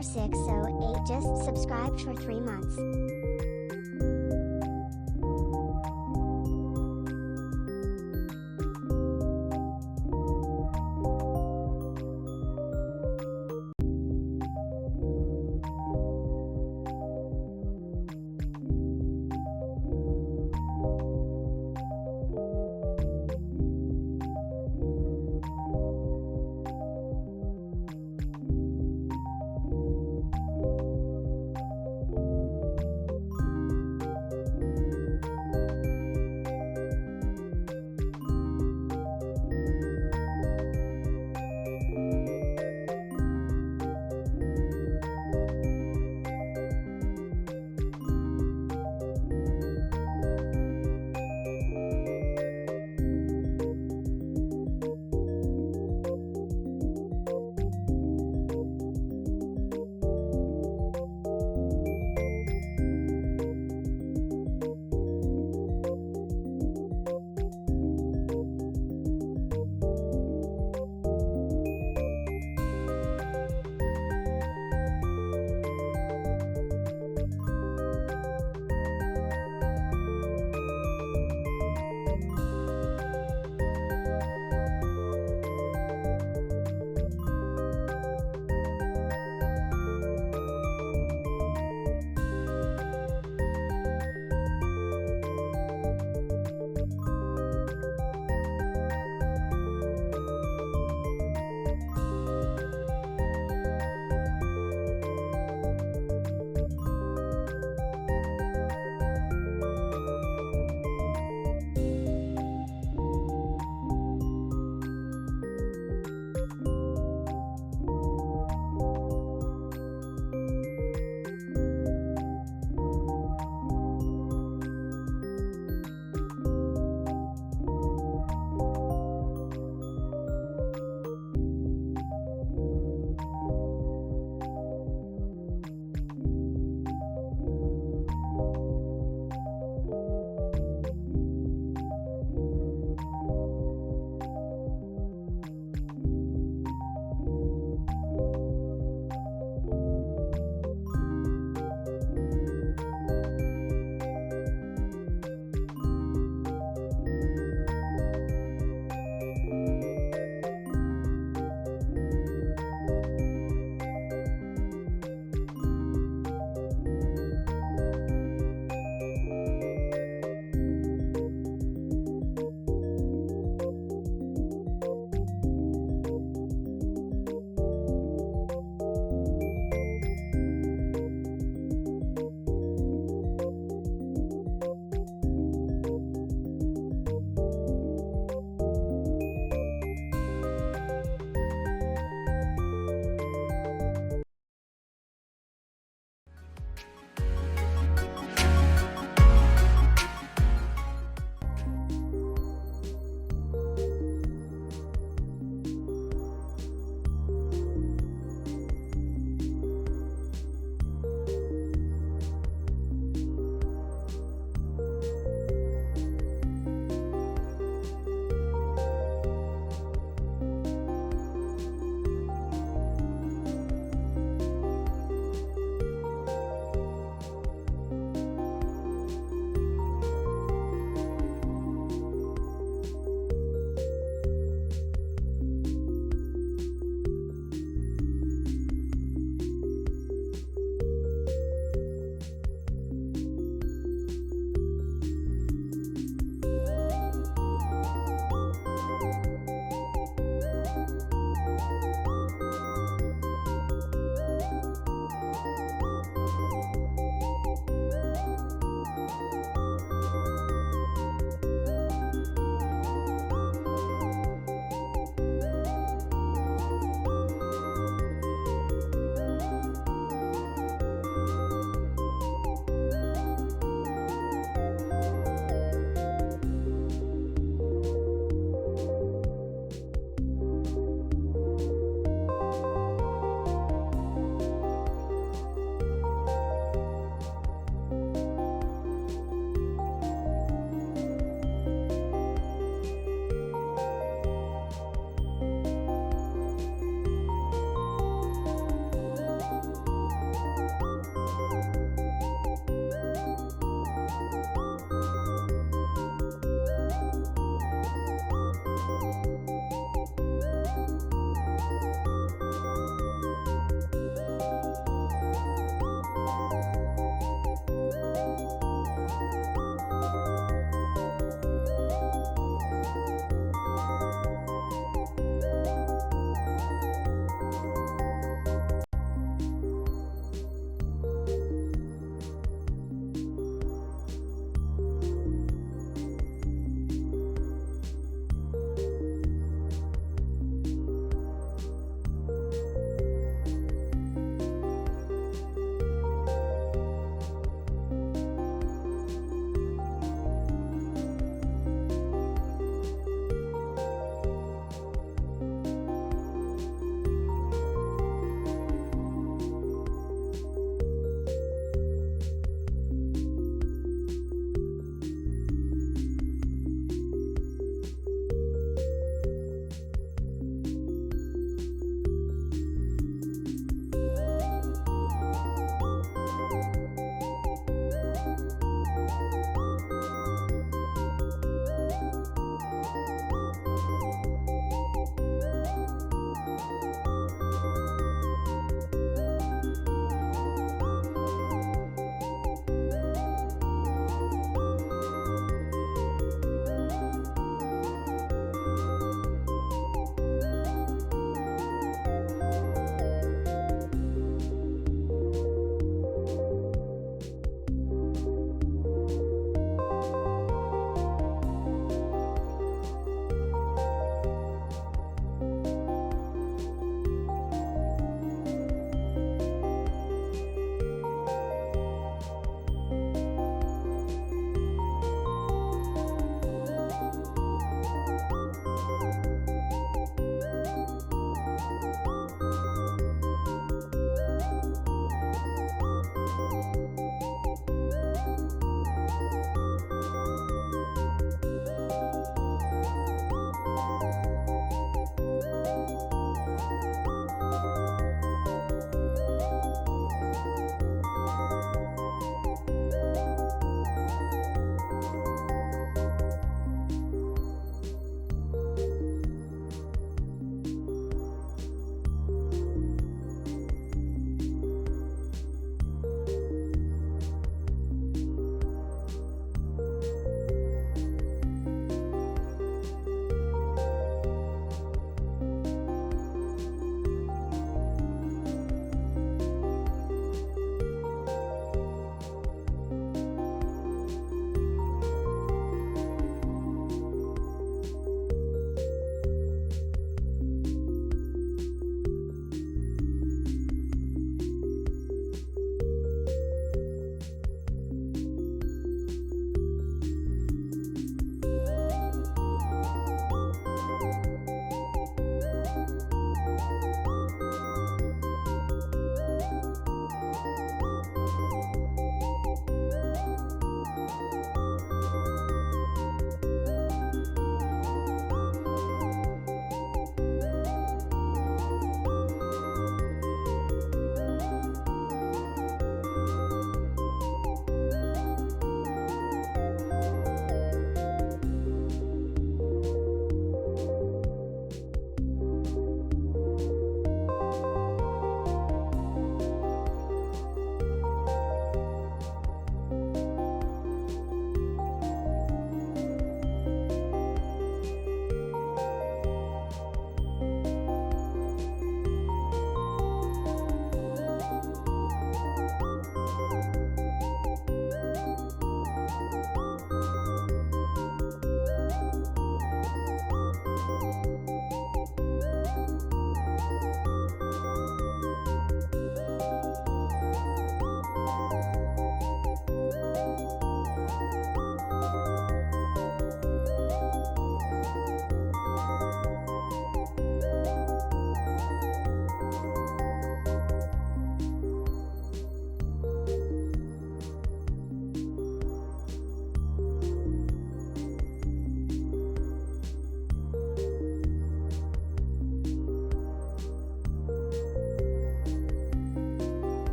$608 just subscribed for 3 months.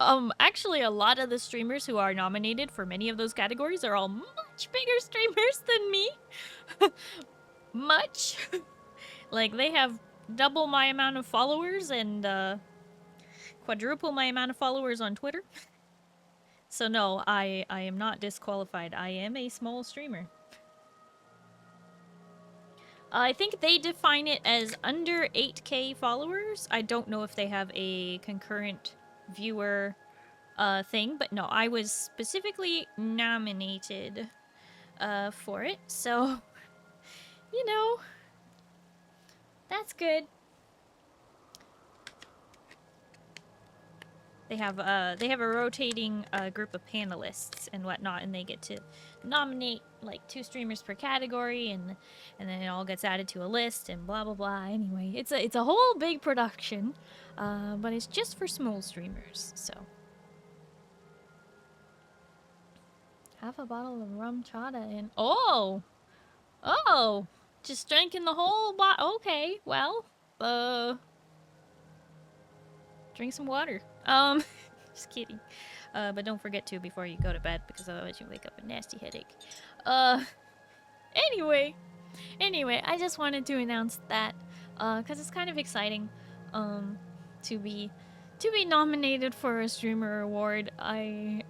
Actually, a lot of the streamers who are nominated for many of those categories are all much bigger streamers than me. Much. Like, they have double my amount of followers and, quadruple my amount of followers on Twitter. So no, I am not disqualified. I am a small streamer. I think they define it as under 8K followers. I don't know if they have a concurrent viewer thing, but no, I was specifically nominated for it. So, you know, that's good. They have a rotating group of panelists and whatnot, and they get to nominate like 2 streamers per category, and then it all gets added to a list and blah blah blah. Anyway, it's a whole big production, but it's just for small streamers. So half a bottle of rum chata and oh, just drinking the whole bottle. Okay, well, drink some water. Just kidding. But don't forget to before you go to bed, because otherwise you wake up with a nasty headache. Anyway, I just wanted to announce that, because it's kind of exciting, to be nominated for a streamer award. I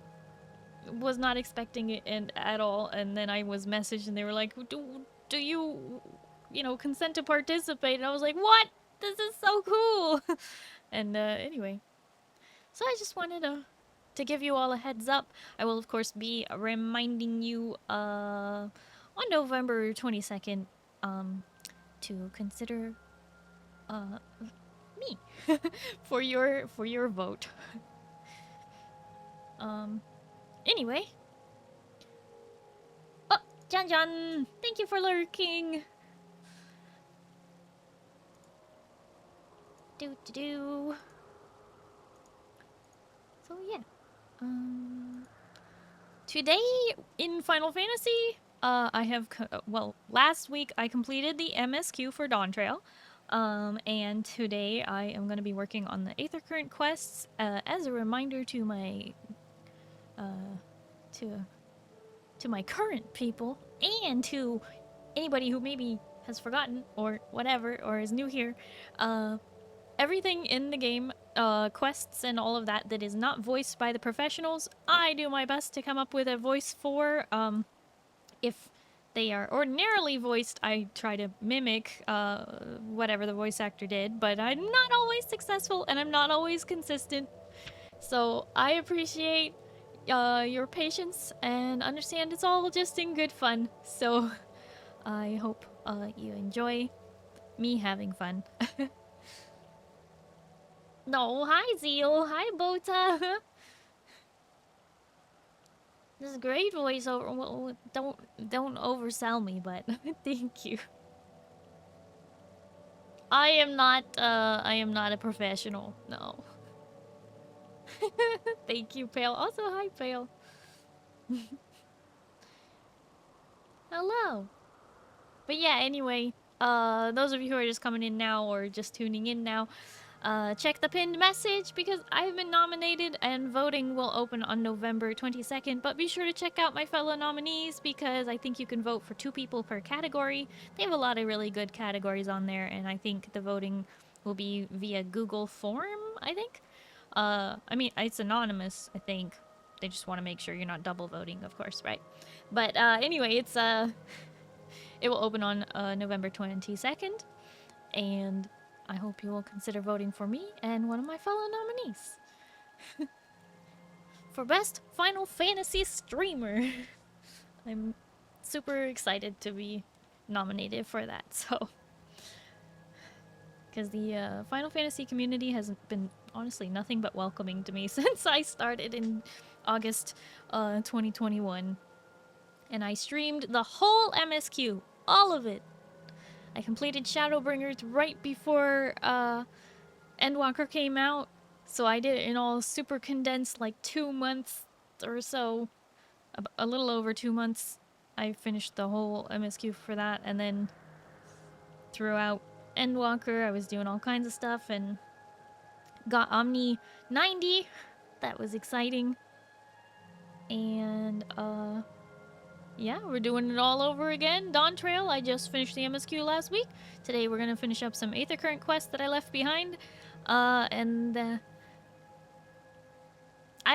was not expecting it at all, and then I was messaged and they were like, do you, consent to participate? And I was like, what? This is so cool! And, anyway. So I just wanted to give you all a heads up. I will, of course, be reminding you on November 22nd to consider me for your vote. Anyway. Oh, Jan, thank you for lurking. Do. So yeah, today in Final Fantasy, I have last week I completed the MSQ for Dawntrail, and today I am going to be working on the Aether Current quests as a reminder to my to my current people and to anybody who maybe has forgotten or whatever or is new here. Everything in the game, quests and all of that is not voiced by the professionals, I do my best to come up with a voice for. If they are ordinarily voiced, I try to mimic whatever the voice actor did, but I'm not always successful and I'm not always consistent. So I appreciate your patience and understand it's all just in good fun. So I hope you enjoy me having fun. No, hi Zeal, hi Bota. This is great voiceover. Well, don't oversell me, but thank you. I am not a professional. No. Thank you, Pale. Also, hi Pale. Hello. But yeah, anyway, those of you who are just coming in now or just tuning in now, check the pinned message because I've been nominated and voting will open on November 22nd. But be sure to check out my fellow nominees because I think you can vote for 2 people per category. They have a lot of really good categories on there, and I think the voting will be via Google form, I think. I mean, it's anonymous, I think. They just want to make sure you're not double voting, of course, right? But anyway, it will open on November 22nd, and I hope you will consider voting for me and one of my fellow nominees for Best Final Fantasy Streamer. I'm super excited to be nominated for that, so. Because the Final Fantasy community has been honestly nothing but welcoming to me since I started in August 2021. And I streamed the whole MSQ, all of it. I completed Shadowbringers right before Endwalker came out, so I did it in all super condensed, like 2 months or so. A little over 2 months. I finished the whole MSQ for that, and then throughout Endwalker, I was doing all kinds of stuff and got Omni 90. That was exciting. And, yeah, we're doing it all over again. Dawn Trail, I just finished the MSQ last week. Today we're gonna finish up some Aether Current quests that I left behind. I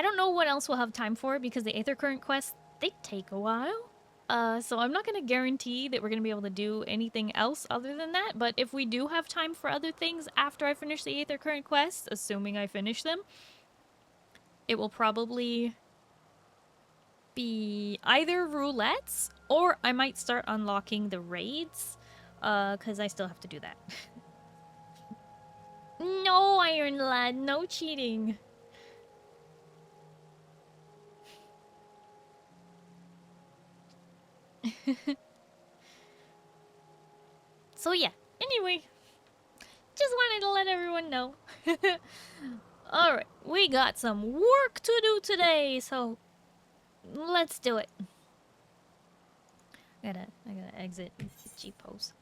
don't know what else we'll have time for because the Aether Current quests, they take a while. So I'm not gonna guarantee that we're gonna be able to do anything else other than that, but if we do have time for other things after I finish the Aether Current quests, assuming I finish them, it will probably be either roulettes or I might start unlocking the raids, because I still have to do that. No, Iron Lad, no cheating. So yeah, anyway, just wanted to let everyone know. Alright, we got some work to do today, so let's do it. I gotta exit G-pose.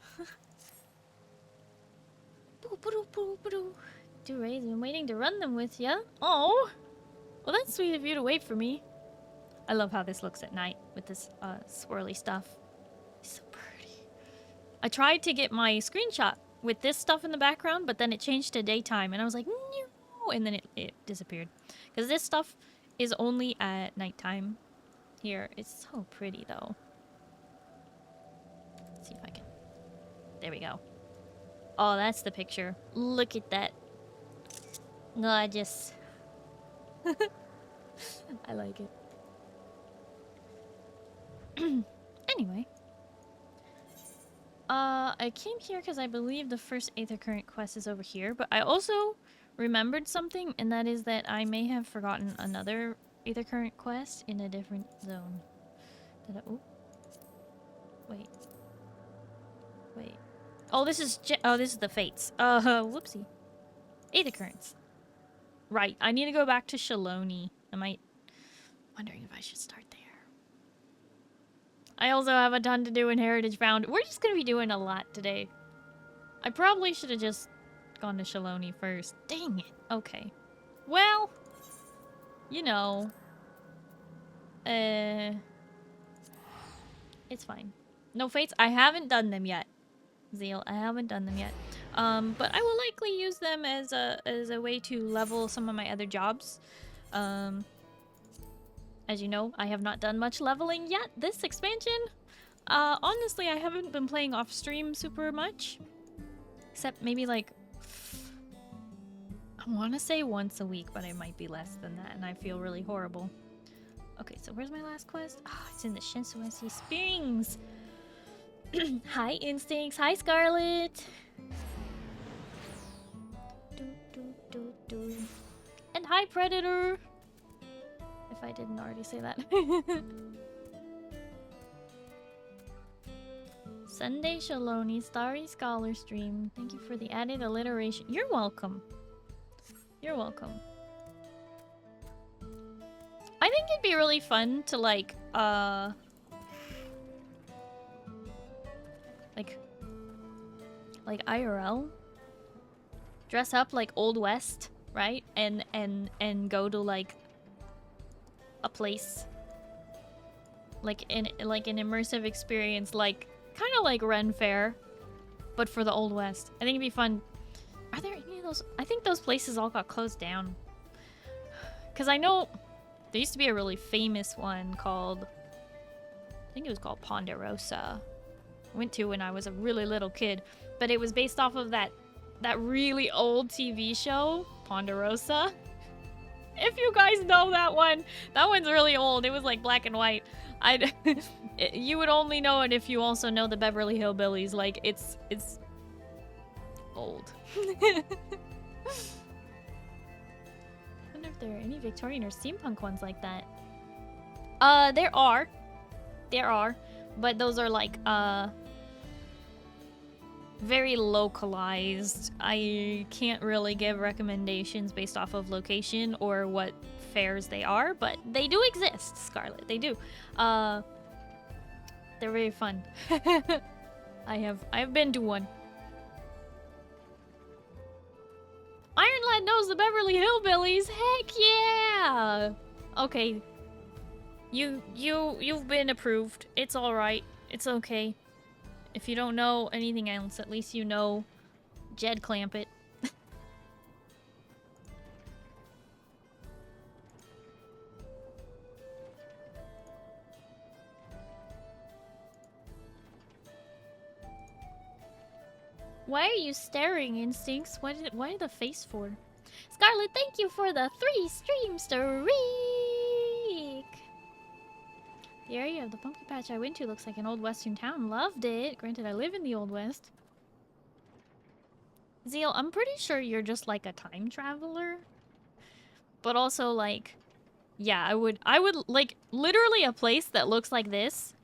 Do raids, been waiting to run them with ya. Oh, well that's sweet of you to wait for me. I love how this looks at night with this swirly stuff. It's so pretty. I tried to get my screenshot with this stuff in the background, but then it changed to daytime, and I was like, no, and then it disappeared. Because this stuff is only at nighttime. Here, it's so pretty though. Let's see if I can. There we go. Oh, that's the picture. Look at that. Gorgeous. I like it. Anyway. I came here because I believe the first Aether Current quest is over here, but I also remembered something, and that is that I may have forgotten another Aether Current quest in a different zone. Oh. Wait. Oh, this is this is the Fates. Whoopsie. Aether Currents. Right, I need to go back to Shaloni. I'm wondering if I should start there. I also have a ton to do in Heritage Found. We're just gonna be doing a lot today. I probably should have just gone to Shaloni first. Dang it. Okay. Well, you know. It's fine. No Fates, I haven't done them yet. Zeal, I haven't done them yet. But I will likely use them as a way to level some of my other jobs. As you know, I have not done much leveling yet this expansion. Honestly, I haven't been playing off stream super much. Except maybe like, I want to say once a week, but it might be less than that, and I feel really horrible. Okay, so where's my last quest? Ah, it's in the Shinsuensi Springs. Hi, Instincts. Hi, Scarlet. And hi, Predator. If I didn't already say that. Sunday Shaloni, Starry Scholar Stream. Thank you for the added alliteration. You're welcome. You're welcome. I think it'd be really fun to like IRL dress up like Old West, right? And go to like a place like an immersive experience, like kind of like Ren Fair, but for the Old West. I think it'd be fun. Are there any of those? I think those places all got closed down. Because I know there used to be a really famous one called, I think it was called Ponderosa. I went to when I was a really little kid, but it was based off of that really old TV show, Ponderosa. If you guys know that one's really old. It was like black and white. You would only know it if you also know the Beverly Hillbillies. Like it's old. I wonder if there are any Victorian or steampunk ones like that. There are, but those are like very localized. I can't really give recommendations based off of location or what fairs they are, but they do exist, Scarlet. They do. They're very fun. I've been to one. Iron Lad knows the Beverly Hillbillies. Heck yeah. Okay. You've been approved. It's all right. It's okay. If you don't know anything else, at least you know Jed Clampett. Why are you staring, Instincts? Why the face for? Scarlet, thank you for the 3 stream streak! The area of the pumpkin patch I went to looks like an old western town. Loved it. Granted, I live in the old west. Zeal, I'm pretty sure you're just like a time traveler. But also like, yeah, I would like, literally a place that looks like this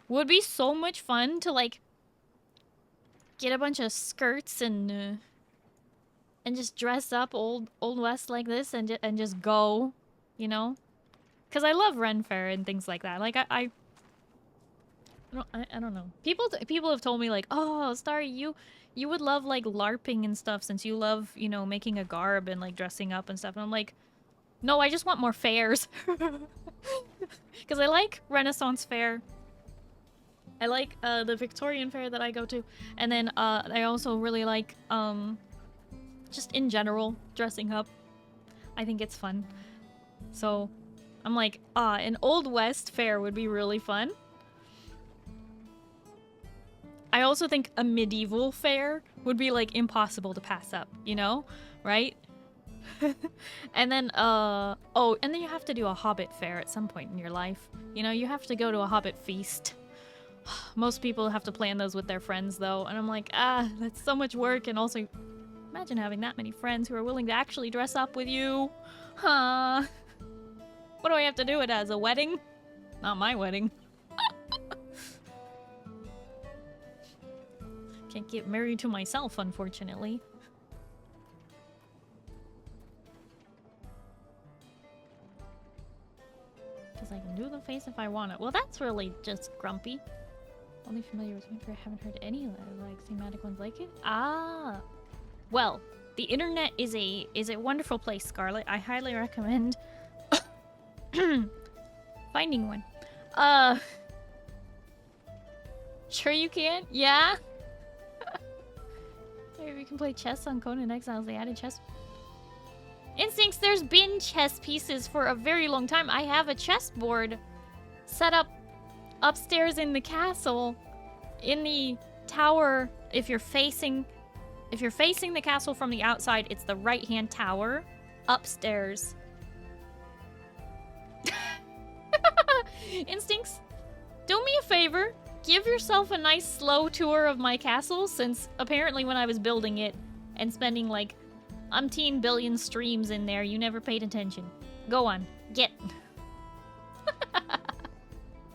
would be so much fun to like get a bunch of skirts and just dress up old west like this and just go, you know? Cause I love Ren Fair and things like that. Like I don't know. People have told me like, oh, Starry, you would love like LARPing and stuff since you love, you know, making a garb and like dressing up and stuff. And I'm like, no, I just want more fairs. Cause I like Renaissance Fair. I like the Victorian Fair that I go to, and then I also really like just in general dressing up. I think it's fun. So I'm like, an Old West fair would be really fun. I also think a medieval fair would be like impossible to pass up, you know? Right? And then and then you have to do a Hobbit fair at some point in your life. You know, you have to go to a Hobbit feast. Most people have to plan those with their friends though, and I'm like, that's so much work. And also, imagine having that many friends who are willing to actually dress up with you. Huh? What do I have to do it as? A wedding? Not my wedding. Can't get married to myself, unfortunately. Because I can do the face if I want it. Well, that's really just grumpy. Only familiar with Winter, I haven't heard any like thematic ones like it. Ah, well, the internet is a wonderful place, Scarlet. I highly recommend finding one. Sure you can? Yeah. Maybe we can play chess on Conan Exiles. They added chess. Instincts, there's been chess pieces for a very long time. I have a chessboard set up upstairs in the castle, in the tower. If you're facing the castle from the outside, it's the right-hand tower upstairs. Instincts, do me a favor. Give yourself a nice slow tour of my castle, since apparently when I was building it and spending like umpteen billion streams in there, you never paid attention. Go on, get.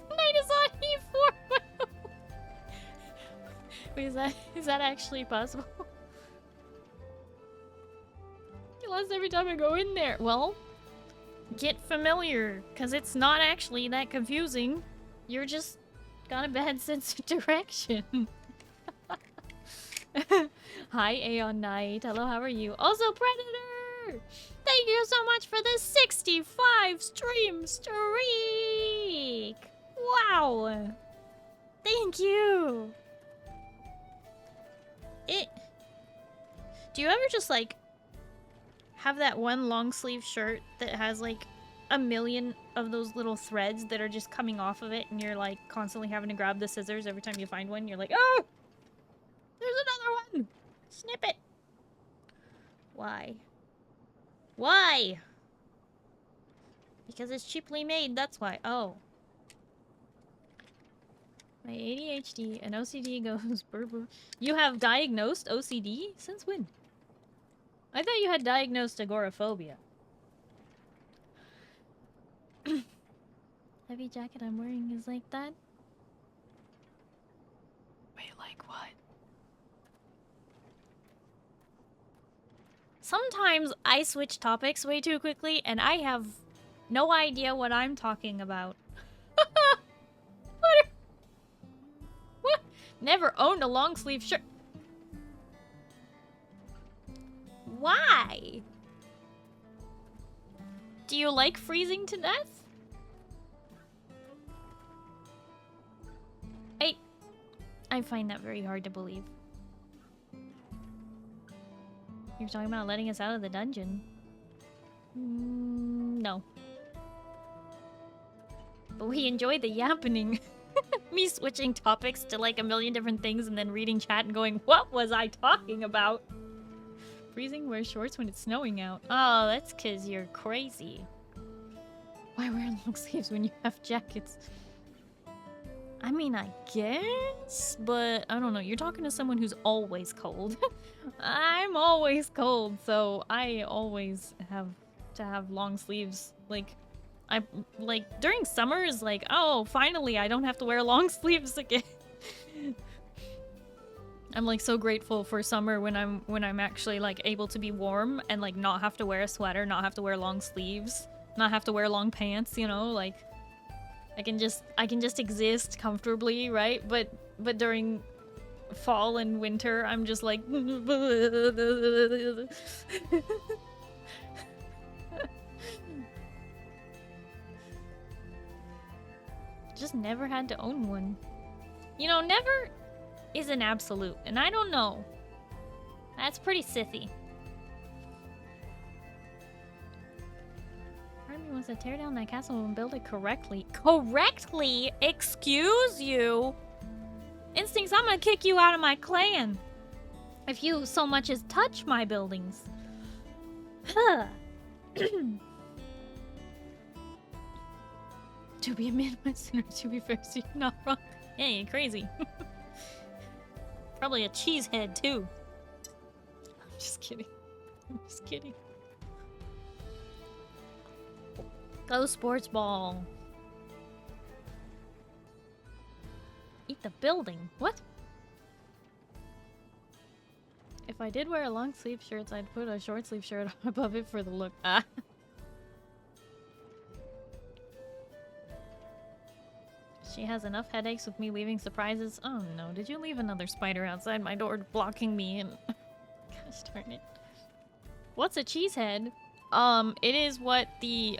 Knight is on E4. Wait, is that actually possible? Get lost every time I go in there. Well, get familiar, because it's not actually that confusing. You're just got a bad sense of direction. Hi, Aeon Knight. Hello, how are you? Also, Predator! Thank you so much for the 65 stream streak! Wow! Thank you! Do you ever just, like, have that one long sleeve shirt that has, like, a million of those little threads that are just coming off of it, and you're, like, constantly having to grab the scissors every time you find one? You're like, oh! There's another one! Snip it! Why? Why? Because it's cheaply made, that's why. Oh. My ADHD and OCD goes burr. You have diagnosed OCD? Since when? I thought you had diagnosed agoraphobia. Heavy jacket I'm wearing is like that? Wait, like what? Sometimes I switch topics way too quickly and I have no idea what I'm talking about. What? Never owned a long sleeve shirt. Why? Do you like freezing to death? I find that very hard to believe. You're talking about letting us out of the dungeon. No. But we enjoy the yappening. Me switching topics to like a million different things and then reading chat and going, what was I talking about? Freezing, wear shorts when it's snowing out. Oh, that's because you're crazy. Why wear long sleeves when you have jackets? I mean, I guess, but I don't know. You're talking to someone who's always cold. I'm always cold, so I always have to have long sleeves. Like, during summer is like, oh, finally, I don't have to wear long sleeves again. I'm like so grateful for summer when I'm actually like able to be warm and like not have to wear a sweater, not have to wear long sleeves, not have to wear long pants, you know, like I can just exist comfortably, right? But during fall and winter, I'm just like just never had to own one. You know, never is an absolute, and I don't know. That's pretty sithy. Part of me wants to tear down that castle and build it correctly. Correctly? Excuse you? Instincts, I'm gonna kick you out of my clan if you so much as touch my buildings. Huh. To be a Midwesterner, to be fair, so you're not wrong. Yeah, you're crazy. Probably a cheesehead, too. I'm just kidding. I'm just kidding. Go sports ball. Eat the building. What? If I did wear a long sleeve shirt, I'd put a short sleeve shirt above it for the look. Ah. She has enough headaches with me leaving surprises. Oh no, did you leave another spider outside my door blocking me? And gosh darn it. What's a cheesehead? It is what the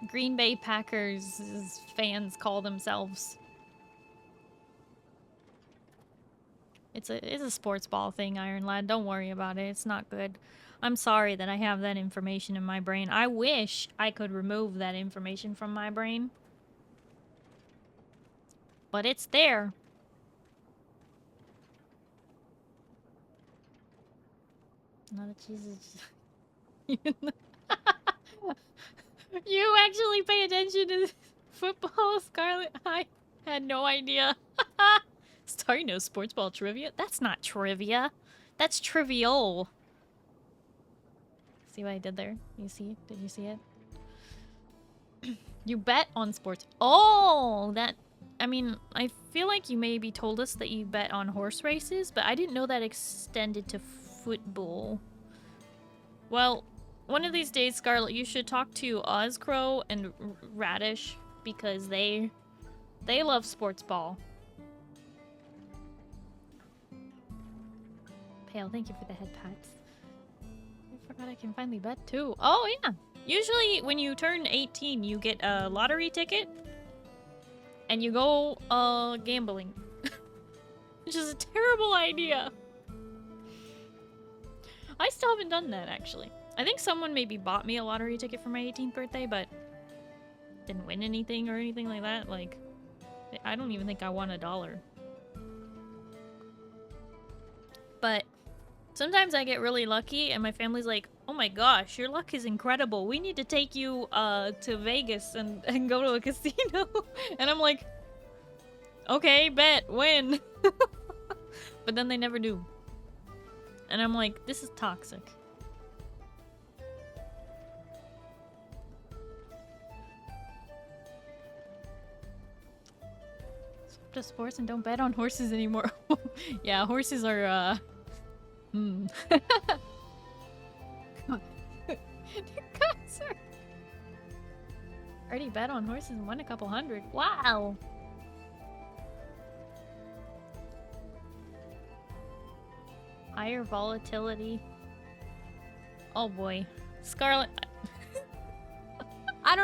Green Bay Packers fans call themselves. It's a sports ball thing, Iron Lad. Don't worry about it. It's not good. I'm sorry that I have that information in my brain. I wish I could remove that information from my brain. But it's there. Not a cheese. You actually pay attention to football, Scarlet? I had no idea. Starry knows sports ball trivia? That's not trivia. That's trivial. See what I did there? You see? Did you see it? You bet on sports. Oh, that... I mean, I feel like you maybe told us that you bet on horse races, but I didn't know that extended to football. Well, one of these days, Scarlet, you should talk to Ozcrow and Radish because they love sports ball. Pale, thank you for the head pats. I forgot I can finally bet too. Oh yeah, usually when you turn 18, you get a lottery ticket. And you go, gambling. Which is a terrible idea. I still haven't done that, actually. I think someone maybe bought me a lottery ticket for my 18th birthday, but didn't win anything or anything like that. Like, I don't even think I won $1. But sometimes I get really lucky, and my family's like, oh my gosh, your luck is incredible. We need to take you to Vegas and go to a casino. And I'm like, okay, bet, win. But then they never do. And I'm like, this is toxic. Swap to sports and don't bet on horses anymore. Yeah, horses are, Already bet on horses and won a couple hundred. Wow! Higher volatility. Oh boy. Scarlet...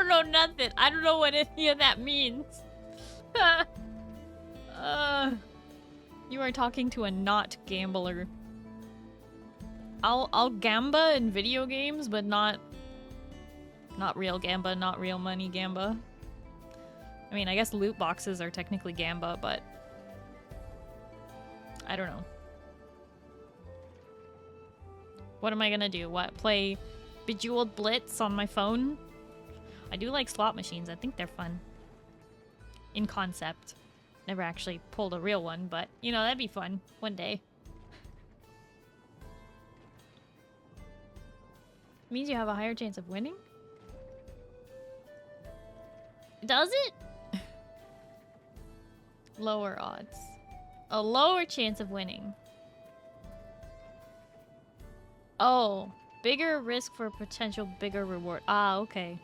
don't know nothing. I don't know what any of that means. You are talking to a not gambler. I'll gamba in video games, but not real gamba, not real money gamba. I mean, I guess loot boxes are technically gamba, but I don't know. What am I gonna do? What, play Bejeweled Blitz on my phone? I do like slot machines. I think they're fun. In concept. Never actually pulled a real one, but, you know, that'd be fun one day. Means you have a higher chance of winning? Does it? Lower odds. A lower chance of winning. Oh, bigger risk for potential bigger reward. Ah, okay.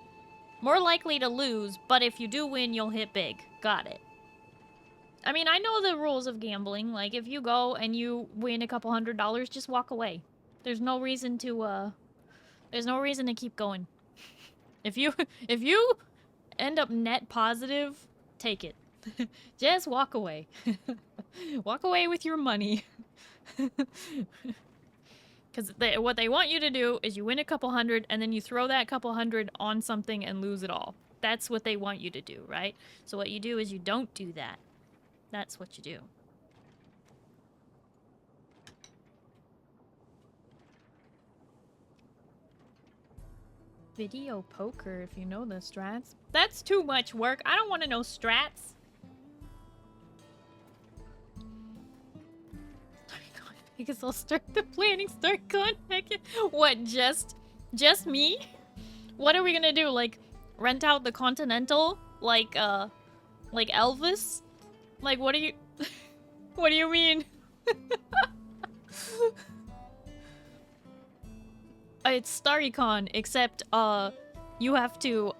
More likely to lose, but if you do win, you'll hit big. Got it. I mean, I know the rules of gambling. Like, if you go and you win a couple $100, just walk away. There's no reason to, there's no reason to keep going. If you end up net positive, take it. Just walk away. Walk away with your money. Because what they want you to do is you win a couple hundred and then you throw that couple hundred on something and lose it all. That's what they want you to do, right? So what you do is you don't do that. That's what you do. Video poker, if you know the strats. That's too much work. I don't want to know strats. Because I'll start the planning, start contacting. What, just me? What are we gonna do? Like, rent out the Continental? Like Elvis? Like, what do you... what do you mean? It's StarryCon, except, you have to,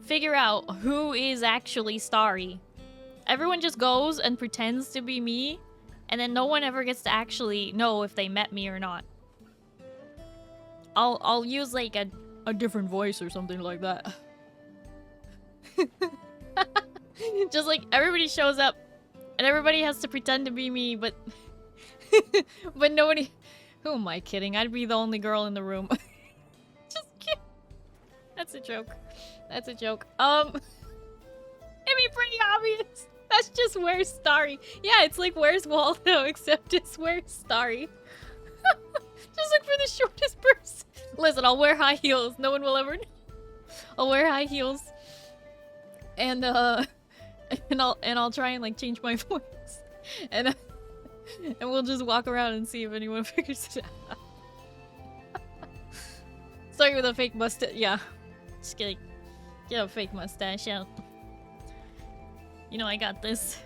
figure out who is actually Starry. Everyone just goes and pretends to be me, and then no one ever gets to actually know if they met me or not. I'll use, like, a different voice or something like that. Just like everybody shows up and everybody has to pretend to be me, but but nobody. Who am I kidding? I'd be the only girl in the room. Just kidding. That's a joke. That's a joke. It'd be pretty obvious. That's just Where's Starry. Yeah, it's like Where's Waldo, except it's Where's Starry. Just look for the shortest person. Listen, I'll wear high heels. No one will ever know. I'll wear high heels. And I'll try and like change my voice, and we'll just walk around and see if anyone figures it out. Starting with a fake mustache, yeah. Just kidding. Get a fake mustache out. You know I got this.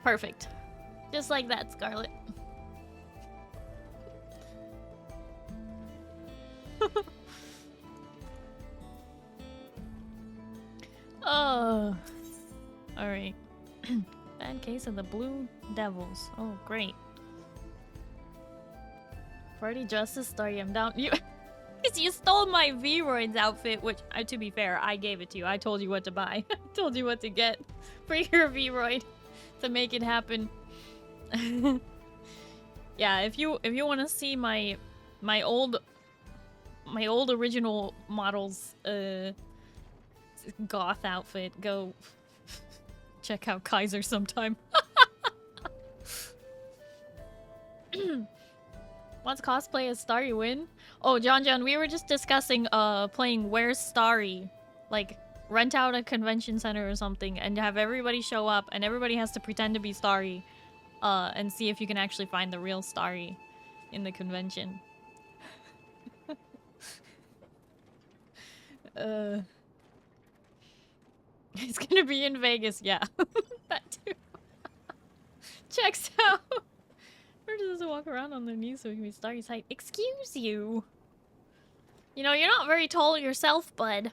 Perfect. Just like that, Scarlet. Oh. Alright. Bad case of the Blue Devils. Oh, great. Party Justice Story, I'm down. You stole my V-Roids outfit, which, to be fair, I gave it to you. I told you what to buy. I told you what to get for your V-Roid to make it happen. Yeah, if you want to see my old original models goth outfit, go check out Kaiser sometime. What's cosplay as Starry win? Oh, John, we were just discussing playing Where's Starry. Like, rent out a convention center or something and have everybody show up and everybody has to pretend to be Starry and see if you can actually find the real Starry in the convention. It's gonna be in Vegas, yeah. That too. Checks out. Or does it walk around on their knees so he can be Starry's height? Excuse you. You know, you're not very tall yourself, bud.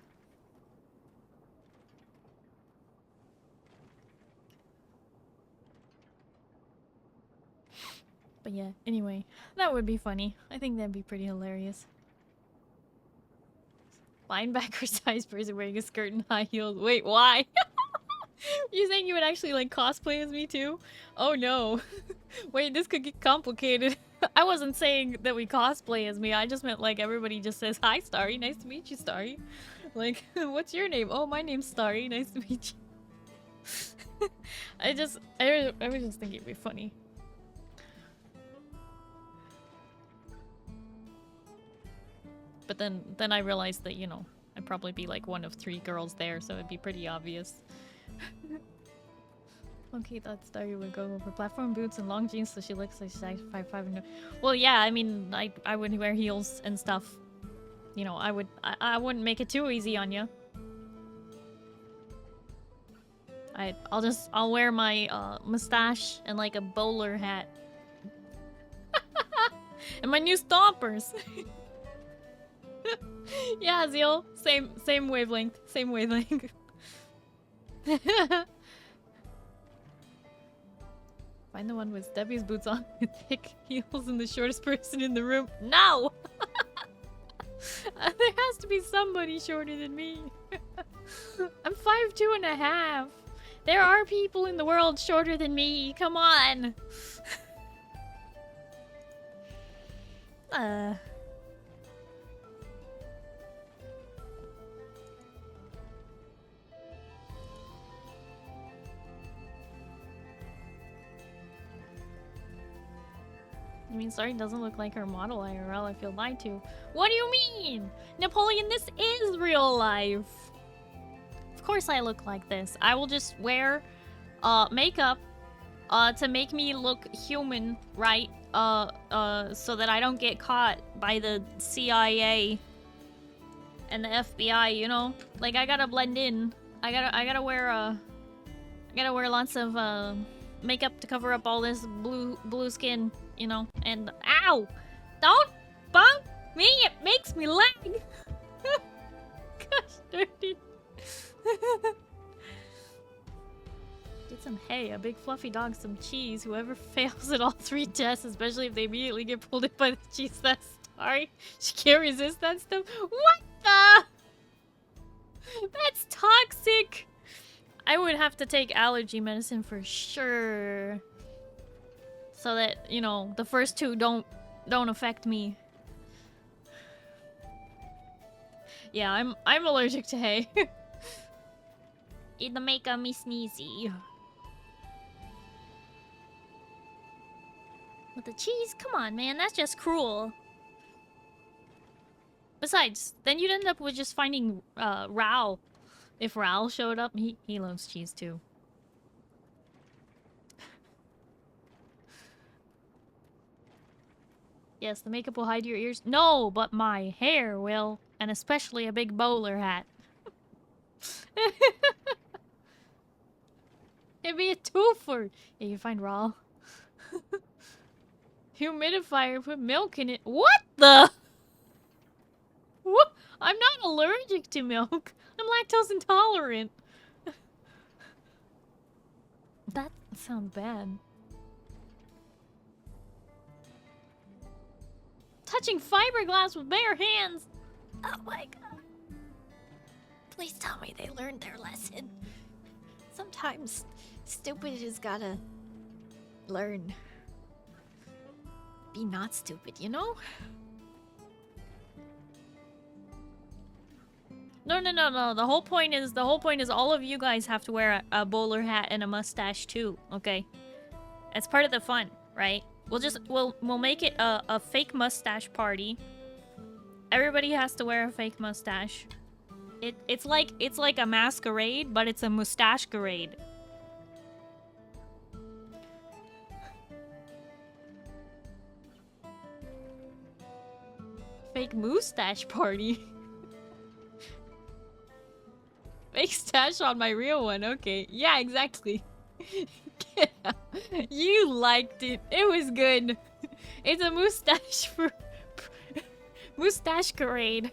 But yeah, anyway, that would be funny. I think that'd be pretty hilarious. Linebacker sized person wearing a skirt and high heels. Wait, why? You saying you would actually like cosplay as me too? Oh no. Wait, this could get complicated. I wasn't saying that we cosplay as me. I just meant like everybody just says, "Hi, Starry. Nice to meet you, Starry." Like, what's your name? Oh, my name's Starry. Nice to meet you. I was just thinking it'd be funny. But then I realized that, you know, I'd probably be like one of 3 girls there, so it'd be pretty obvious. Okay, thought Starry would go over platform boots and long jeans so she looks like size 5'5" and... Well, yeah, I mean, I would wear heels and stuff. You know, I wouldn't make it too easy on you. I'll wear my mustache and like a bowler hat. And my new stompers. Yeah, Zeal. Same wavelength. Same wavelength. Find the one with Debbie's boots on with thick heels and the shortest person in the room. No! There has to be somebody shorter than me. I'm 5'2½". There are people in the world shorter than me. Come on. You mean Starry doesn't look like her model IRL? I feel lied to. What do you mean? Napoleon, this is real life. Of course I look like this. I will just wear makeup to make me look human, right? So that I don't get caught by the CIA and the FBI, you know? Like, I gotta blend in. I gotta wear lots of makeup to cover up all this blue skin, you know? And ow! Don't bump me, it makes me lag. Gosh darn it. Get some hay, a big fluffy dog, some cheese. Whoever fails at all 3 tests, especially if they immediately get pulled in by the cheese, that's Starry. She can't resist that stuff. What the? That's toxic. I would have to take allergy medicine for sure. So that, you know, the first 2 don't affect me. Yeah, I'm allergic to hay. It'll make me sneezy. With the cheese? Come on, man, that's just cruel. Besides, then you'd end up with just finding Rao. If Rao showed up, he loves cheese too. Yes, the makeup will hide your ears. No, but my hair will. And especially a big bowler hat. It'd be a twofer. Yeah, you find Raw. Humidifier, put milk in it. What the? What? I'm not allergic to milk. I'm lactose intolerant. That sounds bad. Touching fiberglass with bare hands. Oh my god. Please tell me they learned their lesson. Sometimes stupid just gotta learn. Be not stupid, you know? No. The whole point is all of you guys have to wear a bowler hat and a mustache too, okay? It's part of the fun, right? We'll make it a fake mustache party. Everybody has to wear a fake mustache. It's like a masquerade, but it's a mustache-garade. Fake mustache party. Fake stash on my real one. Okay. Yeah, exactly. Yeah. You liked it. It was good. It's a mustache for mustache parade.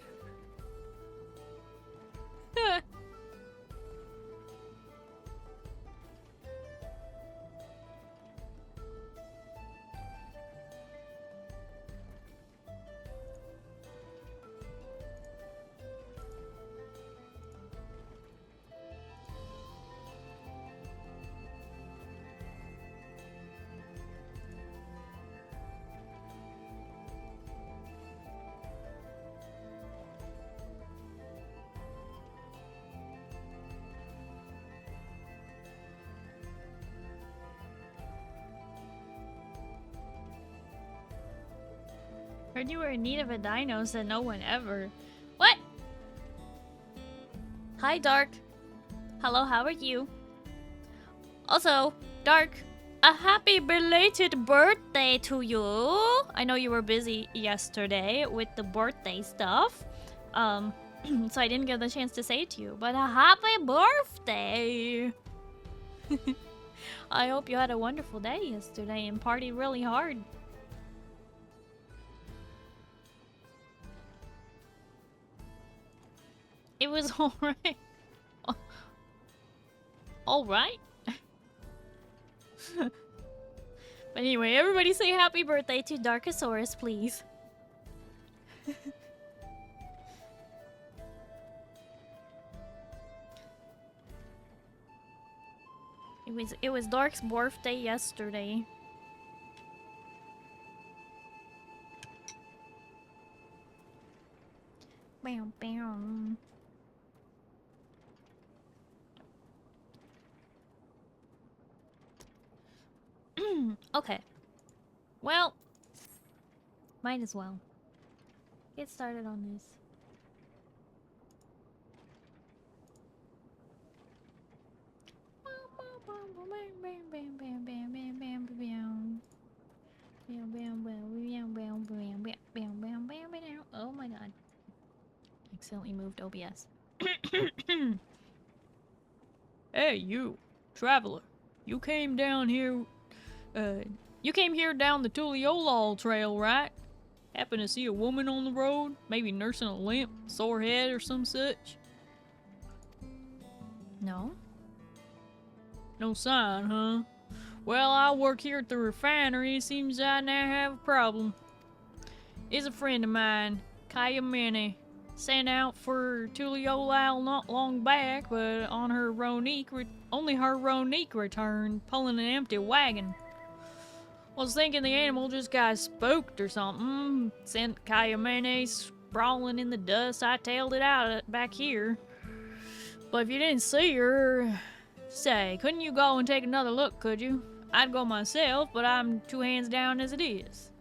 When you were in need of a dino, said no one ever. What? Hi, Dark. Hello, how are you? Also, Dark, a happy belated birthday to you. I know you were busy yesterday with the birthday stuff. So I didn't get the chance to say it to you, but a happy birthday. I hope you had a wonderful day yesterday and partied really hard. It was alright. Alright. But anyway, everybody say happy birthday to Darkosaurus, please. It was Dark's birthday yesterday. Bam bam. Okay. Well, might as well get started on this. Oh my god. Accidentally moved OBS. Hey, you, traveler. You came down here, you came here down the Tuliolal trail, right? Happen to see a woman on the road? Maybe nursing a limp, sore head, or some such? No. No sign, huh? Well, I work here at the refinery. Seems I now have a problem. Is a friend of mine, Kayamene, sent out for Tuliolal not long back, but on her Ronique, only her Ronique returned, pulling an empty wagon. Was thinking the animal just got spooked or something. Sent Kayamene sprawling in the dust. I tailed it out back here. But if you didn't see her, say, couldn't you go and take another look, could you? I'd go myself, but I'm 2 hands down as it is.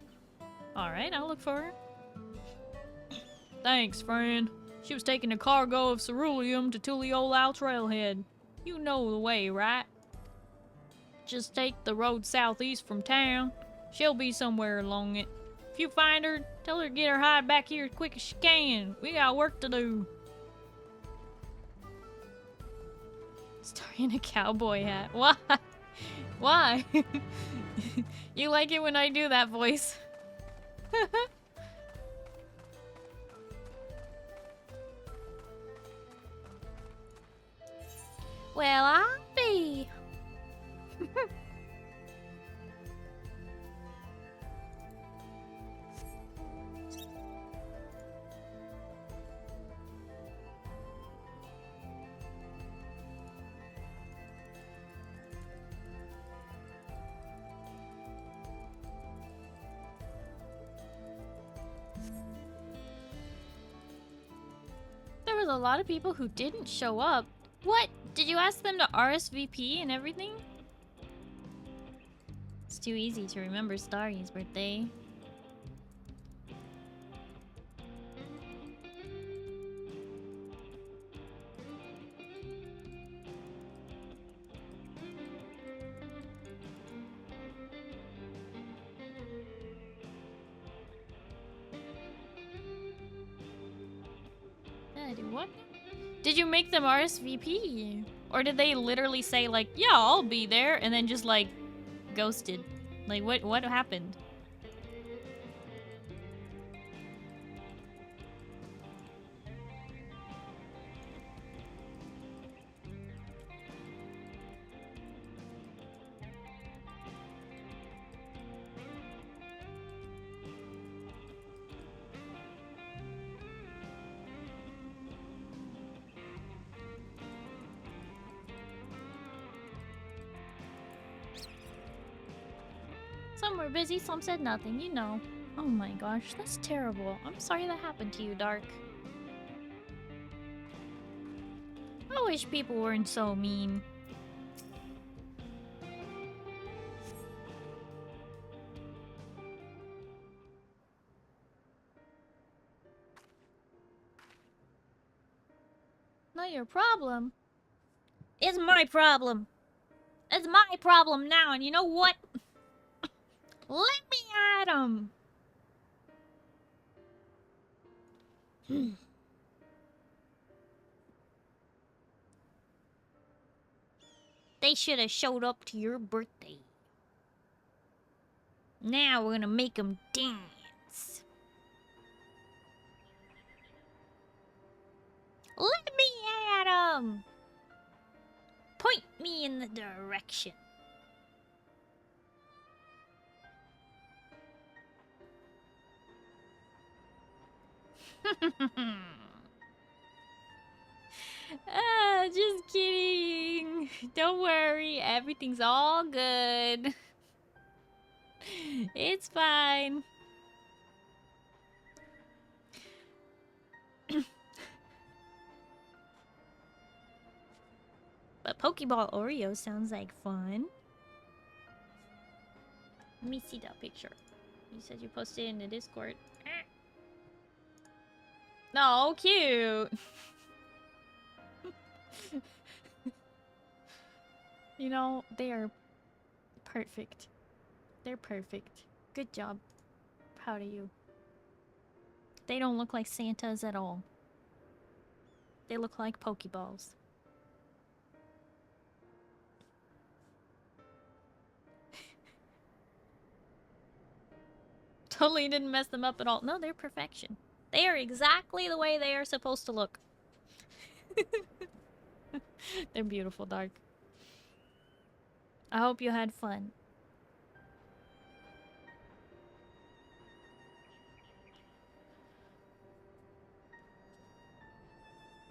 Alright, I'll look for her. Thanks, friend. She was taking a cargo of ceruleum to Tuliolal Trailhead. You know the way, right? Just take the road southeast from town. She'll be somewhere along it. If you find her, tell her to get her hide back here as quick as she can. We got work to do. Starry in a cowboy hat. Why? Why? You like it when I do that voice. Well, I'll be. There was a lot of people who didn't show up. What? Did you ask them to RSVP and everything? It's too easy to remember Starry's birthday. What? Did you make them RSVP? Or did they literally say like, yeah, I'll be there, and then just like ghosted? Like what happened? Some were busy, some said nothing, you know. Oh my gosh, that's terrible. I'm sorry that happened to you, Dark. I wish people weren't so mean. Not your problem. It's my problem. It's my problem now, and you know what? Let me at 'em. They should have showed up to your birthday. Now we're gonna make them dance. Let me at 'em. Point me in the direction. Just kidding. Don't worry, everything's all good. It's fine. But Pokeball Oreo sounds like fun. Let me see that picture. You said you posted it in the Discord. Oh, cute. You know, they are perfect. They're perfect. Good job. Proud of you. They don't look like Santas at all. They look like Pokeballs. Totally didn't mess them up at all. No, they're perfection. They are exactly the way they are supposed to look. They're beautiful, Dark. I hope you had fun.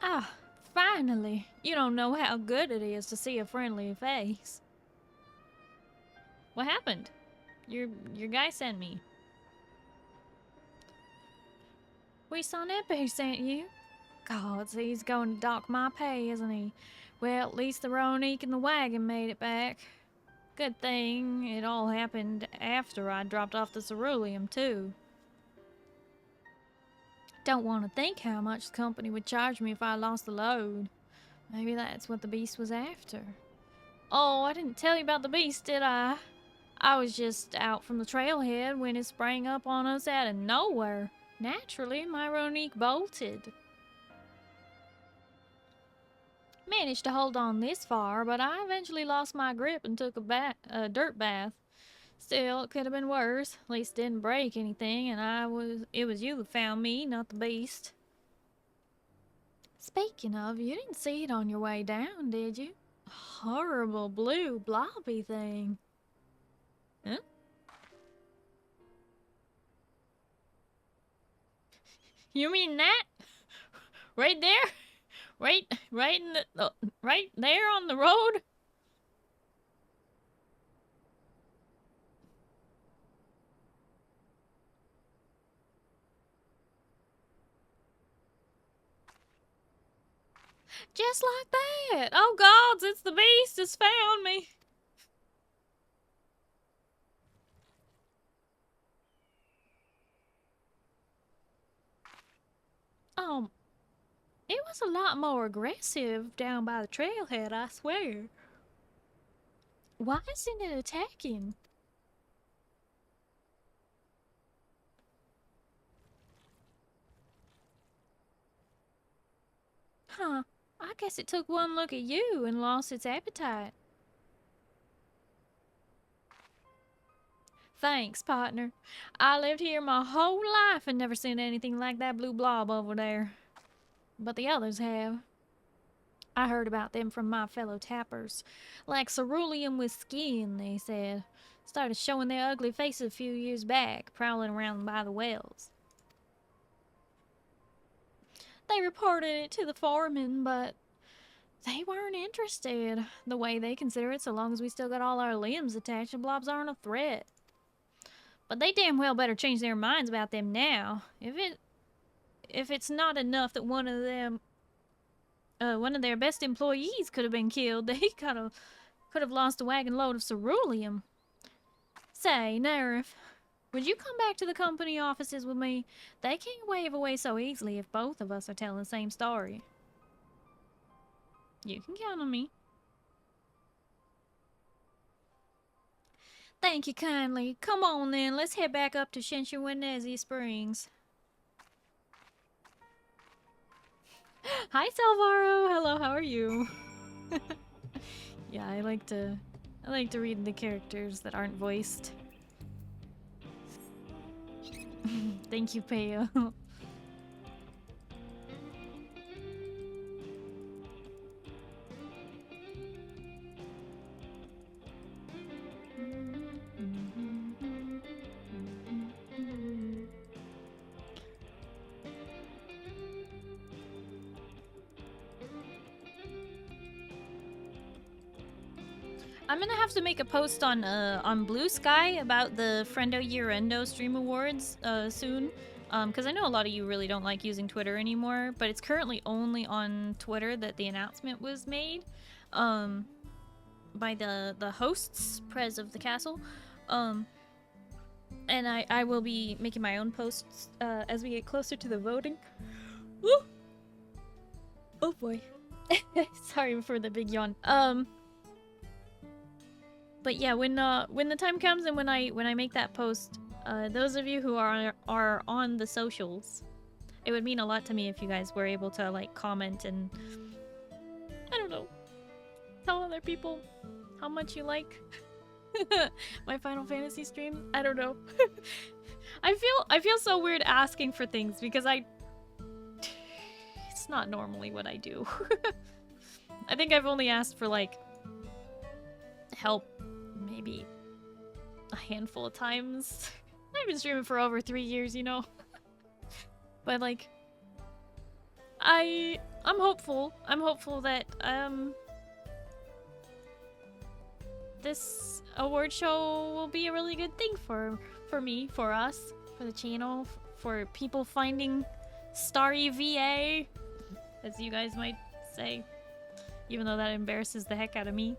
Ah, finally. You don't know how good it is to see a friendly face. What happened? Your guy sent me. We saw Neppe sent you. God, so he's going to dock my pay, isn't he? Well, at least the Ronique and the wagon made it back. Good thing it all happened after I dropped off the ceruleum, too. Don't want to think how much the company would charge me if I lost the load. Maybe that's what the beast was after. Oh, I didn't tell you about the beast, did I? I was just out from the trailhead when it sprang up on us out of nowhere. Naturally, my Ronique bolted. Managed to hold on this far, but I eventually lost my grip and took a dirt bath. Still, it could have been worse. At least it didn't break anything, and it was you that found me, not the beast. Speaking of, you didn't see it on your way down, did you? A horrible blue blobby thing. Huh? You mean that? Right there? Right in the, right there on the road? Just like that. Oh gods, it's the beast. It's found me. It was a lot more aggressive down by the trailhead, I swear. Why isn't it attacking? Huh. I guess it took one look at you and lost its appetite. Thanks, partner. I lived here my whole life and never seen anything like that blue blob over there. But the others have. I heard about them from my fellow tappers. Like ceruleum with skin, they said. Started showing their ugly faces a few years back, prowling around by the wells. They reported it to the foreman, but they weren't interested. The way they consider it, so long as we still got all our limbs attached, the blobs aren't a threat. But they damn well better change their minds about them now. If it's not enough that one of their best employees could have been killed, they could have lost a wagon load of ceruleum. Say, Nerif, would you come back to the company offices with me? They can't wave away so easily if both of us are telling the same story. You can count on me. Thank you kindly. Come on then, let's head back up to Shinshuwenezi Springs. Hi Salvaro! Hello, how are you? Yeah, I like to read the characters that aren't voiced. Thank you, Peo. I'm gonna have to make a post on Blue Sky about the Friendo Year-Endo Stream Awards soon, because I know a lot of you really don't like using Twitter anymore, but it's currently only on Twitter that the announcement was made, by the hosts, Prez of the Castle, and I will be making my own posts as we get closer to the voting. Woo! Oh boy, sorry for the big yawn. But yeah, when the time comes and when I make that post, those of you who are on the socials, it would mean a lot to me if you guys were able to like comment and I don't know, tell other people how much you like my Final Fantasy stream. I don't know. I feel so weird asking for things because it's not normally what I do. I think I've only asked for like help maybe a handful of times. I've been streaming for over 3 years, you know. But like I'm hopeful that this award show will be a really good thing for me, for us, for the channel, for people finding Starry VA, as you guys might say, even though that embarrasses the heck out of me.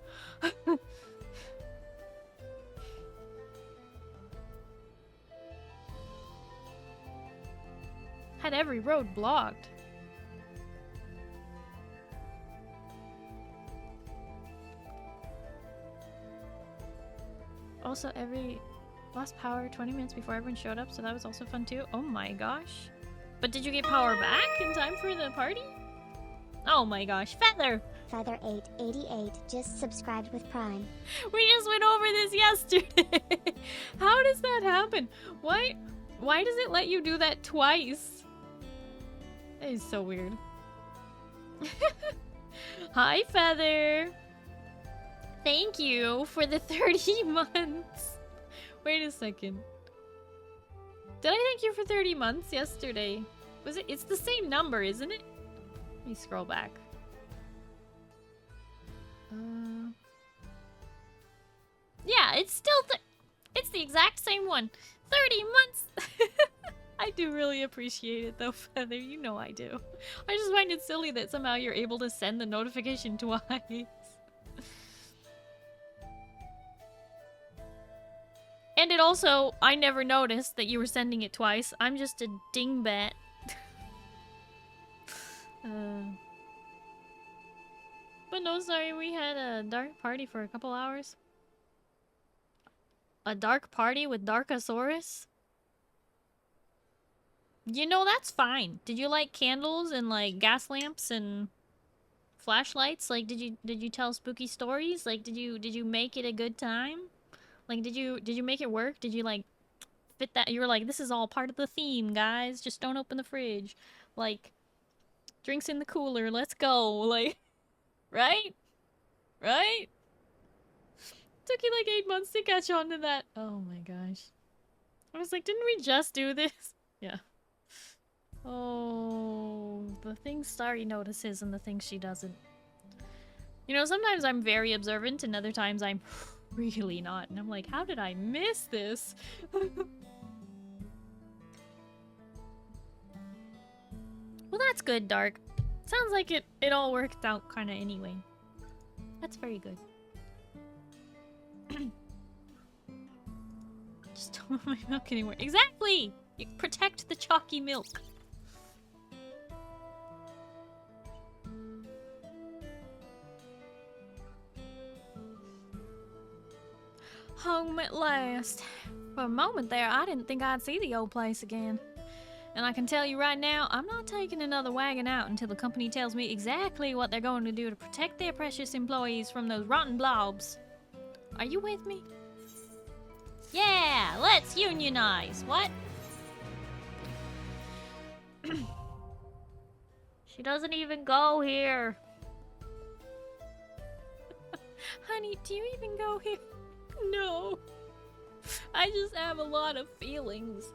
Had every road blocked. Also, every lost power 20 minutes before everyone showed up, so that was also fun too. Oh my gosh. But did you get power back in time for the party? Oh my gosh, Feather! Feather888 just subscribed with Prime. We just went over this yesterday. How does that happen? Why does it let you do that twice? That is so weird. Hi, Feather! Thank you for the 30 months. Wait a second. Did I thank you for 30 months yesterday? Was it? It's the same number, isn't it? Let me scroll back. Yeah, it's still it's the exact same one. 30 months. I do really appreciate it though, Feather. You know I do. I just find it silly that somehow you're able to send the notification twice. And it also, I never noticed that you were sending it twice. I'm just a dingbat. But no, sorry, we had a dark party for a couple hours. A dark party with Darkosaurus? You know, that's fine. Did you like candles and like gas lamps and flashlights? Like, did you tell spooky stories? Like, did you make it a good time? Like, did you make it work? Did you like fit that? You were like, this is all part of the theme, guys. Just don't open the fridge. Like, drinks in the cooler. Let's go. Like, right? Right? Took you like 8 months to catch on to that. Oh my gosh. I was like, didn't we just do this? Yeah. Oh, the things Starry notices and the things she doesn't. You know, sometimes I'm very observant and other times I'm really not. And I'm like, how did I miss this? Well, that's good, Dark. Sounds like it all worked out kind of anyway. That's very good. Just don't want my milk anymore. Exactly! You protect the chalky milk. Home at last. For a moment there, I didn't think I'd see the old place again. And I can tell you right now, I'm not taking another wagon out until the company tells me exactly what they're going to do to protect their precious employees from those rotten blobs. Are you with me? Yeah, let's unionize. What? She doesn't even go here. Honey, do you even go here? No. I just have a lot of feelings.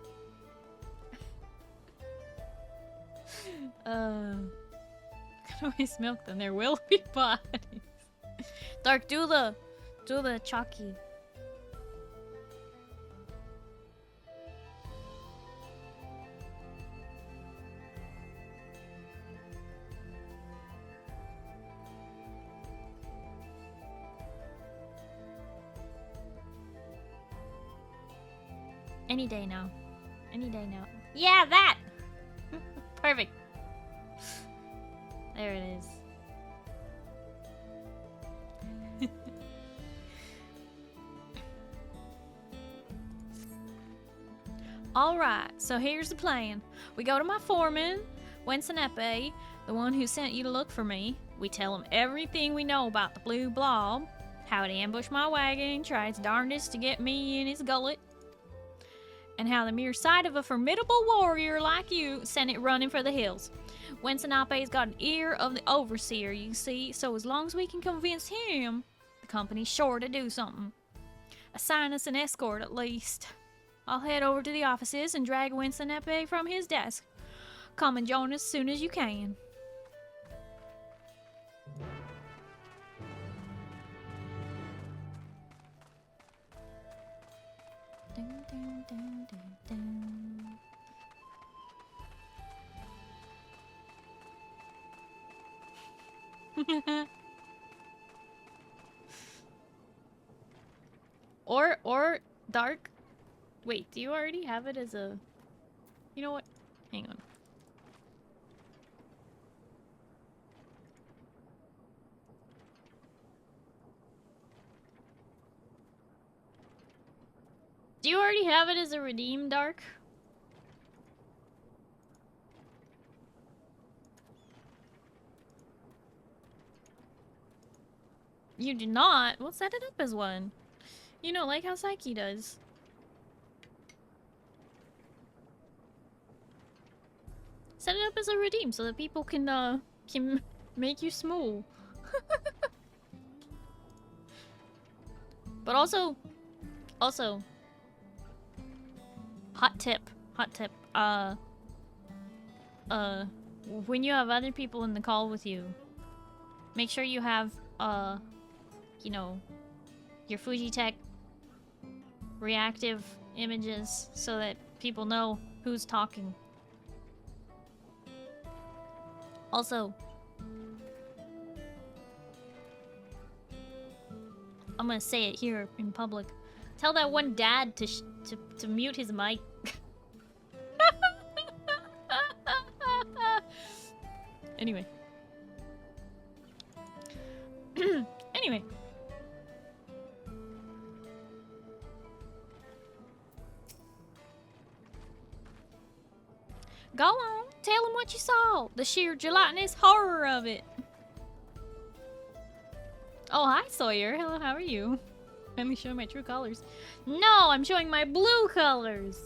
Can always milk them. There will be bodies. Dark, do the chalky. Any day now. Any day now. Yeah, that! Perfect. There it is. Alright, so here's the plan. We go to my foreman, Wensanepe, the one who sent you to look for me. We tell him everything we know about the blue blob, how it ambushed my wagon, tried its darndest to get me in his gullet, and how the mere sight of a formidable warrior like you sent it running for the hills. Wensanepe's got an ear of the overseer, you see, so as long as we can convince him, the company's sure to do something. Assign us an escort at least. I'll head over to the offices and drag Wensanepe from his desk. Come and join us as soon as you can. Dun, dun, dun, dun, dun. or dark. Wait, do you already have it as a... You know what? Hang on. Do you already have it as a redeem, Dark? You do not? Well, set it up as one. You know, like how Psyche does. Set it up as a redeem so that people can make you small. But also, hot tip, when you have other people in the call with you, make sure you have, you know, your Fujitech reactive images so that people know who's talking. Also, I'm gonna say it here in public. Tell that one dad to mute his mic. Anyway. Anyway. Go on, tell him what you saw. The sheer gelatinous horror of it. Oh, hi Sawyer. Hello, how are you? Let me show my true colors. No, I'm showing my blue colors.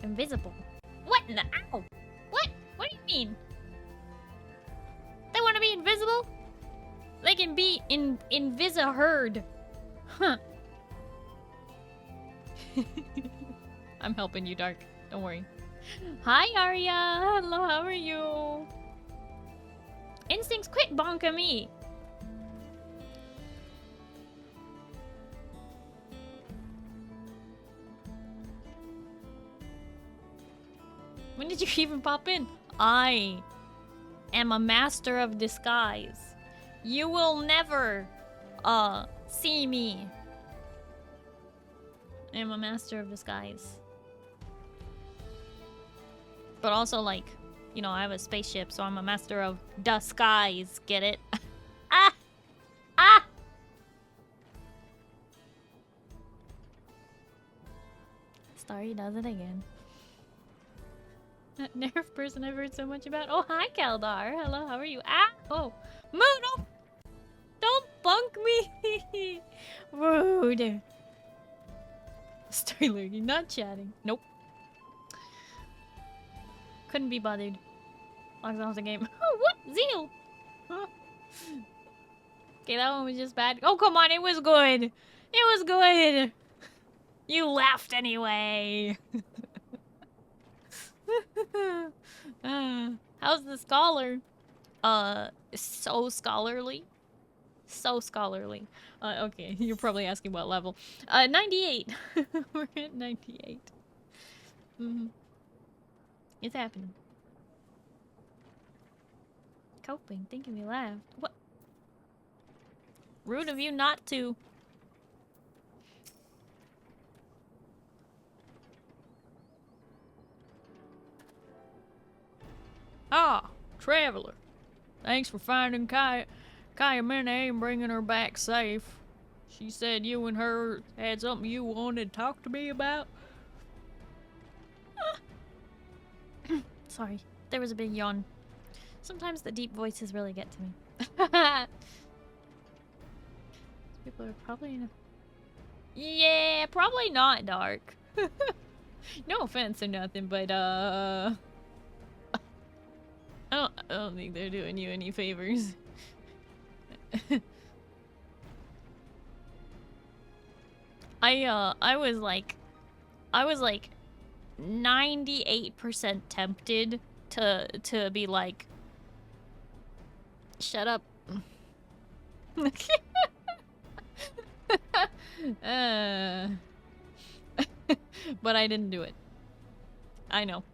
Invisible. What in the ow? What? What do you mean? They want to be invisible? They can be invisi-heard. Huh. I'm helping you, Dark. Don't worry. Hi, Arya. Hello, how are you? Instincts, quit bonking me. When did you even pop in? I am a master of disguise. You will never, see me I am a master of disguise. But also, like, you know, I have a spaceship, so I'm a master of disguise. Get it? Ah! Ah! Starry does it again. That nerf person I've heard so much about. Oh, hi, Kaldar. Hello, how are you? Ah! Oh! Moon! Don't bunk me! Rude. Starry lurking, not chatting. Nope. Couldn't be bothered. Logs off the game. Oh, what? Zeal! Huh? Okay, that one was just bad. Oh, come on, it was good! It was good! You laughed anyway! How's the scholar? So scholarly. So scholarly. Okay, you're probably asking what level. 98. We're at 98. Mm-hmm. It's happening. Coping, thinking we laughed. What? Rude of you not to. Ah, traveler. Thanks for finding Kayamine and bringing her back safe. She said you and her had something you wanted to talk to me about. Sorry, there was a big yawn. Sometimes the deep voices really get to me. People are probably in a... Yeah, probably not dark. No offense or nothing, but I don't think they're doing you any favors. I was like 98% tempted to be like, shut up. But I didn't do it. I know.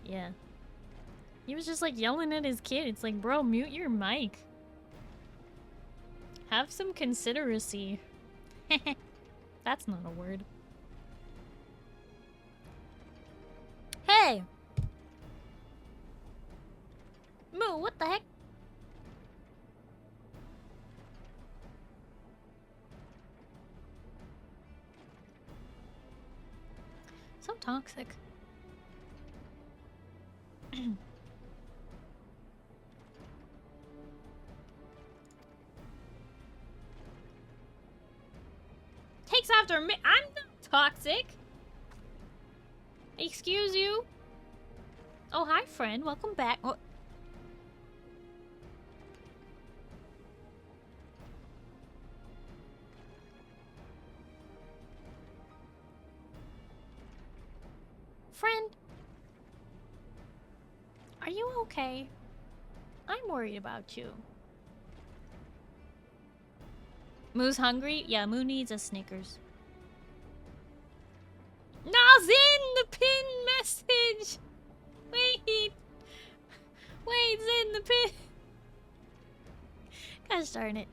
Yeah. He was just like yelling at his kid. It's like, bro, mute your mic. Have some consideracy. That's not a word. Hey! Moo, what the heck? So toxic. Takes after me. I'm not toxic. Excuse you. Oh, hi, friend. Welcome back. Oh. Friend. Are you okay? I'm worried about you. Moo's hungry? Yeah, Moo needs a Snickers. Na's in the pin message! Wait! Wait, in the pin! Gosh darn it.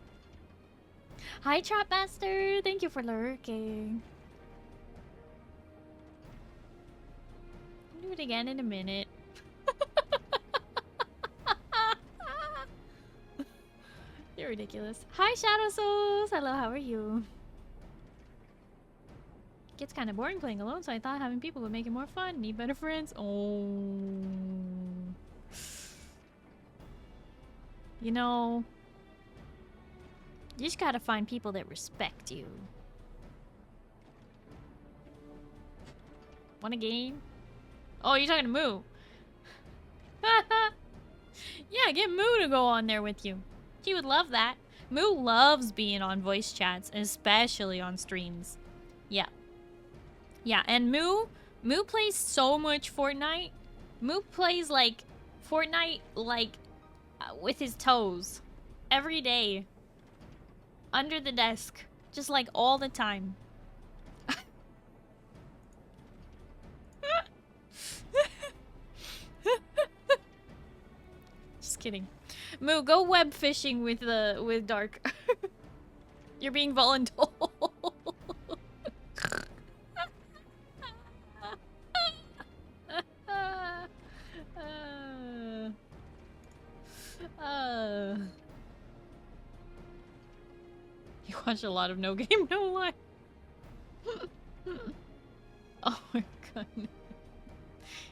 Hi, Trap Master! Thank you for lurking. I'll do it again in a minute. You're ridiculous. Hi, Shadow Souls! Hello, how are you? Gets kind of boring playing alone, so I thought having people would make it more fun. Need better friends? Oh. You know, you just gotta find people that respect you. Want a game? Oh, you're talking to Moo. Yeah, get Moo to go on there with you. He would love that. Moo loves being on voice chats, especially on streams. Yeah. Yeah, and Moo plays so much Fortnite. Moo plays like Fortnite like with his toes every day. Under the desk, just like all the time. Just kidding. Moo, go web fishing with Dark. You're being voluntold. You watch a lot of No Game No Life. Oh my god.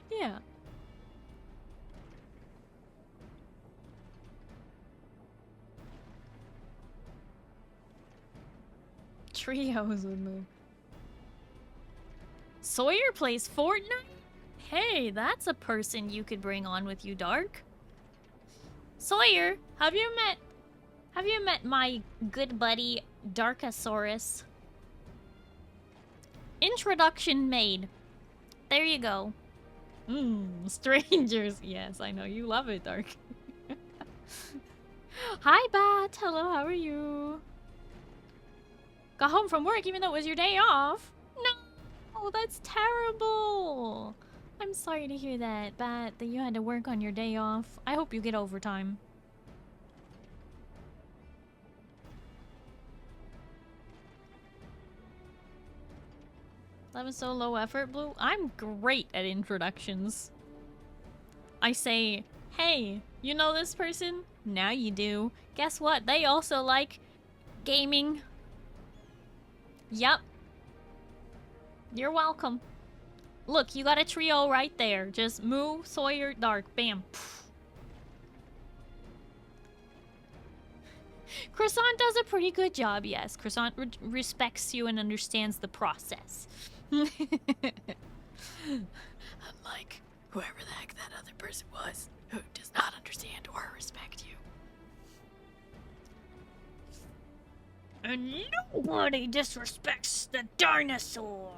Yeah. Trios would move. Sawyer plays Fortnite? Hey, that's a person you could bring on with you, Dark. Sawyer, have you met my good buddy Darkosaurus? Introduction made. There you go. Strangers. Yes, I know you love it, Dark. Hi, Bat. Hello, how are you? Got home from work even though it was your day off? No, that's terrible. I'm sorry to hear that, Bat, that you had to work on your day off. I hope you get overtime. That was so low effort, Blue. I'm great at introductions. I say, hey, you know this person? Now you do. Guess what? They also like gaming. Yep. You're welcome. Look, you got a trio right there. Just Moo, Sawyer, Dark. Bam. Croissant does a pretty good job, yes. Croissant respects you and understands the process. Unlike whoever the heck that other person was, who does not understand or respect you. And nobody disrespects the dinosaur.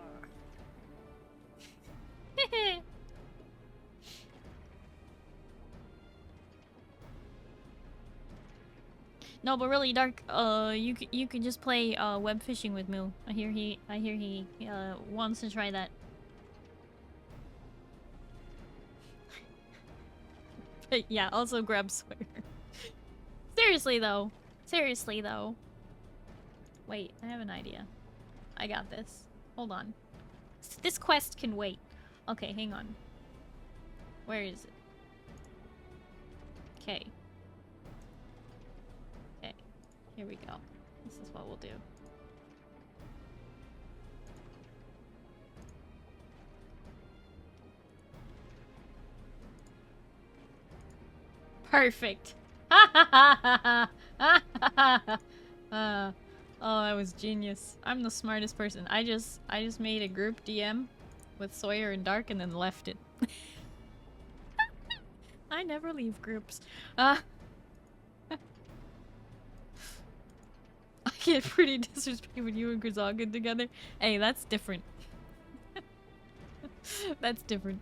No, but really, Dark. You could just play web fishing with Moo. I hear he wants to try that. But yeah, also grab Sawyer. Seriously though. Seriously though. Wait, I have an idea. I got this. Hold on. This quest can wait. Okay, hang on. Where is it? Okay. Okay. Here we go. This is what we'll do. Perfect. Oh, that was genius. I'm the smartest person. I just made a group DM with Sawyer and Dark and then left it. I never leave groups. I get pretty disrespectful when you and Grizal get together. Hey, that's different. That's different.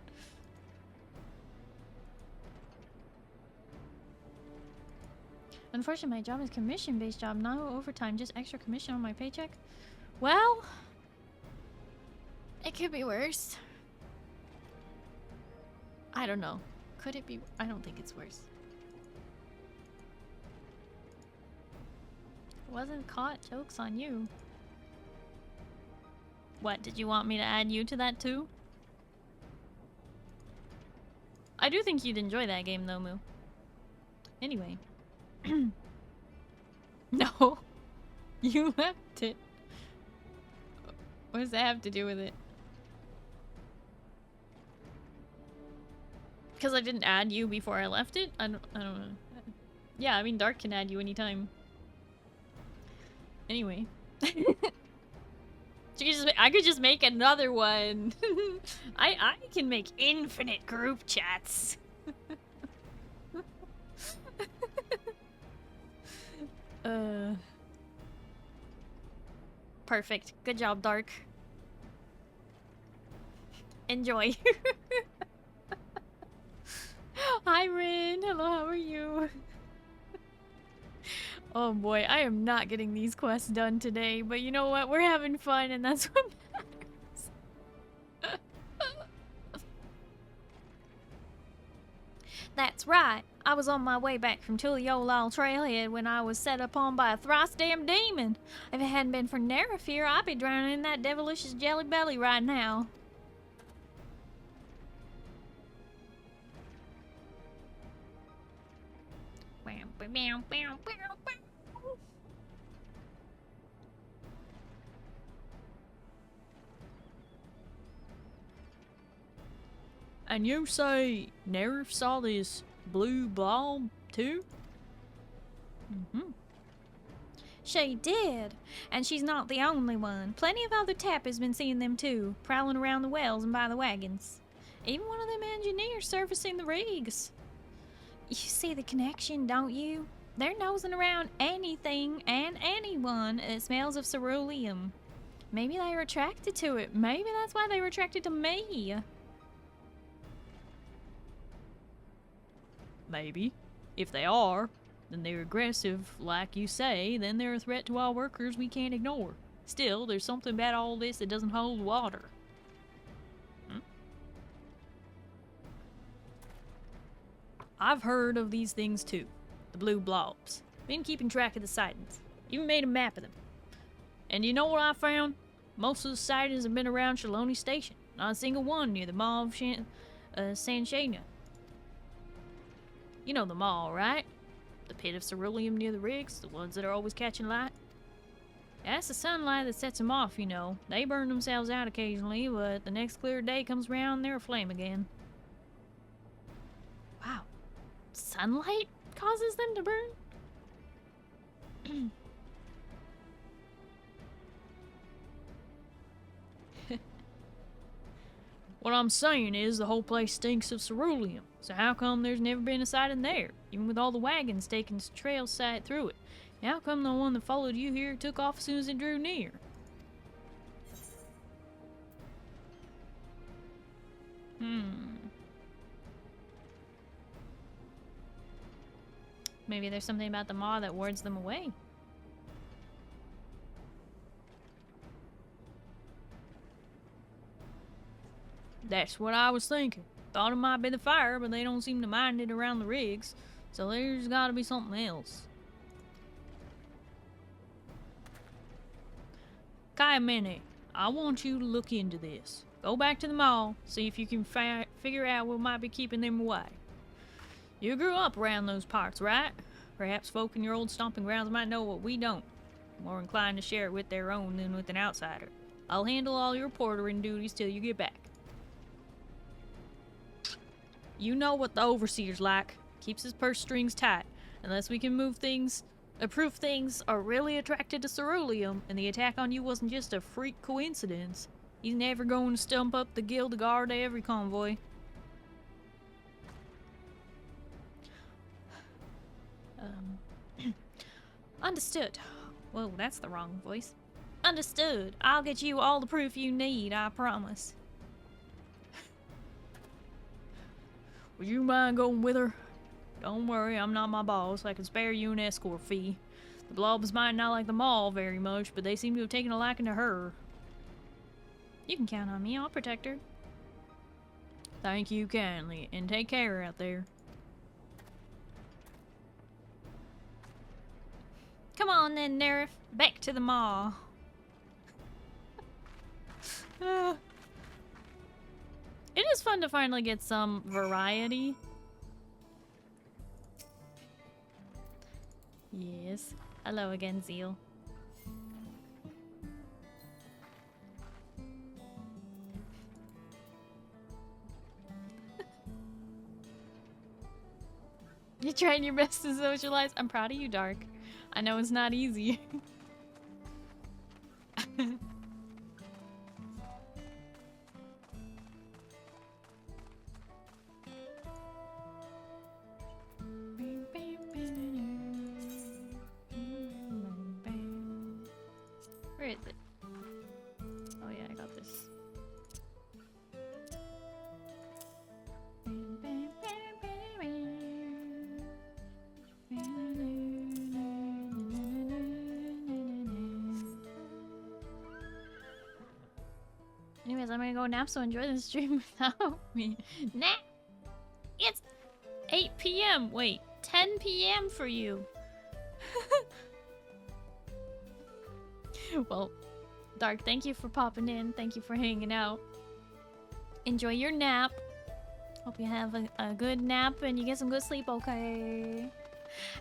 Unfortunately, my job is commission-based job, no overtime, just extra commission on my paycheck. Well, it could be worse. I don't know. Could it be? I don't think it's worse. Wasn't caught. Joke's on you. What, did you want me to add you to that too? I do think you'd enjoy that game though, Moo. Anyway. No. You left it. What does that have to do with it? Because I didn't add you before I left it? I don't know. Yeah, I mean Dark can add you anytime. Anyway. I could just make another one. I can make infinite group chats. Perfect. Good job, Dark. Enjoy. Hi, Rin. Hello, how are you? Oh boy, I am not getting these quests done today, but you know what? We're having fun, and that's what matters. That's right. I was on my way back from Tuliolal Trailhead when I was set upon by a thrice-damned demon. If it hadn't been for Nerif here, I'd be drowning in that devilicious jelly belly right now. And you say Nerif saw this blue blob too? Mm-hmm. She did, and she's not the only one. Plenty of other tappers been seeing them too, prowling around the wells and by the wagons. Even one of them engineers servicing the rigs. You see the connection, don't you? They're nosing around anything and anyone that smells of ceruleum. Maybe they were attracted to it. Maybe that's why they were attracted to me. Maybe. If they are, then they're aggressive, like you say, then they're a threat to our workers we can't ignore. Still, there's something about all this that doesn't hold water. I've heard of these things too. The blue blobs. Been keeping track of the sightings. Even made a map of them. And you know what I found? Most of the sightings have been around Shaloni Station. Not a single one near the Mall of Sanshania. You know the mall, right? The pit of ceruleum near the rigs, the ones that are always catching light. That's the sunlight that sets them off, you know. They burn themselves out occasionally, but the next clear day comes around and they're aflame again. Wow. Sunlight causes them to burn? What I'm saying is the whole place stinks of ceruleum. So how come there's never been a sighting there, even with all the wagons taking trail sight through it? How come the one that followed you here took off as soon as it drew near? Maybe there's something about the maw that wards them away. That's what I was thinking. Thought it might be the fire, but they don't seem to mind it around the rigs. So there's gotta be something else. Kayamene, I want you to look into this. Go back to the mall, see if you can figure out what might be keeping them away. You grew up around those parts, right? Perhaps folk in your old stomping grounds might know what we don't. More inclined to share it with their own than with an outsider. I'll handle all your portering duties till you get back. You know what the overseer's like. Keeps his purse strings tight. Unless we can prove things are really attracted to ceruleum, and the attack on you wasn't just a freak coincidence. He's never going to stump up the guild guard to every convoy. Understood. Whoa, that's the wrong voice. Understood. I'll get you all the proof you need, I promise. Would you mind going with her? Don't worry, I'm not my boss. I can spare you an escort fee. The blobs might not like the mall very much, but they seem to have taken a liking to her. You can count on me. I'll protect her. Thank you kindly, and take care out there. Come on then, Nerif. Back to the mall. It is fun to finally get some variety. Yes. Hello again, Zeal. You're trying your best to socialize. I'm proud of you, Dark. I know it's not easy. Where is it? Oh yeah, I got this. Anyways, I'm gonna go nap, so enjoy the stream without me. Nah! It's 8 p.m. Wait, 10 p.m. for you. Well, Dark, thank you for popping in. Thank you for hanging out. Enjoy your nap. Hope you have a good nap and you get some good sleep, okay?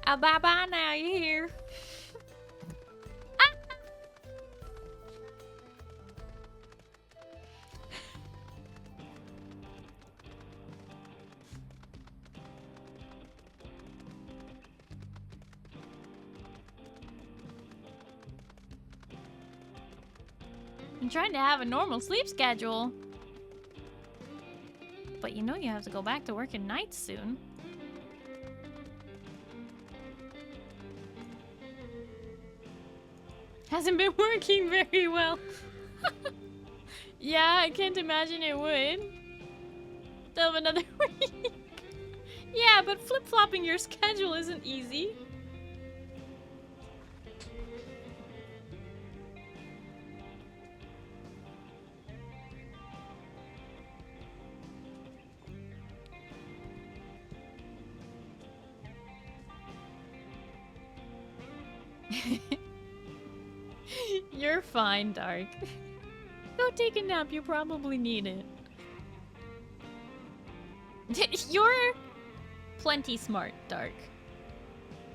Bye-bye now, you hear? I'm trying to have a normal sleep schedule. But you know you have to go back to working nights soon. Hasn't been working very well. Yeah, I can't imagine it would. Still have another week. Yeah, but flip-flopping your schedule isn't easy. You're fine, Dark. Go take a nap, you probably need it. You're plenty smart, Dark.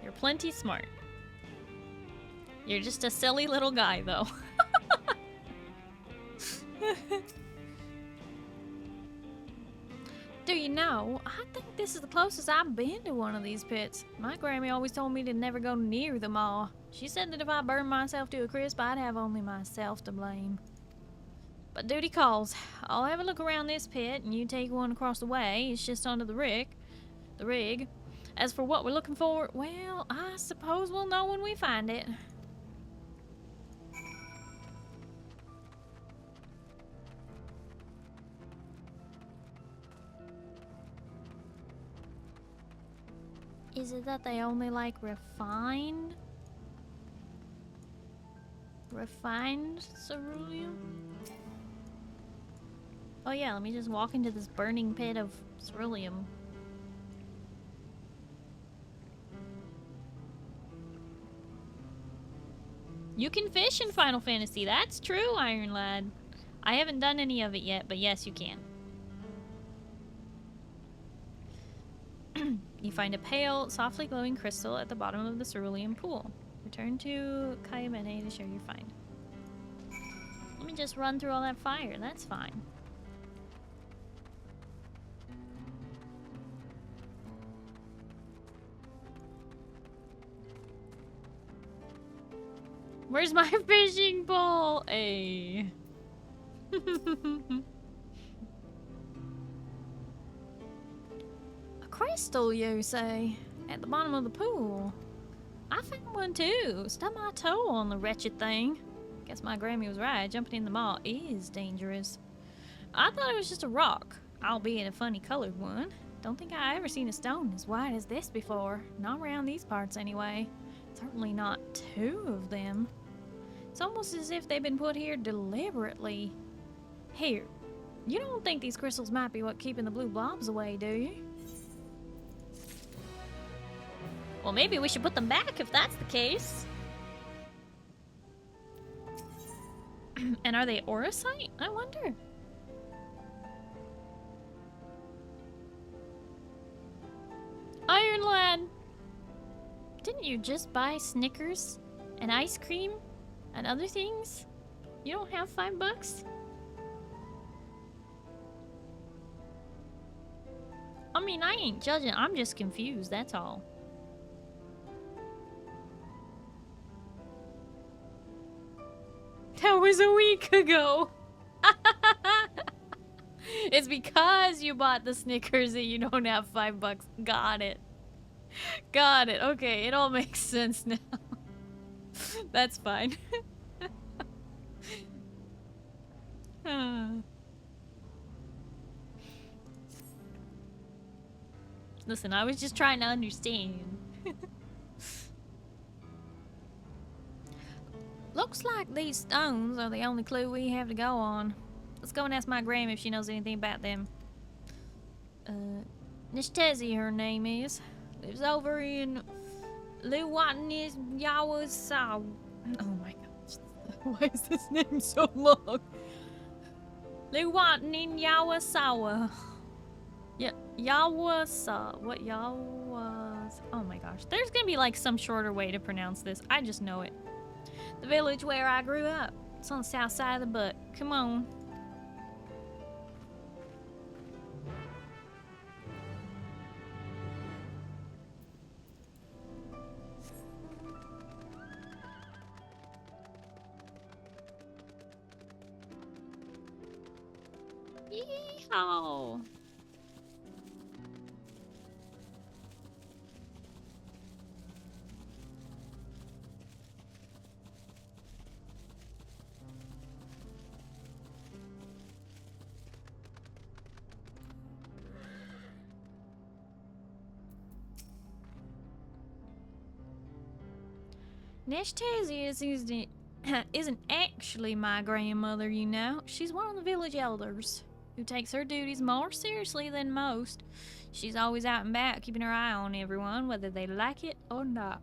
You're plenty smart. You're just a silly little guy, though. Do you know, I think this is the closest I've been to one of these pits. My Grammy always told me to never go near them all. She said that if I burned myself to a crisp, I'd have only myself to blame. But duty calls. I'll have a look around this pit, and you take one across the way. It's just under the rig. As for what we're looking for, well, I suppose we'll know when we find it. Is it that they only like refined ceruleum? Oh yeah, let me just walk into this burning pit of ceruleum. You can fish in Final Fantasy, that's true, Iron Lad. I haven't done any of it yet, but yes, you can. You find a pale, softly glowing crystal at the bottom of the cerulean pool. Return to Kayamene to share your find. Let me just run through all that fire, that's fine. Where's my fishing pole? Hey. Crystal, you say? At the bottom of the pool. I found one too. Stubbed my toe on the wretched thing. Guess my Grammy was right. Jumping in the maw is dangerous. I thought it was just a rock, albeit a funny colored one. Don't think I ever seen a stone as white as this before. Not around these parts anyway. Certainly not two of them. It's almost as if they've been put here deliberately. Here, you don't think these crystals might be what keeping the blue blobs away, do you? Well, maybe we should put them back if that's the case. And are they auracite? I wonder. Iron Lad! Didn't you just buy Snickers and ice cream and other things? You don't have $5? I mean, I ain't judging. I'm just confused, that's all. That was a week ago. It's because you bought the Snickers that you don't have $5. Got it. Got it. Okay, it all makes sense now. That's fine. Listen, I was just trying to understand. Looks like these stones are the only clue we have to go on. Let's go and ask my Gram if she knows anything about them. Nishtezi, her name is. Lives over in Yawasawa. Oh my gosh. Why is this name so long? Yawasawa. Yeah, Yawasa. What Yawas? Oh my gosh. There's gonna be like some shorter way to pronounce this. I just know it. The village where I grew up. It's on the south side of the butt. Come on. Yeehaw! Neshtasius isn't actually my grandmother, you know. She's one of the village elders, who takes her duties more seriously than most. She's always out and about, keeping her eye on everyone, whether they like it or not.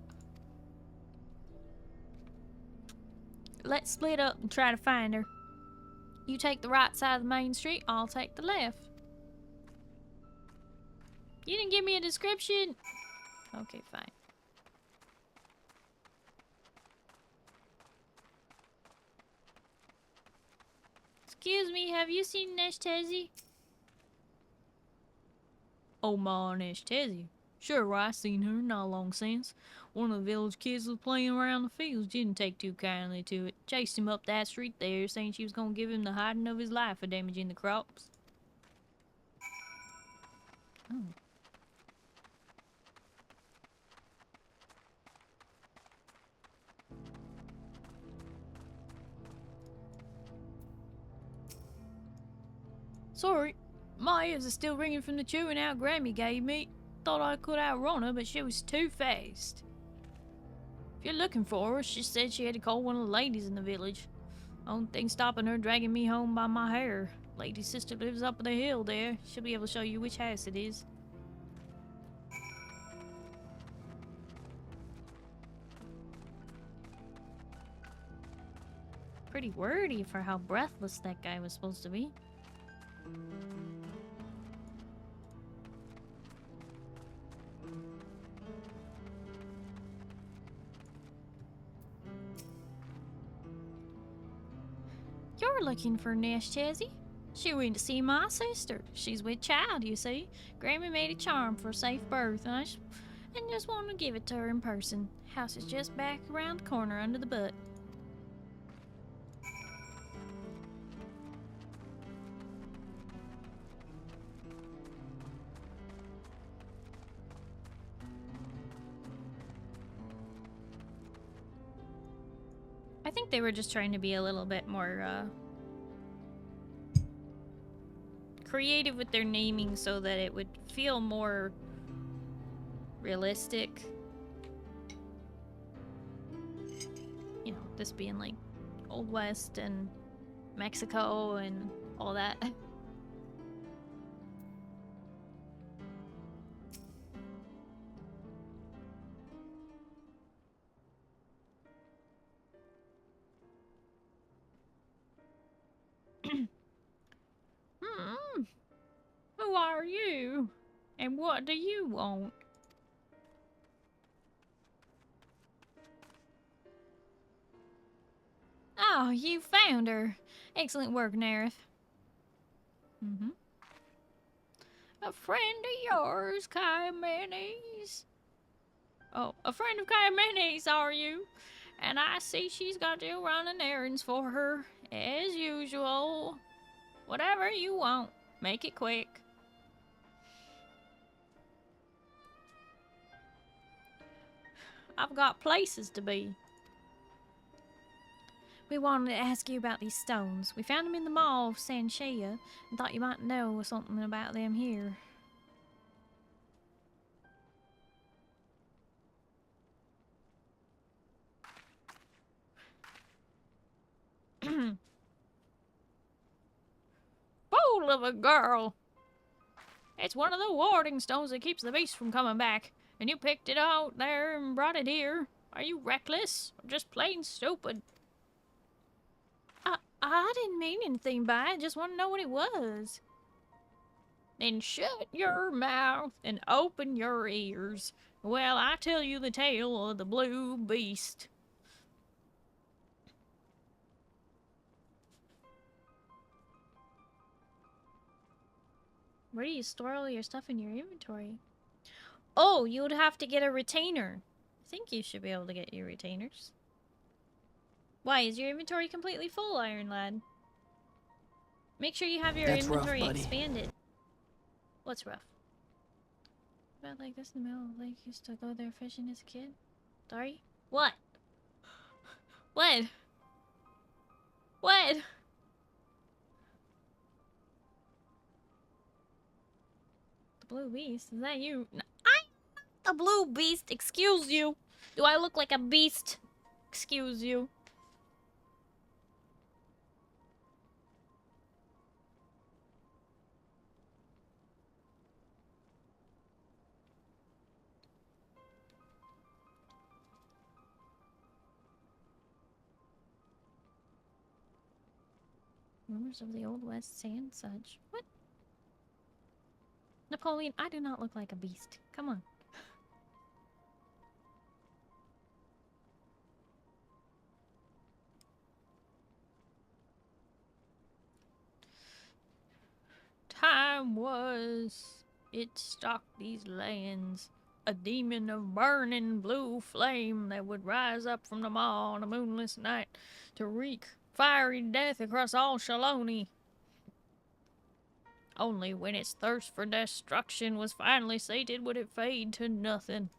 Let's split up and try to find her. You take the right side of the main street, I'll take the left. You didn't give me a description. Okay, fine. Excuse me, have you seen Neshtezi? Oh, ma, Neshtezi. Sure, I seen her not long since. One of the village kids was playing around the fields, didn't take too kindly to it. Chased him up that street there, saying she was gonna give him the hiding of his life for damaging the crops. Oh. Sorry, my ears are still ringing from the chewing out Grammy gave me. Thought I could outrun her, but she was too fast. If you're looking for her, she said she had to call one of the ladies in the village. Only thing stopping her dragging me home by my hair. Lady's sister lives up the hill there. She'll be able to show you which house it is. Pretty wordy for how breathless that guy was supposed to be. You're looking for Neshtezi? She went to see my sister. She's with child, you see. Grammy made a charm for a safe birth, and just wanted to give it to her in person. House is just back around the corner under the butt. I think they were just trying to be a little bit more creative with their naming so that it would feel more realistic. You know, this being like Old West and Mexico and all that. Who are you? And what do you want? Oh, you found her. Excellent work, Nareth. A friend of yours, Kaimenes. Oh, a friend of Kaimenes, are you? And I see she's got you running errands for her, as usual. Whatever you want, make it quick. I've got places to be. We wanted to ask you about these stones. We found them in the mall of Sanshia and thought you might know something about them here. Fool of a girl! It's one of the warding stones that keeps the beast from coming back. And you picked it out there and brought it here. Are you reckless? Or just plain stupid? I didn't mean anything by it. Just want to know what it was. Then shut your mouth and open your ears. Well, I tell you the tale of the blue beast. Where do you store all your stuff in your inventory? Oh, you would have to get a retainer. I think you should be able to get your retainers. Why, is your inventory completely full, Iron Lad? Make sure you have your inventory expanded. What's rough? About like this in the middle of the lake, used to go there fishing as a kid. Starry? What? What? What? The blue beast? Is that you? I'm not the blue beast, excuse you. Do I look like a beast? Excuse you. Rumors of the Old West say and such. What? Napoleon, I do not look like a beast. Come on. Time was, it stalked these lands. A demon of burning blue flame that would rise up from the maw on a moonless night to wreak fiery death across all Shaloni. Only when its thirst for destruction was finally sated would it fade to nothing.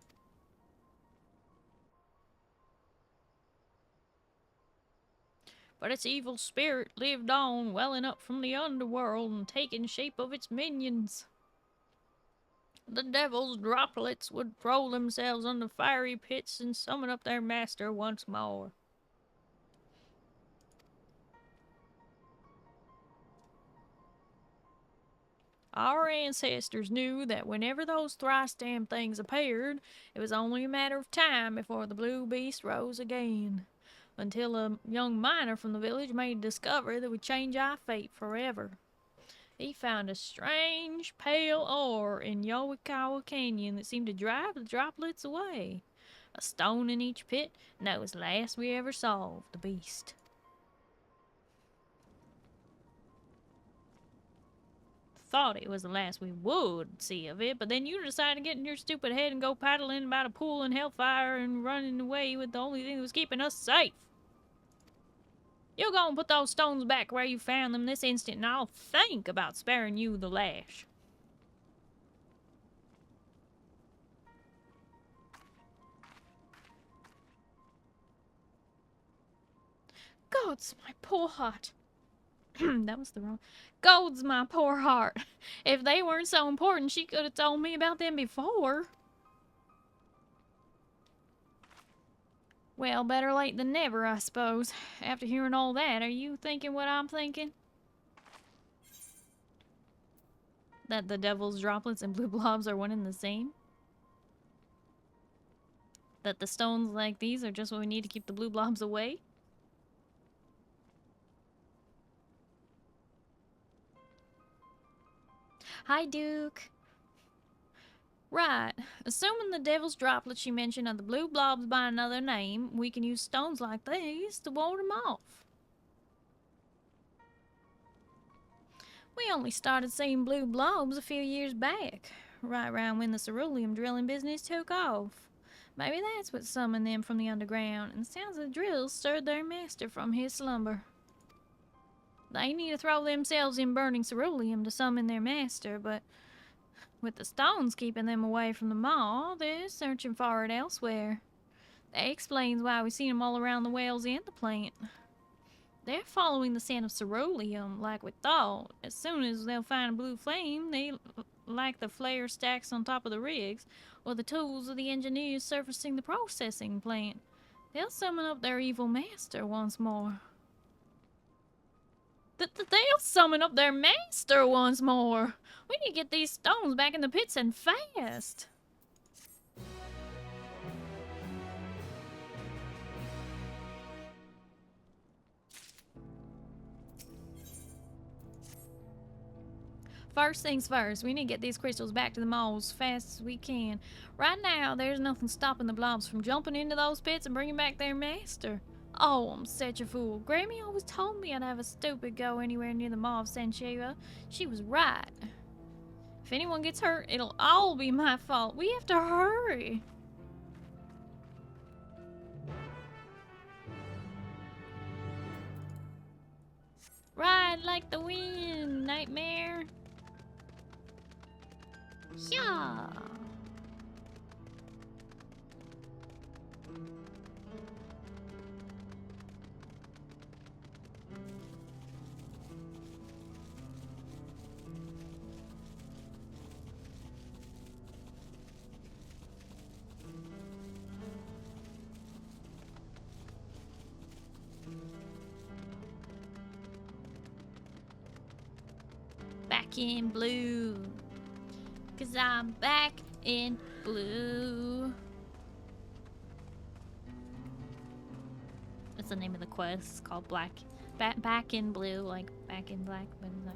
But its evil spirit lived on, welling up from the underworld and taking shape of its minions. The devil's droplets would throw themselves on the fiery pits and summon up their master once more. Our ancestors knew that whenever those thrice damned things appeared, it was only a matter of time before the blue beast rose again. Until a young miner from the village made a discovery that would change our fate forever. He found a strange, pale ore in Yoikawa Canyon that seemed to drive the droplets away. A stone in each pit, and that was the last we ever saw of the beast. Thought it was the last we would see of it, but then you decided to get in your stupid head and go paddling about a pool in hellfire and running away with the only thing that was keeping us safe. You go and put those stones back where you found them this instant, and I'll think about sparing you the lash. God's my poor heart. That was the wrong. God's my poor heart. If they weren't so important, she could have told me about them before. Well, better late than never, I suppose. After hearing all that, are you thinking what I'm thinking? That the devil's droplets and blue blobs are one and the same? That the stones like these are just what we need to keep the blue blobs away? Hi, Duke. Right. Assuming the devil's droplets you mentioned are the blue blobs by another name, we can use stones like these to ward them off. We only started seeing blue blobs a few years back, right around when the cerulean drilling business took off. Maybe that's what summoned them from the underground, and the sounds of the drills stirred their master from his slumber. They need to throw themselves in burning ceruleum to summon their master, but with the stones keeping them away from the maw, they're searching for it elsewhere. That explains why we've seen them all around the wells and the plant. They're following the scent of ceruleum, like we thought. As soon as they'll find a blue flame, they like the flare stacks on top of the rigs, or the tools of the engineers surfacing the processing plant. They'll summon up their evil master once more. They'll summon up their master once more! We need to get these stones back in the pits and fast. First things first, we need to get these crystals back to the mall as fast as we can. Right now, there's nothing stopping the blobs from jumping into those pits and bringing back their master. Oh, I'm such a fool. Grammy always told me I'd have a stupid go anywhere near the mall of Sancheva. She was right. If anyone gets hurt, it'll all be my fault. We have to hurry. Ride like the wind, nightmare. Yeah. Back in blue. 'Cause I'm back in blue. That's the name of the quest. It's called Back in Blue, like back in black, but it's not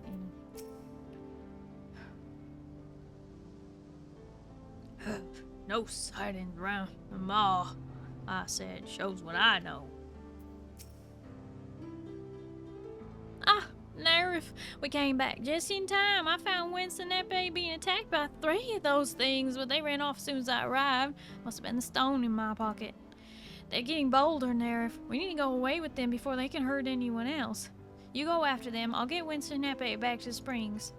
in. No sightings around the mall. I said, shows what I know. Ah! Nerf, we came back just in time. I found Winston Epe being attacked by 3 of those things, but they ran off as soon as I arrived. Must have been the stone in my pocket. They're getting bolder, Nerf. We need to go away with them before they can hurt anyone else. You go after them. I'll get Winston Epe back to the springs.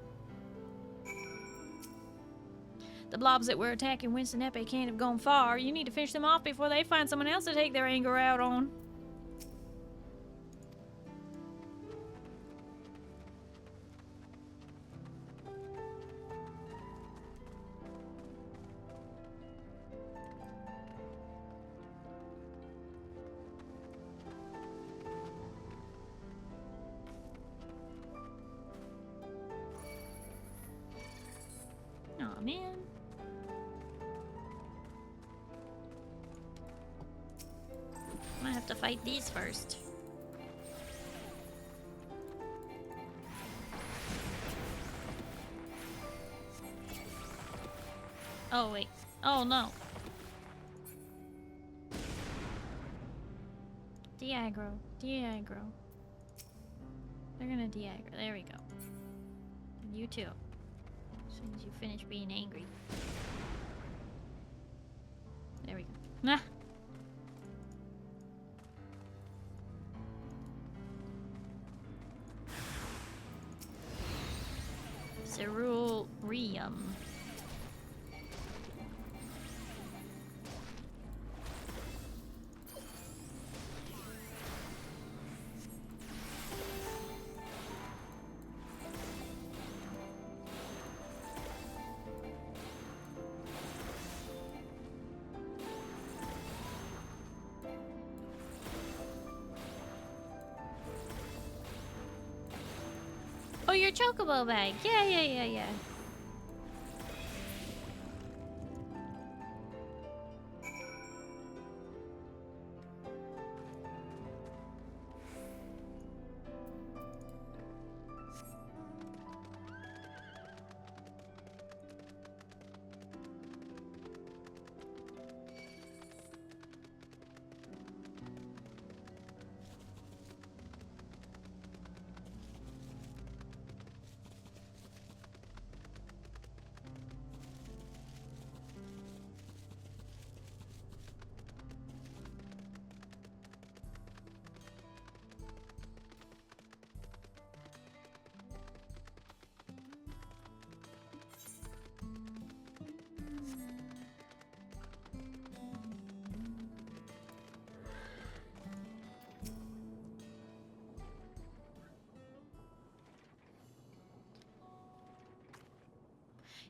The blobs that were attacking Winston Epe can't have gone far. You need to finish them off before they find someone else to take their anger out on. Aw, man. Might have to fight these first. Oh, wait. Oh, no. De-aggro. De-aggro. They're gonna de-aggro. There we go. And you too. As soon as you finish being angry. There we go. Nah. Cerulrium. Oh, your chocobo bag. Yeah.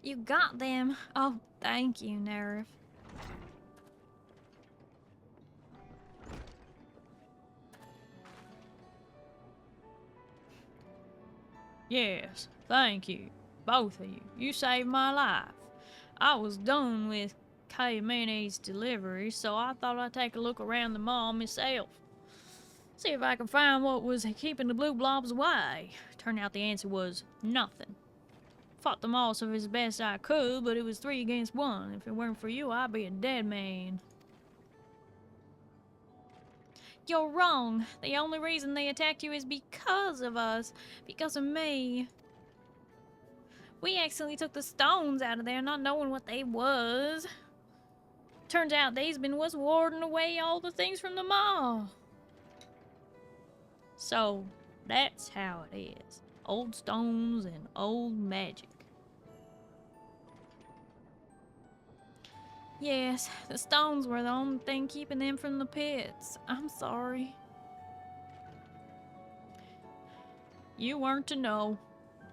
You got them. Oh, thank you, Nerf. Yes, thank you. Both of you. You saved my life. I was done with Mayonnaise delivery, so I thought I'd take a look around the mall myself. See if I can find what was keeping the blue blobs away. Turned out the answer was nothing. Fought them all so as best I could, but it was 3 against 1. If it weren't for you, I'd be a dead man. You're wrong. The only reason they attacked you is because of us. Because of me. We accidentally took the stones out of there, not knowing what they was. Turns out Daysman was warding away all the things from the mall. So, that's how it is. Old stones and old magic. Yes, the stones were the only thing keeping them from the pits. I'm sorry. You weren't to know,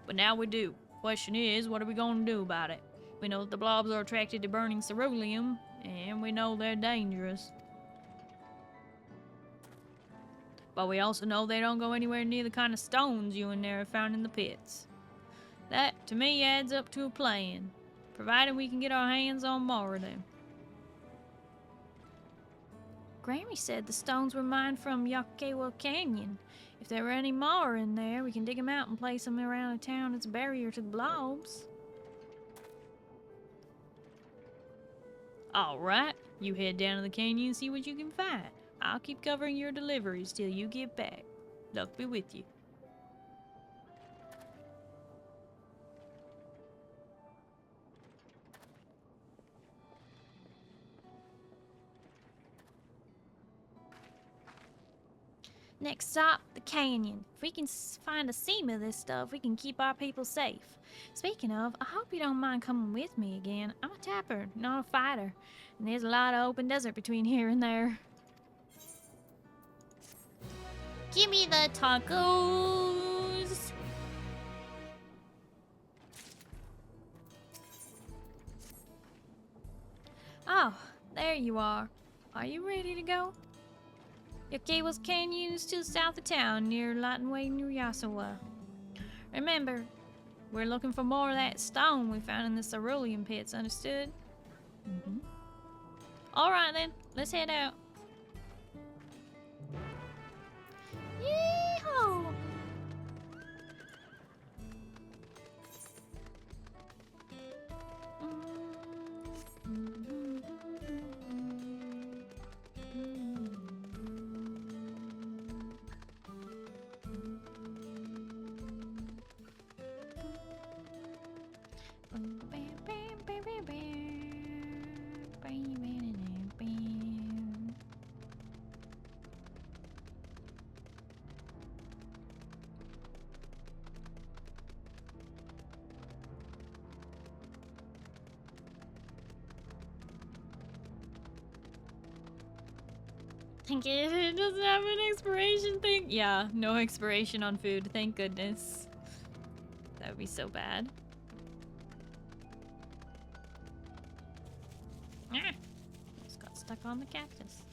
but now we do. Question is, what are we going to do about it? We know that the blobs are attracted to burning ceruleum, and we know they're dangerous. But we also know they don't go anywhere near the kind of stones you and there have found in the pits. That, to me, adds up to a plan, provided we can get our hands on more of them. Grammy said the stones were mined from Yakewa Canyon. If there were any more in there, we can dig them out and place them around the town as a barrier to the blobs. Alright, you head down to the canyon and see what you can find. I'll keep covering your deliveries till you get back. Luck be with you. Next stop, the canyon. If we can find a seam of this stuff, we can keep our people safe. Speaking of, I hope you don't mind coming with me again. I'm a tapper, not a fighter. And there's a lot of open desert between here and there. Give me the tacos! Oh, there you are. Are you ready to go? Yakewa's Canyon is to the south of town, near Lightenway, near Yasawa. Remember, we're looking for more of that stone we found in the ceruleum pits, understood? Alright then, let's head out. Yee-haw! It doesn't have an expiration thing. Yeah, no expiration on food. Thank goodness. That would be so bad. Ah! Just got stuck on the cactus.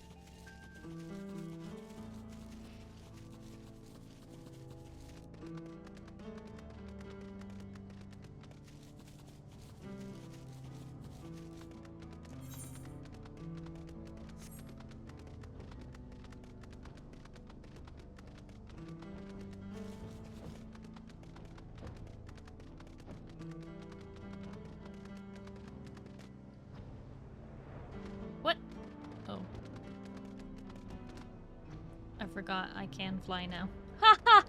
I forgot I can fly now. Ha ha!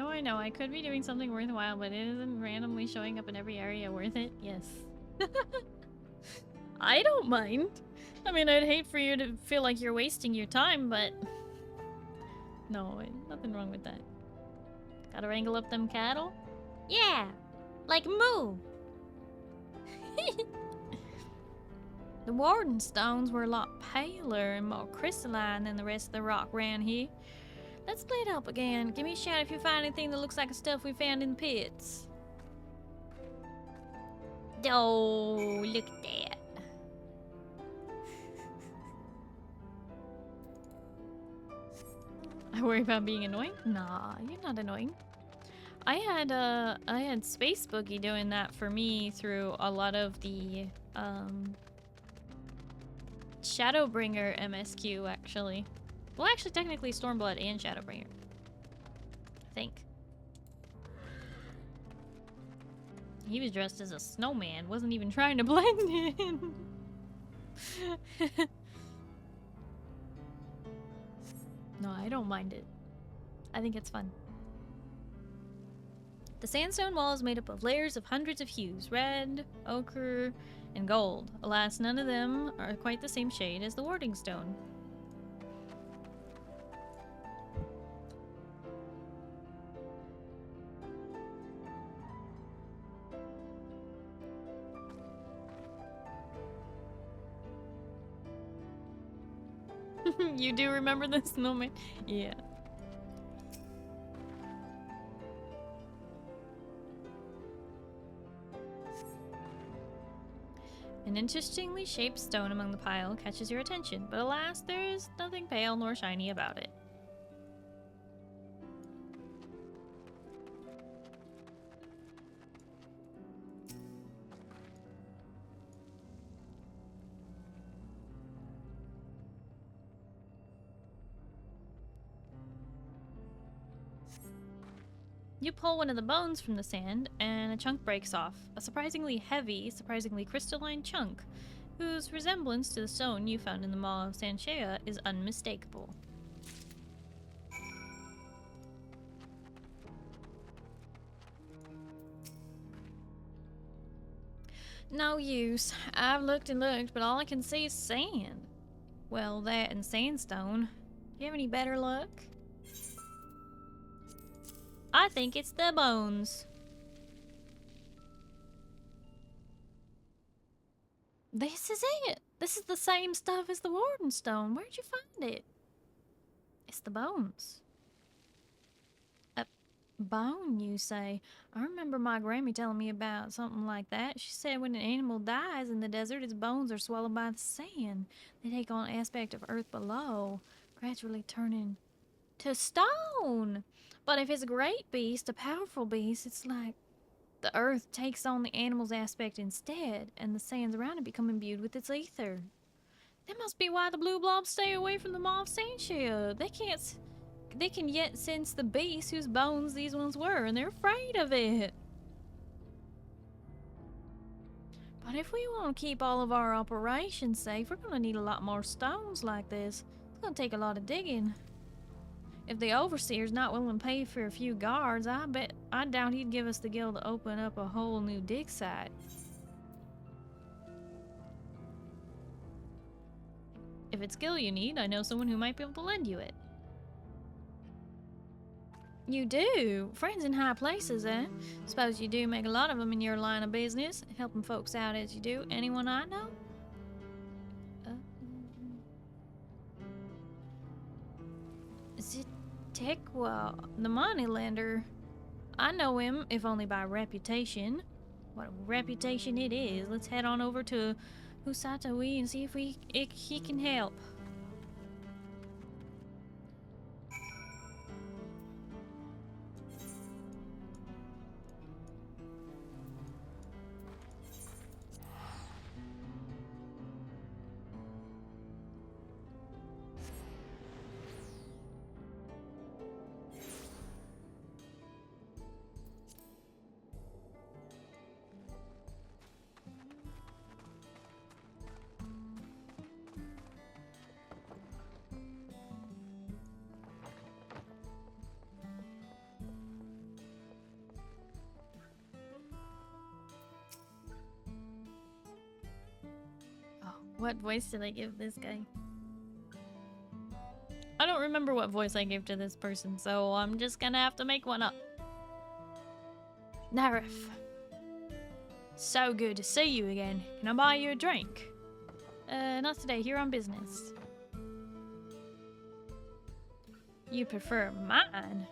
I know. I could be doing something worthwhile, but it isn't randomly showing up in every area worth it. Yes. I don't mind. I mean, I'd hate for you to feel like you're wasting your time, but... No, nothing wrong with that. Gotta wrangle up them cattle? Yeah! Like moo! The warden stones were a lot paler and more crystalline than the rest of the rock around here. Let's split up again. Give me a shout if you find anything that looks like the stuff we found in the pits. Oh, look at that. I worry about being annoying? Nah, you're not annoying. I had Space Boogie doing that for me through a lot of the Shadowbringer MSQ actually. Well, actually technically Stormblood and Shadowbringer. I think. He was dressed as a snowman, wasn't even trying to blend in. No, I don't mind it. I think it's fun. The sandstone wall is made up of layers of hundreds of hues, red, ochre, and gold. Alas, none of them are quite the same shade as the warding stone. You do remember the snowman? Yeah. An interestingly shaped stone among the pile catches your attention, but alas, there is nothing pale nor shiny about it. You pull one of the bones from the sand, and a chunk breaks off. A surprisingly heavy, surprisingly crystalline chunk, whose resemblance to the stone you found in the Maw of Sanshea is unmistakable. No use. I've looked and looked, but all I can see is sand. Well, that and sandstone. Do you have any better luck? I think it's the bones. This is it. This is the same stuff as the Warden Stone. Where'd you find it? It's the bones. A bone, you say? I remember my Grammy telling me about something like that. She said when an animal dies in the desert, its bones are swallowed by the sand. They take on an aspect of earth below, gradually turning to stone. But if it's a great beast, a powerful beast, it's like the earth takes on the animal's aspect instead, and the sands around it become imbued with its ether. That must be why the blue blobs stay away from the Maw of Sanshea. They can yet sense the beast whose bones these ones were, and they're afraid of it. But if we want to keep all of our operations safe, we're gonna need a lot more stones like this. It's gonna take a lot of digging. If the overseer's not willing to pay for a few guards, I doubt he'd give us the guild to open up a whole new dig site. If it's skill you need, I know someone who might be able to lend you it. You do? Friends in high places, eh? Suppose you do make a lot of them in your line of business, helping folks out as you do. Anyone I know? Tekwa, the moneylender. I know him, if only by reputation. What a reputation it is. Let's head on over to Usatoi and see if he can help. What voice did I give this guy? I don't remember what voice I gave to this person, so I'm just gonna have to make one up. Narif. So good to see you again. Can I buy you a drink? Not today. Here on business. You prefer mine?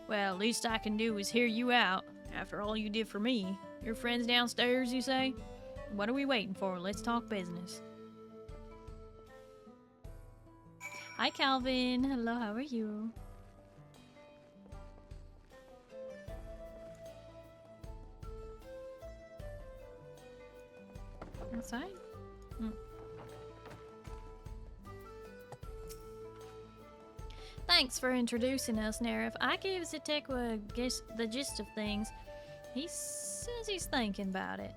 Well, least I can do is hear you out. After all you did for me. Your friends downstairs, you say? What are we waiting for? Let's talk business. Hi, Calvin. Hello, how are you? Outside? Thanks for introducing us, Narif. I gave Zatekwa the gist of things. He says he's thinking about it.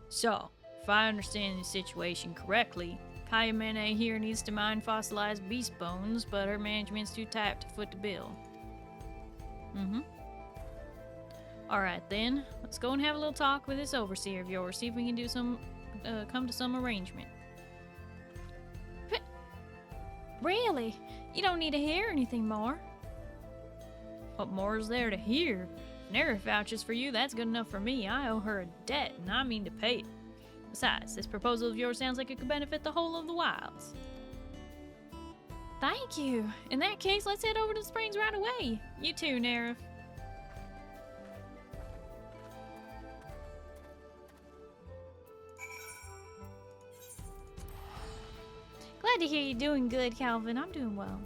So, if I understand the situation correctly, Kayamene here needs to mine fossilized beast bones, but her management's too tight to foot the bill. Alright then, let's go and have a little talk with this overseer of yours, see if we can do some, come to some arrangement. Really? You don't need to hear anything more. What more is there to hear? If Nara vouches for you, that's good enough for me. I owe her a debt, and I mean to pay it. Besides, this proposal of yours sounds like it could benefit the whole of the wilds. Thank you. In that case, let's head over to the springs right away. You too, Nara. Glad to hear you're doing good, Calvin. I'm doing well.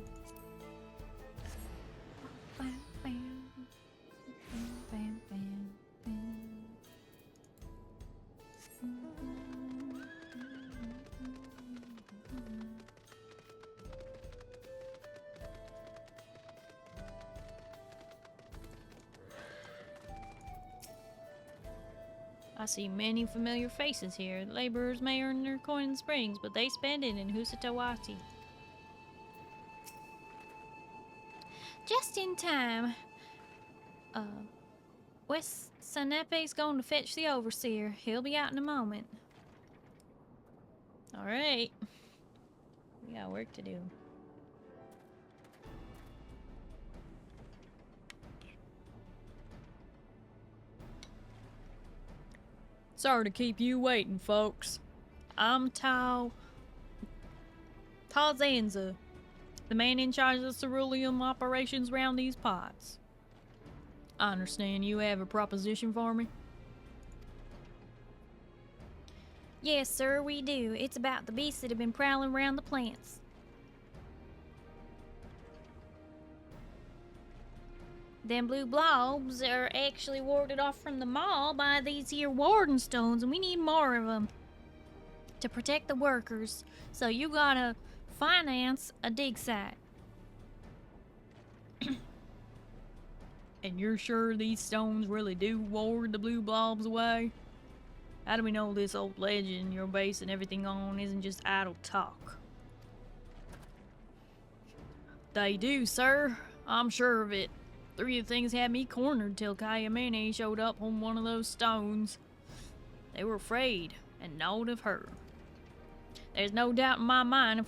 I see many familiar faces here. Laborers may earn their coin in springs, but they spend it in Husatawati. Just in time. West Sanepe's going to fetch the overseer. He'll be out in a moment. Alright. We got work to do. Sorry to keep you waiting, folks. I'm Tarzanza, the man in charge of the ceruleum operations around these parts. I understand you have a proposition for me? Yes, sir, we do. It's about the beasts that have been prowling around the plants. Them blue blobs are actually warded off from the mall by these here warden stones, and we need more of them to protect the workers. So you gotta finance a dig site. And you're sure these stones really do ward the blue blobs away? How do we know this old legend you're basing everything on isn't just idle talk? They do, sir. I'm sure of it. Three of the things had me cornered till Kayamene showed up on one of those stones. They were afraid and gnawed of her. There's no doubt in my mind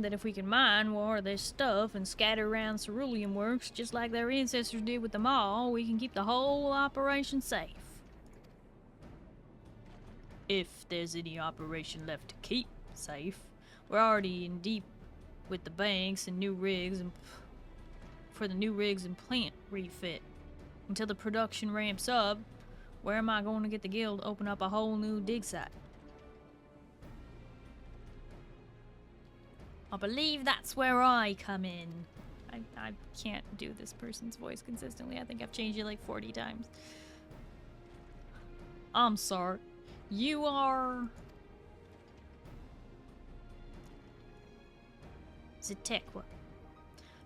that if we can mine more of this stuff and scatter around ceruleum works just like their ancestors did with the mall, we can keep the whole operation safe. If there's any operation left to keep safe. We're already in deep with the banks and new rigs and for the new rigs and plant refit. Until the production ramps up, where am I going to get the guild to open up a whole new dig site? I believe that's where I come in. I can't do this person's voice consistently. I think I've changed it like 40 times. I'm sorry. You are... Zatekwa.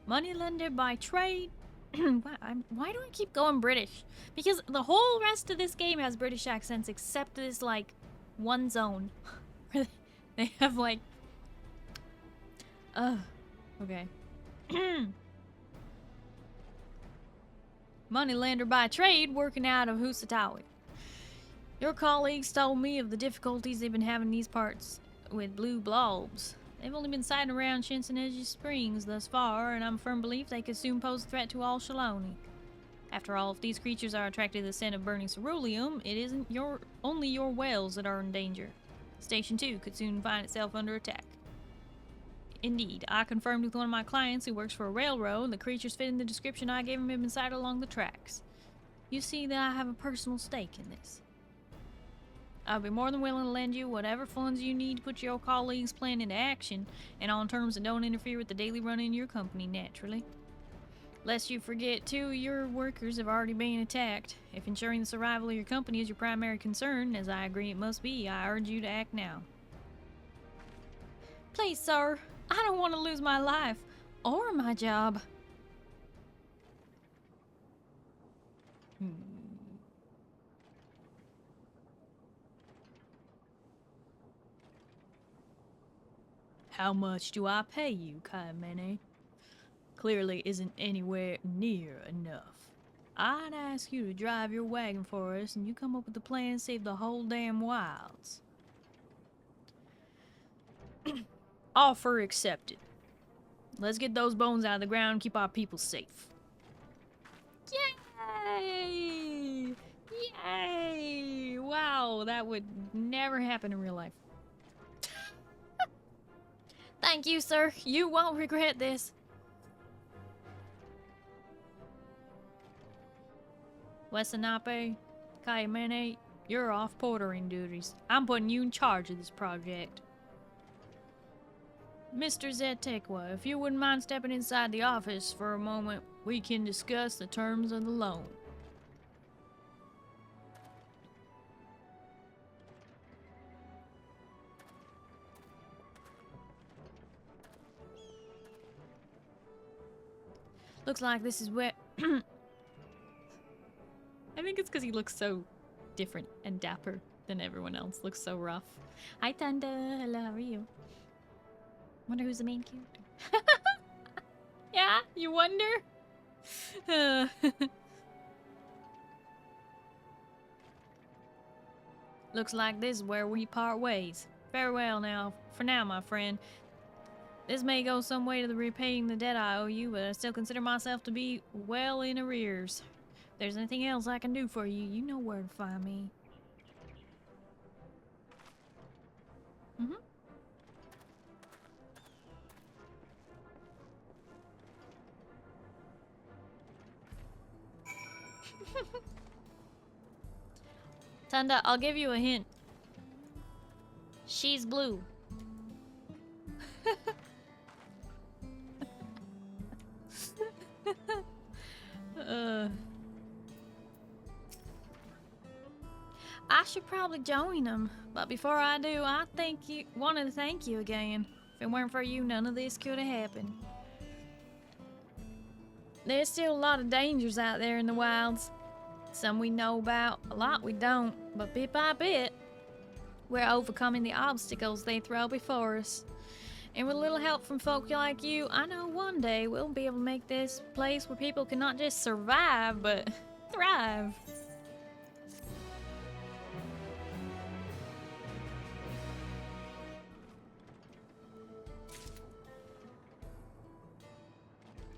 Moneylender by trade. Why do I keep going British? Because the whole rest of this game has British accents except this, like, one zone. They have, like... okay. moneylender by trade working out of Husatawi. Your colleagues told me of the difficulties they've been having in these parts with blue blobs. They've only been sighted around Shinseneji Springs thus far, and I'm a firm belief they could soon pose a threat to all Shaloni. After all, if these creatures are attracted to the scent of burning ceruleum, it isn't only your wells that are in danger. Station 2 could soon find itself under attack. Indeed, I confirmed with one of my clients who works for a railroad the creatures fitting the description I gave him have been sighted along the tracks. You see that I have a personal stake in this. I'll be more than willing to lend you whatever funds you need to put your colleagues' plan into action, and on terms that don't interfere with the daily running of your company, naturally. Lest you forget, too, your workers have already been attacked. If ensuring the survival of your company is your primary concern, as I agree it must be, I urge you to act now. Please, sir, I don't want to lose my life, or my job. How much do I pay you, Kaimene? Clearly isn't anywhere near enough. I'd ask you to drive your wagon for us, and you come up with a plan to save the whole damn wilds. Offer accepted. Let's get those bones out of the ground and keep our people safe. Yay! Yay! Wow, that would never happen in real life. Thank you, sir. You won't regret this. Wesanape, Kaimene, you're off portering duties. I'm putting you in charge of this project. Mr. Zetekwa, if you wouldn't mind stepping inside the office for a moment, we can discuss the terms of the loan. Looks like this is where... I think it's because he looks so different and dapper than everyone else. Looks so rough. Hi, Tanda. Hello, how are you? Wonder who's the main character. Yeah, you wonder? Looks like this is where we part ways. Farewell now. For now, my friend. This may go some way to the repaying the debt I owe you, but I still consider myself to be well in arrears. If there's anything else I can do for you, you know where to find me. Tanda, I'll give you a hint. She's blue. I should probably join them, but before I do, I wanted to thank you again. If it weren't for you, none of this could have happened. There's still a lot of dangers out there in the wilds. Some we know about, a lot we don't, but bit by bit, we're overcoming the obstacles they throw before us. And with a little help from folk like you, I know one day we'll be able to make this place where people can not just survive, but thrive.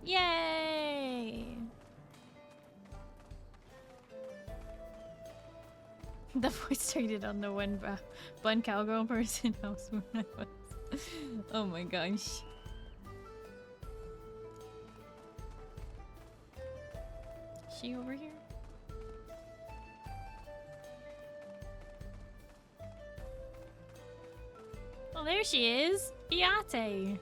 Yay! The voice traded on the one cowgirl person I was when I was. Oh my gosh. She over here? Oh, there she is! Iate!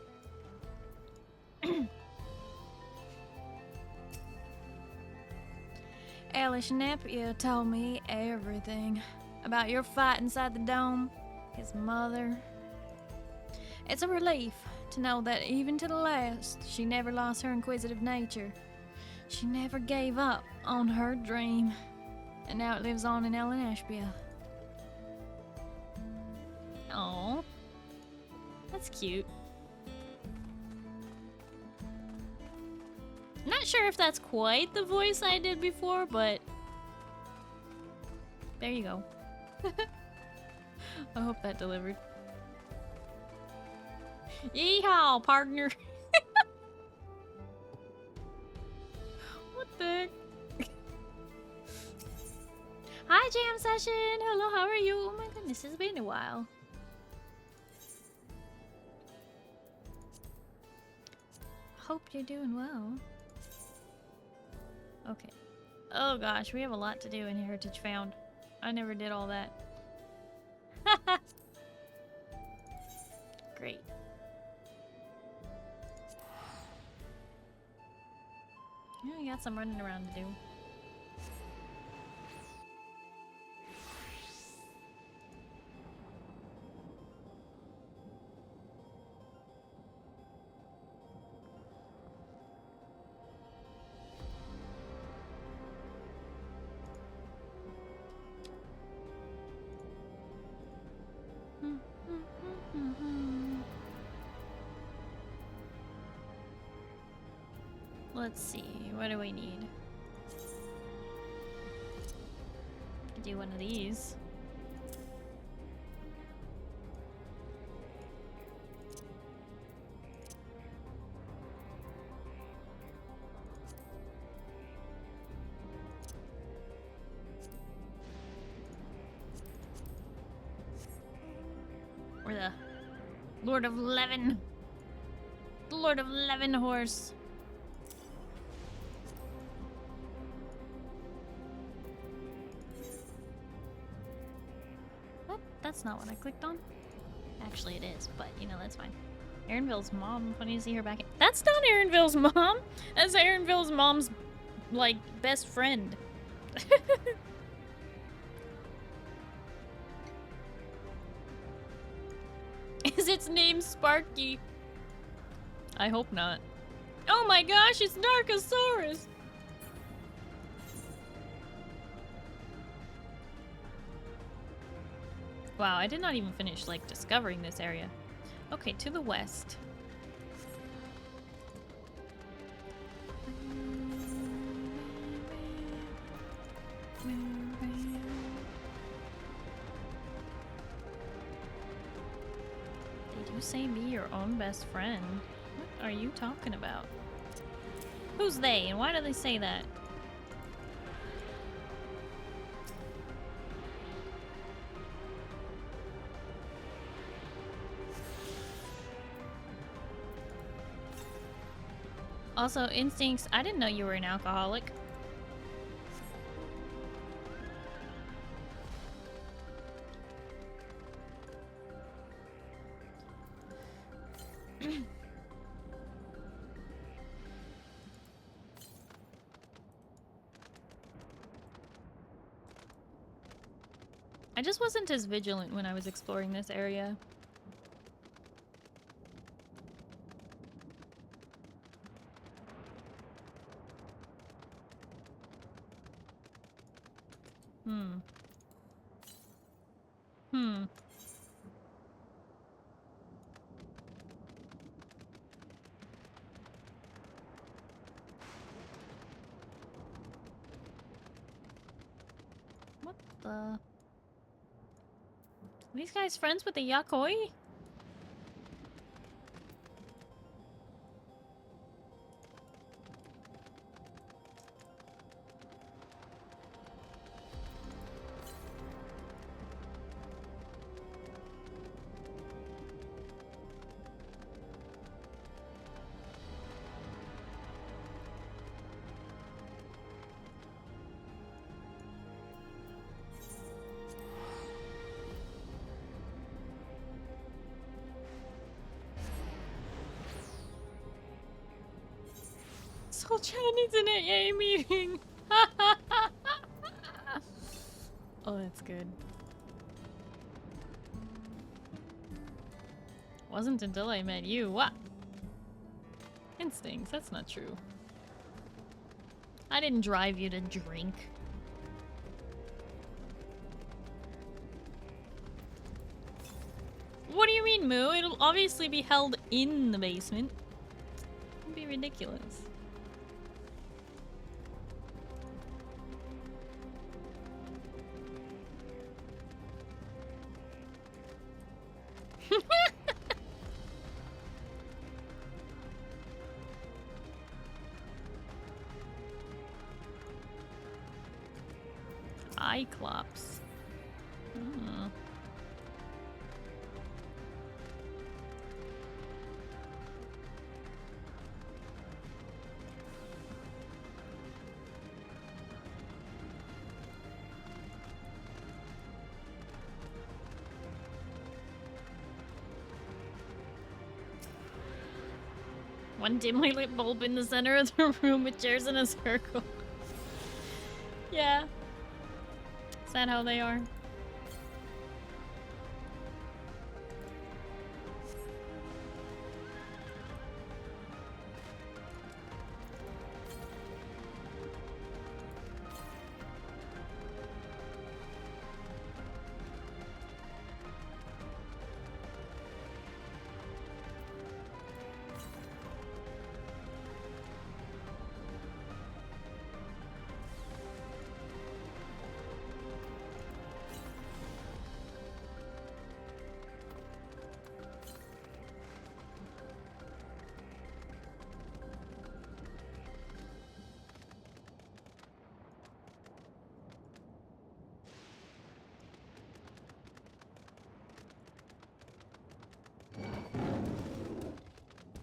Elish Napier told me everything about your fight inside the dome, his mother. It's a relief to know that even to the last, she never lost her inquisitive nature. She never gave up on her dream, and now it lives on in Ellen Ashbia. Aww. That's cute. Not sure if that's quite the voice I did before, but there you go. I hope that delivered. Yeehaw, partner. What the heck? Hi, Jam Session. Hello, how are you? Oh my goodness, it's been a while. Hope you're doing well. Okay. Oh gosh, we have a lot to do in Heritage Found. I never did all that. Great. Yeah, we got some running around to do. Let's see, what do we need? Could do one of these. Or the Lord of Levin. The Lord of Levin horse. That's not what I clicked on. Actually, it is, but you know, that's fine. Aaronville's mom. Funny to see her back. That's not Aaronville's mom. That's Aaronville's mom's, like, best friend. Is its name Sparky? I hope not. Oh my gosh, it's Narcosaurus! Wow, I did not even finish, like, discovering this area. Okay, to the west. Did you say be your own best friend? What are you talking about? Who's they, and why do they say that? Also, Instincts, I didn't know you were an alcoholic. I just wasn't as vigilant when I was exploring this area. What the? These guys friends with the Yakoi? Soul Chan needs an AA meeting. Oh, that's good. Wasn't until I met you. What? Instincts, that's not true. I didn't drive you to drink. What do you mean, Moo? It'll obviously be held in the basement. It'd be ridiculous. Cyclops. Hmm. One dimly lit bulb in the center of the room with chairs in a circle. Yeah. Is that how they are?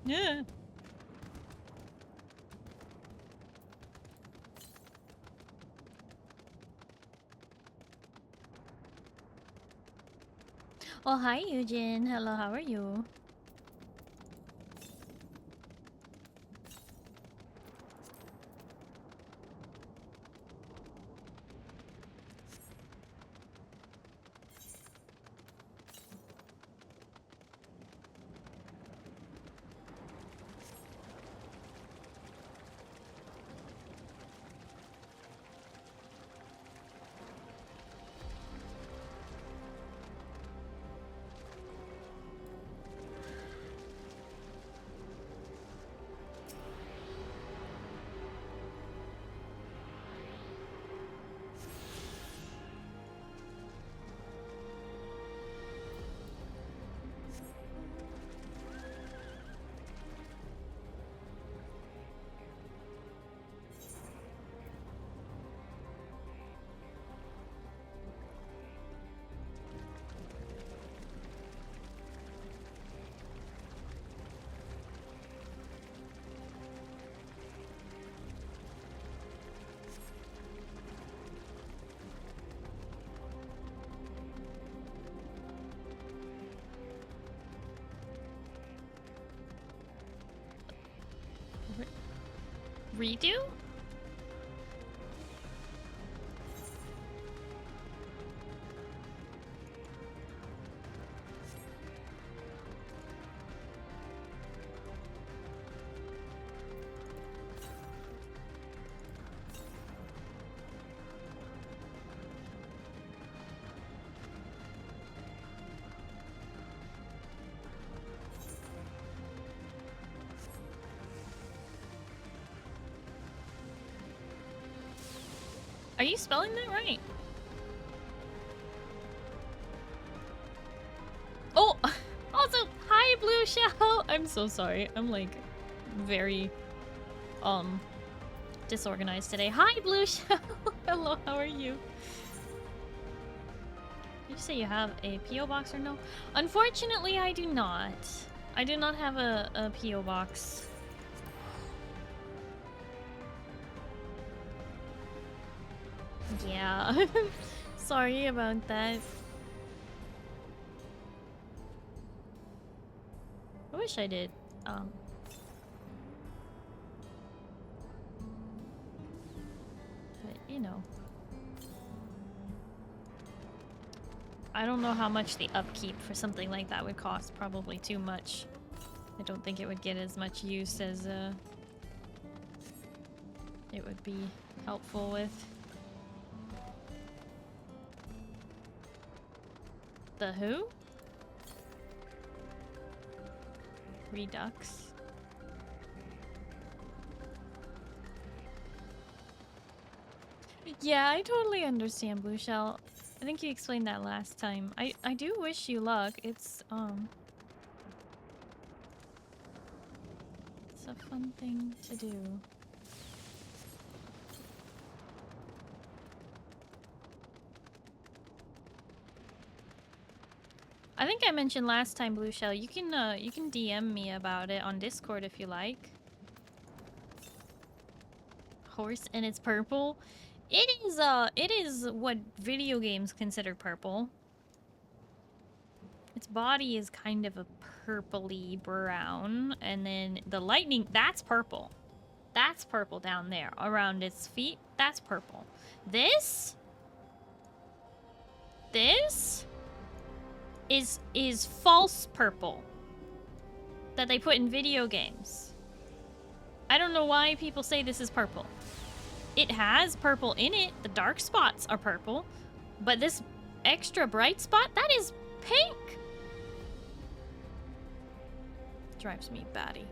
Yeah. Oh, hi, Eugene. Hello, how are you? Redo? Are you spelling that right? Oh, also, hi, Blue Shell. I'm so sorry. I'm like very disorganized today. Hi, Blue Shell. Hello, how are you? Did you say you have a PO box or no? Unfortunately, I do not. I do not have a PO box. Yeah. Sorry about that. I wish I did. But you know. I don't know how much the upkeep for something like that would cost. Probably too much. I don't think it would get as much use as it would be helpful with. The who? Redux. Yeah, I totally understand, Blue Shell. I think you explained that last time. I do wish you luck. It's a fun thing to do. mentioned last time, Blue Shell, you can DM me about it on Discord if you like. Horse and it's purple. It is what video games consider purple. Its body is kind of a purpley brown, and then the lightning, that's purple. That's purple down there. Around its feet, that's purple. This is false purple that they put in video games. I don't know why people say this is purple. It has purple in it. The dark spots are purple, but this extra bright spot, that is pink. Drives me batty.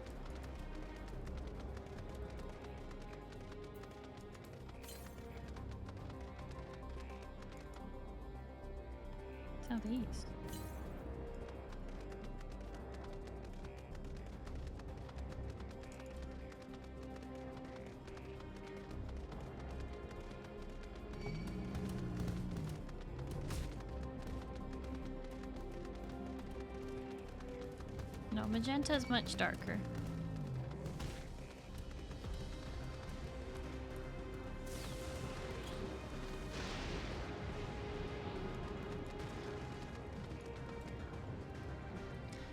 Southeast. No, magenta is much darker.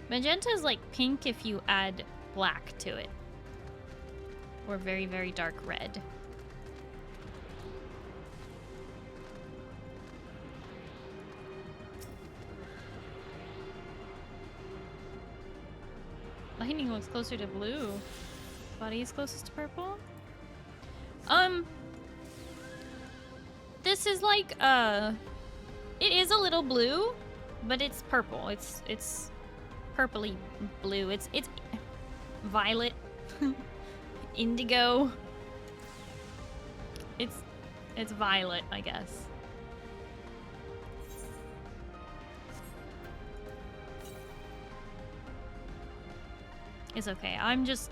Magenta is like pink if you add black to it. Or very, very dark red. Lightning looks closer to blue. Body is closest to purple. This is like, it is a little blue, but it's purple. It's purpley blue. It's violet, indigo. It's violet, I guess. It's okay. I'm just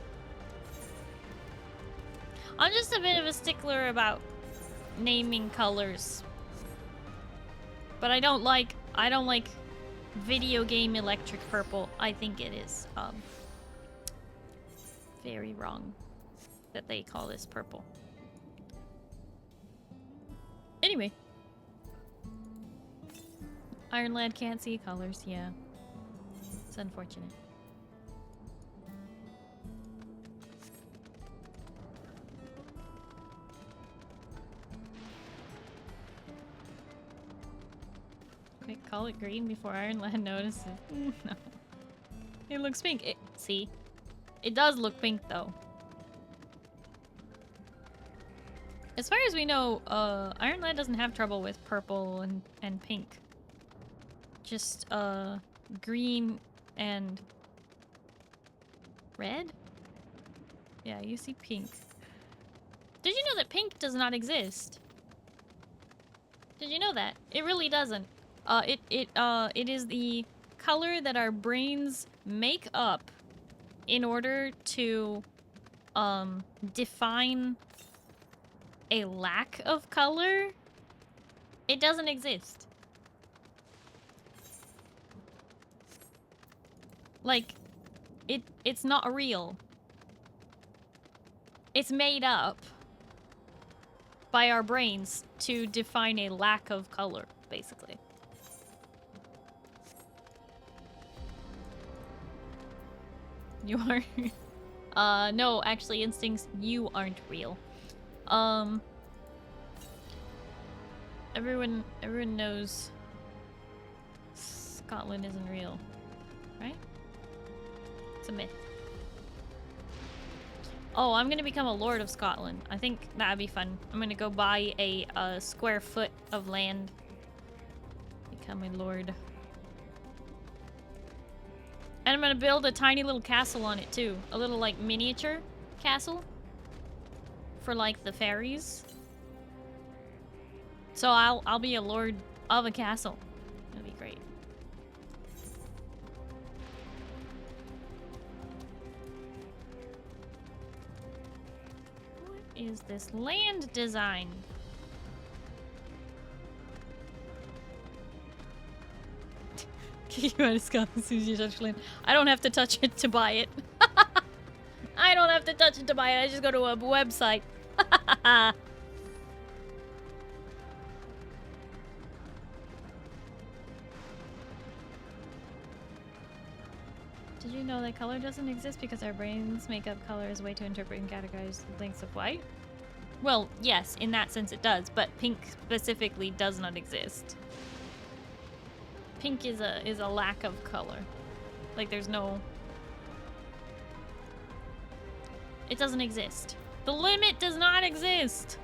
a bit of a stickler about naming colors. But I don't like video game electric purple. I think it is very wrong that they call this purple. Anyway. Iron Lad can't see colors, yeah. It's unfortunate. Quick, call it green before Iron Lad notices. No. It looks pink. See? It does look pink, though. As far as we know, Iron Lad doesn't have trouble with purple and pink. Just, green and red? Yeah, you see pink. Did you know that pink does not exist? Did you know that? It really doesn't. It is the color that our brains make up in order to, define a lack of color. It doesn't exist. Like, it's not real. It's made up by our brains to define a lack of color, basically. You are? No, actually, Instincts, you aren't real. Everyone knows Scotland isn't real, right? It's a myth. Oh, I'm gonna become a Lord of Scotland. I think that'd be fun. I'm gonna go buy a square foot of land. Become a lord. And I'm gonna build a tiny little castle on it too. A little like miniature castle. For like the fairies. So I'll be a lord of a castle. That'd be great. What is this land design? Kick you out of Scotland as soon as you touch land. I don't have to touch it to buy it. I don't have to touch it to buy it. I just go to a website. Did you know that color doesn't exist because our brains make up color as a way to interpret and categorize lengths of white? Well, yes, in that sense it does, but pink specifically does not exist. Pink is a lack of color. Like there's no... It doesn't exist. The limit does not exist!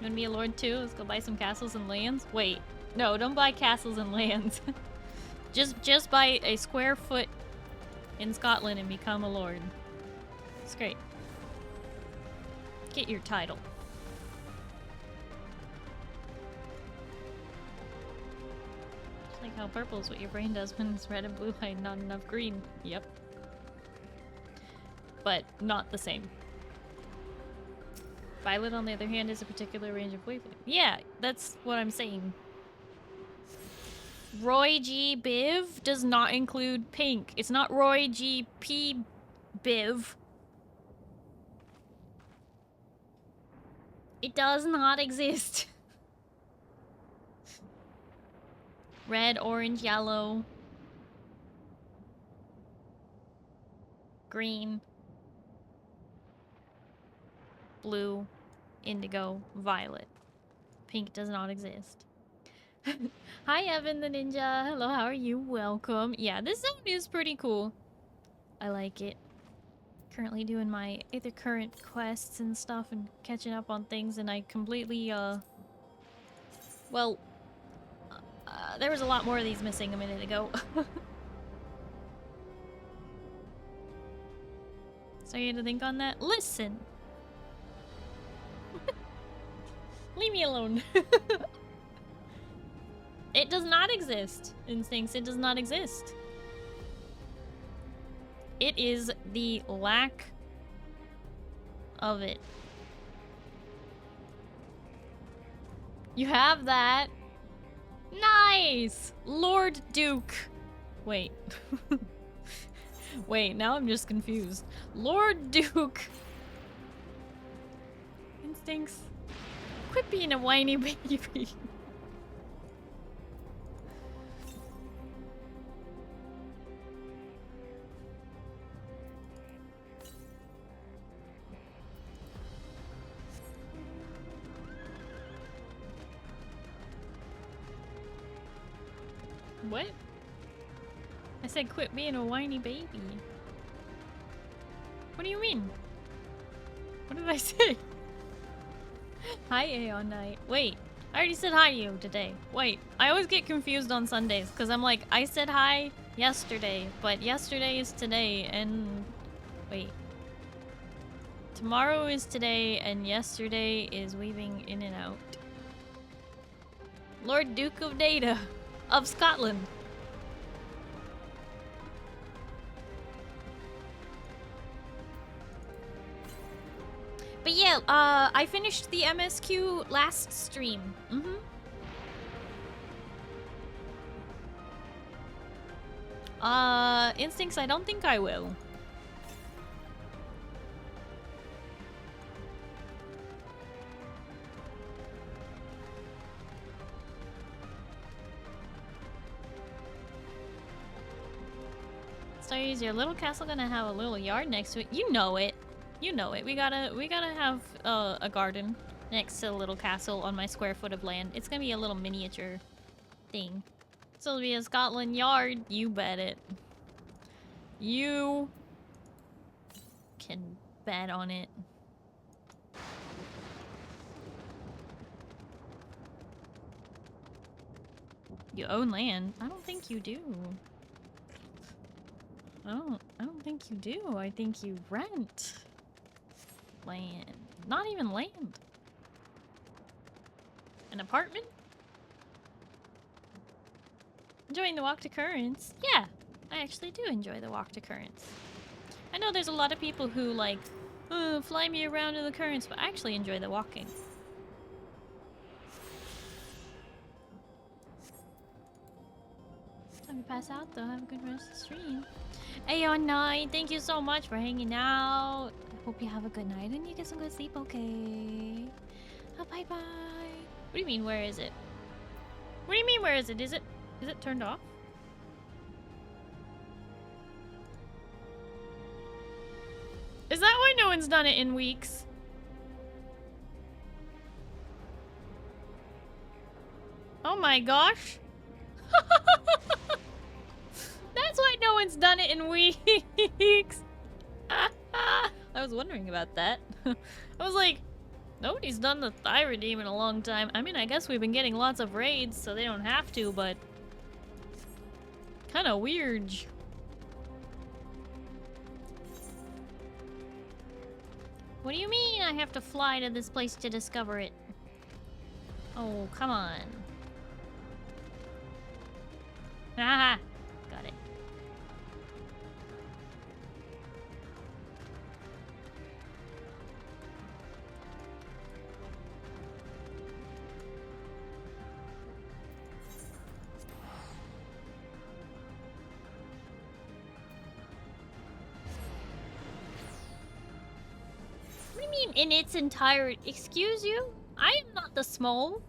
You wanna be a lord too? Let's go buy some castles and lands? Wait, no, don't buy castles and lands. just buy a square foot in Scotland and become a lord. It's great. Get your title. Just like how purple is what your brain does when it's red and blue light, not enough green. Yep. But not the same. Violet, on the other hand, is a particular range of wavelength. Yeah, that's what I'm saying. Roy G. Biv does not include pink. It's not Roy G. P. Biv. It does not exist. Red, orange, yellow. Green. Blue, indigo, violet. Pink does not exist. Hi, Evan the Ninja. Hello, how are you? Welcome. Yeah, this zone is pretty cool. I like it. Currently doing my other current quests and stuff and catching up on things, and I completely, well, there was a lot more of these missing a minute ago. So you had to think on that? Listen! Leave me alone. It does not exist. Instincts, it does not exist. It is the lack of it. You have that. Nice! Lord Duke. Wait. Wait, now I'm just confused. Lord Duke. Instincts. Quit being a whiny baby. What? I said quit being a whiny baby. What do you mean? What did I say? Hi, Aeon Knight. Wait, I already said hi to you today. Wait, I always get confused on Sundays because I'm like, I said hi yesterday, but yesterday is today, and wait. Tomorrow is today, and yesterday is weaving in and out. Lord Duke of Data of Scotland. But yeah, I finished the MSQ last stream. Instincts, I don't think I will. Starry, is your little castle gonna have a little yard next to it? You know it. You know it. We gotta have a garden next to the little castle on my square foot of land. It's gonna be a little miniature thing. So it'll be a Scotland yard. You bet it. You can bet on it. You own land? I don't think you do. I don't think you do. I think you rent land. Not even land. An apartment? Enjoying the walk to Currents? Yeah, I actually do enjoy the walk to Currents. I know there's a lot of people who like, fly me around in the Currents, but I actually enjoy the walking. If you pass out though, have a good rest of the stream. Aeon9, thank you so much for hanging out. I hope you have a good night and you get some good sleep, okay? Oh, bye bye. What do you mean, where is it? What do you mean, where is it? Is it turned off? Is that why no one's done it in weeks? Oh my gosh. That's why no one's done it in weeks. I was wondering about that. I was like, nobody's done the Thigh Redeem in a long time. I mean, I guess we've been getting lots of raids, so they don't have to, but... Kinda weird. What do you mean I have to fly to this place to discover it? Oh, come on. Ah, got it. What do you mean in its entirety? Excuse you? I am not the small.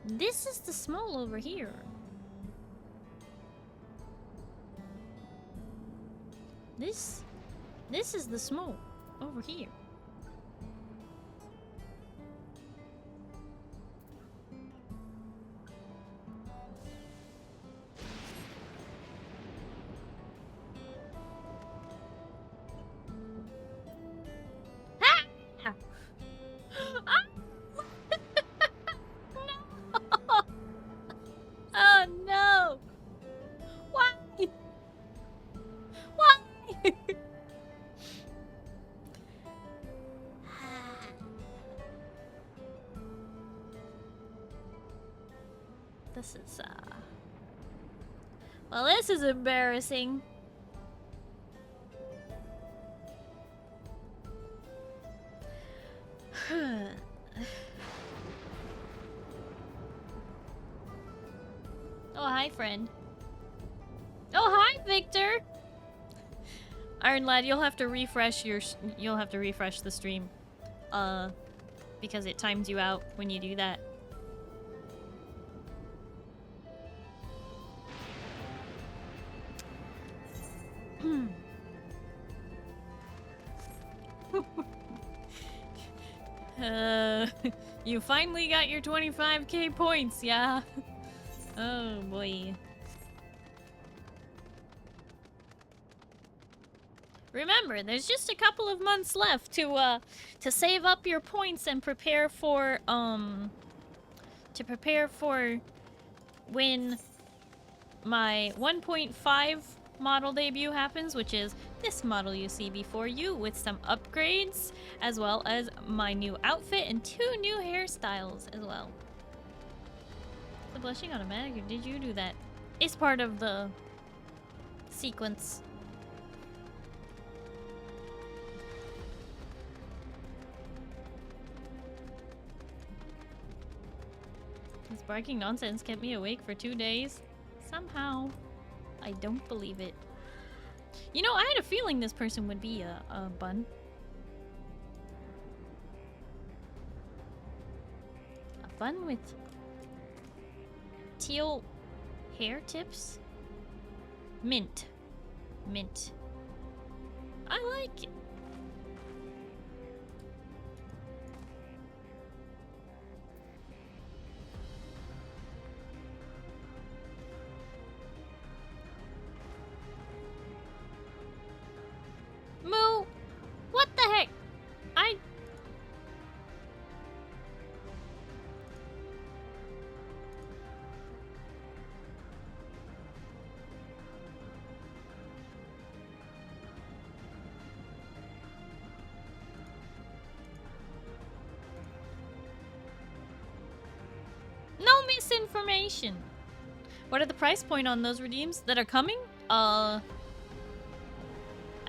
This is the small over here. This is the small over here. Oh no! Why? Why? This is well, this is embarrassing. Oh, hi, friend. Oh, hi, Victor. Iron Lad, you'll have to refresh the stream, because it times you out when you do that. You finally got your 25k points, yeah. Oh boy. Remember, there's just a couple of months left to save up your points and prepare for when my 1.5 model debut happens, which is this model you see before you with some upgrades, as well as my new outfit and 2 new hairstyles as well. The blushing automatic, or did you do that? It's part of the sequence. This barking nonsense kept me awake for 2 days. Somehow. I don't believe it. You know, I had a feeling this person would be a bun. A bun with teal hair tips? Mint. Mint. I like it. Moo! What the heck? No misinformation. What are the price point on those redeems that are coming? I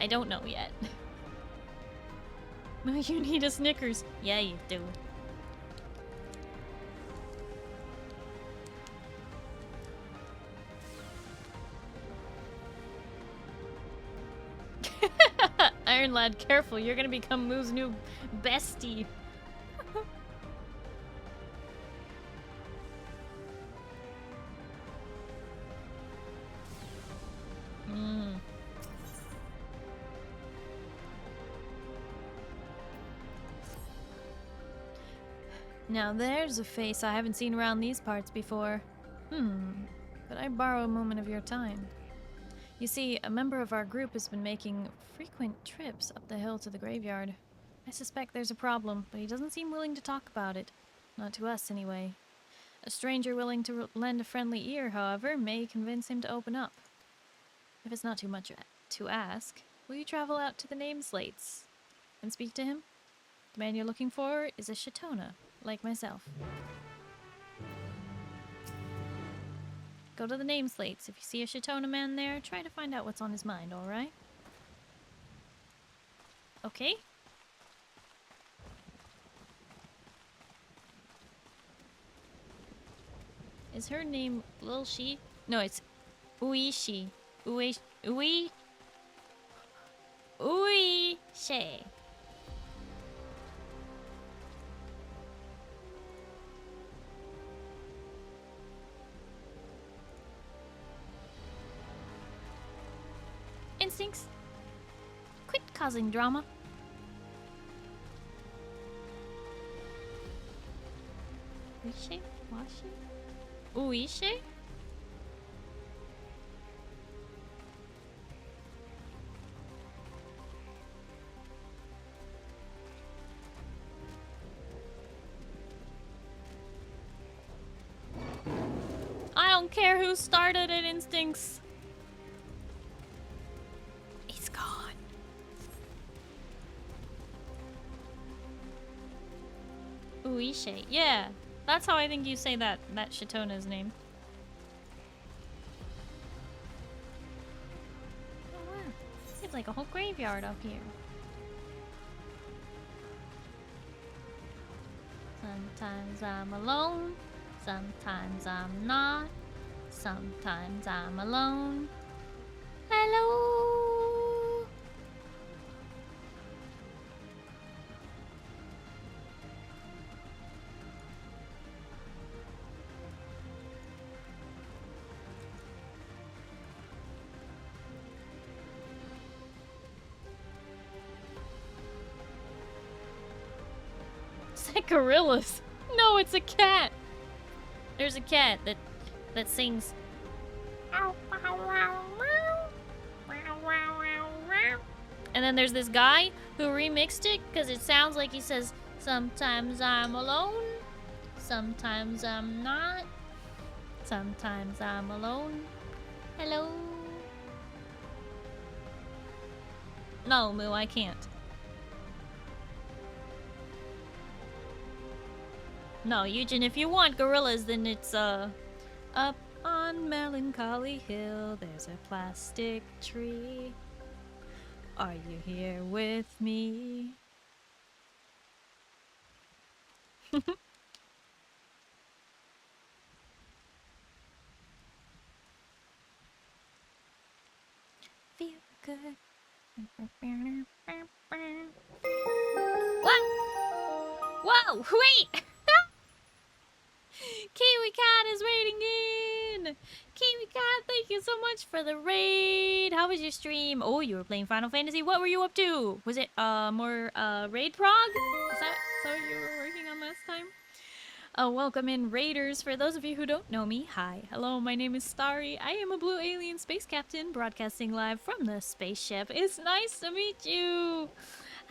don't know yet. You need a Snickers. Yeah, you do. Iron Lad, careful, you're gonna become Moo's new bestie. Now there's a face I haven't seen around these parts before. Could I borrow a moment of your time? You see, a member of our group has been making frequent trips up the hill to the graveyard. I suspect there's a problem, but he doesn't seem willing to talk about it. Not to us, anyway. A stranger willing to lend a friendly ear, however, may convince him to open up. If it's not too much to ask, will you travel out to the name slates and speak to him? The man you're looking for is a Shitona, like myself. Go to the name slates. If you see a Shitona man there, try to find out what's on his mind, alright? Okay? Is her name Lil She? No, it's Uishi. Uishe. Instincts. Quit causing drama. Uishe? Washi? Uishe? I don't care who started it, Instincts. He's gone. Uishe. Yeah, that's how I think you say that Shitona's name. Oh wow, it's like a whole graveyard up here. Sometimes I'm alone, sometimes I'm not, sometimes I'm alone. Hello! It's like gorillas. No, it's a cat. There's a cat that sings. And then there's this guy who remixed it because it sounds like he says, sometimes I'm alone, sometimes I'm not, sometimes I'm alone. Hello? No, Moo, I can't. No, Eugen, if you want gorillas, then it's, up on Melancholy Hill, there's a plastic tree. Are you here with me? Feel good. What? Whoa, wait! Kiwi Cat is raiding in! Kiwi Cat, thank you so much for the raid! How was your stream? Oh, you were playing Final Fantasy. What were you up to? Was it more raid prog? Is that what you were working on last time? Welcome in, raiders. For those of you who don't know me, hi. Hello, my name is Starry. I am a blue alien space captain broadcasting live from the spaceship. It's nice to meet you!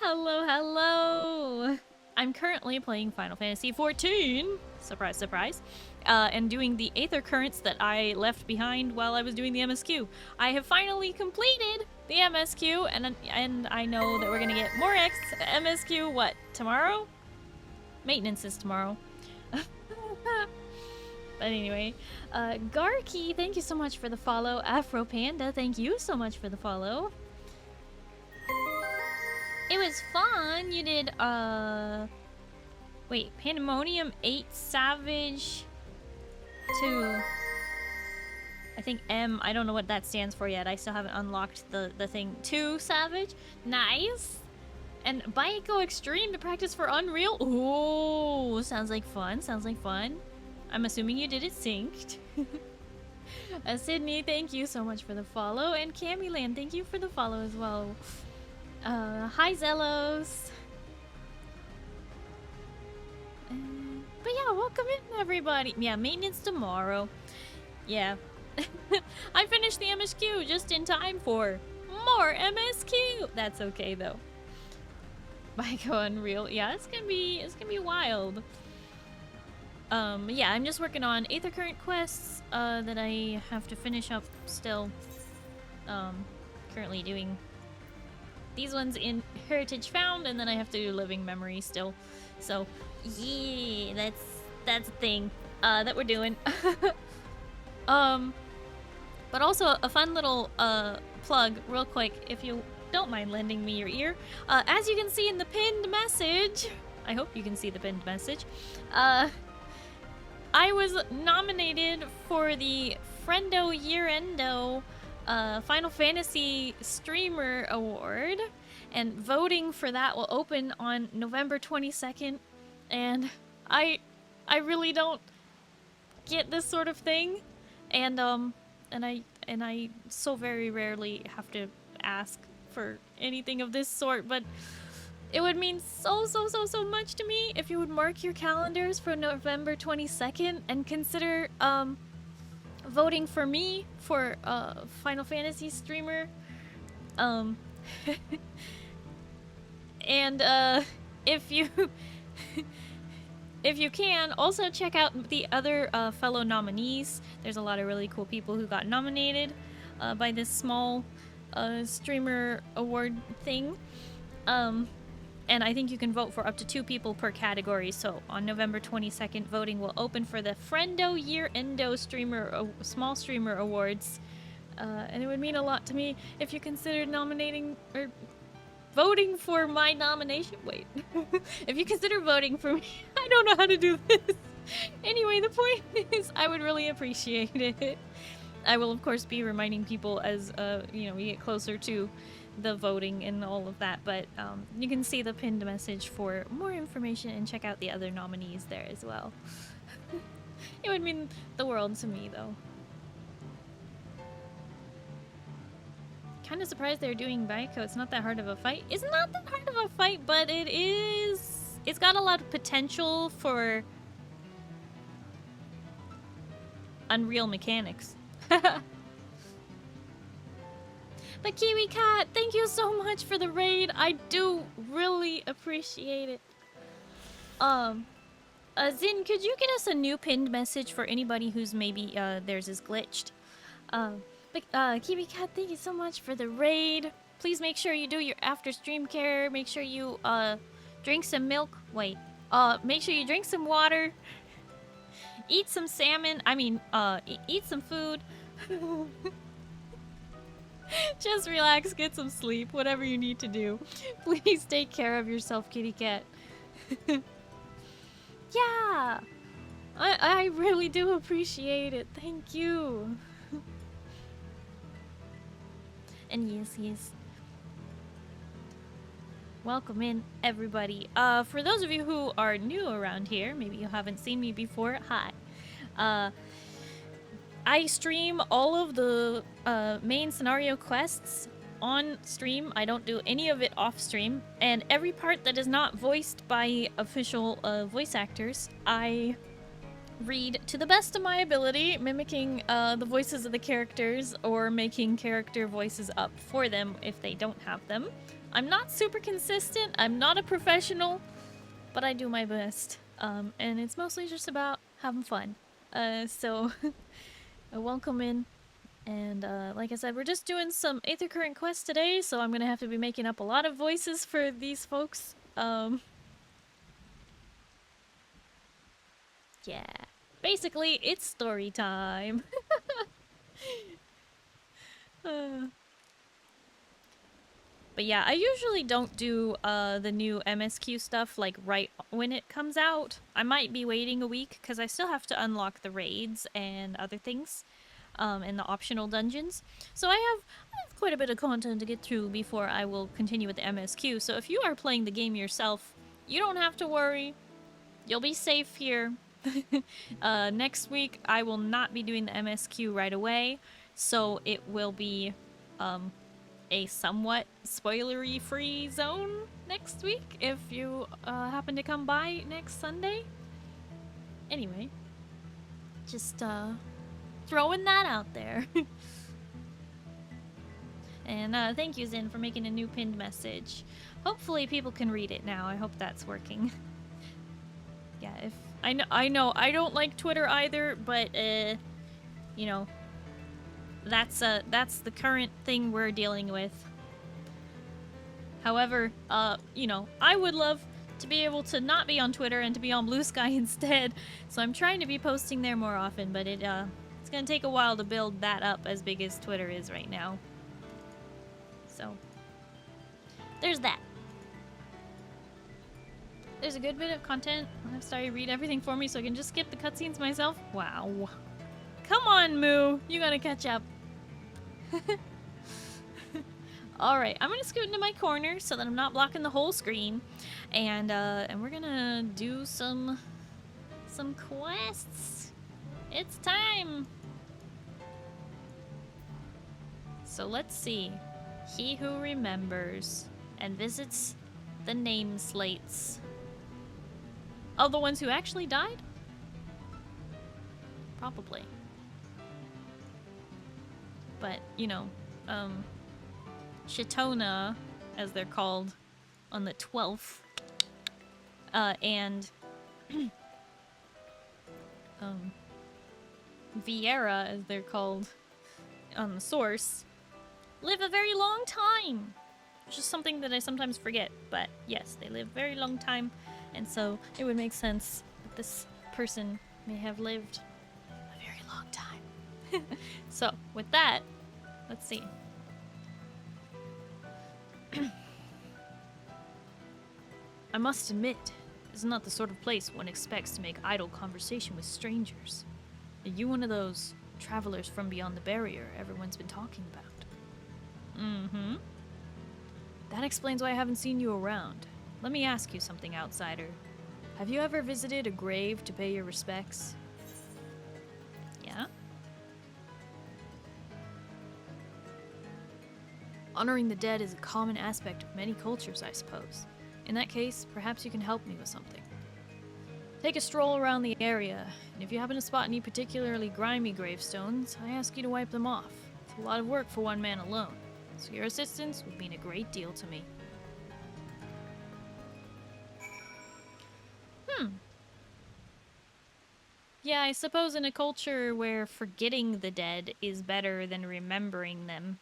Hello, hello! I'm currently playing Final Fantasy XIV, surprise, surprise, and doing the Aether Currents that I left behind while I was doing the MSQ. I have finally completed the MSQ, and I know that we're gonna get more MSQ, what, tomorrow? Maintenance is tomorrow. But anyway, Garky, thank you so much for the follow. Afro Panda, thank you so much for the follow. It was fun. You did, wait, Pandemonium 8 Savage 2. I think M, I don't know what that stands for yet. I still haven't unlocked the thing. 2 Savage. Nice. And Baiko Extreme to practice for Unreal. Ooh, sounds like fun. Sounds like fun. I'm assuming you did it synced. Sydney, thank you so much for the follow. And Camiland, thank you for the follow as well. Hi Zelos. But yeah, welcome in everybody. Yeah, maintenance tomorrow. Yeah. I finished the MSQ just in time for more MSQ. That's okay though. Baiko Unreal. Yeah, it's gonna be wild. Yeah, I'm just working on Aether Current quests that I have to finish up still. Currently doing these ones in Heritage Found, and then I have to do Living Memory still. So, yeah, that's a thing that we're doing. But also a fun little plug, real quick, if you don't mind lending me your ear. As you can see in the pinned message, I hope you can see the pinned message. I was nominated for the Friendo Year-Endo Final Fantasy Streamer Award, and voting for that will open on November 22nd. And I really don't get this sort of thing, and I so very rarely have to ask for anything of this sort, but it would mean so much to me if you would mark your calendars for November 22nd and consider voting for me for Final Fantasy streamer. And if you if you can, also check out the other fellow nominees. There's a lot of really cool people who got nominated by this small streamer award thing. And I think you can vote for up to 2 people per category. So on November 22nd, voting will open for the Friendo Year-Endo Small Streamer Awards. And it would mean a lot to me if you considered nominating or voting for my nomination. Wait. If you consider voting for me, I don't know how to do this. Anyway, the point is, I would really appreciate it. I will, of course, be reminding people as, you know, we get closer to the voting and all of that, but you can see the pinned message for more information and check out the other nominees there as well. It would mean the world to me, though. Kind of surprised they're doing Baiko. It's not that hard of a fight. It's not that hard of a fight, but it is... It's got a lot of potential for unreal mechanics. But Kiwi Cat, thank you so much for the raid. I do really appreciate it. Zin, could you get us a new pinned message for anybody who's maybe theirs is glitched? But Kiwi Cat, thank you so much for the raid. Please make sure you do your after stream care. Make sure you drink some milk. Wait. Make sure you drink some water. Eat some salmon. I mean, eat some food. Just relax, get some sleep, whatever you need to do. Please take care of yourself, kitty cat. Yeah! I really do appreciate it. Thank you. And yes. Welcome in, everybody. For those of you who are new around here, maybe you haven't seen me before, hi. I stream all of the main scenario quests on stream. I don't do any of it off stream. And every part that is not voiced by official voice actors, I read to the best of my ability, mimicking the voices of the characters or making character voices up for them if they don't have them. I'm not super consistent. I'm not a professional, but I do my best. And it's mostly just about having fun. So... welcome in, and like I said, we're just doing some Aether Current quests today, so I'm gonna have to be making up a lot of voices for these folks. Yeah, basically it's story time. But yeah, I usually don't do the new MSQ stuff like right when it comes out. I might be waiting a week because I still have to unlock the raids and other things. and the optional dungeons. So I have quite a bit of content to get through before I will continue with the MSQ. So if you are playing the game yourself, you don't have to worry. You'll be safe here. Next week, I will not be doing the MSQ right away, so it will be a somewhat spoilery-free zone next week if you happen to come by next Sunday. Anyway, just throwing that out there. And thank you, Zin, for making a new pinned message. Hopefully people can read it now. I hope that's working. Yeah, if I know I don't like Twitter either, but you know, that's the current thing we're dealing with. However, you know, I would love to be able to not be on Twitter and to be on Blue Sky instead. So I'm trying to be posting there more often, but it's gonna take a while to build that up as big as Twitter is right now. So there's that. There's a good bit of content. I'll have Starry read everything for me so I can just skip the cutscenes myself. Wow. Come on, Moo. You gotta catch up. Alright, I'm gonna scoot into my corner so that I'm not blocking the whole screen. And we're gonna do some quests. It's time. So let's see. He who remembers and visits the name slates. Oh, the ones who actually died? Probably. But, you know, Chitona, as they're called, on the 12th, and Vieira, as they're called on the source, live a very long time. Which is something that I sometimes forget, but yes, they live a very long time, and so it would make sense that this person may have lived a very long time. So, with that, let's see. I must admit, this is not the sort of place one expects to make idle conversation with strangers. Are you one of those travelers from beyond the barrier everyone's been talking about? Mm-hmm. That explains why I haven't seen you around. Let me ask you something, outsider. Have you ever visited a grave to pay your respects? Yeah? Honoring the dead is a common aspect of many cultures, I suppose. In that case, perhaps you can help me with something. Take a stroll around the area, and if you happen to spot any particularly grimy gravestones, I ask you to wipe them off. It's a lot of work for one man alone, so your assistance would mean a great deal to me. Yeah, I suppose in a culture where forgetting the dead is better than remembering them.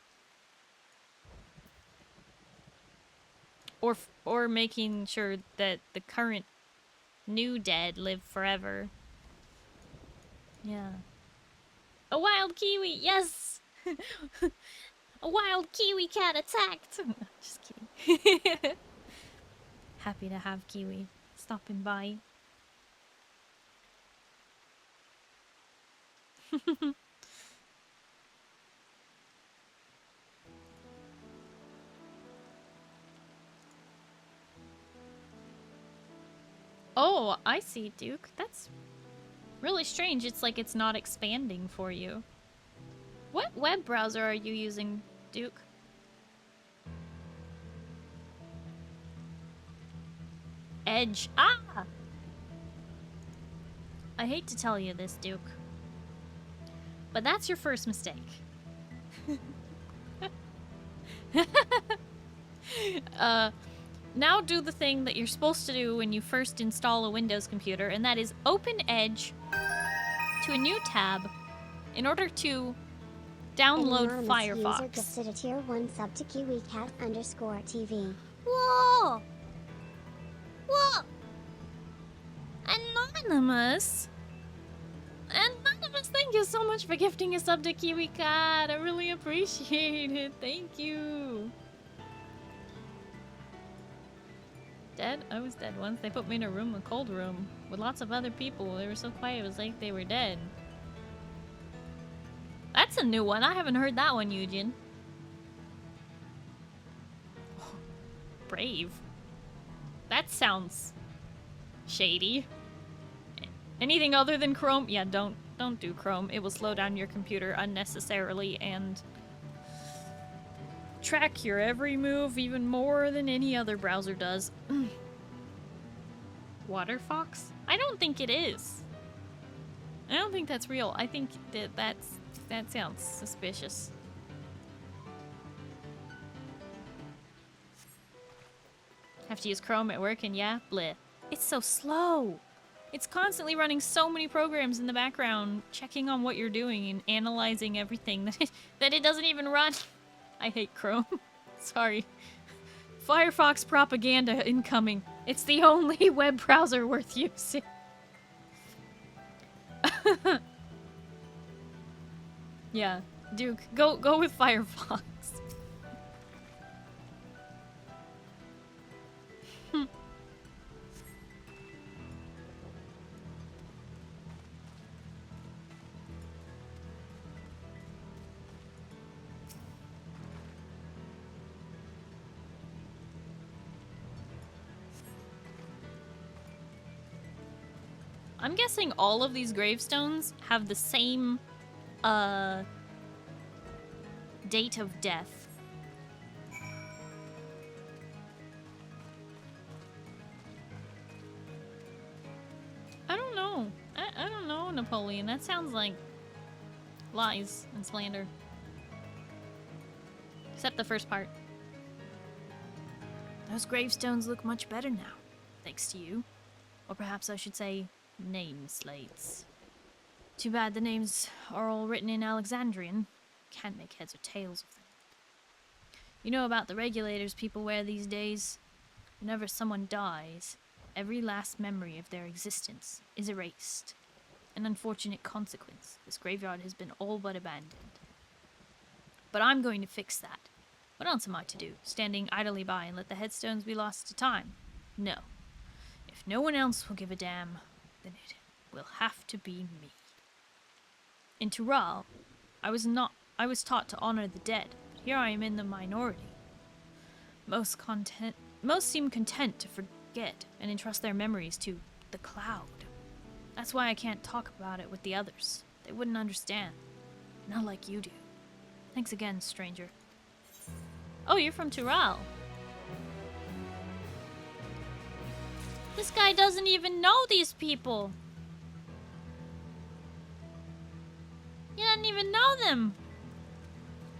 Or making sure that the current new dead live forever. Yeah. A wild kiwi, yes! A wild kiwi cat attacked! Just kidding. Happy to have Kiwi stopping by. Oh, I see, Duke. That's really strange. It's like it's not expanding for you. What web browser are you using, Duke? Edge. Ah! I hate to tell you this, Duke, but that's your first mistake. Now do the thing that you're supposed to do when you first install a Windows computer, and that is open Edge to a new tab in order to download An anonymous Firefox. User gifted a tier 1 sub to KiwiCat_TV. Whoa! Whoa! Anonymous? Anonymous, thank you so much for gifting a sub to KiwiCat. I really appreciate it. Thank you. Dead? I was dead once. They put me in a room, a cold room, with lots of other people. They were so quiet, it was like they were dead. That's a new one. I haven't heard that one, Eugen. Brave. That sounds shady. Anything other than Chrome? Yeah, don't do Chrome. It will slow down your computer unnecessarily and track your every move even more than any other browser does. Waterfox? I don't think it is. I don't think that's real. I think that sounds suspicious. Have to use Chrome at work and yeah, bleh. It's so slow. It's constantly running so many programs in the background, checking on what you're doing and analyzing everything that it doesn't even run. I hate Chrome. Sorry. Firefox propaganda incoming. It's the only web browser worth using. Yeah, Duke, go with Firefox. I'm guessing all of these gravestones have the same, date of death. I don't know. I don't know, Napoleon. That sounds like lies and slander. Except the first part. Those gravestones look much better now, thanks to you. Or perhaps I should say, name slates. Too bad the names are all written in Alexandrian. Can't make heads or tails of them. You know about the regulators people wear these days? Whenever someone dies, every last memory of their existence is erased. An unfortunate consequence. This graveyard has been all but abandoned. But I'm going to fix that. What else am I to do? Standing idly by and let the headstones be lost to time? No. If no one else will give a damn, then it will have to be me. In Tural, I was taught to honor the dead, but here I am in the minority. Most seem content to forget and entrust their memories to the cloud. That's why I can't talk about it with the others. They wouldn't understand. Not like you do. Thanks again, stranger. Oh, you're from Tural. This guy doesn't even know these people. He doesn't even know them.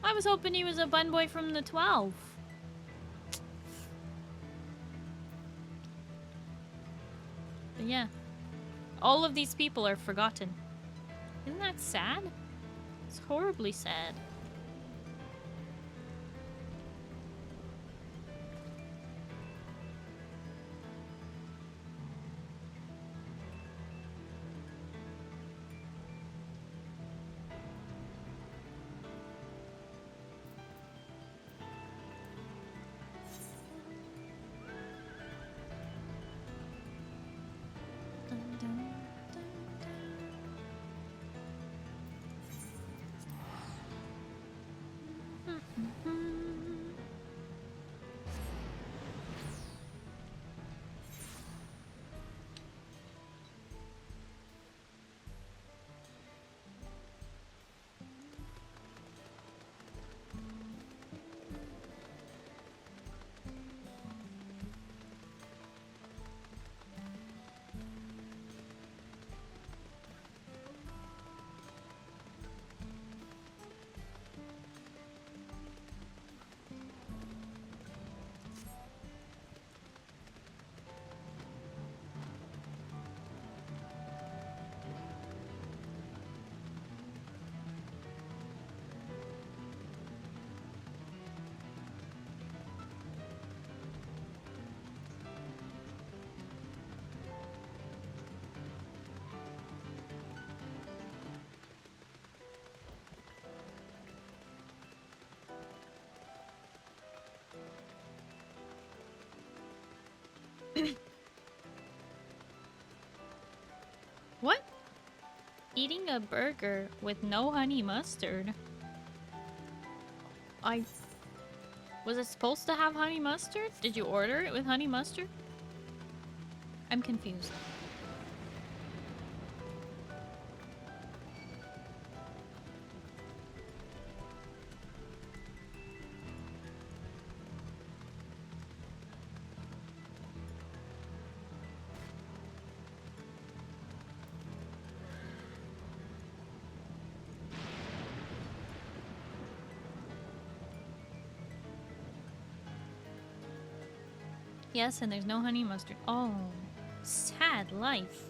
I was hoping he was a bun boy from the 12. But yeah, all of these people are forgotten. Isn't that sad? It's horribly sad. Eating a burger with no honey mustard. Was it supposed to have honey mustard? Did you order it with honey mustard? I'm confused. Yes, and there's no honey mustard. Oh, sad life.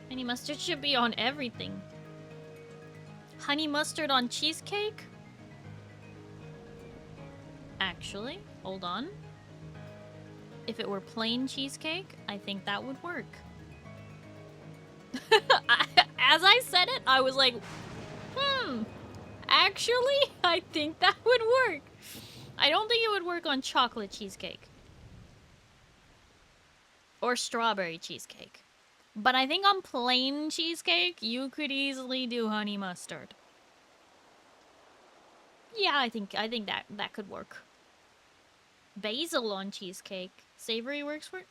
Honey mustard should be on everything. Honey mustard on cheesecake? Actually, hold on. If it were plain cheesecake, I think that would work. As I said it, I was like, actually, I think that would work. I don't think it would work on chocolate cheesecake. Or strawberry cheesecake. But I think on plain cheesecake, you could easily do honey mustard. Yeah, I think that could work. Basil on cheesecake. Savory works for it?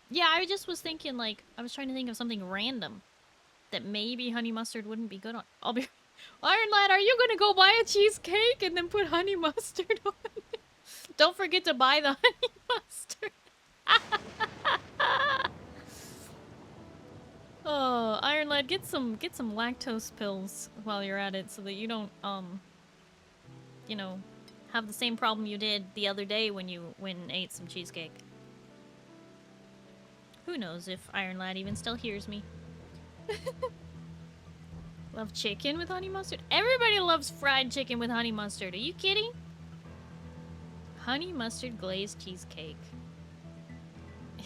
Yeah, I just was thinking, like, I was trying to think of something random that maybe honey mustard wouldn't be good on. I'll be... Iron Lad, are you gonna go buy a cheesecake and then put honey mustard on it? Don't forget to buy the honey mustard. Oh, Iron Lad, get some lactose pills while you're at it so that you don't, you know, have the same problem you did the other day when you went and ate some cheesecake. Who knows if Iron Lad even still hears me. Love chicken with honey mustard? Everybody loves fried chicken with honey mustard. Are you kidding? Honey mustard glazed cheesecake.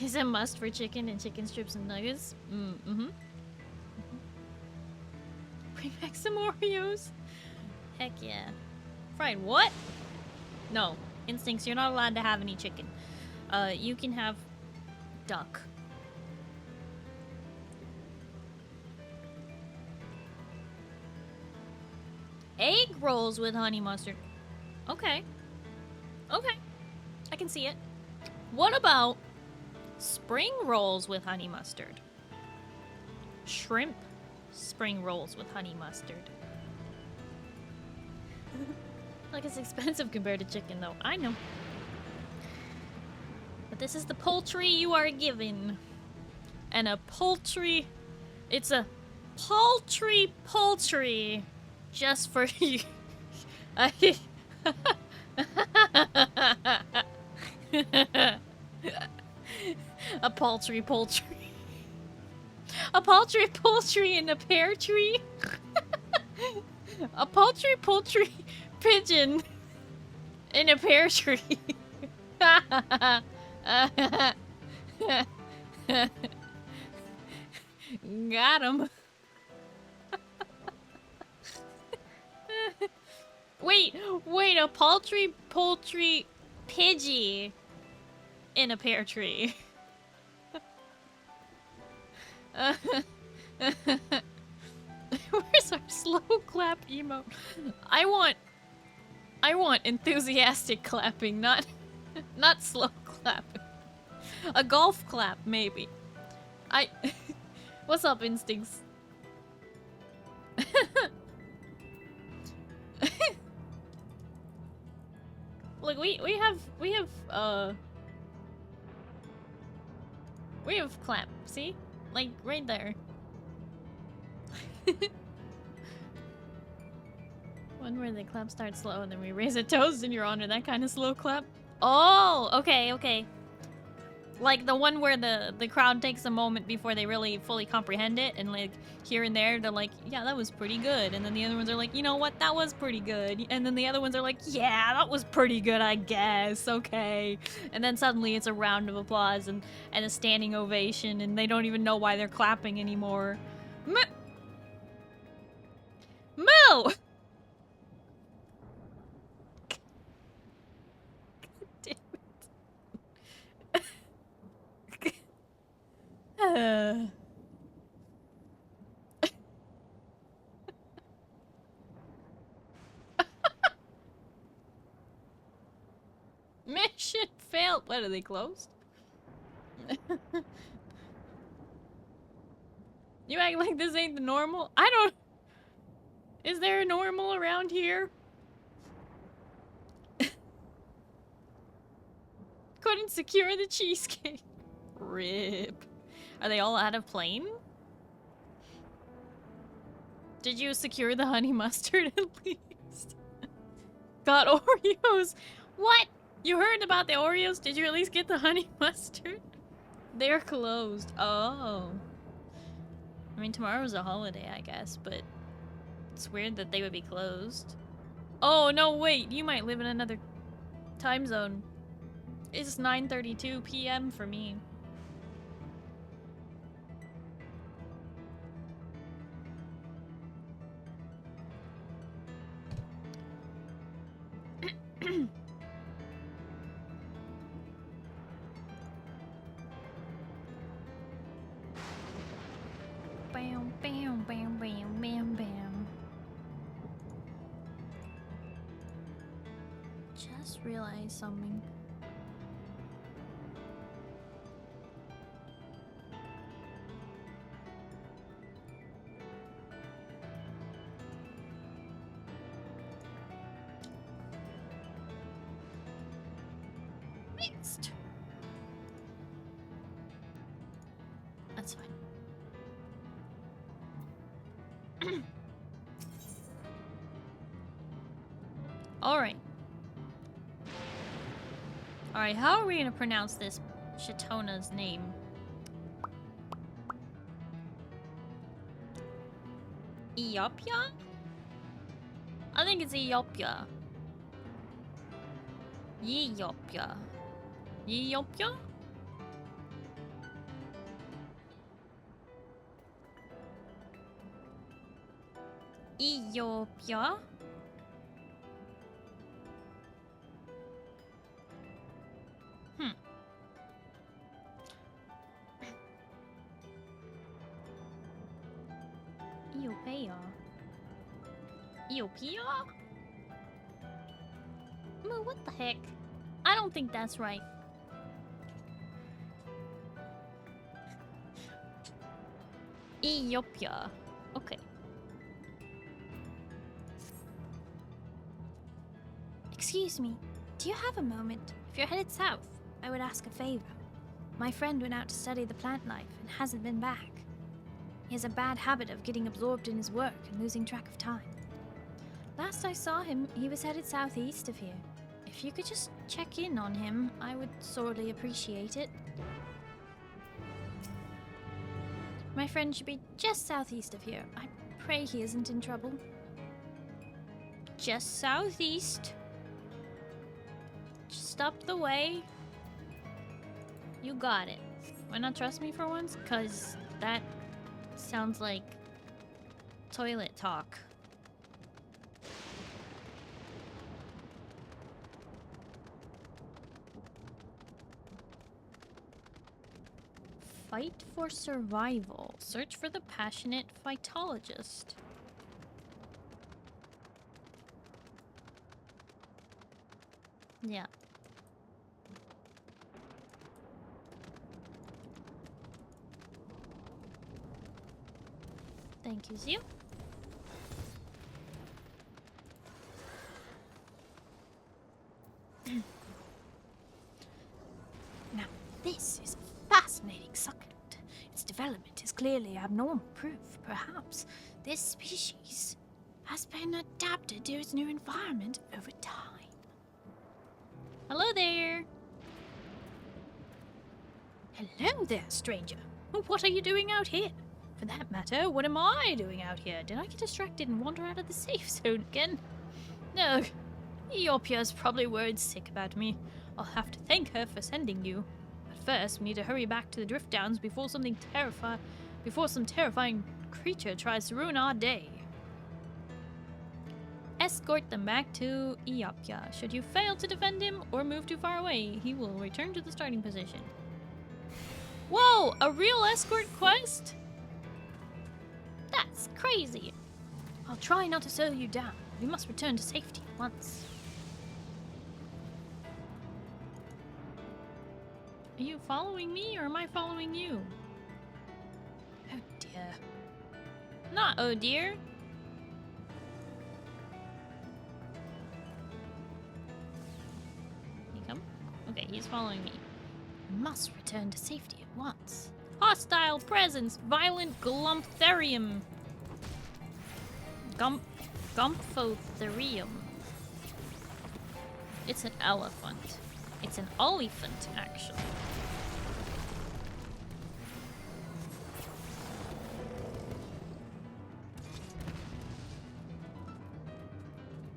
Is a must for chicken and chicken strips and nuggets? Bring back some Oreos. Heck yeah. Fried what? No. Instincts, you're not allowed to have any chicken. You can have duck. Egg rolls with honey mustard. Okay. Okay. I can see it. What about spring rolls with honey mustard? Shrimp spring rolls with honey mustard. Like, it's expensive compared to chicken, though. I know. But this is the poultry you are given. And a poultry... It's a poultry just for you. A paltry. A paltry in a pear tree. A paltry pigeon in a pear tree. Got him. Wait, a paltry pidgey in a pear tree. Where's our slow clap emote? I want enthusiastic clapping, not slow clapping. A golf clap, maybe. What's up, Instincts? Look, we have clap, see? Like, right there. One where the clap starts slow and then we raise a toast in your honor, that kind of slow clap? Oh, okay. Like the one where the crowd takes a moment before they really fully comprehend it, and like here and there they're like, yeah, that was pretty good, and then the other ones are like, you know what, that was pretty good, and then the other ones are like, yeah, that was pretty good, I guess, okay, and then suddenly it's a round of applause and a standing ovation, and they don't even know why they're clapping anymore. Moo! failed. What, are they closed? You act like this ain't the normal? I don't... Is there a normal around here? Couldn't secure the cheesecake. RIP. Are they all out of plane? Did you secure the honey mustard at least? Got Oreos. What? You heard about the Oreos? Did you at least get the honey mustard? They're closed. Oh. I mean, tomorrow's a holiday, I guess, but it's weird that they would be closed. Oh, no, wait. You might live in another time zone. It's 9:32 p.m. for me. Bam, bam, bam, bam, bam, bam. Just realized something. Mixed. That's fine. Alright. Alright, how are we gonna pronounce this Shitona's name? Ethiopia? I think it's Ethiopia. Ethiopia. Ethiopia? Ethiopia? Ethiopia? Ethiopia? Moo, what the heck? I don't think that's right. Ethiopia. Okay. Excuse me, do you have a moment? If you're headed south, I would ask a favor. My friend went out to study the plant life and hasn't been back. He has a bad habit of getting absorbed in his work and losing track of time. Last I saw him, he was headed southeast of here. If you could just check in on him, I would sorely appreciate it. My friend should be just southeast of here. I pray he isn't in trouble. Just southeast. Just up the way. You got it. Why not trust me for once? 'Cause that sounds like toilet talk. Fight for survival. Search for the passionate phytologist. Yeah. Thank you, Zio. Now, this is a fascinating succulent. Its development is clearly abnormal proof, perhaps, this species has been adapted to its new environment over time. Hello there. Hello there, stranger. What are you doing out here? For that matter, what am I doing out here? Did I get distracted and wander out of the safe zone again? No. Ethiopia is probably worried sick about me. I'll have to thank her for sending you. But first, we need to hurry back to the Drift Downs before some terrifying creature tries to ruin our day. Escort them back to Ethiopia. Should you fail to defend him or move too far away, he will return to the starting position. Whoa! A real escort quest? That's crazy. I'll try not to slow you down. We must return to safety at once. Are you following me or am I following you? Oh dear. Not oh dear. He come? Okay, he's following me. Must return to safety at once. Hostile presence! Violent glumphtherium. Gumphotherium. It's an elephant. It's an olephant, actually.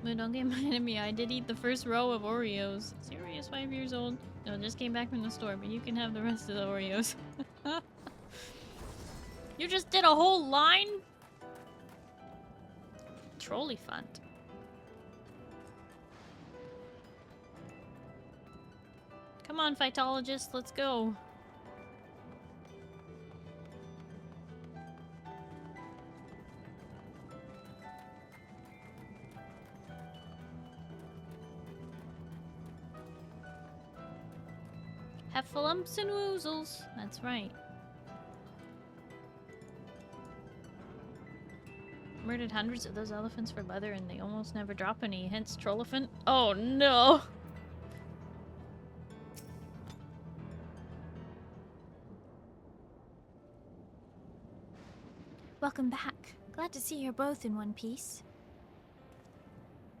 But don't get mad at me, I did eat the first row of Oreos. Serious, 5 years old? No, just came back from the store, but you can have the rest of the Oreos. You just did a whole line? Trolleyphant. Come on, phytologist, let's go. Heffalumps and woozles. That's right. Murdered hundreds of those elephants for leather and they almost never drop any, hence Trolliphant. Oh no! Welcome back. Glad to see you're both in one piece.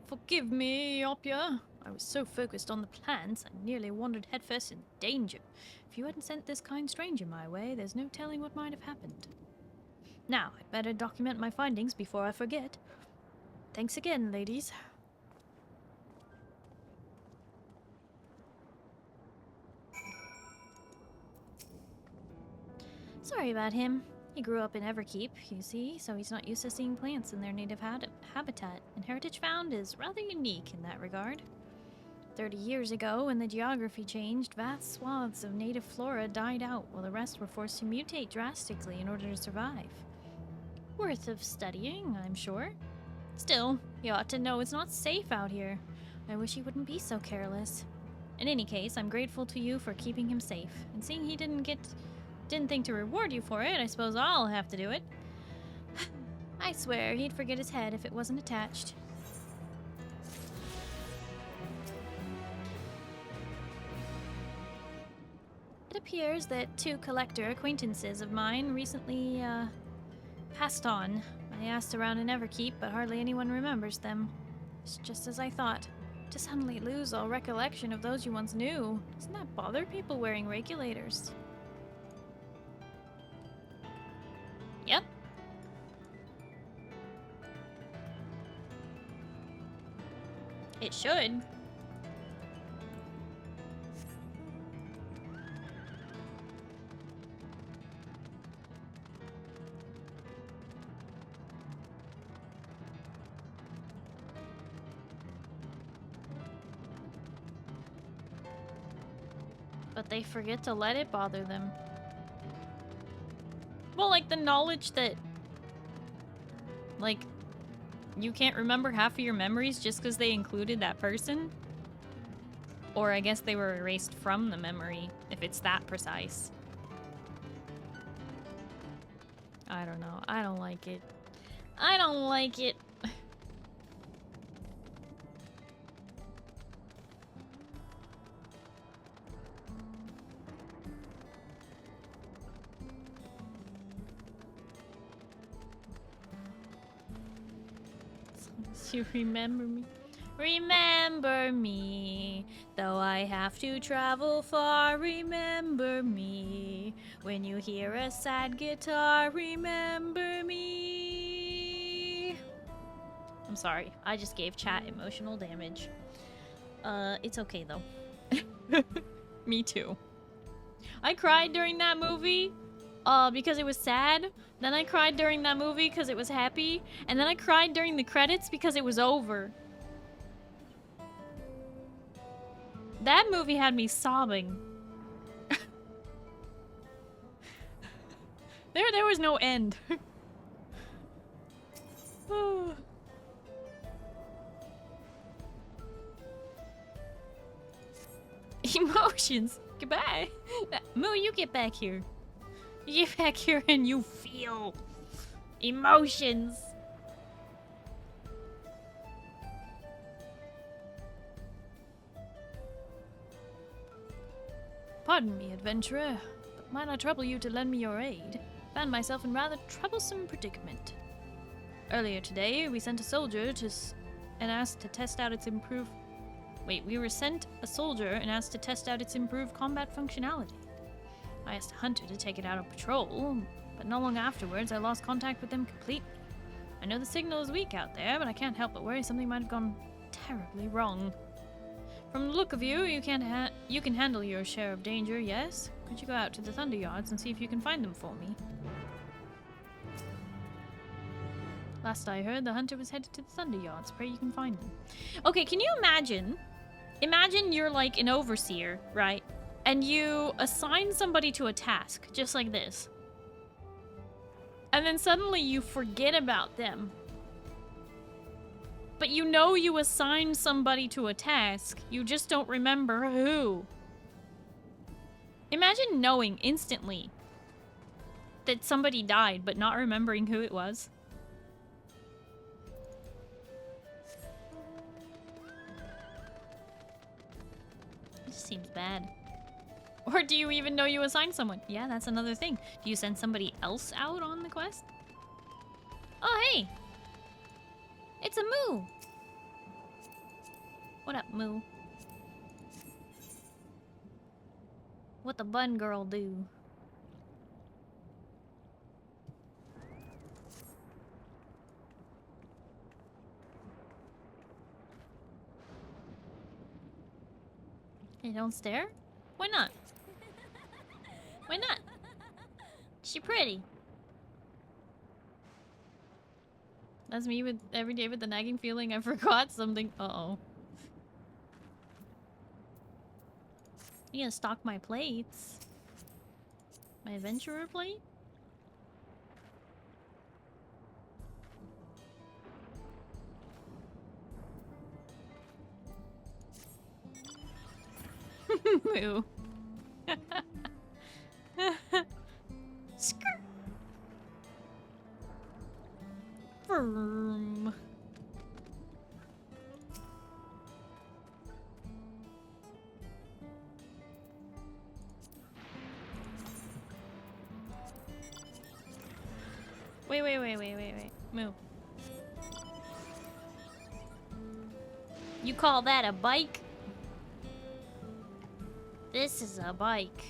Forgive me, Opia. I was so focused on the plans, I nearly wandered headfirst in danger. If you hadn't sent this kind stranger my way, there's no telling what might have happened. Now, I'd better document my findings before I forget. Thanks again, ladies. Sorry about him. He grew up in Everkeep, you see, so he's not used to seeing plants in their native habitat, and Heritage Found is rather unique in that regard. 30 years ago, when the geography changed, vast swaths of native flora died out, while the rest were forced to mutate drastically in order to survive. Worth of studying, I'm sure. Still, you ought to know it's not safe out here. I wish he wouldn't be so careless. In any case, I'm grateful to you for keeping him safe, and seeing he didn't think to reward you for it, I suppose I'll have to do it. I swear he'd forget his head if it wasn't attached. It appears that 2 collector acquaintances of mine recently, passed on. I asked around in Everkeep, but hardly anyone remembers them. It's just as I thought. To suddenly lose all recollection of those you once knew. Doesn't that bother people wearing regulators? Yep. It should. But they forget to let it bother them. Well, like the knowledge that, like, you can't remember half of your memories just because they included that person? Or I guess they were erased from the memory, if it's that precise. I don't know. I don't like it. I don't like it. You remember me? Remember me, though I have to travel far. Remember me, when you hear a sad guitar. Remember me. I'm sorry, I just gave chat emotional damage. It's okay though. Me too. I cried during that movie because it was sad. Then I cried during that movie because it was happy. And then I cried during the credits because it was over. That movie had me sobbing. There was no end. Emotions. Goodbye. Moo, you get back here. You get back here and you feel emotions. Pardon me, adventurer, but might I trouble you to lend me your aid? Found myself in rather troublesome predicament. Earlier today, we sent a soldier and asked to test out its improved... Wait, we were sent a soldier and asked to test out its improved combat functionality. I asked a hunter to take it out on patrol, but not long afterwards I lost contact with them completely. I know the signal is weak out there, but I can't help but worry something might have gone terribly wrong. From the look of you, you can handle your share of danger, yes? Could you go out to the Thunder Yards and see if you can find them for me? Last I heard, the hunter was headed to the Thunder Yards. Pray you can find him. Okay, can you imagine? Imagine you're like an overseer, right? And you assign somebody to a task, just like this. And then suddenly you forget about them. But you know you assigned somebody to a task, you just don't remember who. Imagine knowing instantly that somebody died, but not remembering who it was. This seems bad. Or do you even know you assigned someone? Yeah, that's another thing. Do you send somebody else out on the quest? Oh, hey! It's a Moo! What up, Moo? What the bun girl do? Hey, don't stare? Why not? Why not? She pretty. That's me with every day with the nagging feeling I forgot something. Uh-oh. You gonna stock my plates? My adventurer plate? Moo. Skirt. Vroom. Wait. Moo. You call that a bike? This is a bike.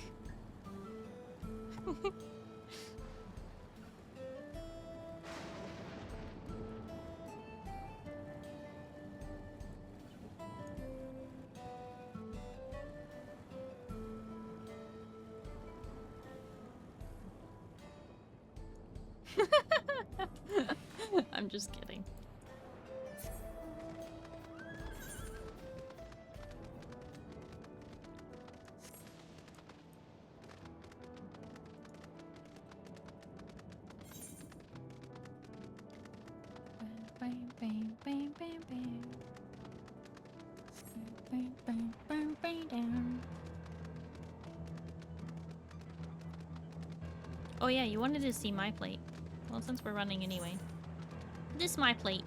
I'm just kidding. Oh yeah, you wanted to see my plate. Well, since we're running anyway. This is my plate.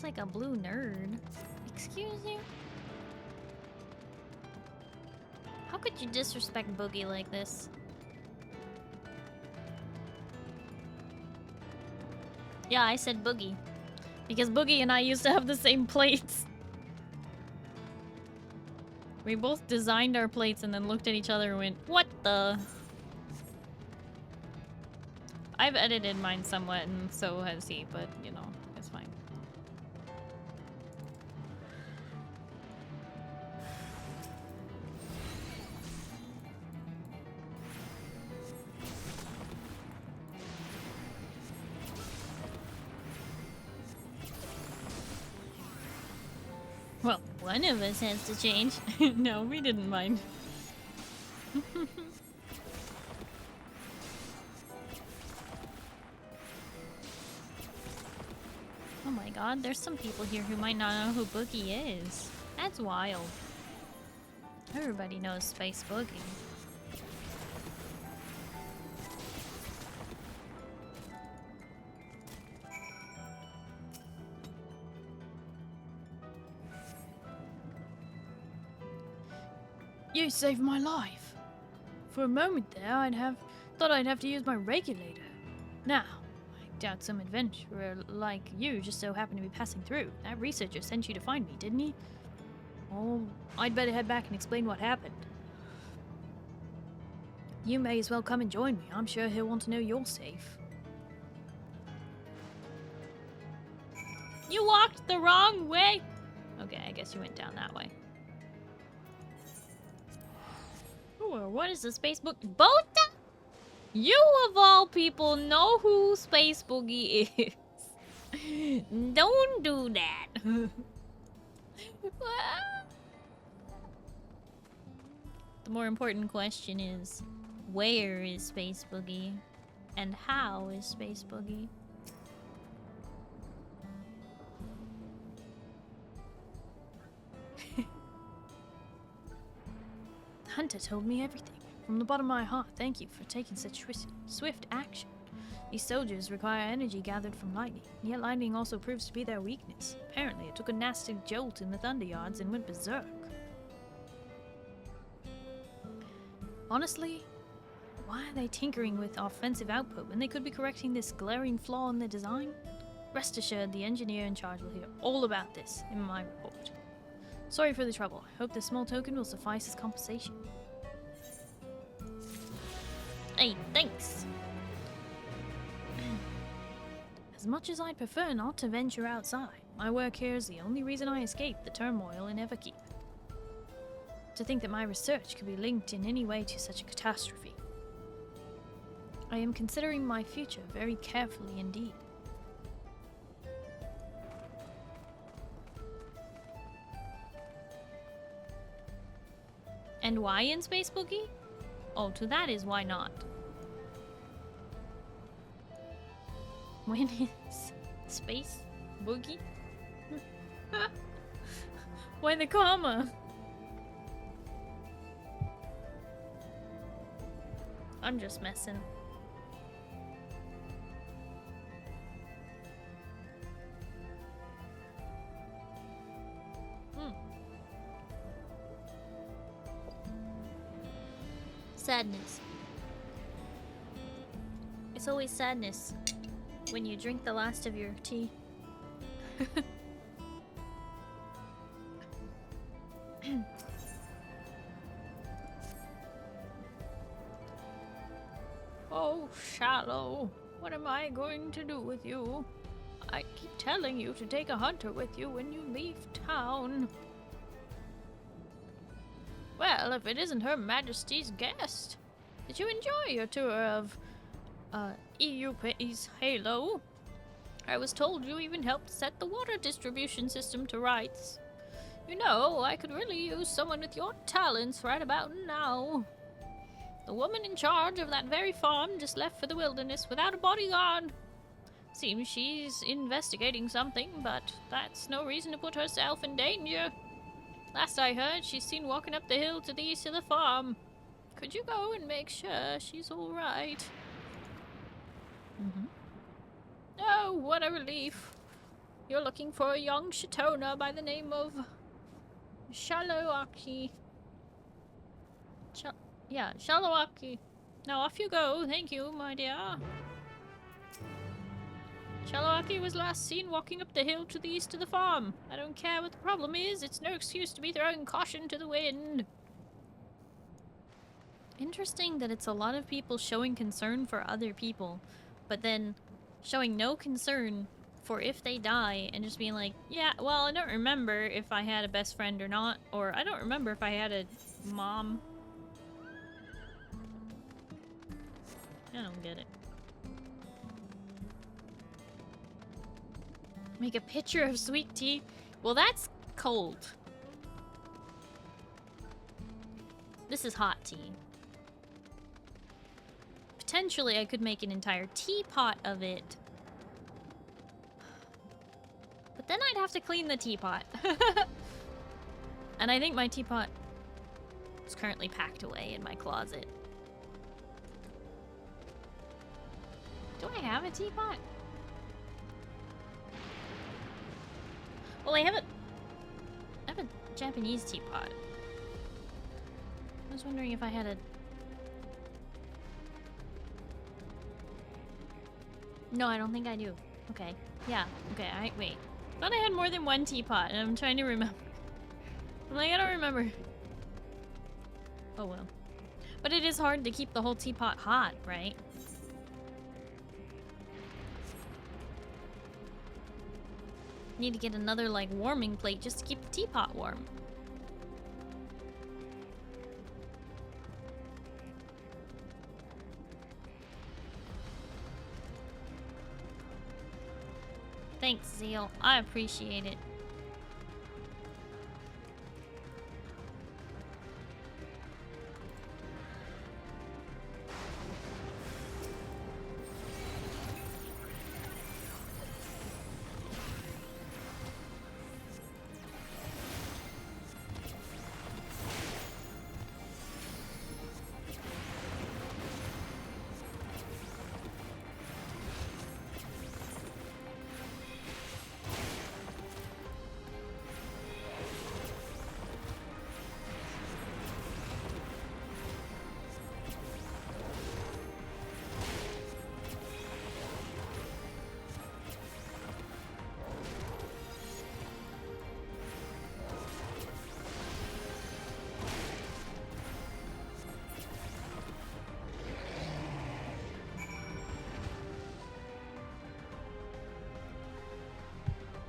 Like a blue nerd. Excuse you? How could you disrespect Boogie like this? Yeah, I said Boogie. Because Boogie and I used to have the same plates. We both designed our plates and then looked at each other and went, what the? I've edited mine somewhat and so has he, but you know, it's fine. One of us has to change. No, we didn't mind. Oh my god, there's some people here who might not know who Boogie is. That's wild. Everybody knows Space Boogie. You saved my life. For a moment there, thought I'd have to use my regulator. Now, I doubt some adventurer like you just so happened to be passing through. That researcher sent you to find me, didn't he? Oh, I'd better head back and explain what happened. You may as well come and join me. I'm sure he'll want to know you're safe. You walked the wrong way! Okay, I guess you went down that way. Ooh, what is the Space Book? Bota? You of all people know who Space Boogie is. Don't do that. The more important question is, where is Space Boogie? And how is Space Boogie? The hunter told me everything. From the bottom of my heart, thank you for taking such swift action. These soldiers require energy gathered from lightning, yet lightning also proves to be their weakness. Apparently, it took a nasty jolt in the Thunder Yards and went berserk. Honestly, why are they tinkering with offensive output when they could be correcting this glaring flaw in the design? Rest assured, the engineer in charge will hear all about this in my report. Sorry for the trouble. I hope this small token will suffice as compensation. Hey, thanks! As much as I'd prefer not to venture outside, my work here is the only reason I escaped the turmoil in Everkeep. To think that my research could be linked in any way to such a catastrophe. I am considering my future very carefully indeed. And why in Space Boogie? Oh, to that is why not. When is Space Boogie? Why the comma? I'm just messing. Sadness. It's always sadness when you drink the last of your tea. Oh, Shallow, what am I going to do with you? I keep telling you to take a hunter with you when you leave town. Well, if it isn't Her Majesty's guest. Did you enjoy your tour of, EUP's Halo? I was told you even helped set the water distribution system to rights. You know, I could really use someone with your talents right about now. The woman in charge of that very farm just left for the wilderness without a bodyguard. Seems she's investigating something, but that's no reason to put herself in danger. Last I heard, she's seen walking up the hill to the east of the farm. Could you go and make sure she's alright? Oh, what a relief. You're looking for a young Shitona by the name of Shalowaki. Shalowaki. Now off you go. Thank you, my dear. Shalowaki was last seen walking up the hill to the east of the farm. I don't care what the problem is. It's no excuse to be throwing caution to the wind. Interesting that it's a lot of people showing concern for other people, but then showing no concern for if they die and just being like, yeah, well, I don't remember if I had a best friend or not, or I don't remember if I had a mom. I don't get it. Make a pitcher of sweet tea? Well, that's cold. This is hot tea. Potentially, I could make an entire teapot of it. But then I'd have to clean the teapot. And I think my teapot is currently packed away in my closet. Do I have a teapot? Well, I have a Japanese teapot. I was wondering if I had a... No, I don't think I do. Okay. Yeah. Okay, wait. Thought I had more than one teapot, and I'm trying to remember. I'm like, I don't remember. Oh well. But it is hard to keep the whole teapot hot, right? Need to get another, like, warming plate just to keep the teapot warm. Thanks, Zeal. I appreciate it.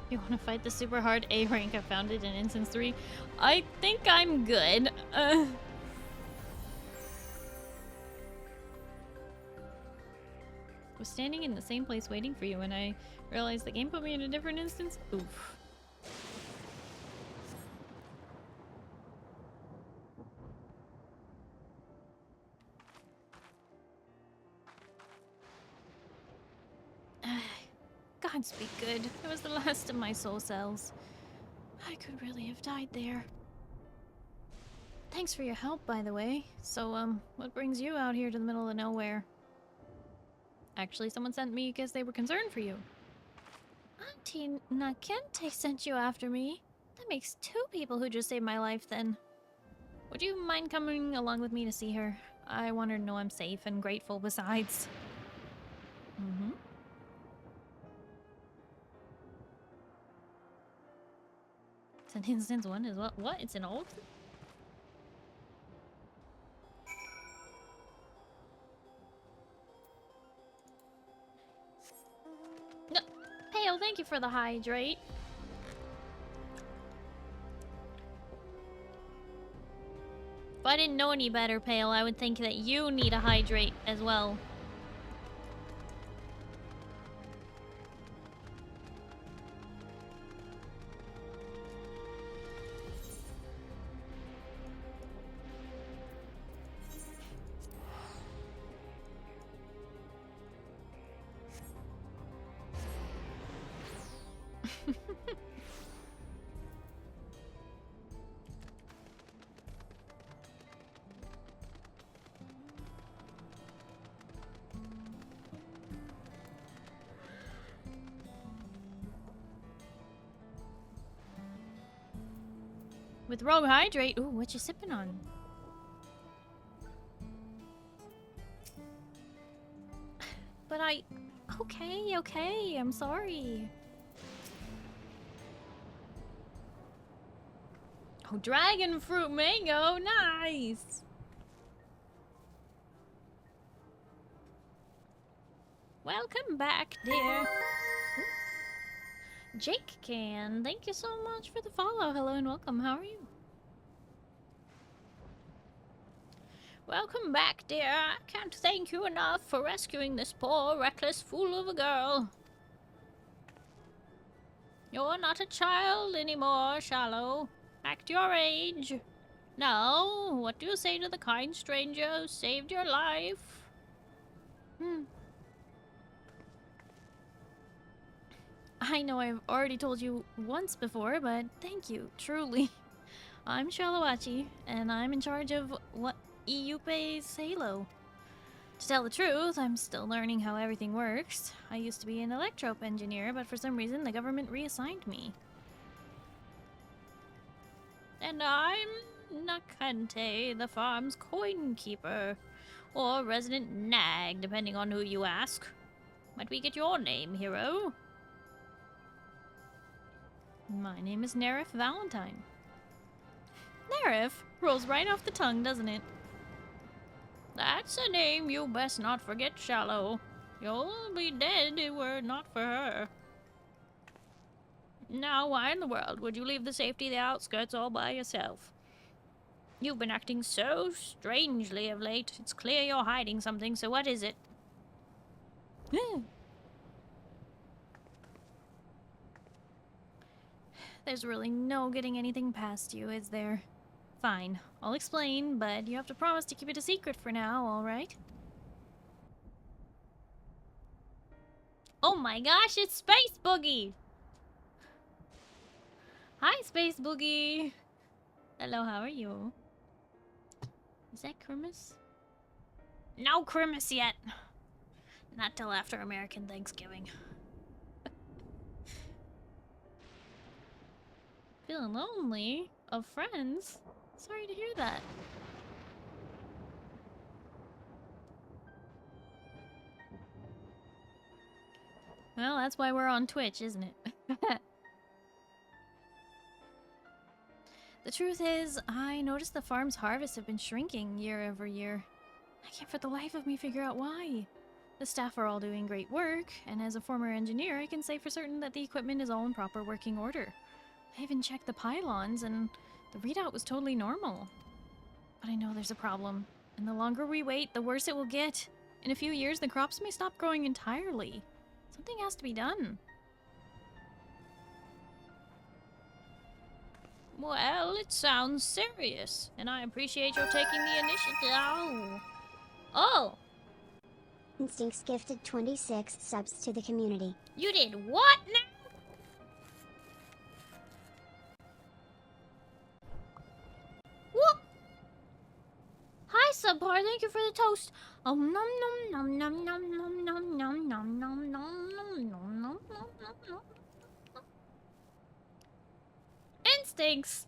You want to fight the super hard A rank? I found it in Instance 3. I think I'm good. Was standing in the same place waiting for you when I realized the game put me in a different instance. Oof. Godspeed good. It was the last of my soul cells. I could really have died there. Thanks for your help, by the way. So, what brings you out here to the middle of nowhere? Actually, someone sent me because they were concerned for you. Auntie Nakente sent you after me. That makes 2 people who just saved my life, then. Would you mind coming along with me to see her? I want her to know I'm safe and grateful besides. Mm-hmm. It's an instance 1 as well. What? It's an old? No. Pale, thank you for the hydrate. If I didn't know any better, Pale, I would think that you need a hydrate as well. With Rogue Hydrate. Ooh, what you sipping on? But okay, I'm sorry. Oh, dragon fruit mango, nice. Welcome back, dear. Jake Can, thank you so much for the follow. Hello and welcome. How are you? Welcome back, dear. I can't thank you enough for rescuing this poor, reckless fool of a girl. You're not a child anymore, Shallow. Act your age. Now, what do you say to the kind stranger who saved your life? I know I've already told you once before, but thank you, truly. I'm Shalawachi, and I'm in charge of what Iupe's Halo. To tell the truth, I'm still learning how everything works. I used to be an electrop engineer, but for some reason the government reassigned me. And I'm Nakante, the farm's coin keeper, or resident nag, depending on who you ask. Might we get your name, hero? My name is Nerif Valentine. Nerif? Rolls right off the tongue, doesn't it? That's a name you best not forget, Shallow. You'll be dead were it not for her. Now, why in the world would you leave the safety of the outskirts all by yourself? You've been acting so strangely of late. It's clear you're hiding something, so what is it? There's really no getting anything past you, is there? Fine, I'll explain, but you have to promise to keep it a secret for now, alright? Oh my gosh, it's Space Boogie! Hi, Space Boogie! Hello, how are you? Is that Christmas? No Christmas yet! Not till after American Thanksgiving. Feeling lonely? Of friends? Sorry to hear that. Well, that's why we're on Twitch, isn't it? The truth is, I noticed the farm's harvests have been shrinking year over year. I can't for the life of me figure out why. The staff are all doing great work, and as a former engineer, I can say for certain that the equipment is all in proper working order. I even checked the pylons, and the readout was totally normal. But I know there's a problem, and the longer we wait, the worse it will get. In a few years, the crops may stop growing entirely. Something has to be done. Well, it sounds serious, and I appreciate your taking the initiative. Oh! Instincts gifted 26 subs to the community. You did what now? What? Hi, Subpar. Thank you for the toast. Oh, nom nom nom nom nom nom nom nom nom nom nom nom nom nom nom. Instincts.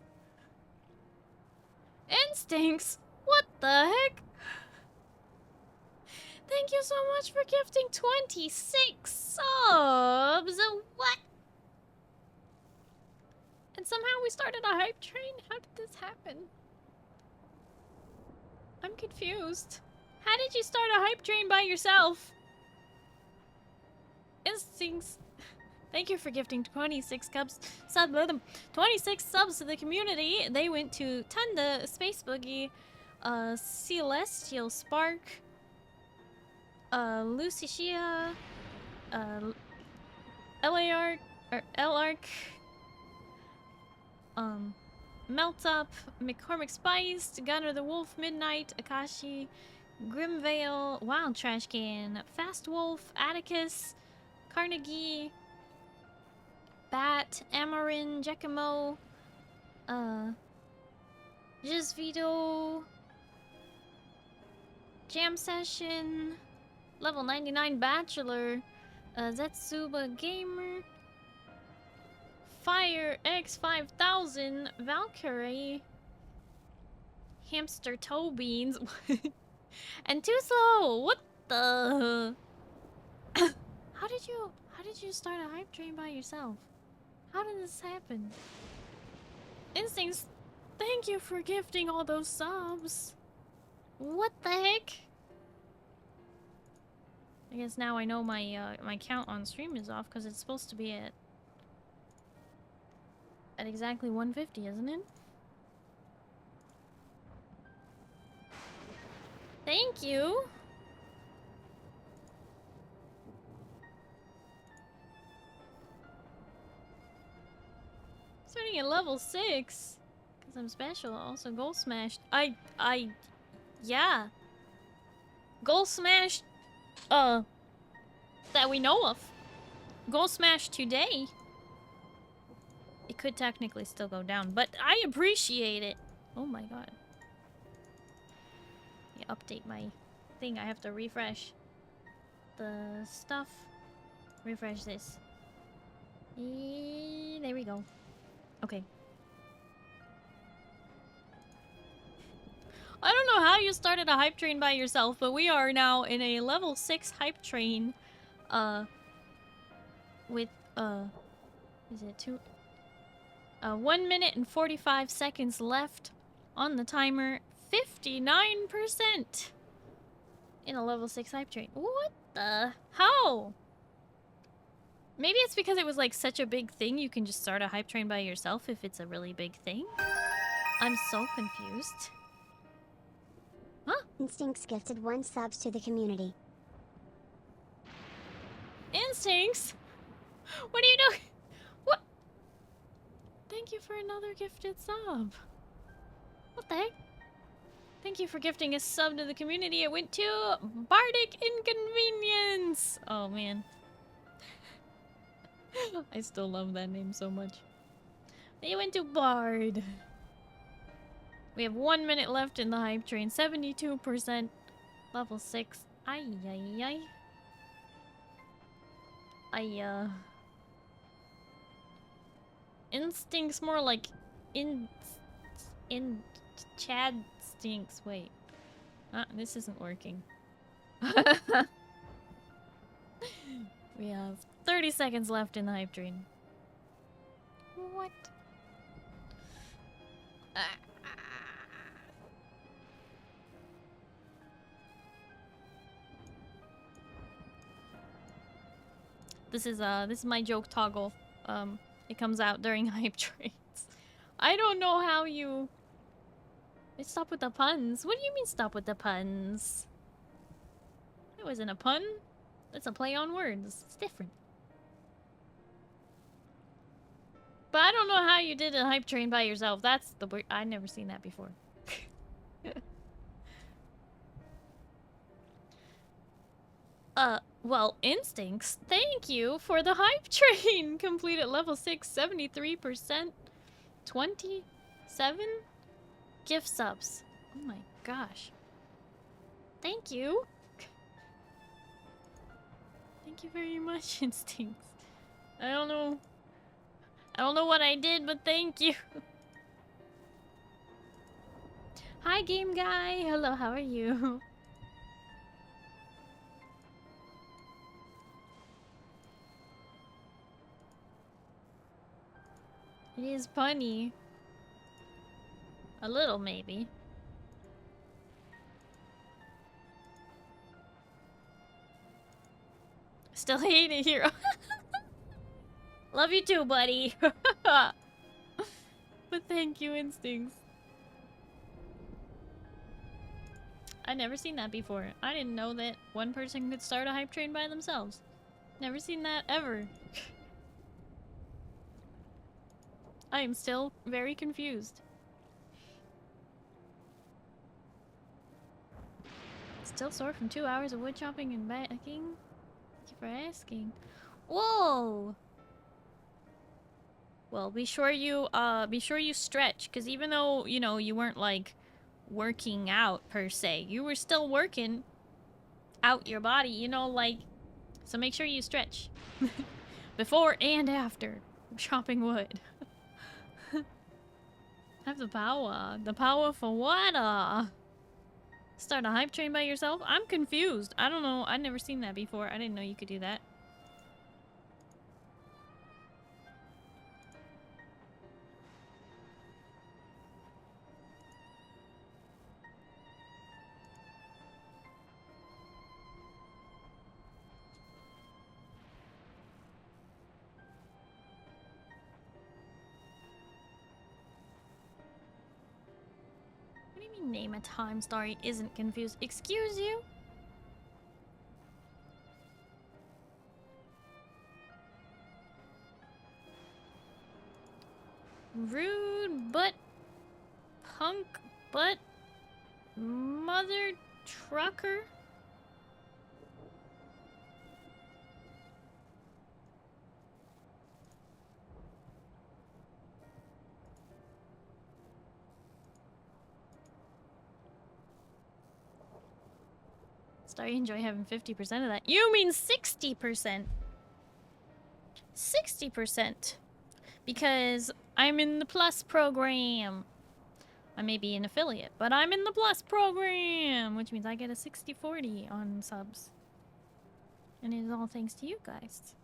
Instincts. What the heck? Thank you so much for gifting 26 subs. What? And somehow we started a hype train? How did this happen? I'm confused. How did you start a hype train by yourself? Instincts. Thank you for gifting 26 subs to the community. They went to Tunda, Space Boogie, Celestial Spark, Lucicia, L-Arc, Meltup, McCormick Spice, Gunner the Wolf, Midnight, Akashi, Grimvale, Wild Trash Can, Fast Wolf, Atticus, Carnegie, Bat, Amarin, Jekimo, Jizvito, Jam Session, Level 99 Bachelor, Zetsuba Gamer, Fire X5000, Valkyrie, Hamster Toe Beans, and Too Slow. What the? How did you start a hype train by yourself? How did this happen? Instincts, thank you for gifting all those subs. What the heck? I guess now I know my my count on stream is off because it's supposed to be at exactly 150, isn't it? Thank you. Starting at level 6. Because Some special. Also goal smashed. Yeah. Goal smashed. That we know of. Goal smashed today. It could technically still go down, but I appreciate it. Oh my god. Yeah, update my thing. I have to refresh the stuff. Refresh this. There we go. Okay. I don't know how you started a hype train by yourself, but we are now in a level 6 hype train. With, is it 1 minute and 45 seconds left on the timer. 59% in a level 6 hype train. What the? How? Maybe it's because it was like such a big thing you can just start a hype train by yourself if it's a really big thing. I'm so confused. Huh? Instincts gifted 1 subs to the community. Instincts? What are you doing? What? Thank you for another gifted sub. What the heck? Thank you for gifting a sub to the community. It went to Bardic Inconvenience. Oh man. I still love that name so much. It went to Bard. We have 1 minute left in the hype train. 72%. Level 6. Ay, ay, ay. Instincts more like in Chad stinks. Wait. This isn't working. We have 30 seconds left in the hype train. What? This is my joke toggle. It comes out during hype trains. I don't know how you... Stop with the puns. What do you mean stop with the puns? It wasn't a pun. It's a play on words. It's different. But I don't know how you did a hype train by yourself. That's the weird... I've never seen that before. Well, Instincts, thank you for the hype train! Complete at level 6, 73%. 27 gift subs. Oh my gosh. Thank you! Thank you very much, Instincts. I don't know what I did, but thank you. Hi, game guy! Hello, how are you? It is punny. A little, maybe. Still hate it, hero. Love you too, buddy. But thank you, Instincts. I've never seen that before. I didn't know that one person could start a hype train by themselves. Never seen that ever. I am still very confused. Still sore from 2 hours of wood chopping and baking. Thank you for asking. Whoa! Well, be sure you stretch, because even though, you know, you weren't like working out per se, you were still working out your body, you know, like, so make sure you stretch. Before and after chopping wood. Have the power. The power for what? Start a hype train by yourself? I'm confused. I don't know. I've never seen that before. I didn't know you could do that. Name a time Starry isn't confused. Excuse you? Rude, but punk butt mother trucker. Starry, enjoy having 50% of that. You mean 60%. 60%. Because I'm in the Plus program. I may be an affiliate, but I'm in the Plus program, which means I get a 60-40 on subs. And it is all thanks to you guys.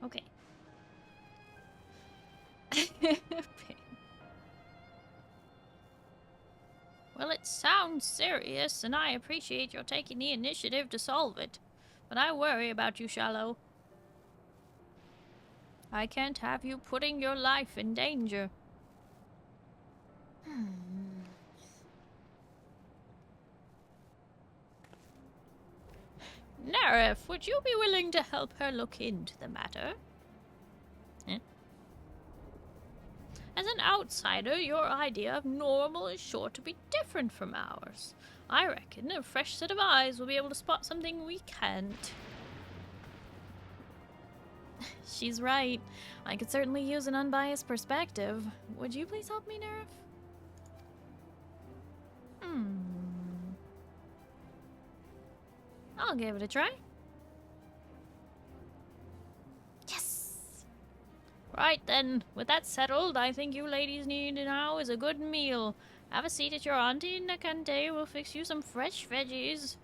Okay. Well, it sounds serious, and I appreciate your taking the initiative to solve it. But I worry about you, Shallow. I can't have you putting your life in danger. Nerif, would you be willing to help her look into the matter? Eh? As an outsider, your idea of normal is sure to be different from ours. I reckon a fresh set of eyes will be able to spot something we can't. She's right. I could certainly use an unbiased perspective. Would you please help me, Nerif? I'll give it a try. Yes! Right then, with that settled, I think you ladies need now is a good meal. Have a seat at your auntie Nakante. We'll fix you some fresh veggies.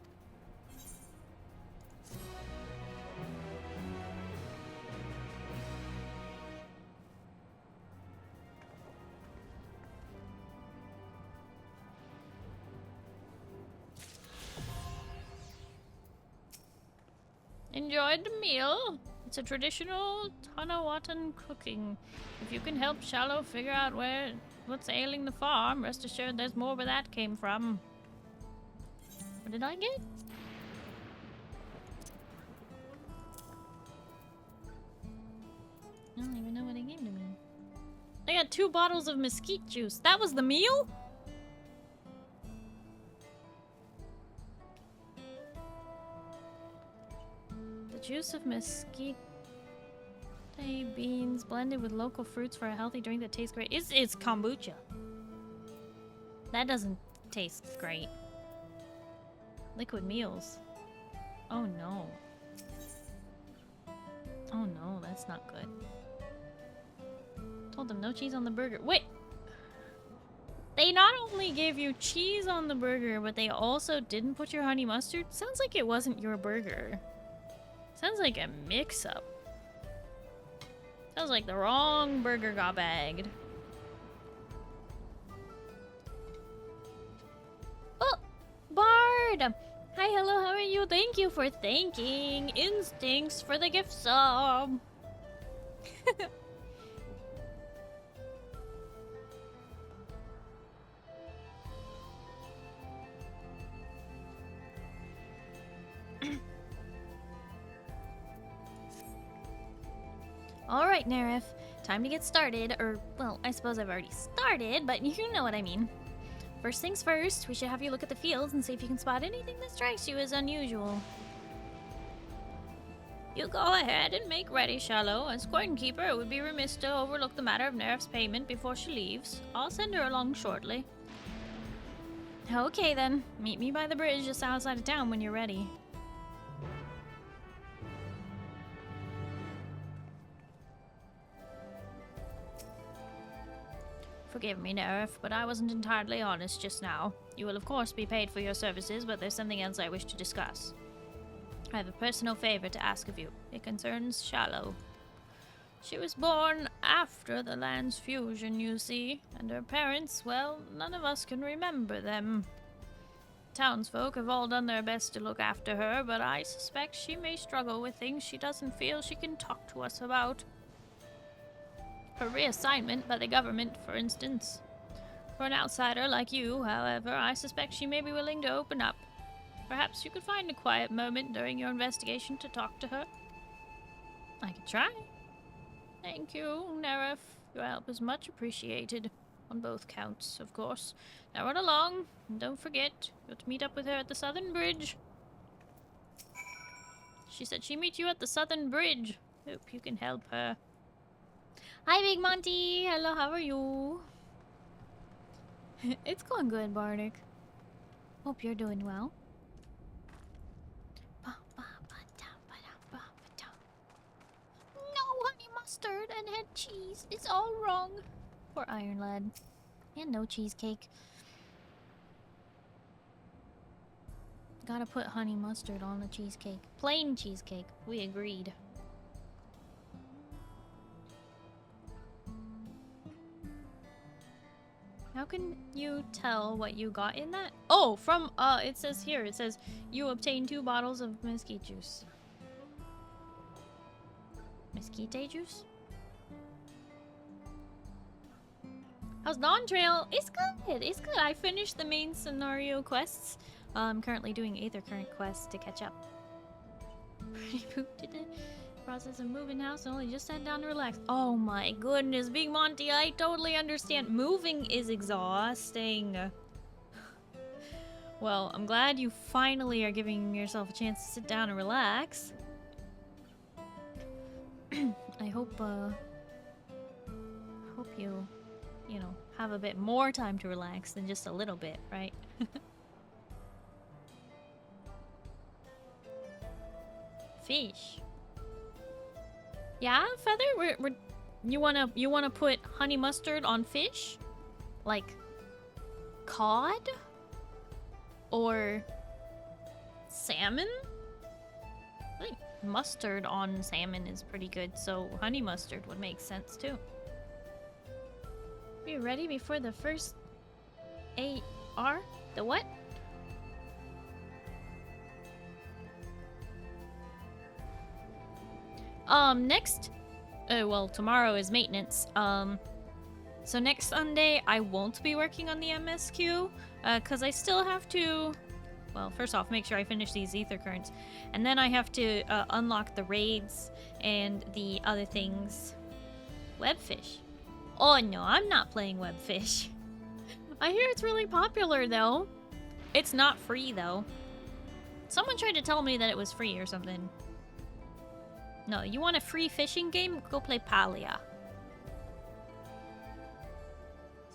Enjoyed the meal. It's a traditional Tanawatan cooking. If you can help Shallow figure out what's ailing the farm, rest assured there's more where that came from. What did I get? I don't even know what it gave to me. I got 2 bottles of mesquite juice. That was the meal? Juice of mesquite beans blended with local fruits for a healthy drink that tastes great. It's kombucha. That doesn't taste great. Liquid meals. Oh no. Oh no, that's not good. Told them no cheese on the burger. Wait! They not only gave you cheese on the burger, but they also didn't put your honey mustard? Sounds like it wasn't your burger. Sounds like a mix-up. Sounds like the wrong burger got bagged. Oh! Bard! Hi, hello, how are you? Thank you for thanking Instincts for the gift sub. Alright, Nerif. Time to get started. Or, well, I suppose I've already started, but you know what I mean. First things first, we should have you look at the fields and see if you can spot anything that strikes you as unusual. You go ahead and make ready, Shallow. As Coinkeeper, it would be remiss to overlook the matter of Nerif's payment before she leaves. I'll send her along shortly. Okay then. Meet me by the bridge just outside of town when you're ready. Forgive me, Nerf, but I wasn't entirely honest just now. You will of course be paid for your services, but there's something else I wish to discuss. I have a personal favor to ask of you. It concerns Shallow. She was born after the land's fusion, you see, and her parents, well, none of us can remember them. Townsfolk have all done their best to look after her, but I suspect she may struggle with things she doesn't feel she can talk to us about. Her reassignment by the government, for instance. For an outsider like you, however, I suspect she may be willing to open up. Perhaps you could find a quiet moment during your investigation to talk to her. I could try. Thank you, Neref. Your help is much appreciated. On both counts, of course. Now run along, and don't forget, you're to meet up with her at the Southern Bridge. She said she'd meet you at the Southern Bridge. Hope you can help her. Hi, Big Monty. Hello, how are you? It's going good, Bardic. Hope you're doing well. No honey mustard and head cheese. It's all wrong. Poor Iron Lad. And no cheesecake. Gotta put honey mustard on the cheesecake. Plain cheesecake. We agreed. How can you tell what you got in that? Oh, from, it says here, it says, you obtained 2 bottles of mesquite juice. Mesquite juice? How's Dawn Trail? It's good, it's good. I finished the main scenario quests. I'm currently doing Aether Current quests to catch up. Pretty pooped it. Process of moving house, only just sat down to relax. Oh my goodness, Big Monty, I totally understand. Moving is exhausting. Well, I'm glad you finally are giving yourself a chance to sit down and relax. I hope you know, have a bit more time to relax than just a little bit, right? Fish. Yeah, Feather, you wanna put honey mustard on fish? Like cod? Or salmon? I think mustard on salmon is pretty good, so honey mustard would make sense too. Be ready before the first AR? The what? Next, well, tomorrow is maintenance. So next Sunday I won't be working on the MSQ, cause I still have to, well, first off, make sure I finish these Aether Currents, and then I have to unlock the raids and the other things. Webfish. Oh no, I'm not playing Webfish. I hear it's really popular though. It's not free though. Someone tried to tell me that it was free or something. No, you want a free fishing game? Go play Palia.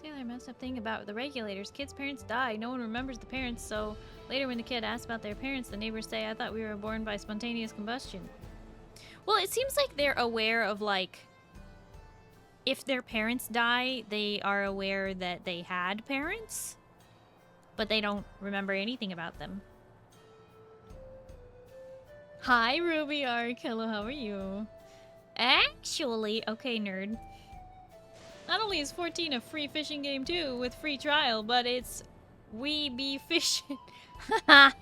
See the messed up thing about the regulators. Kids' parents die. No one remembers the parents, so later when the kid asks about their parents, the neighbors say, I thought we were born by spontaneous combustion. Well, it seems like they're aware of, like, if their parents die, they are aware that they had parents, but they don't remember anything about them. Hi, Ruby Ark. Hello, how are you? Actually, okay, nerd. Not only is 14 a free fishing game too, with free trial, but it's we be fishing. I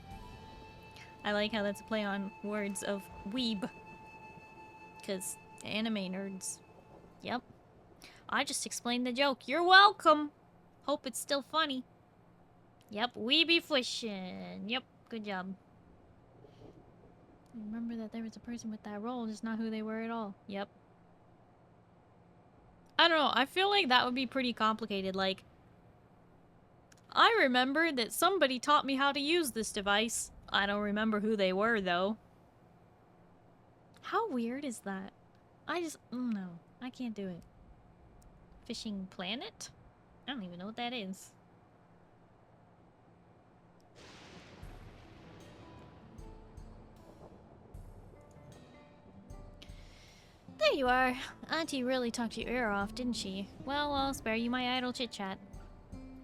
like how that's a play on words of weeb. Because anime nerds. Yep. I just explained the joke. You're welcome. Hope it's still funny. Yep, we be fishing. Yep, good job. Remember that there was a person with that role, just not who they were at all. Yep. I don't know, I feel like that would be pretty complicated. Like, I remember that somebody taught me how to use this device. I don't remember who they were, though. How weird is that? No, I can't do it. Fishing Planet? I don't even know what that is. there you are. Auntie really talked your ear off, didn't she? Well, I'll spare you my idle chit-chat.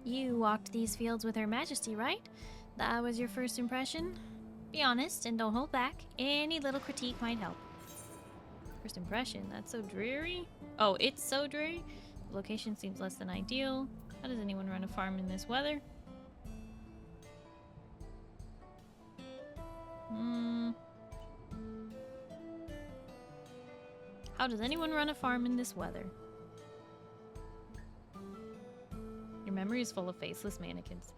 You walked these fields with Her Majesty, right? That was your first impression? Be honest and don't hold back. Any little critique might help. First impression? That's so dreary. Oh, it's so dreary? The location seems less than ideal. How does anyone run a farm in this weather? How does anyone run a farm in this weather? Your memory is full of faceless mannequins.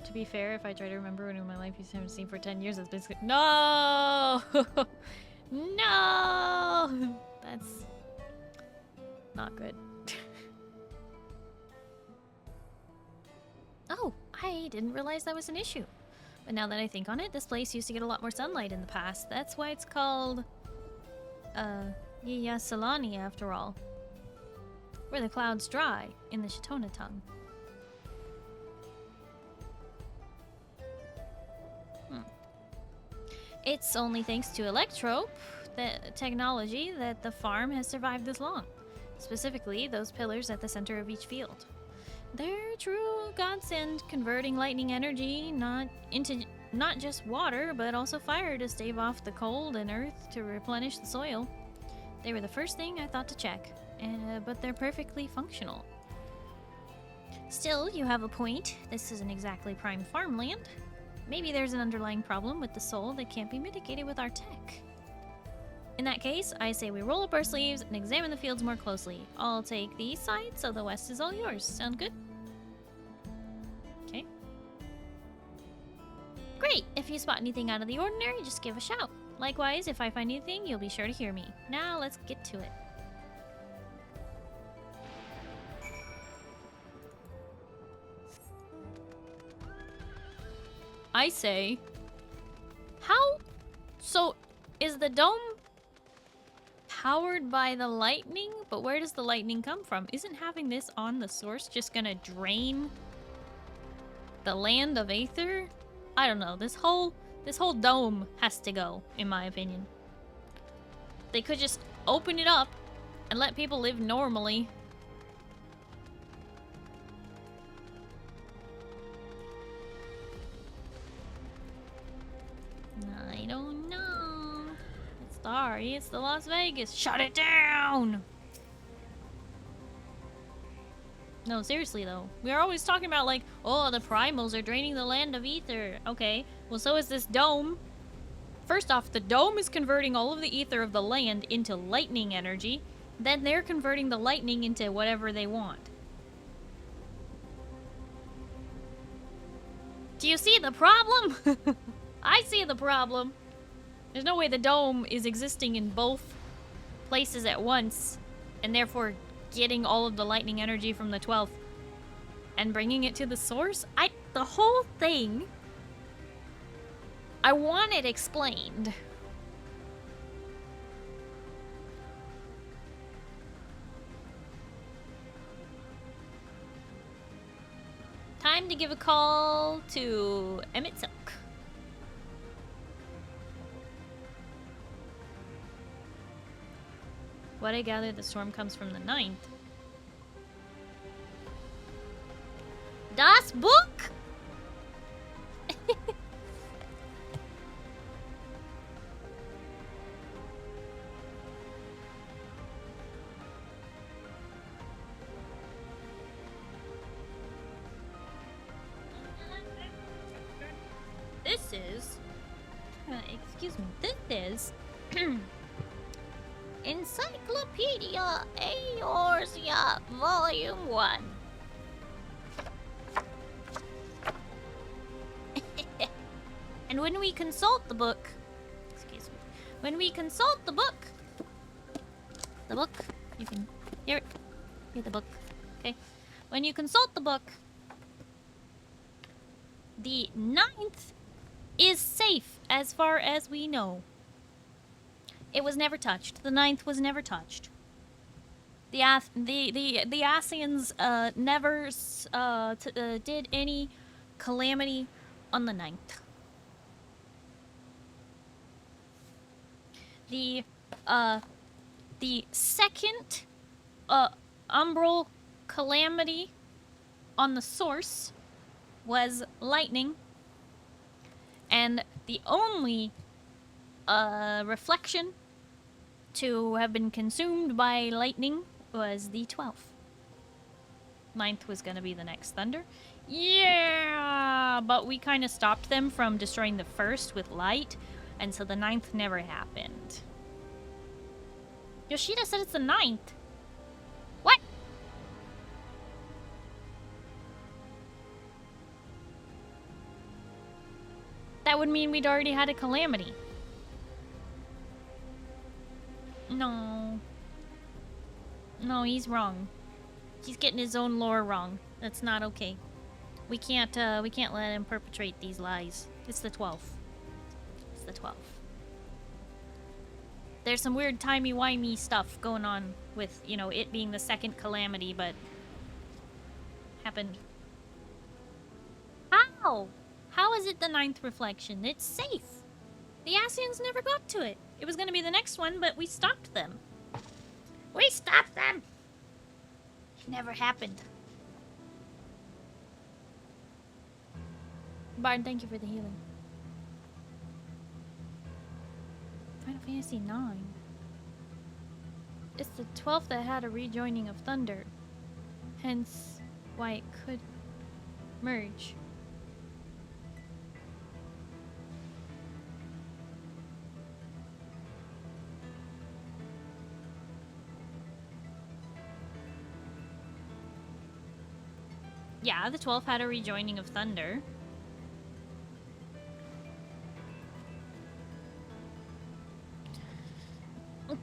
To be fair, if I try to remember when in my life you haven't seen for 10 years, it's basically— No! No! That's not good. Oh, I didn't realize that was an issue. But now that I think on it, this place used to get a lot more sunlight in the past. That's why it's called, Salani after all. Where the clouds dry, in the Shitona tongue. It's only thanks to Electrope, the technology, that the farm has survived this long. Specifically, those pillars at the center of each field. They're a true godsend, converting lightning energy into not just water, but also fire to stave off the cold and earth to replenish the soil. They were the first thing I thought to check, but they're perfectly functional. Still, you have a point. This isn't exactly prime farmland. Maybe there's an underlying problem with the soul that can't be mitigated with our tech. In that case, I say we roll up our sleeves and examine the fields more closely. I'll take the east side, so the west is all yours. Sound good? Okay. Great! If you spot anything out of the ordinary, just give a shout. Likewise, if I find anything, you'll be sure to hear me. Now, let's get to it. I say... How? So, is the dome powered by the lightning? But where does the lightning come from? Isn't having this on the source just gonna drain the land of Aether? I don't know. This whole dome has to go, in my opinion. They could just open it up and let people live normally. I don't know. It's Starry. It's the Las Vegas. Shut it down! No, seriously though. We are always talking about like, oh, the primals are draining the land of Aether. Okay, well so is this dome. First off, the dome is converting all of the ether of the land into lightning energy. Then they're converting the lightning into whatever they want. Do you see the problem? I see the problem. There's no way the dome is existing in both places at once, and therefore getting all of the lightning energy from the 12th and bringing it to the source. The whole thing, I want it explained. Time to give a call to Emmett Silk. What I gather, the storm comes from the 9th. Das Book? This is... excuse me. This is... Encyclopedia Eorzea, Volume 1. And when we consult the book... Excuse me. When we consult the book... You can hear it. Hear the book. Okay. When you consult the book... The 9th is safe as far as we know. It was never touched. The 9th was never touched. The Asians never did any calamity on the 9th. the second umbral calamity on the source was lightning, and the only reflection to have been consumed by lightning was the 12th. 9th was gonna be the next thunder. Yeah, but we kind of stopped them from destroying the first with light, and so the 9th never happened. Yoshida said it's the 9th. What? That would mean we'd already had a calamity. No. No, he's wrong. He's getting his own lore wrong. That's not okay. We can't let him perpetrate these lies. It's the 12th. It's the 12th. There's some weird timey-wimey stuff going on with, you know, it being the second calamity, but happened. How? How is it the 9th reflection? It's safe. The Asians never got to it. It was gonna be the next one, but we stopped them. We stopped them! It never happened. Bard, thank you for the healing. Final Fantasy IX. It's the 12th that had a rejoining of Thunder. Hence, why it could merge. Yeah, the 12th had a rejoining of Thunder.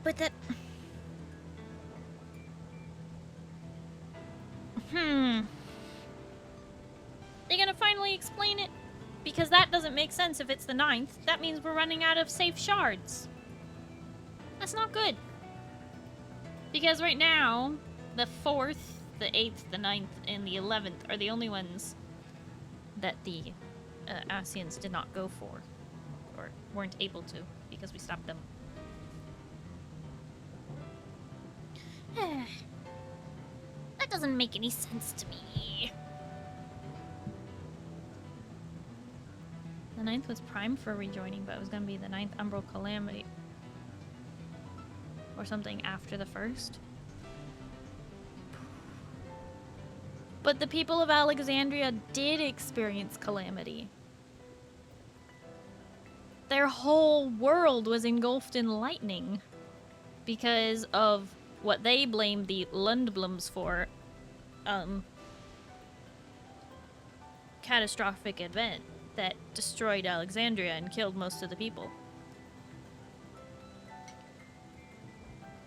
But that... They're gonna finally explain it? Because that doesn't make sense if it's the 9th. That means we're running out of safe shards. That's not good. Because right now, the 4th, the 8th, the 9th, and the 11th are the only ones that the Asians did not go for. Or weren't able to, because we stopped them. That doesn't make any sense to me. The 9th was primed for rejoining, but it was going to be the 9th Umbral Calamity. Or something after the 1st. But the people of Alexandria did experience calamity. Their whole world was engulfed in lightning. Because of what they blamed the Lundblums for. Catastrophic event that destroyed Alexandria and killed most of the people.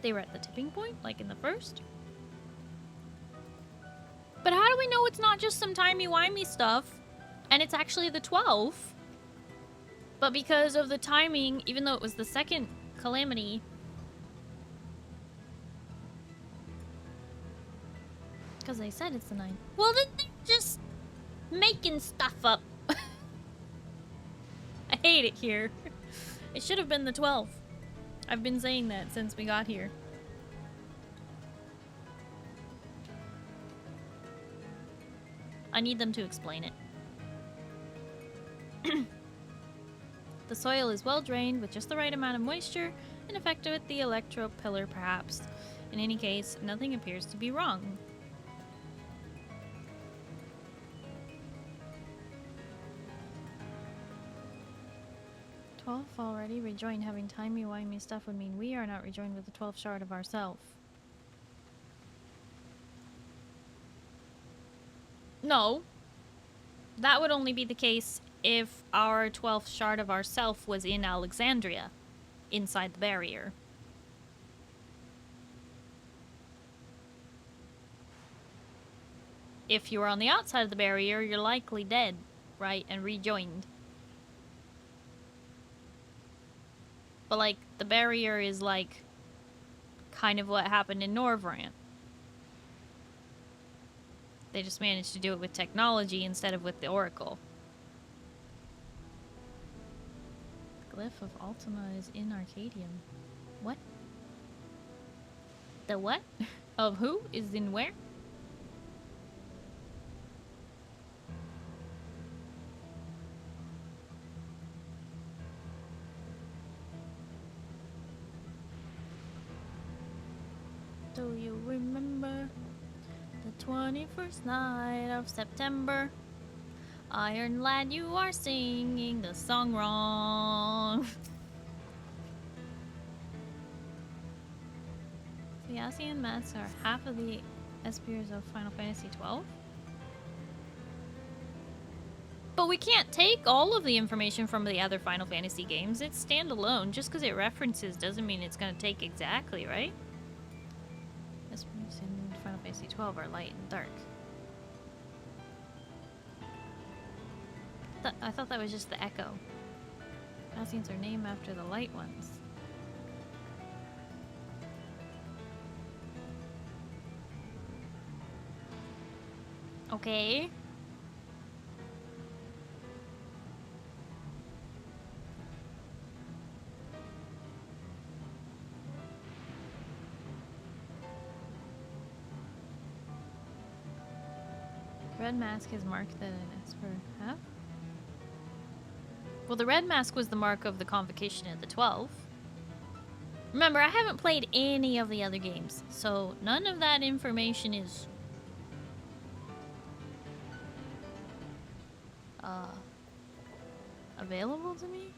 They were at the tipping point, like in the 1st. But how do we know it's not just some timey-wimey stuff, and it's actually the 12th? But because of the timing, even though it was the second calamity... Because they said it's the 9th. Well, then they're just making stuff up. I hate it here. It should have been the 12th. I've been saying that since we got here. I need them to explain it. The soil is well drained with just the right amount of moisture and effective with the electro pillar perhaps. In any case, nothing appears to be wrong. Already rejoined. Having timey-wimey stuff would mean we are not rejoined with the 12th shard of ourself. No. That would only be the case if our 12th shard of ourself was in Alexandria, inside the barrier. If you were on the outside of the barrier, you're likely dead, right, and rejoined. But, like, the barrier is, like, kind of what happened in Norvrant. They just managed to do it with technology instead of with the Oracle. The glyph of Ultima is in Arcadium. What? The what? Of who is in where? Do you remember the 21st night of September? Iron Lad, you are singing the song wrong. The Asian masks are half of the Espiers of Final Fantasy XII. But we can't take all of the information from the other Final Fantasy games. It's standalone. Just because it references doesn't mean it's going to take exactly, right? Espiers in Final Fantasy XII are light and dark. I thought that was just the echo. Asians are named after the light ones. Okay. Red mask is marked that an Esper have? Well, the red mask was the mark of the Convocation of the 12. Remember, I haven't played any of the other games, so none of that information is... available to me?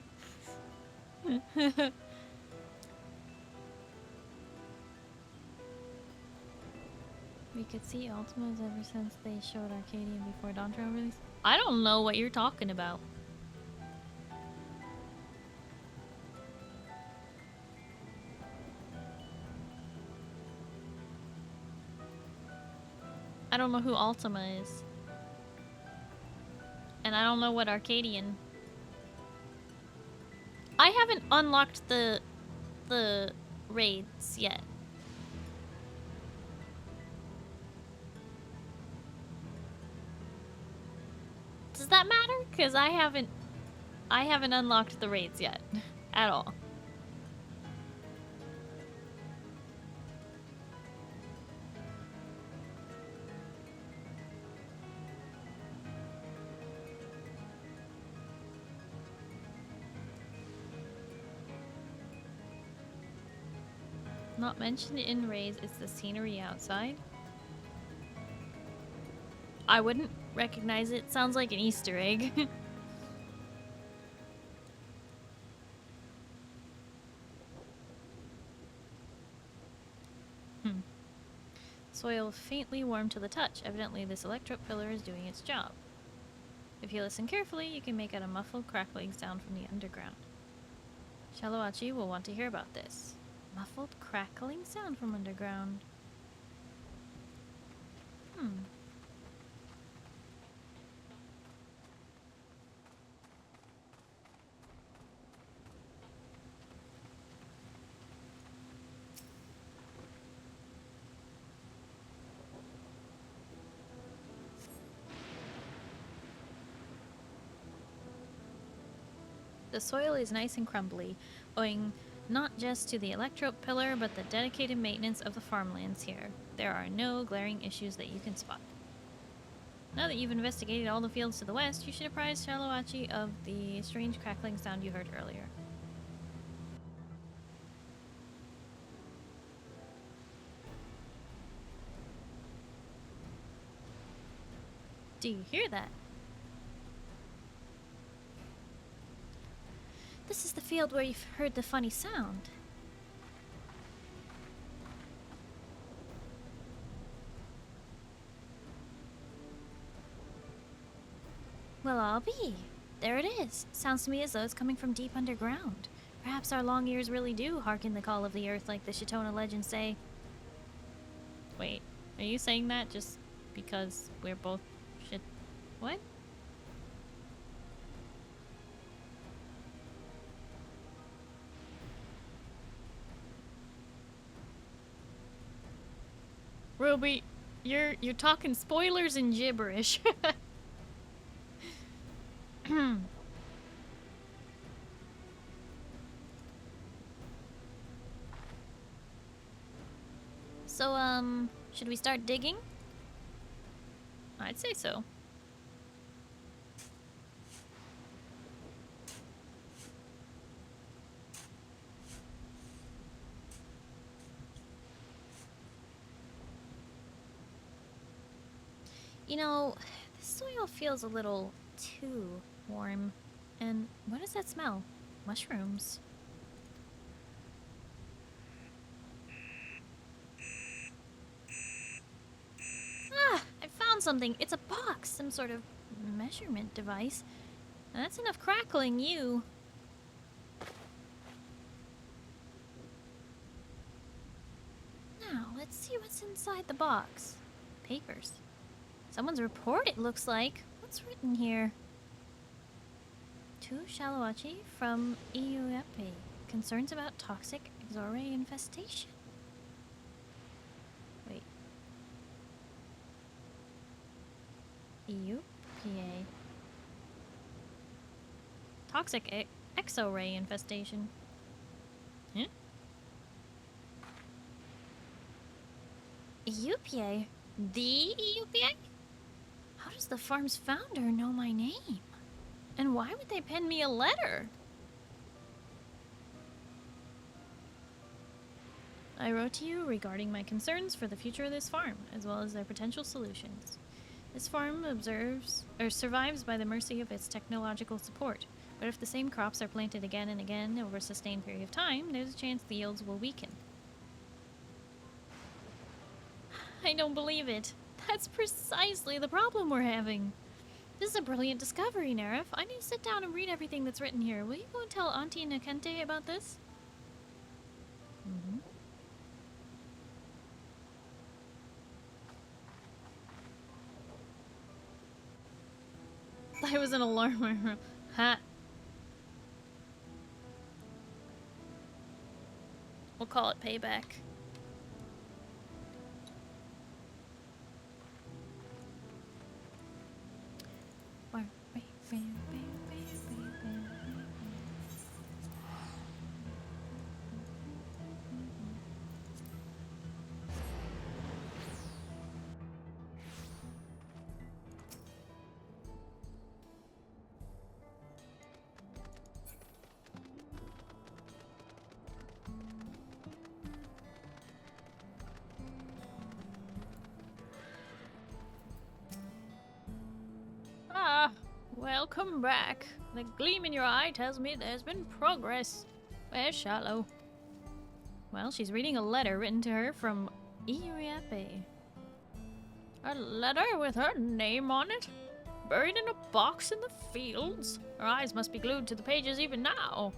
We could see Ultimas ever since they showed Arcadian before Dawntrail release. I don't know what you're talking about. I don't know who Ultima is. And I don't know what Arcadian. I haven't unlocked the raids yet. Does that matter? Because I haven't unlocked the raids yet. At all. Not mentioned in raids is the scenery outside. I wouldn't recognize it. Sounds like an Easter egg. Soil faintly warm to the touch. Evidently this electric pillar is doing its job. If you listen carefully, you can make out a muffled crackling sound from the underground. Shaloachi will want to hear about this. Muffled crackling sound from underground. The soil is nice and crumbly, owing not just to the electrode pillar, but the dedicated maintenance of the farmlands here. There are no glaring issues that you can spot. Now that you've investigated all the fields to the west, you should apprise Shaloachi of the strange crackling sound you heard earlier. Do you hear that? This is the field where you've heard the funny sound. Well, I'll be. There it is. Sounds to me as though it's coming from deep underground. Perhaps our long ears really do hearken the call of the earth like the Shitona legends say. Wait, are you saying that just because we're both shit? What? Ruby, you're talking spoilers and gibberish. So, should we start digging? I'd say so. You know, this soil feels a little too warm. And what does that smell? Mushrooms. Ah, I found something. It's a box, some sort of measurement device. And that's enough crackling, you. Now, let's see what's inside the box. Papers. Someone's report, it looks like. What's written here? To Shalawachi from EUEP. Concerns about toxic Exore infestation. Wait. EUPA. Toxic Exore infestation. Huh? EUPA? The EUPA? How does the farm's founder know my name? And why would they pen me a letter? I wrote to you regarding my concerns for the future of this farm, as well as their potential solutions. This farm survives by the mercy of its technological support, but if the same crops are planted again and again over a sustained period of time, there's a chance the yields will weaken. I don't believe it. That's precisely the problem we're having. This is a brilliant discovery, Nerif. I need to sit down and read everything that's written here. Will you go and tell Auntie Nakente about this? Mm-hmm. That was an alarm. Ha. We'll call it payback. Welcome back. The gleam in your eye tells me there's been progress. Where's Shallow? Well, she's reading a letter written to her from EUEP. A letter with her name on it? Buried in a box in the fields? Her eyes must be glued to the pages even now.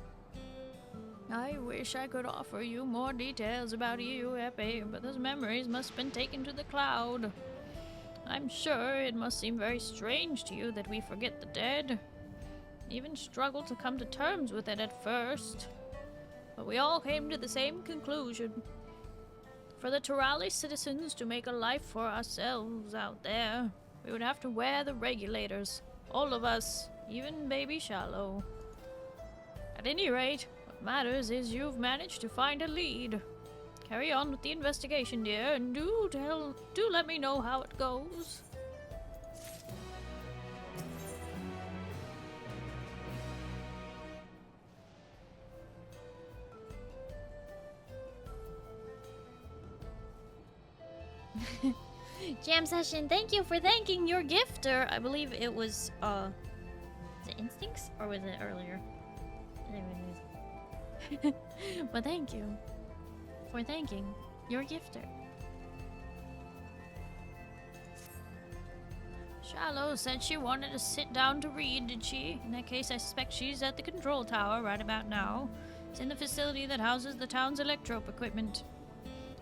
I wish I could offer you more details about EUEP, but those memories must have been taken to the cloud. I'm sure it must seem very strange to you that we forget the dead. Even struggled to come to terms with it at first. But we all came to the same conclusion. For the Turali citizens to make a life for ourselves out there, we would have to wear the regulators. All of us, even baby Shallow. At any rate, what matters is you've managed to find a lead. Carry on with the investigation, dear, and do let me know how it goes. Jam session, thank you for thanking your gifter. I believe it was, is it Instincts? Or was it earlier? But thank you for thanking your gifter. Shallow said she wanted to sit down to read, did she? In that case, I suspect she's at the control tower right about now. It's in the facility that houses the town's electrope equipment.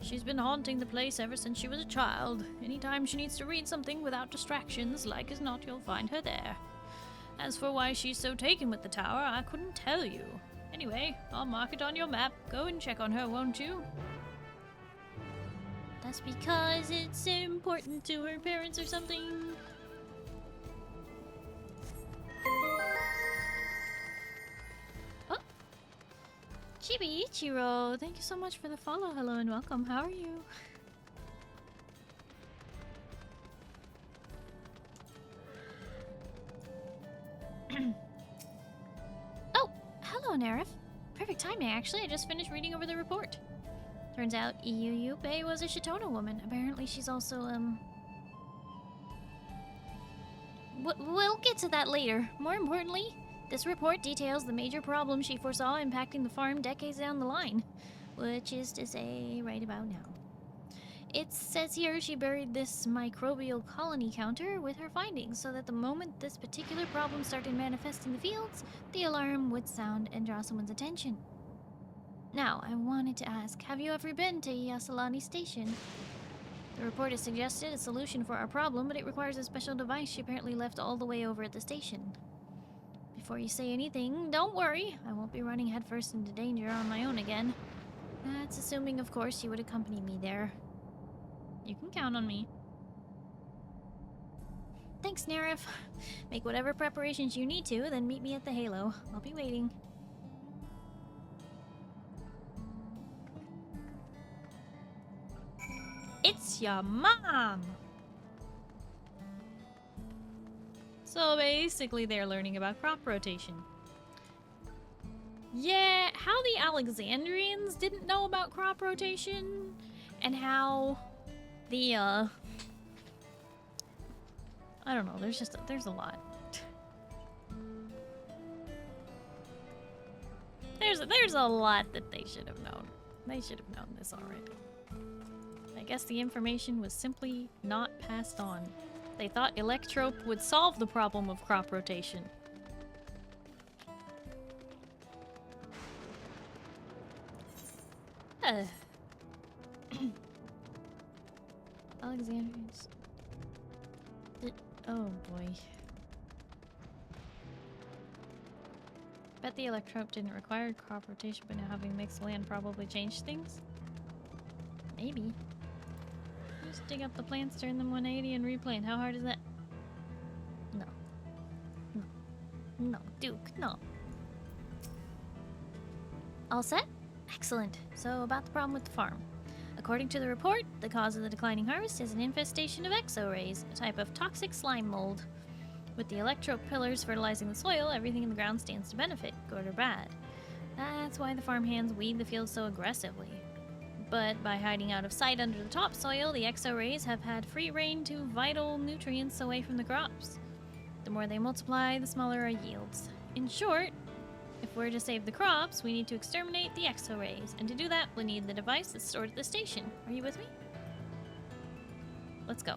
She's been haunting the place ever since she was a child. Anytime she needs to read something without distractions, like as not, you'll find her there. As for why she's so taken with the tower, I couldn't tell you. Anyway, I'll mark it on your map. Go and check on her, won't you? That's because it's important to her parents or something. Oh! Chibi Ichiro, thank you so much for the follow. Hello and welcome. How are you? Nerif. Perfect timing, actually. I just finished reading over the report. Turns out Iuyupe was a Shitona woman. Apparently she's also, We'll get to that later. More importantly, this report details the major problem she foresaw impacting the farm decades down the line. Which is to say, right about now. It says here she buried this microbial colony counter with her findings so that the moment this particular problem started manifesting in the fields, the alarm would sound and draw someone's attention. Now, I wanted to ask, have you ever been to Yasalani Station? The report has suggested a solution for our problem, but it requires a special device she apparently left all the way over at the station. Before you say anything, don't worry. I won't be running headfirst into danger on my own again. That's assuming, of course, you would accompany me there. You can count on me. Thanks, Nerif. Make whatever preparations you need to, then meet me at the Halo. I'll be waiting. It's your mom! So basically they're learning about crop rotation. Yeah, how the Alexandrians didn't know about crop rotation, and how the, I don't know, there's a lot. There's a lot that they should have known. They should have known this already. I guess the information was simply not passed on. They thought Electrope would solve the problem of crop rotation. Alexandrians. Oh boy. Bet the Electrope didn't require crop rotation, but now having mixed land probably changed things? Maybe. Just dig up the plants, turn them 180, and replant. How hard is that? No. No. No, Duke, no. All set? Excellent. So, about the problem with the farm. According to the report, the cause of the declining harvest is an infestation of exo-rays, a type of toxic slime mold. With the electrope pillars fertilizing the soil, everything in the ground stands to benefit, good or bad. That's why the farm hands weed the field so aggressively. But by hiding out of sight under the topsoil, the exo-rays have had free rein to vital nutrients away from the crops. The more they multiply, the smaller our yields. In short, if we're to save the crops, we need to exterminate the exo-rays, and to do that, we'll need the device that's stored at the station. Are you with me? Let's go.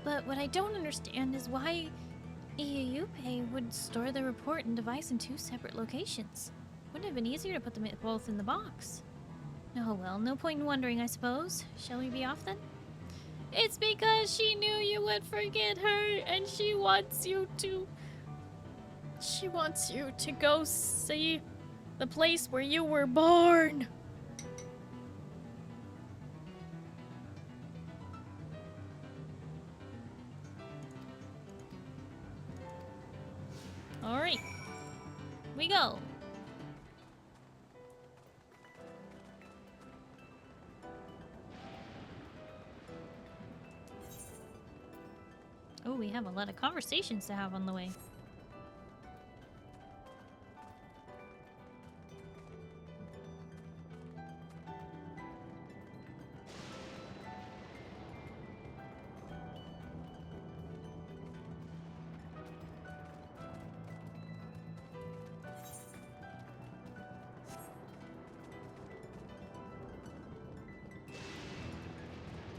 But what I don't understand is why Iuyupe would store the report and device in two separate locations. Wouldn't it have been easier to put them both in the box? Oh well, no point in wondering, I suppose. Shall we be off then? It's because she knew you would forget her, and she wants you to... She wants you to go see the place where you were born. Alright. We go. Oh, we have a lot of conversations to have on the way.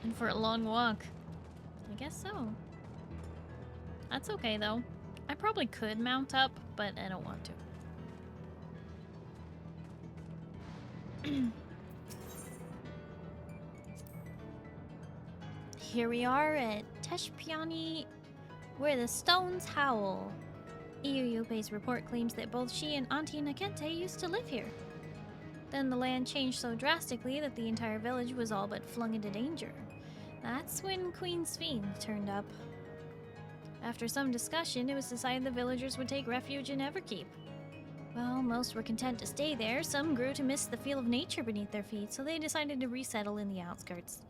And for a long walk. I guess so. That's okay, though. I probably could mount up, but I don't want to. Here we are at Teshpiani, where the stones howl. Iuyupe's report claims that both she and Auntie Nakente used to live here. Then the land changed so drastically that the entire village was all but flung into danger. That's when Queen Sphene turned up. After some discussion, it was decided the villagers would take refuge in Everkeep. Well, most were content to stay there. Some grew to miss the feel of nature beneath their feet, so they decided to resettle in the outskirts.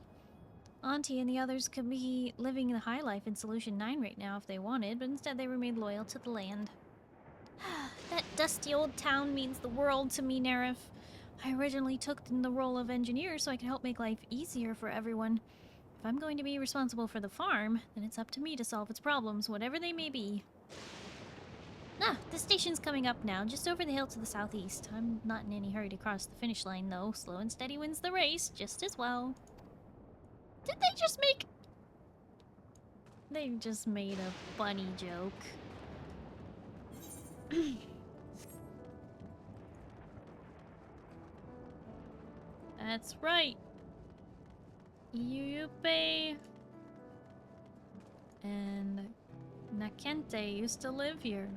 Auntie and the others could be living the high life in Solution 9 right now if they wanted, but instead they remained loyal to the land. That dusty old town means the world to me, Nerif. I originally took the role of engineer so I could help make life easier for everyone. If I'm going to be responsible for the farm, then it's up to me to solve its problems, whatever they may be. Ah, the station's coming up now, just over the hill to the southeast. I'm not in any hurry to cross the finish line, though. Slow and steady wins the race, just as well. Did they just make... They just made a funny joke. That's right. Yuupe and Nakente used to live here.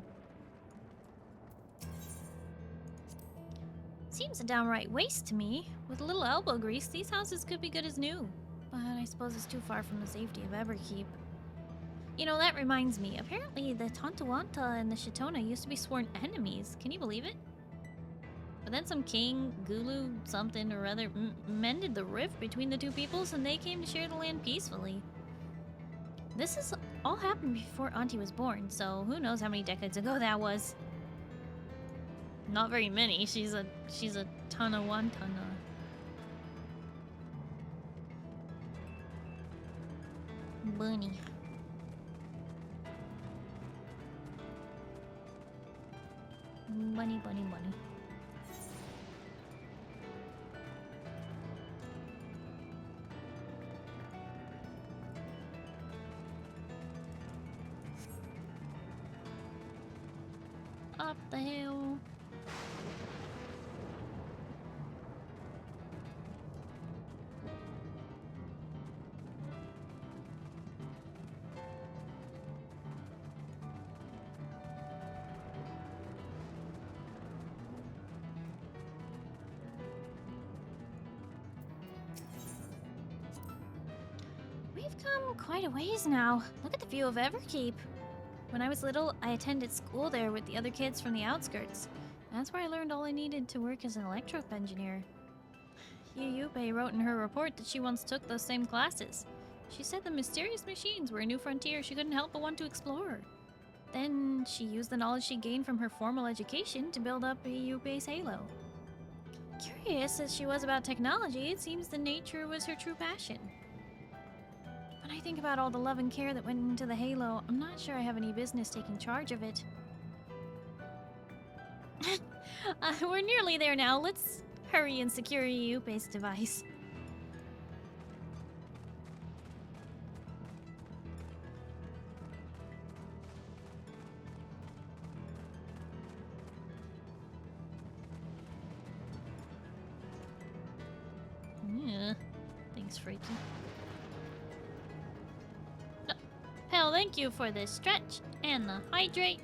Seems a downright waste to me. With a little elbow grease, these houses could be good as new. But I suppose it's too far from the safety of Everkeep. You know, that reminds me. Apparently, the Tontuanta and the Shitona used to be sworn enemies. Can you believe it? But then some king, Gulu, something or other, mended the rift between the two peoples and they came to share the land peacefully. This has all happened before Auntie was born, so who knows how many decades ago that was. Not very many. She's a Tonawantana. Bunny. Bunny, bunny, bunny. Up the hill. We've come quite a ways now. Look at the view of Everkeep. When I was little, I attended school there with the other kids from the outskirts. That's where I learned all I needed to work as an electrop engineer. Yuupe wrote in her report that she once took those same classes. She said the mysterious machines were a new frontier she couldn't help but want to explore. Then she used the knowledge she gained from her formal education to build up Yuupe's halo. Curious as she was about technology, it seems the nature was her true passion. When I think about all the love and care that went into the halo, I'm not sure I have any business taking charge of it. We're nearly there now. Let's hurry and secure Yuupe's device. Yeah, thanks, Freaky. Hell, thank you for the stretch and the hydrate.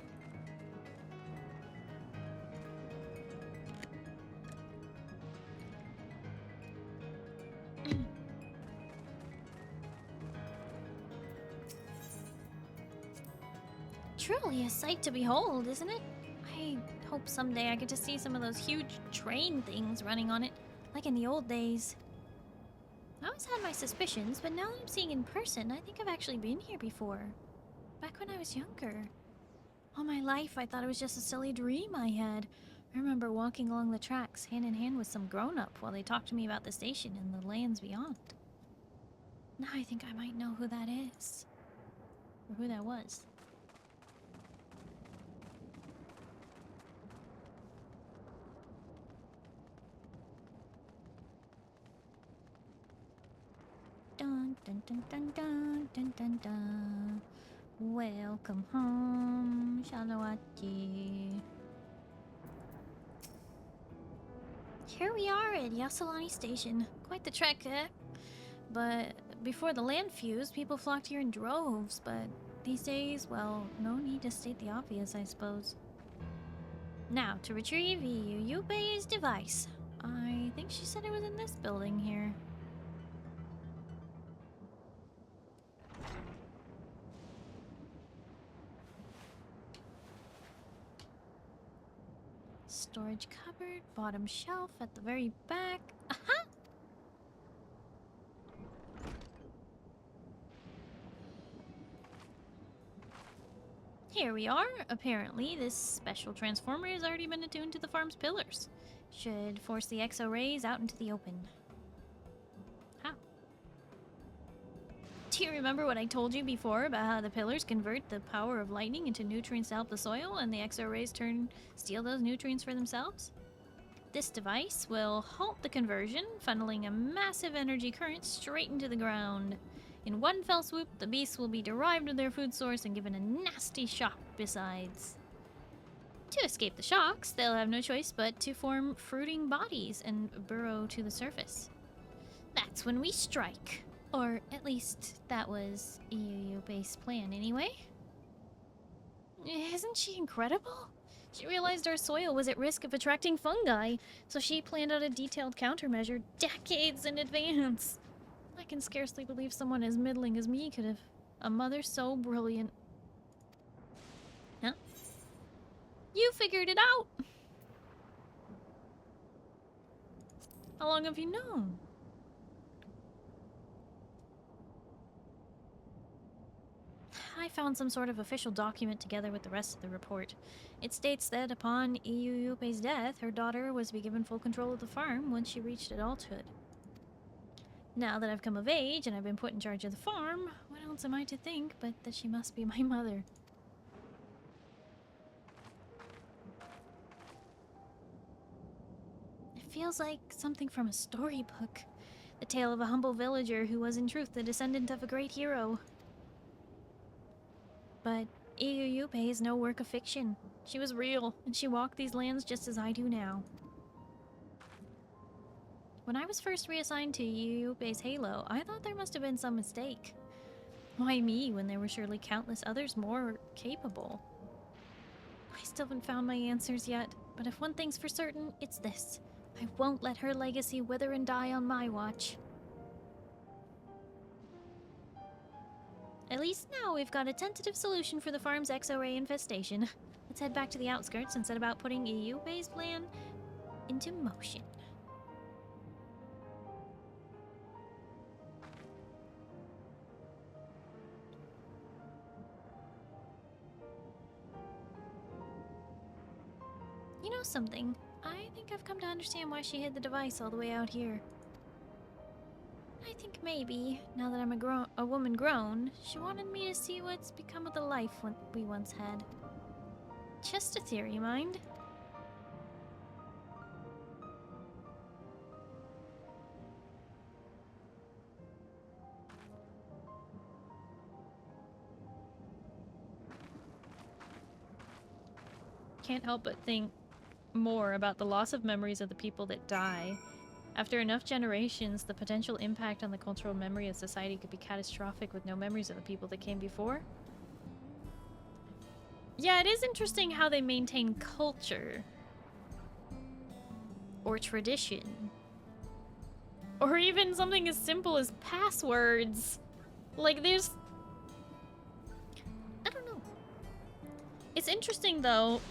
Truly a sight to behold, isn't it? I hope someday I get to see some of those huge train things running on it, like in the old days. I always had my suspicions, but now that I'm seeing in person, I think I've actually been here before. Back when I was younger. All my life, I thought it was just a silly dream I had. I remember walking along the tracks, hand in hand with some grown-up, while they talked to me about the station and the lands beyond. Now I think I might know who that is. Or who that was. Dun dun dun dun dun dun dun dun. Welcome home, Shalawachi. Here we are at Yasalani Station. Quite the trek, eh? But before the land fused, people flocked here in droves. But these days, well, no need to state the obvious, I suppose. Now, to retrieve Yuupe's device. I think she said it was in this building here. Storage cupboard, bottom shelf at the very back. Aha! Here we are. Apparently, this special transformer has already been attuned to the farm's pillars. Should force the exo rays out into the open. How? Do you remember what I told you before about how the pillars convert the power of lightning into nutrients to help the soil, and the exo rays steal those nutrients for themselves? This device will halt the conversion, funneling a massive energy current straight into the ground. In one fell swoop, the beasts will be derived of their food source and given a nasty shock besides. To escape the shocks, they'll have no choice but to form fruiting bodies and burrow to the surface. That's when we strike. Or at least that was ErianOsamu's plan anyway. Isn't she incredible? She realized our soil was at risk of attracting fungi, so she planned out a detailed countermeasure decades in advance. I can scarcely believe someone as middling as me could have a mother so brilliant. Huh? You figured it out! How long have you known? I found some sort of official document together with the rest of the report. It states that upon ErianOsamu's death, her daughter was to be given full control of the farm once she reached adulthood. Now that I've come of age and I've been put in charge of the farm, what else am I to think but that she must be my mother? It feels like something from a storybook. The tale of a humble villager who was in truth the descendant of a great hero. But ErianOsamu is no work of fiction. She was real, and she walked these lands just as I do now. When I was first reassigned to ErianOsamu's Halo, I thought there must have been some mistake. Why me, when there were surely countless others more capable? I still haven't found my answers yet, but if one thing's for certain, it's this. I won't let her legacy wither and die on my watch. At least now we've got a tentative solution for the farm's exo-ray infestation. Let's head back to the outskirts and set about putting ErianOsamu's plan into motion. You know something? I think I've come to understand why she hid the device all the way out here. I think maybe, now that I'm a woman grown, she wanted me to see what's become of the life we once had. Just a theory, mind. Can't help but think more about the loss of memories of the people that die. After enough generations, the potential impact on the cultural memory of society could be catastrophic with no memories of the people that came before. Yeah, it is interesting how they maintain culture. Or tradition. Or even something as simple as passwords. Like, there's... I don't know. It's interesting, though,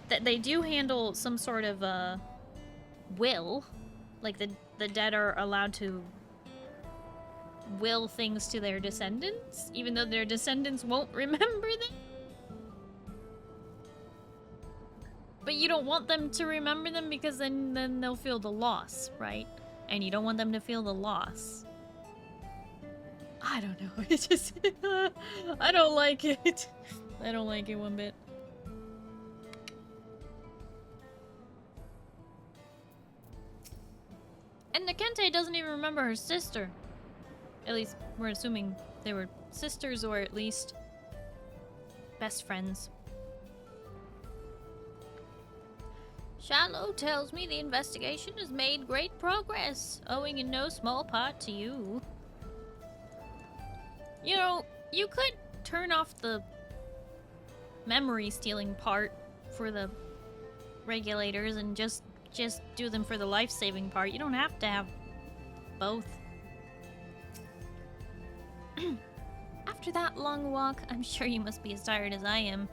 that they do handle some sort of, will. Like, the dead are allowed to will things to their descendants, even though their descendants won't remember them. But you don't want them to remember them because then they'll feel the loss, right? And you don't want them to feel the loss. I don't know. It just... I don't like it. I don't like it one bit. And Nakente doesn't even remember her sister. At least, we're assuming they were sisters or at least best friends. Shallow tells me the investigation has made great progress, owing in no small part to you. You know, you could turn off the memory stealing part for the regulators and just do them for the life-saving part. You don't have to have both. After that long walk, I'm sure you must be as tired as I am.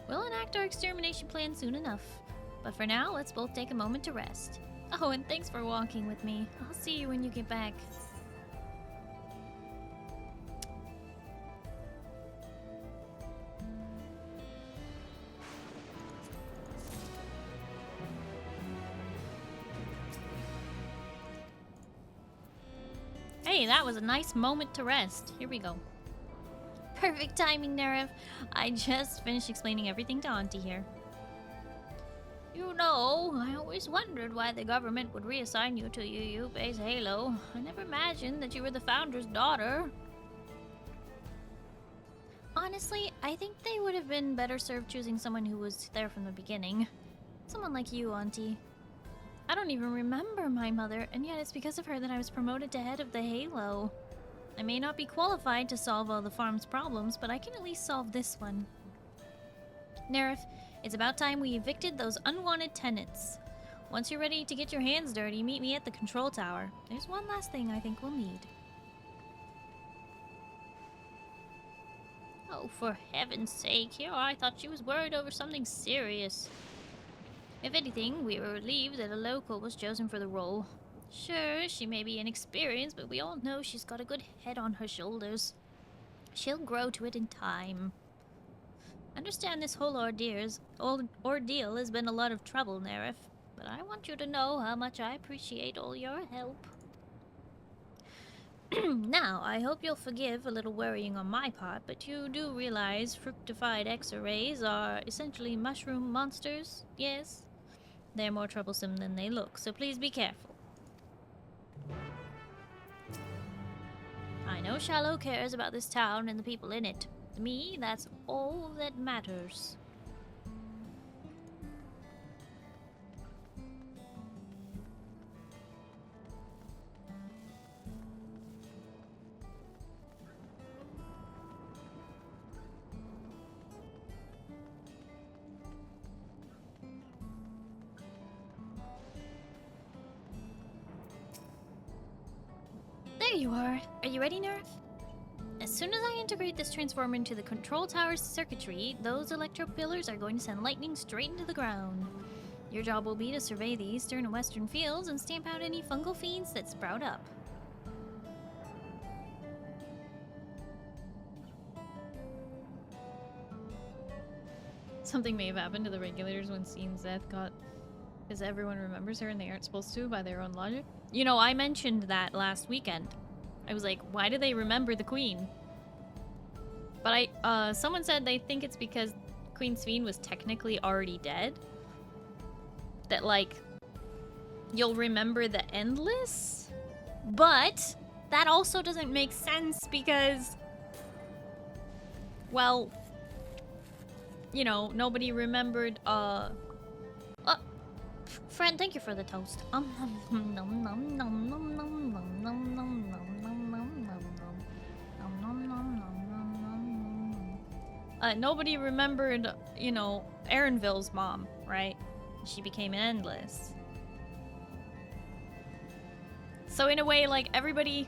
We'll enact our extermination plan soon enough. But for now, let's both take a moment to rest. Oh, and thanks for walking with me. I'll see you when you get back. Hey, that was a nice moment to rest. Here we go. Perfect timing, Nerif. I just finished explaining everything to Auntie here. You know, I always wondered why the government would reassign you to UU Base Halo. I never imagined that you were the founder's daughter. Honestly, I think they would have been better served choosing someone who was there from the beginning. Someone like you, Auntie. I don't even remember my mother, and yet it's because of her that I was promoted to head of the Halo. I may not be qualified to solve all the farm's problems, but I can at least solve this one. Nerif, it's about time we evicted those unwanted tenants. Once you're ready to get your hands dirty, meet me at the control tower. There's one last thing I think we'll need. Oh, for heaven's sake, here I thought she was worried over something serious. If anything, we were relieved that a local was chosen for the role. Sure, she may be inexperienced, but we all know she's got a good head on her shoulders. She'll grow to it in time. Understand this whole ordeal has been a lot of trouble, Nerif, but I want you to know how much I appreciate all your help. Now, I hope you'll forgive a little worrying on my part, but you do realize fructified X-rays are essentially mushroom monsters, yes? They're more troublesome than they look, so please be careful. I know Shallow cares about this town and the people in it. To me, that's all that matters. There you are. Are you ready, Nerf? As soon as I integrate this transformer into the control tower's circuitry, those electro pillars are going to send lightning straight into the ground. Your job will be to survey the eastern and western fields and stamp out any fungal fiends that sprout up. Something may have happened to the regulators when Zeth got... Because everyone remembers her and they aren't supposed to by their own logic. You know, I mentioned that last weekend. I was like, why do they remember the queen? But someone said they think it's because Queen Sveen was technically already dead. That, like, you'll remember the Endless? But that also doesn't make sense because, well, you know, nobody remembered, friend, thank you for the toast. Nobody remembered, you know, Aaronville's mom, right? She became an Endless. So in a way, like, everybody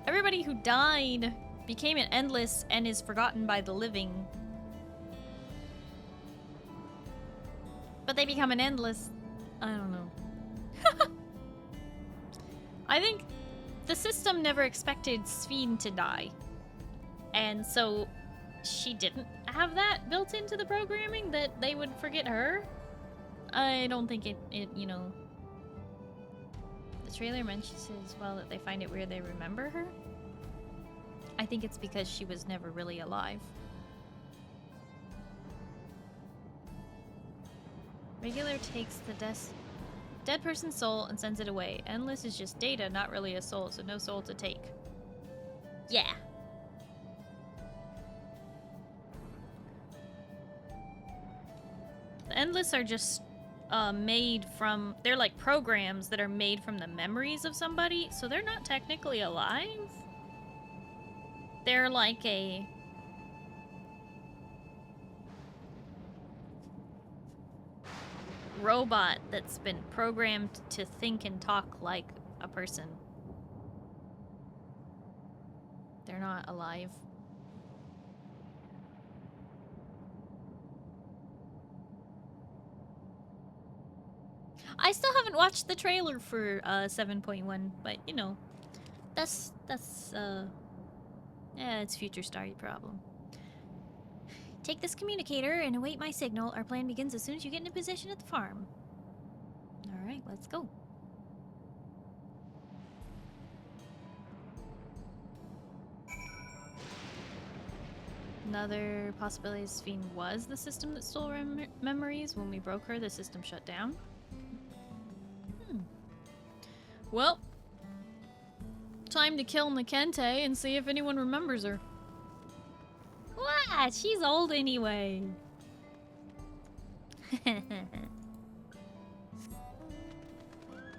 who died became an Endless and is forgotten by the living. But they become an Endless. I don't know. I think the system never expected Sveen to die. And so she didn't have that built into the programming that they would forget her. I don't think it you know... The trailer mentions as well that they find it weird they remember her. I think it's because she was never really alive. Regular takes the dead person's soul and sends it away. Endless is just data, not really a soul, so no soul to take. Yeah. The Endless are just made from... They're like programs that are made from the memories of somebody, so they're not technically alive. They're like a... robot that's been programmed to think and talk like a person. They're not alive. I still haven't watched the trailer for 7.1, but you know, that's yeah, it's future Starry problem. Take this communicator and await my signal. Our plan begins as soon as you get into position at the farm. Alright, let's go. Another possibility is Fiend was the system that stole memories. When we broke her, the system shut down. Well, time to kill Nikente and see if anyone remembers her. What? She's old anyway.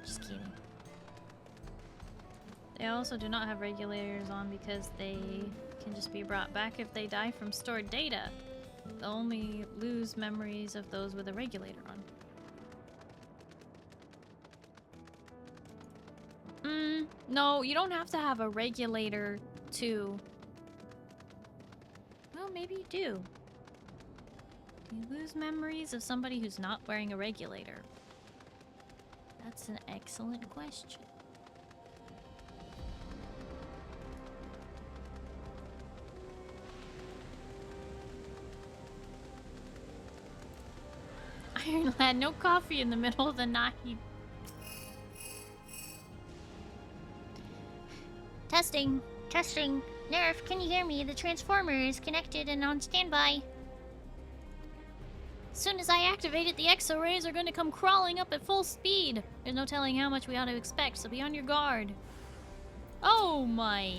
Just kidding. They also do not have regulators on because they can just be brought back if they die from stored data. They'll only lose memories of those with a regulator on. No, you don't have to have a regulator to... Well, maybe you do. You lose memories of somebody who's not wearing a regulator. That's an excellent question. Iron Lad, no coffee in the middle of the night. Testing. Testing. Nerf, can you hear me? The transformer is connected and on standby. As soon as I activate it, the exo-rays are going to come crawling up at full speed. There's no telling how much we ought to expect, so be on your guard. Oh my.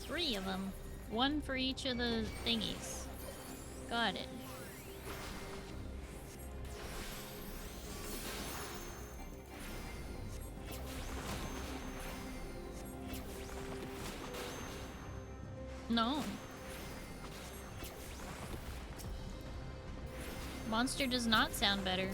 3 of them. 1 for each of the thingies. Got it. No. Monster does not sound better.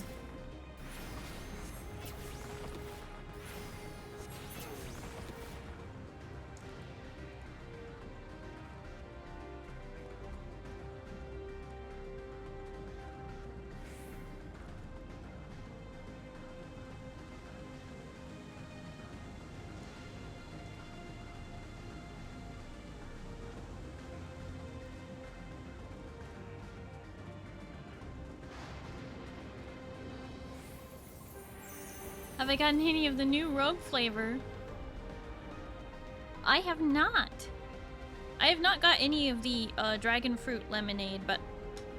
Have I gotten any of the new rogue flavor? I have not. I have not got any of the dragon fruit lemonade, but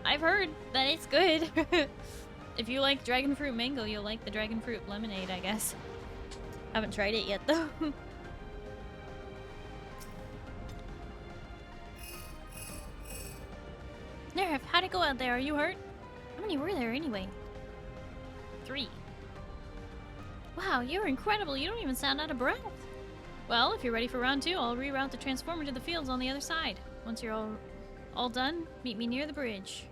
I've heard that it's good. If you like dragon fruit mango, you'll like the dragon fruit lemonade, I guess. Haven't tried it yet, though. Nerf, how'd it go out there? Are you hurt? How many were there anyway? 3. Wow, you're incredible. You don't even sound out of breath. Well, if you're ready for round 2, I'll reroute the transformer to the fields on the other side. Once you're all done, meet me near the bridge.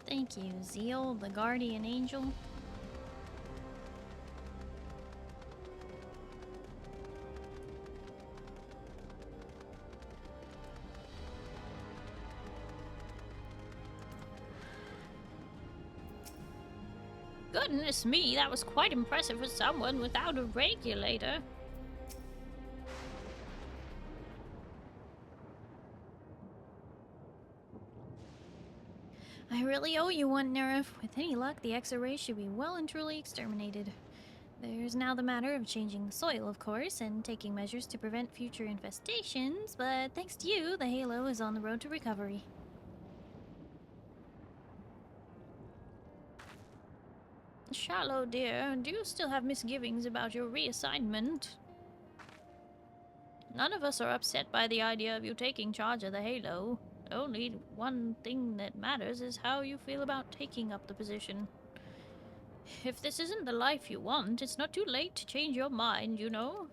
Thank you, Zeal, the guardian angel. Goodness me, that was quite impressive for someone without a regulator. I really owe you one, Nerif. With any luck, the Exo-Ray should be well and truly exterminated. There's now the matter of changing the soil, of course, and taking measures to prevent future infestations, but thanks to you, the Halo is on the road to recovery. Shallow, dear, do you still have misgivings about your reassignment? None of us are upset by the idea of you taking charge of the Halo. Only one thing that matters is how you feel about taking up the position. If this isn't the life you want, it's not too late to change your mind, you know?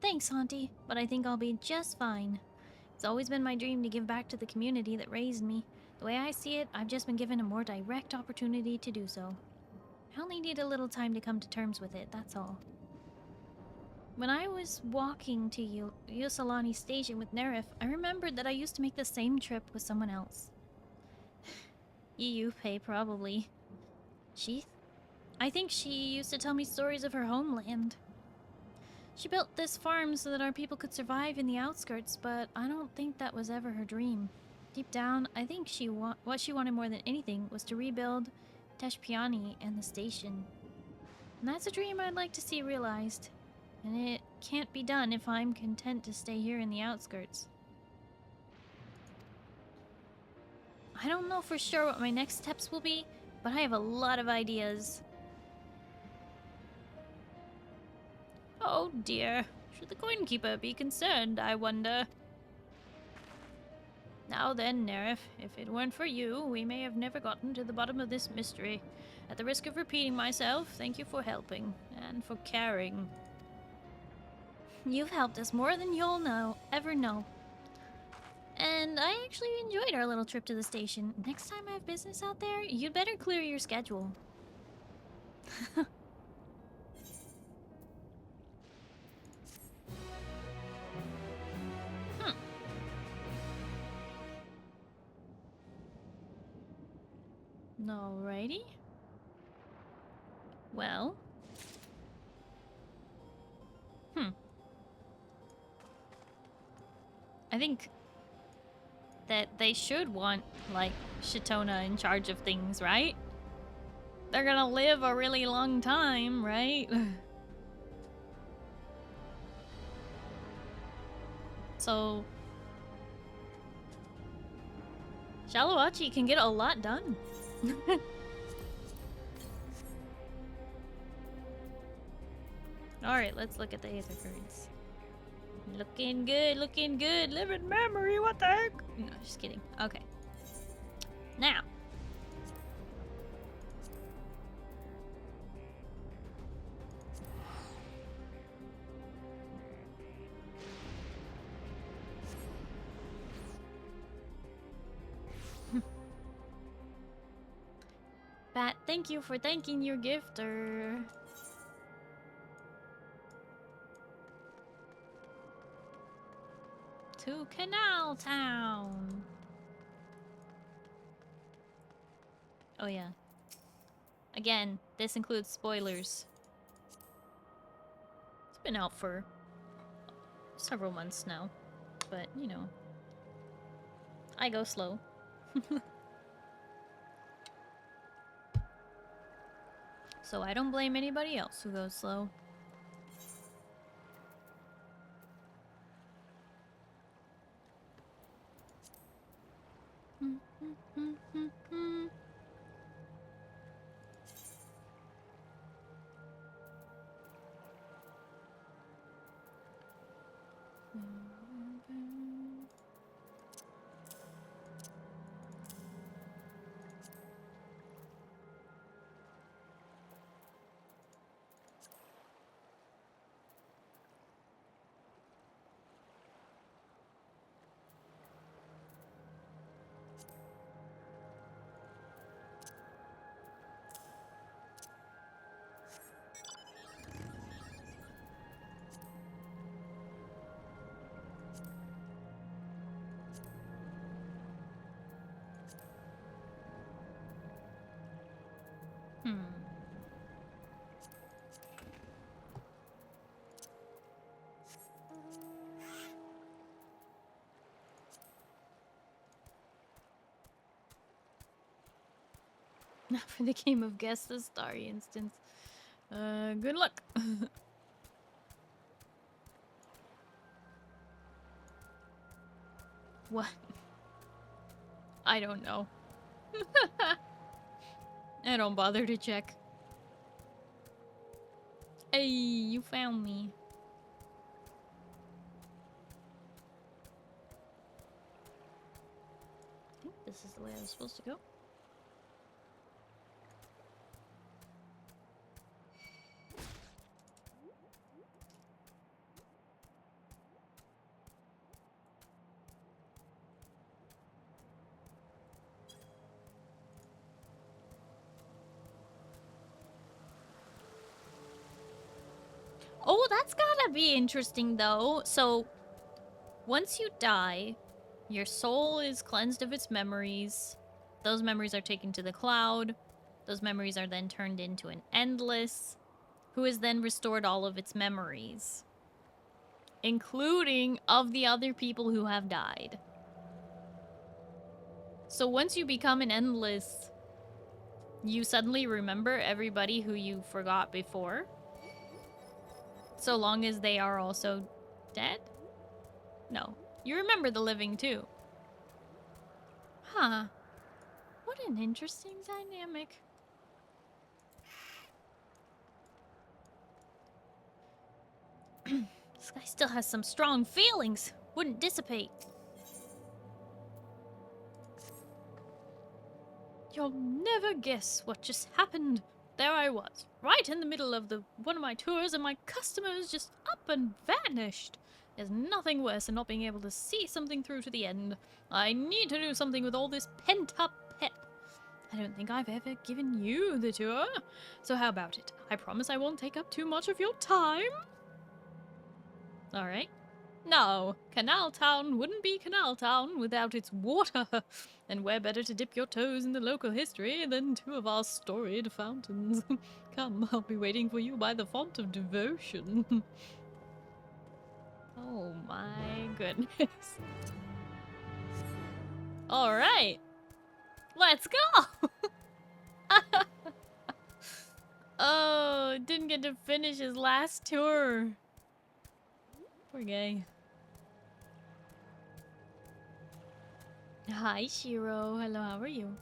Thanks, Auntie, but I think I'll be just fine. It's always been my dream to give back to the community that raised me. The way I see it, I've just been given a more direct opportunity to do so. I only need a little time to come to terms with it, that's all. When I was walking to Yusalani Station with Nerif, I remembered that I used to make the same trip with someone else. Yuupe, probably. Sheath? I think she used to tell me stories of her homeland. She built this farm so that our people could survive in the outskirts, but I don't think that was ever her dream. Deep down, I think what she wanted more than anything was to rebuild Teshpiani and the station. And that's a dream I'd like to see realized. And it can't be done if I'm content to stay here in the outskirts. I don't know for sure what my next steps will be, but I have a lot of ideas. Oh dear. Should the coin keeper be concerned, I wonder? Now then, Nerif, if it weren't for you, we may have never gotten to the bottom of this mystery. At the risk of repeating myself, thank you for helping, and for caring. You've helped us more than you'll ever know. And I actually enjoyed our little trip to the station. Next time I have business out there, you'd better clear your schedule. Alrighty. Well. I think that they should want, like, Shitona in charge of things, right? They're gonna live a really long time, right? So... Shaloachi can get a lot done. Alright, let's look at the Aether Currents. Looking good, looking good. Live in memory, what the heck? No, just kidding. Okay. Now. Bat, thank you for thanking your gifter. To Canal Town. Oh yeah. Again, this includes spoilers. It's been out for several months now, but you know, I go slow. So I don't blame anybody else who goes slow. Not for the game of Guess the Starry instance. Good luck. What? I don't know. I don't bother to check. Hey, you found me. this is the way I was supposed to go. Oh, that's gotta be interesting, though. So, once you die, your soul is cleansed of its memories. Those memories are taken to the cloud. Those memories are then turned into an endless, who is then restored all of its memories, including of the other people who have died. So once you become an endless, you suddenly remember everybody who you forgot before. So long as they are also dead? No. You remember the living too. Huh. What an interesting dynamic. This guy still has some strong feelings. Wouldn't dissipate. You'll never guess what just happened. There I was, right in the middle of one of my tours, and my customers just up and vanished. There's nothing worse than not being able to see something through to the end. I need to do something with all this pent-up pep. I don't think I've ever given you the tour. So how about it? I promise I won't take up too much of your time. Alright. No, Canal Town wouldn't be Canal Town without its water. And where better to dip your toes in the local history than two of our storied fountains? Come, I'll be waiting for you by the font of devotion. Oh my goodness. Alright. Let's go! Oh, didn't get to finish his last tour. Poor guy. Hi, Shiro. Hello, how are you?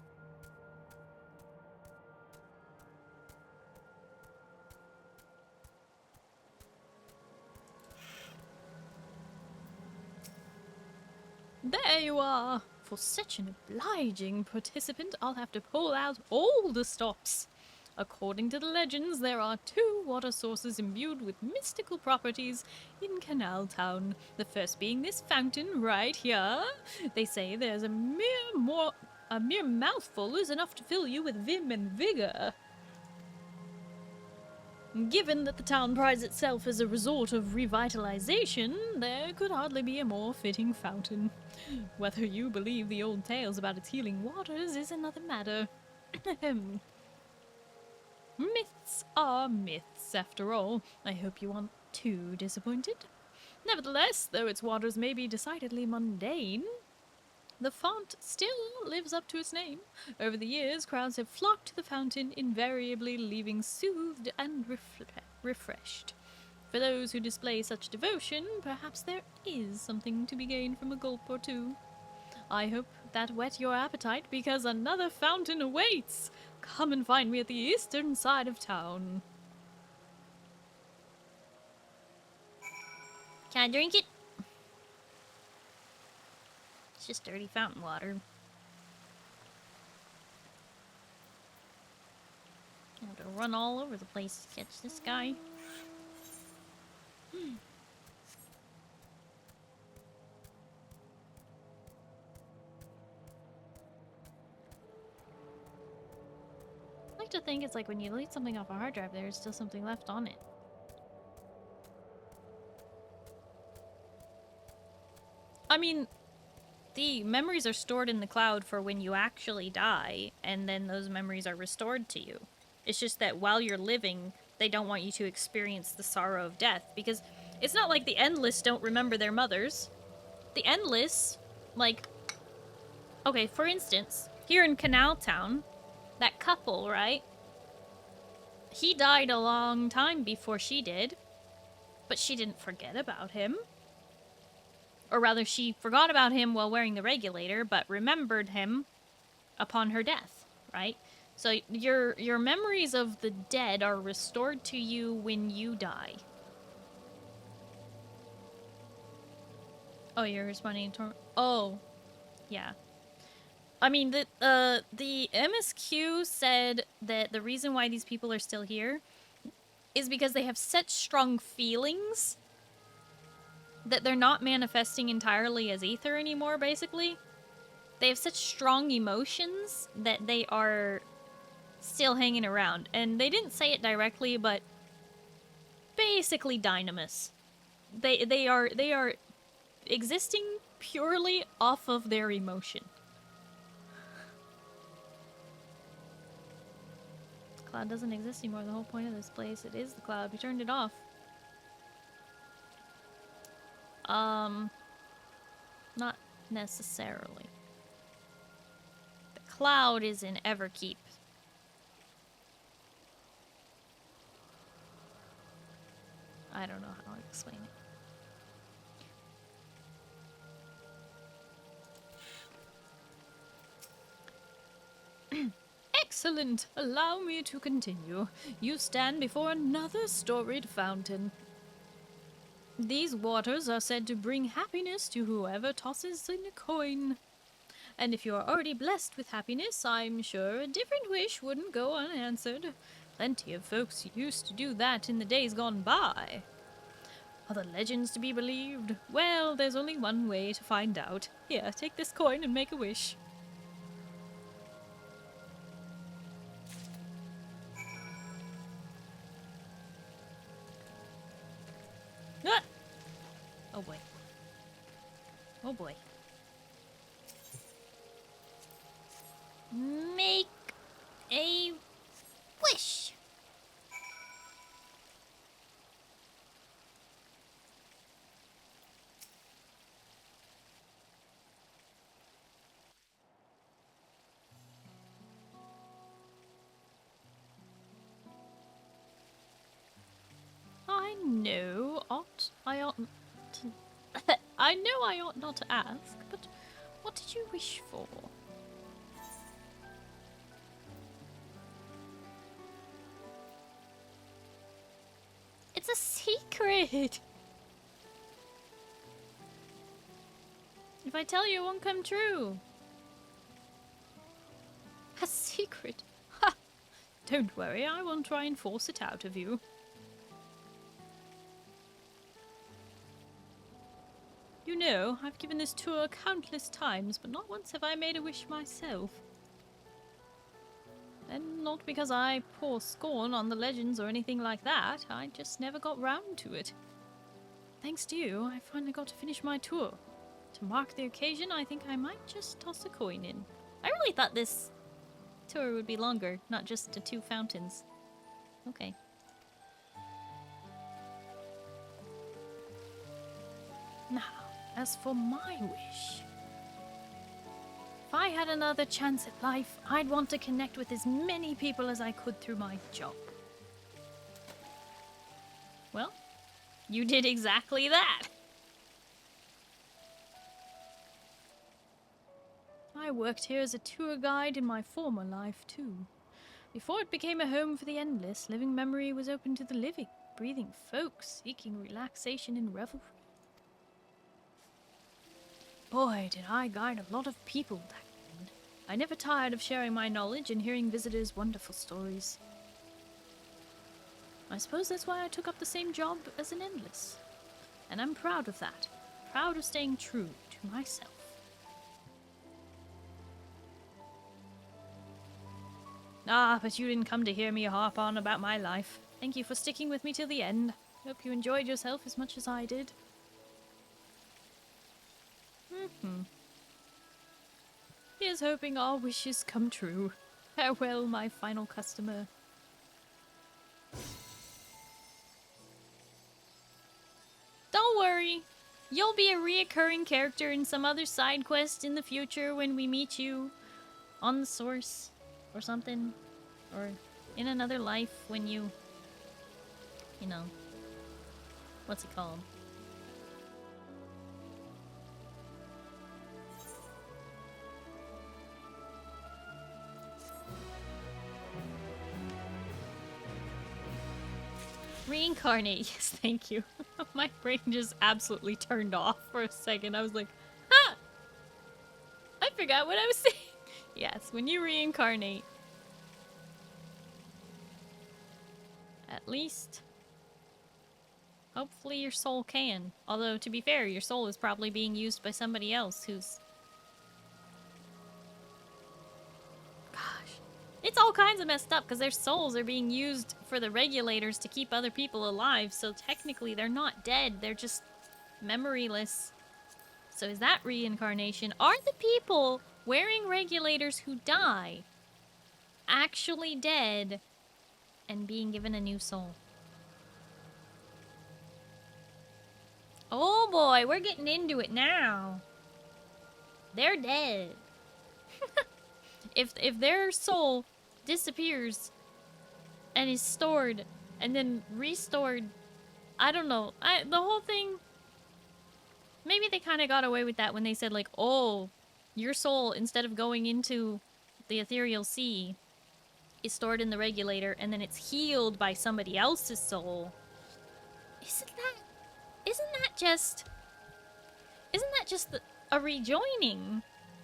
There you are! For such an obliging participant, I'll have to pull out all the stops. According to the legends, there are 2 water sources imbued with mystical properties in Canal Town. The first being this fountain right here. They say there's a mere mouthful is enough to fill you with vim and vigor. Given that the town prides itself as a resort of revitalization, there could hardly be a more fitting fountain. Whether you believe the old tales about its healing waters is another matter. Myths are myths, after all. I hope you aren't too disappointed. Nevertheless, though its waters may be decidedly mundane, the font still lives up to its name. Over the years, crowds have flocked to the fountain, invariably leaving soothed and refreshed. For those who display such devotion, perhaps there is something to be gained from a gulp or two. I hope that whet your appetite, because another fountain awaits! Come and find me at the eastern side of town. Can I drink it? It's just dirty fountain water. I have to run all over the place to catch this guy. I like to think it's like when you delete something off a hard drive, there's still something left on it. I mean, the memories are stored in the cloud for when you actually die, and then those memories are restored to you. It's just that while you're living, they don't want you to experience the sorrow of death, because it's not like the Endless don't remember their mothers. The Endless, like... Okay, for instance, here in Canal Town, that couple, right? He died a long time before she did, but she didn't forget about him. Or rather, she forgot about him while wearing the regulator, but remembered him upon her death, right? So your memories of the dead are restored to you when you die. Oh, you're responding to... Oh, yeah. I mean, the MSQ said that the reason why these people are still here is because they have such strong feelings that they're not manifesting entirely as ether anymore, basically. They have such strong emotions that they are still hanging around. And they didn't say it directly, but basically dynamis. They are existing purely off of their emotion. The cloud doesn't exist anymore. The whole point of this place, it is the cloud. We turned it off. Not necessarily. The cloud is in Everkeep. I don't know how to explain it. Excellent! Allow me to continue. You stand before another storied fountain. These waters are said to bring happiness to whoever tosses in a coin. And if you are already blessed with happiness, I'm sure a different wish wouldn't go unanswered. Plenty of folks used to do that in the days gone by. Are the legends to be believed? Well, there's only one way to find out. Here, take this coin and make a wish. Ah! Oh boy. Oh boy. Make a wish. I know I ought to I know I ought not to ask, but what did you wish for? It's a secret! If I tell you, it won't come true. A secret? Ha! Don't worry, I won't try and force it out of you. You know, I've given this tour countless times, but not once have I made a wish myself. And not because I pour scorn on the legends or anything like that, I just never got round to it. Thanks to you, I finally got to finish my tour. To mark the occasion, I think I might just toss a coin in. I really thought this tour would be longer, not just to 2 fountains. Okay. Now, as for my wish, if I had another chance at life, I'd want to connect with as many people as I could through my job. Well, you did exactly that. I worked here as a tour guide in my former life, too. Before it became a home for the endless, Living Memory was open to the living, breathing folks seeking relaxation and revelry. Boy, did I guide a lot of people back then. I never tired of sharing my knowledge and hearing visitors' wonderful stories. I suppose that's why I took up the same job as an endless. And I'm proud of that. Proud of staying true to myself. Ah, but you didn't come to hear me harp on about my life. Thank you for sticking with me till the end. Hope you enjoyed yourself as much as I did. Here's hoping our wishes come true. Farewell, my final customer. Don't worry. You'll be a reoccurring character in some other side quest in the future when we meet you on the source or something. Or in another life when you know, what's it called? Reincarnate, yes, thank you. My brain just absolutely turned off for a second. I was like, ah! I forgot what I was saying. Yes, when you reincarnate. At least, hopefully your soul can. Although, to be fair, your soul is probably being used by somebody else who's... Gosh. It's all kinds of messed up because their souls are being used for the regulators to keep other people alive, so technically they're not dead, they're just memoryless. So is that reincarnation? Are the people wearing regulators who die actually dead and being given a new soul? Oh boy, we're getting into it now. They're dead. If their soul disappears and is stored and then restored, I don't know. The whole thing, maybe they kind of got away with that when they said like, oh, your soul, instead of going into the ethereal sea, is stored in the regulator and then it's healed by somebody else's soul. Isn't that just a rejoining,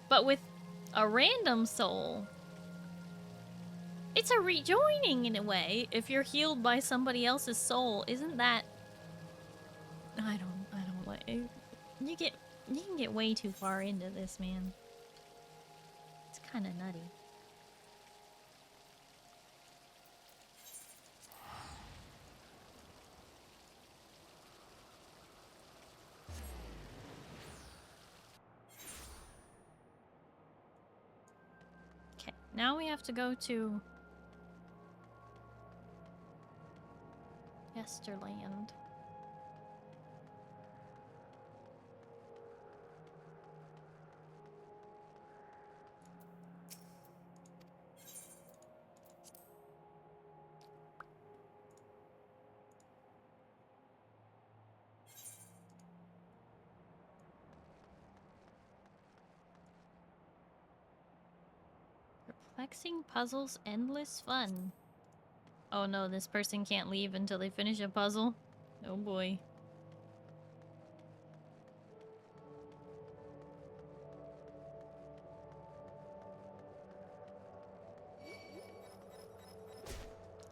but with a random soul? It's a rejoining in a way. If you're healed by somebody else's soul, isn't that? I don't like. You can get way too far into this, man. It's kind of nutty. Okay, now we have to go to Yesterland. Perplexing puzzles, endless fun. Oh no, this person can't leave until they finish a puzzle. Oh boy.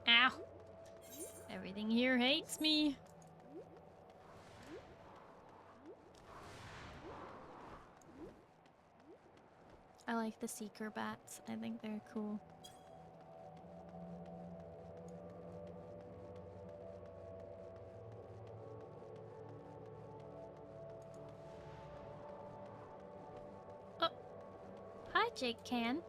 Ow! Everything here hates me. I like the seeker bats. I think they're cool. Oh! Hi, Jake Can.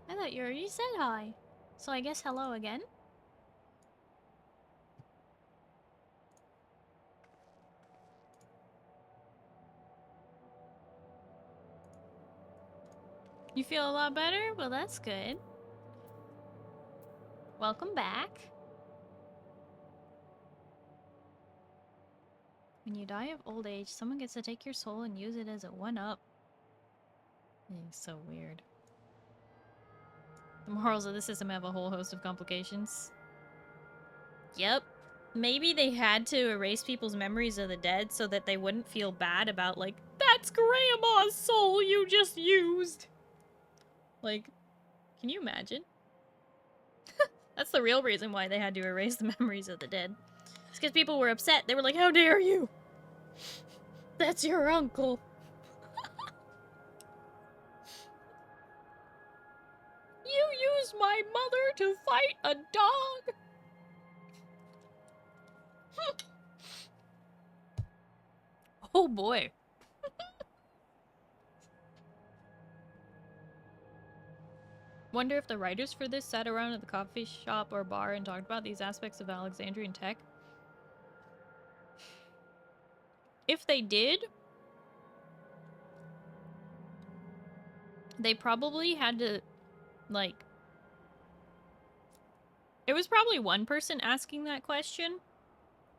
I thought you already said hi. So I guess hello again? You feel a lot better? Well, that's good. Welcome back. When you die of old age, someone gets to take your soul and use it as a one-up. It's so weird. The morals of the system have a whole host of complications. Yep. Maybe they had to erase people's memories of the dead so that they wouldn't feel bad about, like, that's Grandma's soul you just used! Like, can you imagine? That's the real reason why they had to erase the memories of the dead. It's because people were upset. They were like, how dare you? That's your uncle. You used my mother to fight a dog? Oh boy. Wonder if the writers for this sat around at the coffee shop or bar and talked about these aspects of Alexandrian tech. If they did, they probably had to, like... It was probably one person asking that question,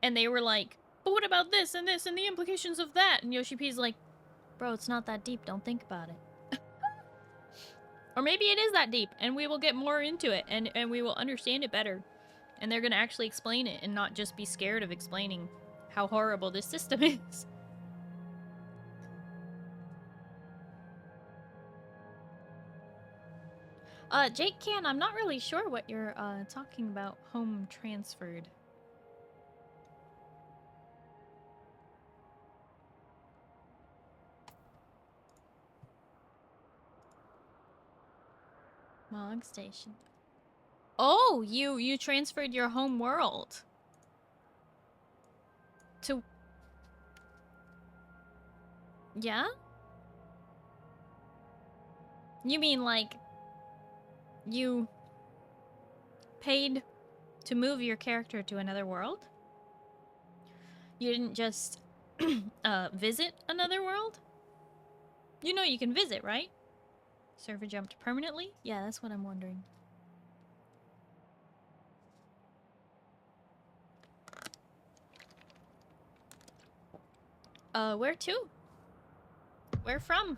and they were like, but what about this and the implications of that? And Yoshi P's like, bro, it's not that deep, don't think about it. Or maybe it is that deep, and we will get more into it, and we will understand it better. And they're gonna actually explain it, and not just be scared of explaining how horrible this system is. Jake Can, I'm not really sure what you're talking about. Home transferred. Mog station. Oh, you transferred your home world to. Yeah? You mean like you paid to move your character to another world? You didn't just visit another world? You know you can visit, right? Server jumped permanently? Yeah, that's what I'm wondering. Where to? Where from?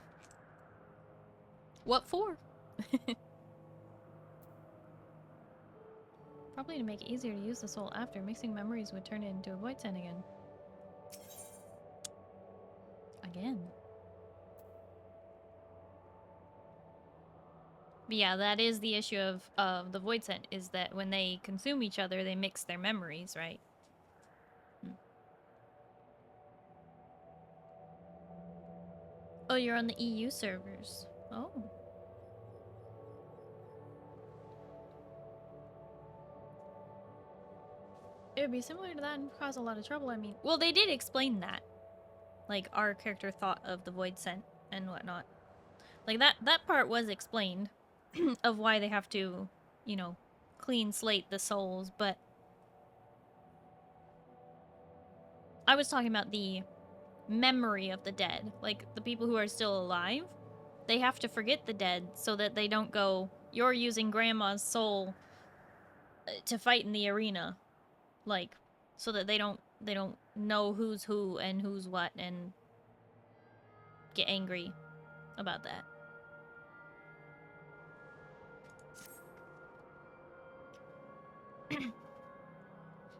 What for? Probably to make it easier to use the soul after. Mixing memories would turn it into a void send again. Again. But yeah, that is the issue of the void scent, is that when they consume each other, they mix their memories, right? Oh, you're on the EU servers. Oh. It would be similar to that and cause a lot of trouble, I mean. Well, they did explain that. Like, our character thought of the void scent and whatnot. Like, that part was explained of why they have to, you know, clean slate the souls, but I was talking about the memory of the dead. Like, the people who are still alive, they have to forget the dead so that they don't go, you're using grandma's soul to fight in the arena. Like, so that they don't know who's who and who's what and get angry about that.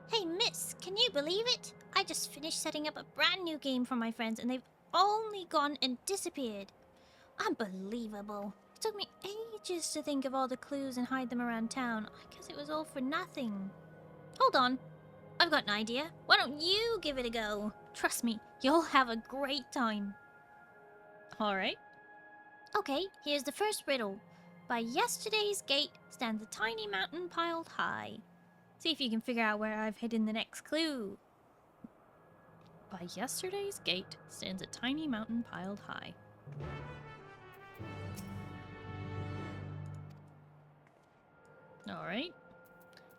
Hey, miss, can you believe it? I just finished setting up a brand new game for my friends and they've only gone and disappeared. Unbelievable. It took me ages to think of all the clues and hide them around town. I guess it was all for nothing. Hold on. I've got an idea. Why don't you give it a go? Trust me, you'll have a great time. Alright. Okay, here's the first riddle. By yesterday's gate stands a tiny mountain piled high. See if you can figure out where I've hidden the next clue. By yesterday's gate stands a tiny mountain piled high. Alright.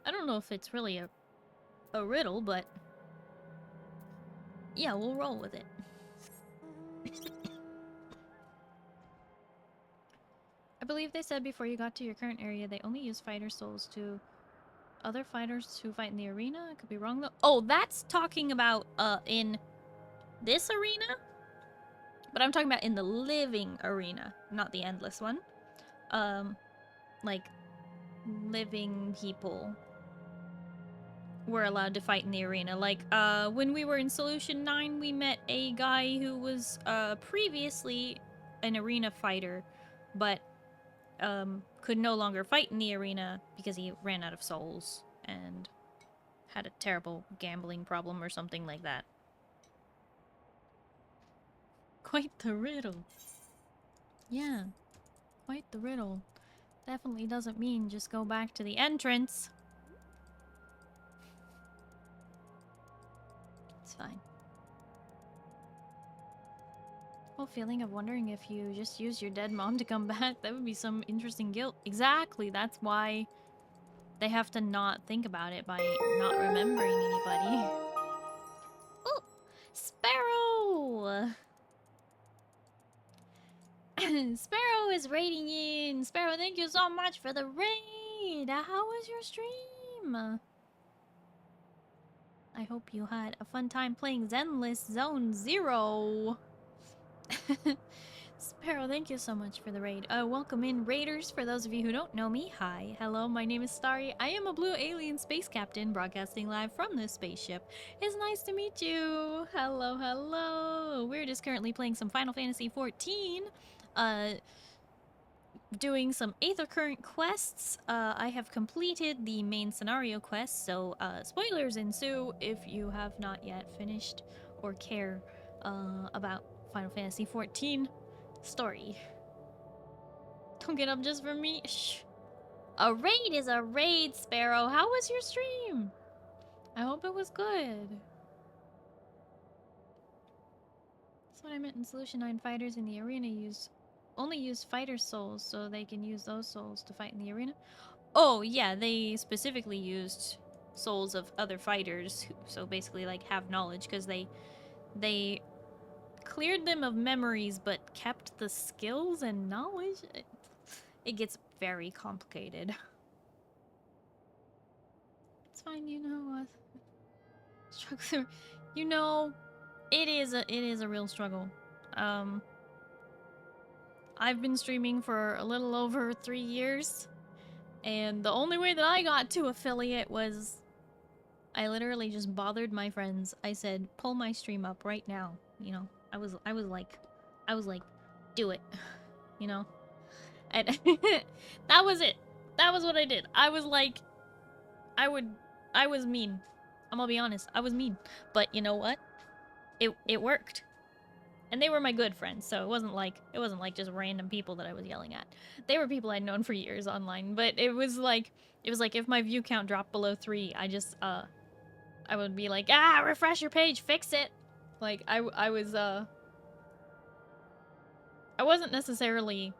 I don't know if it's really a riddle, but yeah, we'll roll with it. I believe they said before you got to your current area, they only use fighter souls to other fighters who fight in the arena. I could be wrong though. Oh, that's talking about in this arena? But I'm talking about in the living arena, not the endless one. Like living people were allowed to fight in the arena. Like, when we were in Solution 9, we met a guy who was previously an arena fighter, but could no longer fight in the arena because he ran out of souls and had a terrible gambling problem or something like that. Quite the riddle. Yeah, quite the riddle. Definitely doesn't mean just go back to the entrance. It's fine. Whole feeling of wondering if you just use your dead mom to come back, that would be some interesting guilt. Exactly, that's why they have to not think about it by not remembering anybody. Oh, Sparrow! Sparrow is raiding in. Sparrow, thank you so much for the raid. How was your stream? I hope you had a fun time playing Zenless Zone Zero. Sparrow, thank you so much for the raid. Welcome in, raiders. For those of you who don't know me, hi. Hello, my name is Starry. I am a blue alien space captain broadcasting live from this spaceship. It's nice to meet you. Hello, hello. We're just currently playing some Final Fantasy XIV. doing some Aether Current quests. I have completed the main scenario quest, so spoilers ensue if you have not yet finished or care about Final Fantasy XIV story. Don't get up just for me. Shh. A raid is a raid, Sparrow. How was your stream? I hope it was good. That's what I meant in Solution 9 fighters in the arena only use fighter souls so they can use those souls to fight in the arena. Oh yeah, they specifically used souls of other fighters who, so basically like have knowledge, because they cleared them of memories but kept the skills and knowledge. It gets very complicated. It's fine, you know. Struggle, you know, it is a real struggle. I've been streaming for a little over 3 years, and the only way that I got to affiliate was I literally just bothered my friends. I said, pull my stream up right now. You know, I was like, do it. You know? And that was it. That was what I did. I was like, I was mean. I'm gonna be honest, I was mean. But you know what? It worked. And they were my good friends, so it wasn't like just random people that I was yelling at. They were people I'd known for years online, but it was like if my view count dropped below 3, I just I would be like, refresh your page, fix it. Like I wasn't necessarily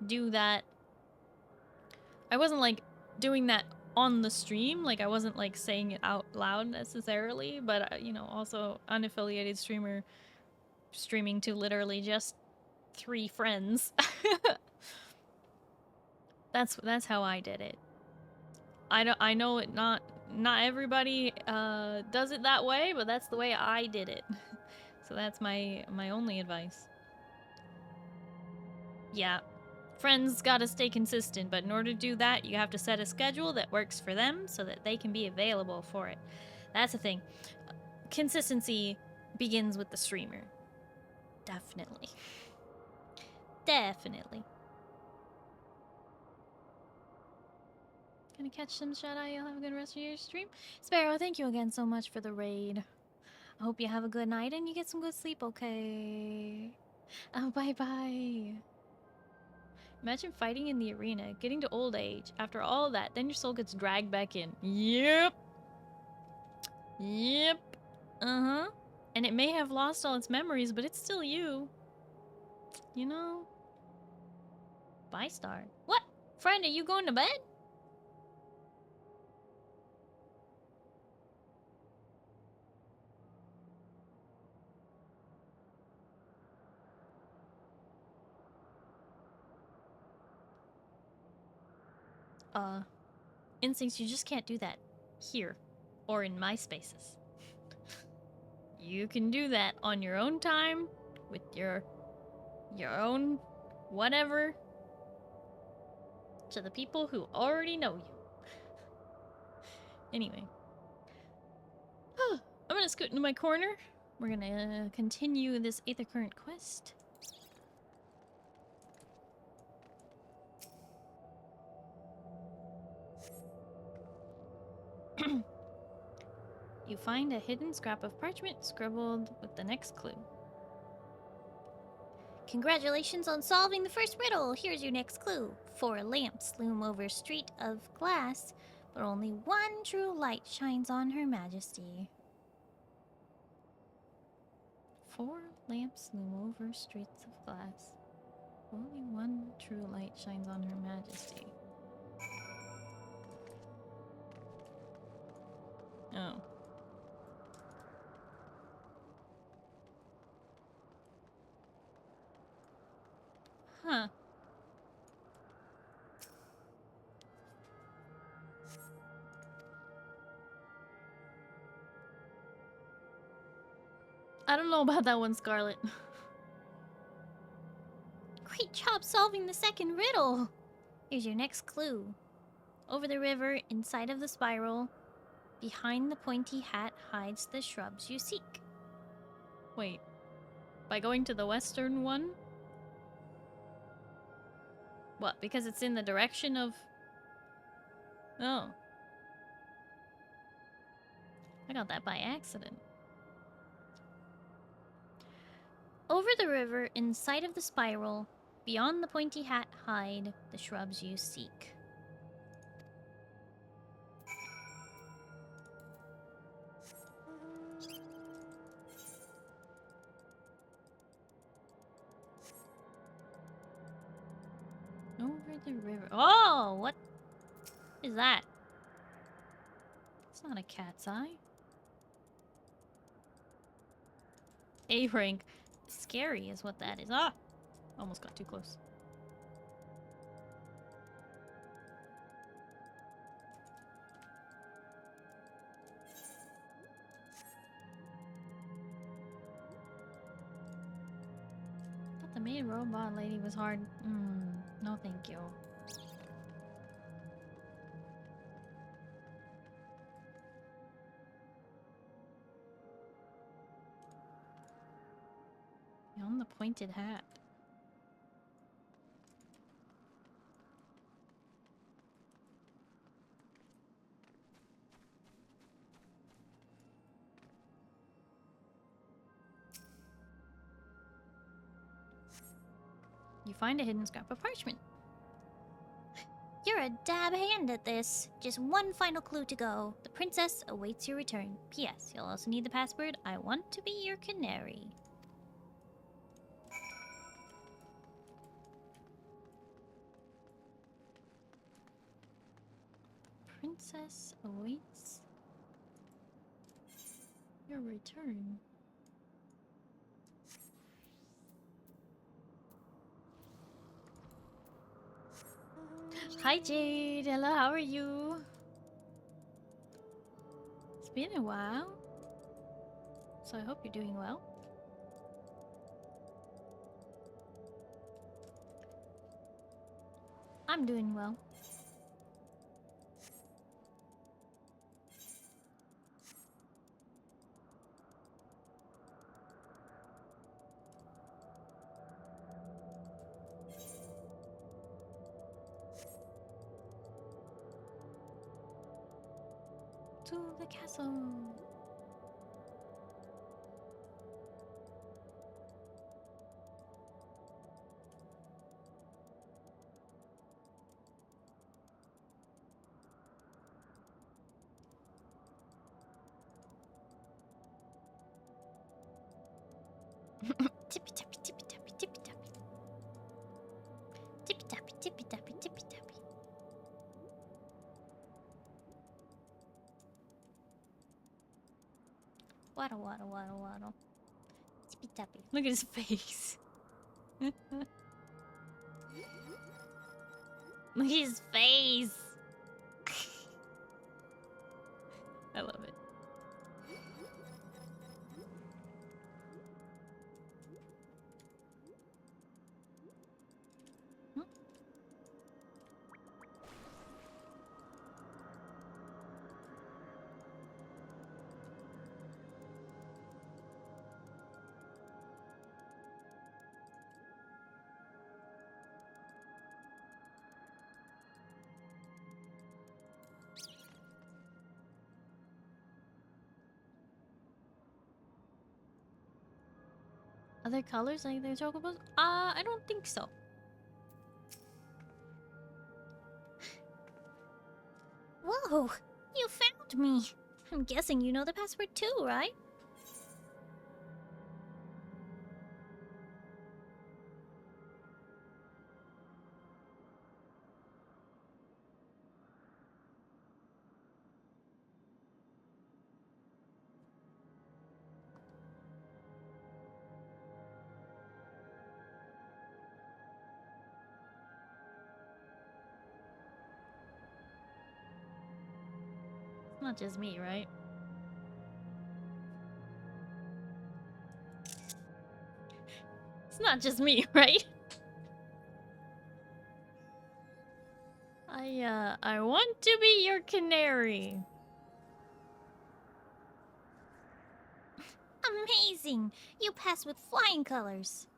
do that. I wasn't like doing that on the stream, like I wasn't like saying it out loud necessarily, but you know, also unaffiliated streamer streaming to literally just 3 friends. That's how I did it. I know it not everybody does it that way, but that's the way I did it. So that's my only advice. Yeah. Friends gotta stay consistent, but in order to do that, you have to set a schedule that works for them so that they can be available for it. That's the thing. Consistency begins with the streamer. Definitely. Definitely. Gonna catch some shut-eye. You'll have a good rest of your stream. Sparrow, thank you again so much for the raid. I hope you have a good night and you get some good sleep, okay? Oh, bye-bye. Imagine fighting in the arena, getting to old age. After all that, then your soul gets dragged back in. Yep. Yep. Uh-huh. And it may have lost all its memories, but it's still you. You know? Bye, Star. What? Friend, are you going to bed? Instincts, you just can't do that here or in my spaces. You can do that on your own time with your own whatever to the people who already know you. Anyway. I'm gonna scoot into my corner. We're gonna continue this Aether Current quest. You find a hidden scrap of parchment scribbled with the next clue. Congratulations on solving the first riddle. Here's your next clue. 4 lamps loom over a street of glass, but only one true light shines on Her Majesty. 4 lamps loom over streets of glass. Only one true light shines on Her Majesty. Oh. Huh. I don't know about that one, Scarlet. Great job solving the second riddle. Here's your next clue. Over the river, inside of the spiral, behind the pointy hat hides the shrubs you seek. Wait. By going to the western one? What? Because it's in the direction of... Oh. I got that by accident. Over the river, in sight of the spiral, beyond the pointy hat hide the shrubs you seek. Over the river. Oh, what is that? It's not a cat's eye. A rank. Scary is what that is. Ah! Almost got too close. Thought the main robot lady was hard. No thank you. On the pointed hat. You find a hidden scrap of parchment. You're a dab hand at this. Just one final clue to go. The princess awaits your return. P.S. You'll also need the password. I want to be your canary. Princess awaits your return. Hi Jade, hello, how are you? It's been a while, so I hope you're doing well. I'm doing well. To the castle. Tippy tappy, tippy tappy, tippy tappy. Tippy tappy, tippy tappy, tippy tappy. Waddle, waddle, waddle, waddle. Tippy tappy. Look at his face. Look at his face. I love it. Other colors like the chocobos? I don't think so. Whoa! You found me! I'm guessing you know the password too, right? It's not just me, right? It's not just me, right? I want to be your canary. Amazing! You passed with flying colors.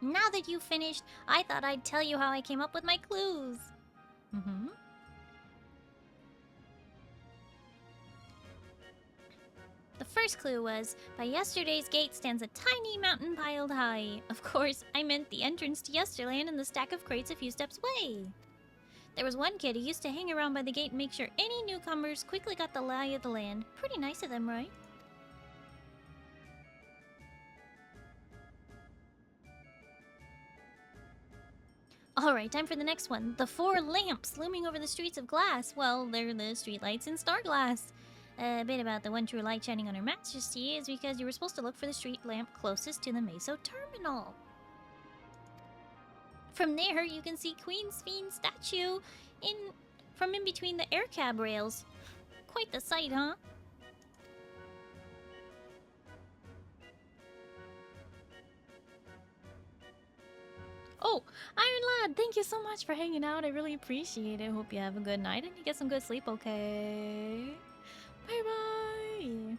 Now that you've finished, I thought I'd tell you how I came up with my clues. Mm-hmm. The first clue was, by yesterday's gate stands a tiny mountain piled high. Of course, I meant the entrance to Yesterland and the stack of crates a few steps away. There was one kid who used to hang around by the gate and make sure any newcomers quickly got the lie of the land. Pretty nice of them, right? Alright, time for the next one. The 4 lamps looming over the streets of glass. Well, they're the streetlights in Starglass. A bit about the one true light shining on Her Majesty is because you were supposed to look for the street lamp closest to the Meso terminal. From there, you can see Queen Sphene statue from in between the air cab rails. Quite the sight, huh? Oh, Iron Lad, thank you so much for hanging out. I really appreciate it. Hope you have a good night and you get some good sleep, okay? Bye-bye!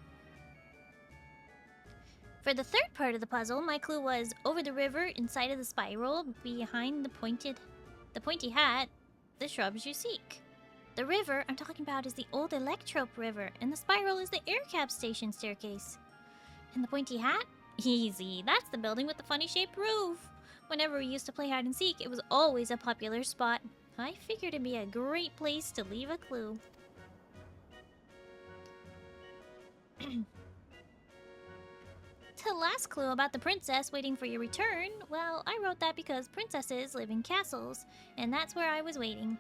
For the third part of the puzzle, my clue was over the river, inside of the spiral, behind the pointy hat, the shrubs you seek. The river I'm talking about is the old Electrope River, and the spiral is the air cab station staircase. And the pointy hat? Easy, that's the building with the funny-shaped roof. Whenever we used to play hide and seek, it was always a popular spot. I figured it'd be a great place to leave a clue. To the last clue about the princess waiting for your return, well, I wrote that because princesses live in castles, and that's where I was waiting.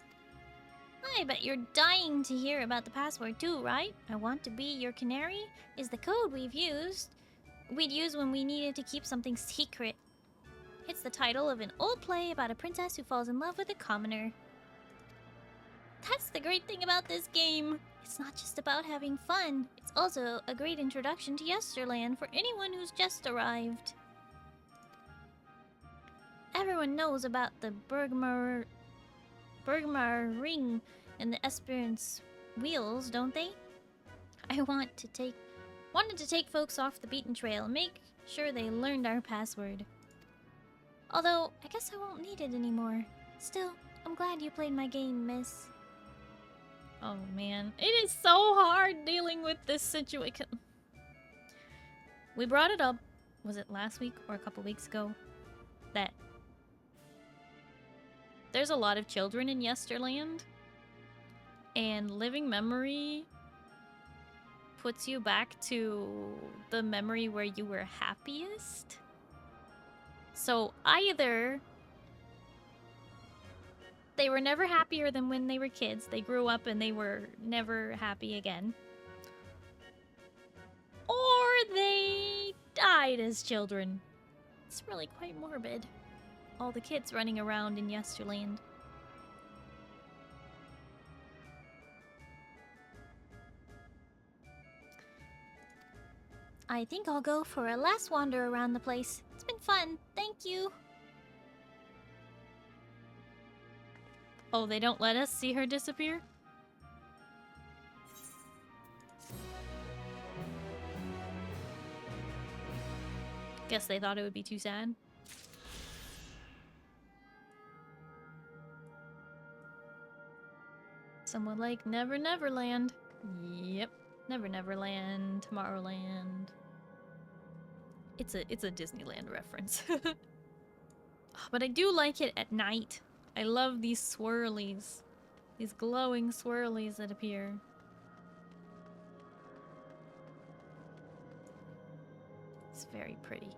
I bet you're dying to hear about the password too, right? I want to be your canary is the code we'd use when we needed to keep something secret. It's the title of an old play about a princess who falls in love with a commoner. That's the great thing about this game. It's not just about having fun. It's also a great introduction to Yesterland for anyone who's just arrived. Everyone knows about the Bergmar Ring and the Esperance Wheels, don't they? I wanted to take folks off the beaten trail and make sure they learned our password. Although, I guess I won't need it anymore. Still, I'm glad you played my game, miss. Oh man, it is so hard dealing with this situation. We brought it up, was it last week or a couple weeks ago? That there's a lot of children in Yesterland, and living memory puts you back to the memory where you were happiest. So either they were never happier than when they were kids, they grew up and they were never happy again, or they died as children. It's really quite morbid. All the kids running around in Yesterland. I think I'll go for a last wander around the place. It's been fun, thank you. Oh, they don't let us see her disappear? Guess they thought it would be too sad. Someone like Never Neverland. Yep. Never Neverland, Tomorrowland. It's a Disneyland reference. But I do like it at night. I love these swirlies. These glowing swirlies that appear. It's very pretty.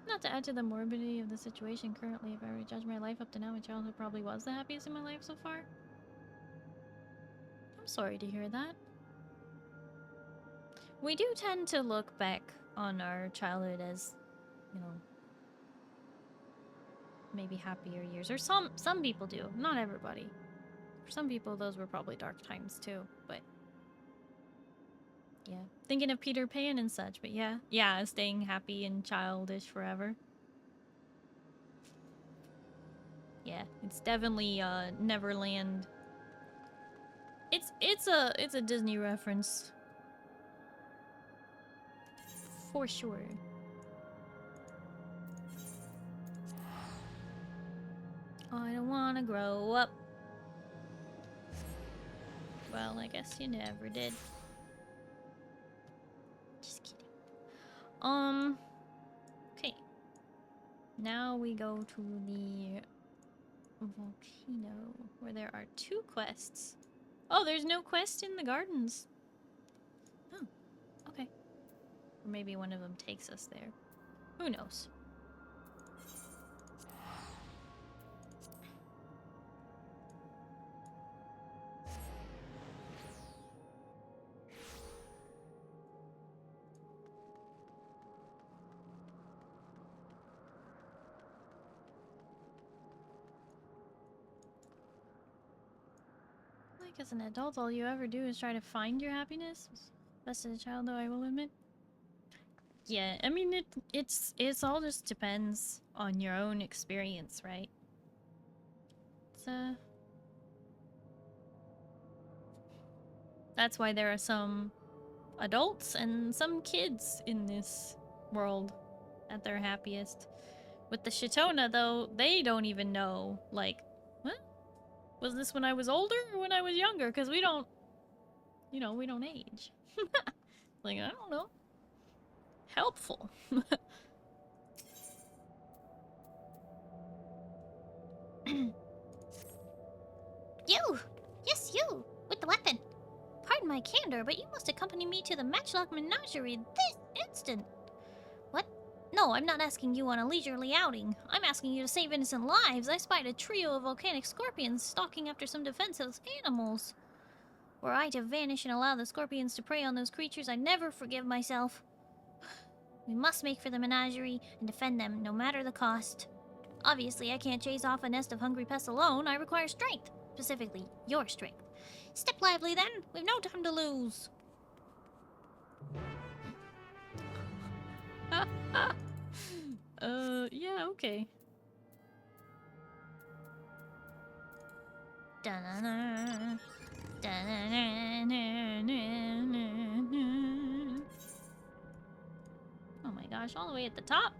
Not to add to the morbidity of the situation currently, if I were to judge my life up to now, my childhood probably was the happiest in my life so far. I'm sorry to hear that. We do tend to look back on our childhood as, you know, maybe happier years. Or some people do. Not everybody. For some people, those were probably dark times too, but... yeah. Thinking of Peter Pan and such, but yeah. Yeah, staying happy and childish forever. Yeah. Yeah, it's definitely Neverland. It's a Disney reference. For sure. I don't wanna grow up. Well, I guess you never did. Just kidding. Okay. Now we go to the volcano, where there are 2 quests. Oh, there's no quest in the gardens. Oh, okay. Or maybe one of them takes us there. Who knows? Like, as an adult, all you ever do is try to find your happiness. Best as a child, though, I will admit. Yeah, I mean, it's all just depends on your own experience, right? It's, that's why there are some adults and some kids in this world at their happiest. With the Shitona, though, they don't even know, like, what? Was this when I was older or when I was younger? Because we don't, you know, we don't age. Like, I don't know. Helpful. You! Yes, you! With the weapon! Pardon my candor, but you must accompany me to the Matchlock Menagerie this instant! What? No, I'm not asking you on a leisurely outing. I'm asking you to save innocent lives. I spied a trio of volcanic scorpions stalking after some defenseless animals. Were I to vanish and allow the scorpions to prey on those creatures, I'd never forgive myself. We must make for the menagerie and defend them, no matter the cost. Obviously, I can't chase off a nest of hungry pests alone. I require strength. Specifically, your strength. Step lively, then. We've no time to lose. Yeah, okay. Da-na-na. Oh my gosh, all the way at the top?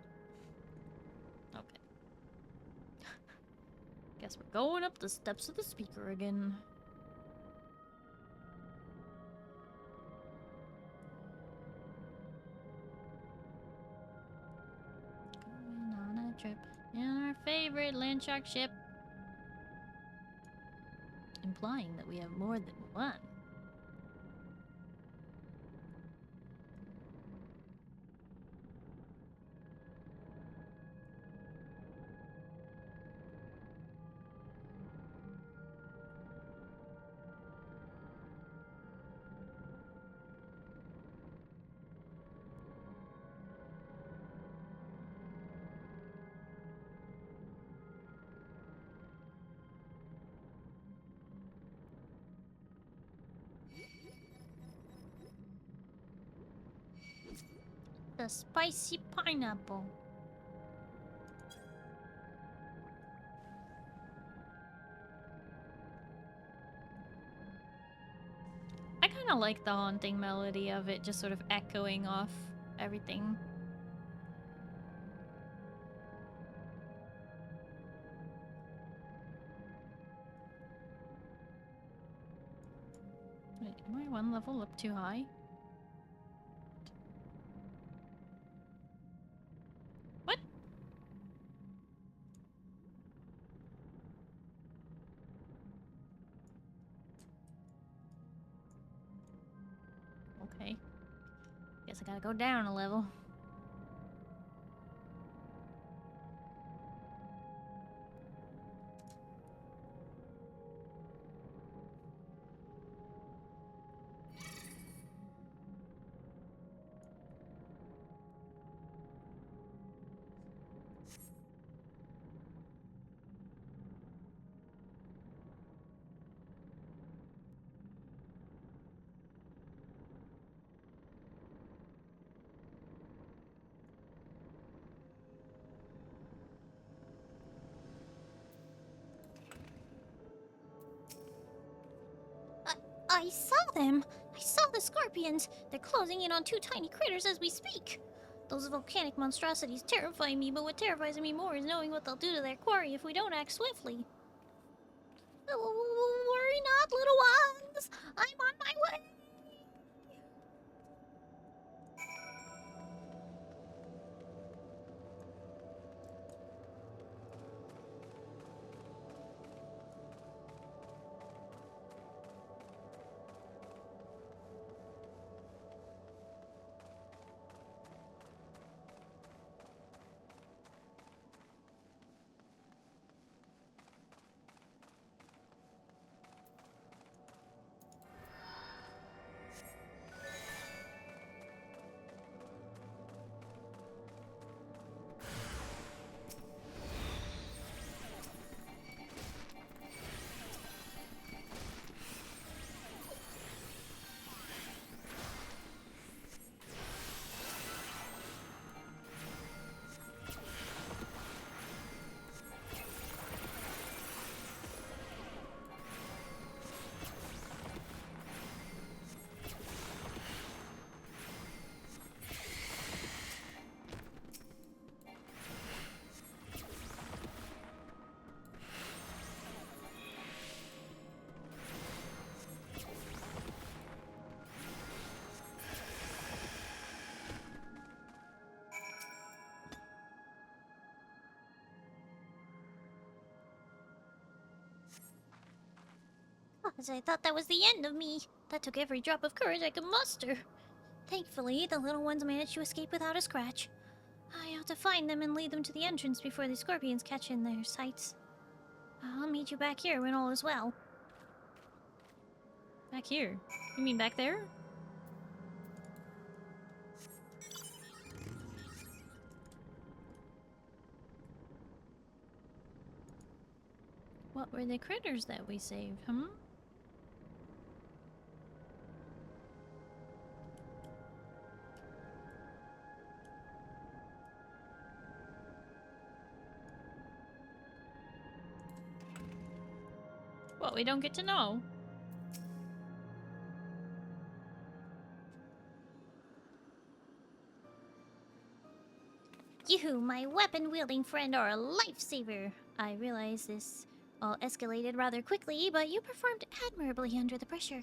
Okay. Guess we're going up the steps of the speaker again. Going on a trip in our favorite landshark ship. Implying that we have more than one. The spicy pineapple. I kind of like the haunting melody of it, just sort of echoing off everything. Wait, am I one level up too high? What? Okay. Guess I gotta go down a level. I saw them! I saw the scorpions! They're closing in on 2 tiny critters as we speak! Those volcanic monstrosities terrify me, but what terrifies me more is knowing what they'll do to their quarry if we don't act swiftly. Worry not, little ones! I'm on my way! As I thought that was the end of me. That took every drop of courage I could muster. Thankfully, the little ones managed to escape without a scratch. I ought to find them and lead them to the entrance before the scorpions catch in their sights. I'll meet you back here when all is well. Back here? You mean back there? What were the critters that we saved, hmm? Well, we don't get to know. You, my weapon-wielding friend, are a lifesaver. I realize this all escalated rather quickly, but you performed admirably under the pressure.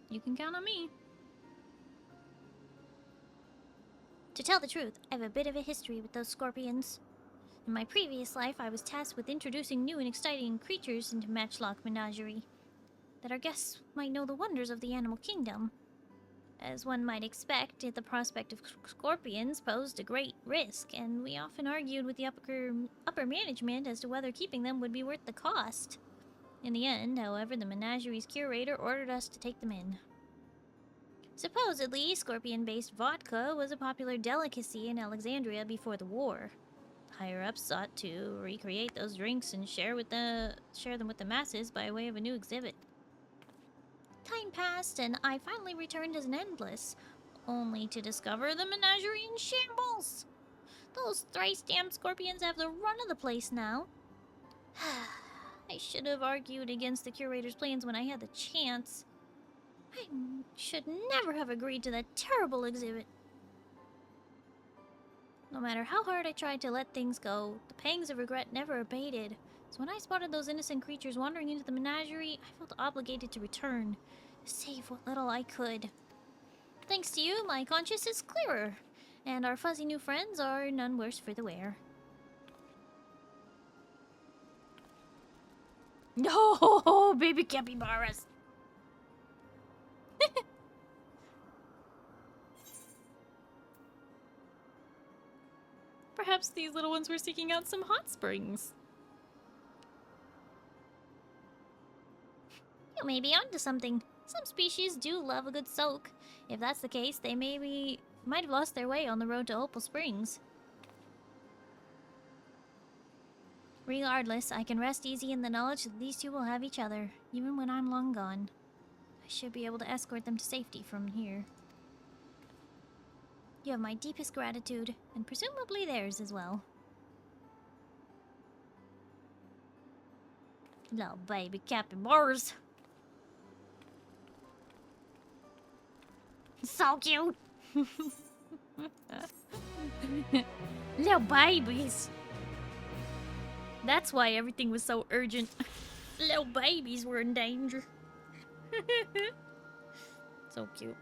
You can count on me. To tell the truth, I have a bit of a history with those scorpions. In my previous life, I was tasked with introducing new and exciting creatures into Matchlock Menagerie, that our guests might know the wonders of the animal kingdom. As one might expect, the prospect of scorpions posed a great risk, and we often argued with the upper management as to whether keeping them would be worth the cost. In the end, however, the menagerie's curator ordered us to take them in. Supposedly, scorpion-based vodka was a popular delicacy in Alexandria before the war. Higher-ups sought to recreate those drinks and share them with the masses by way of a new exhibit. Time passed, and I finally returned as an endless, only to discover the menagerie in shambles. Those thrice-damned scorpions have the run of the place now. I should have argued against the curator's plans when I had the chance. I should never have agreed to that terrible exhibit. No matter how hard I tried to let things go, the pangs of regret never abated. So when I spotted those innocent creatures wandering into the menagerie, I felt obligated to return, save what little I could. Thanks to you, my conscience is clearer, and our fuzzy new friends are none worse for the wear. No, baby capybaras. Perhaps these little ones were seeking out some hot springs. You may be onto something. Some species do love a good soak. If that's the case, they might have lost their way on the road to Opal Springs. Regardless, I can rest easy in the knowledge that these two will have each other, even when I'm long gone. I should be able to escort them to safety from here. You have my deepest gratitude, and presumably theirs as well. Little baby capybaras. So cute. Little babies. That's why everything was so urgent. Little babies were in danger. So cute.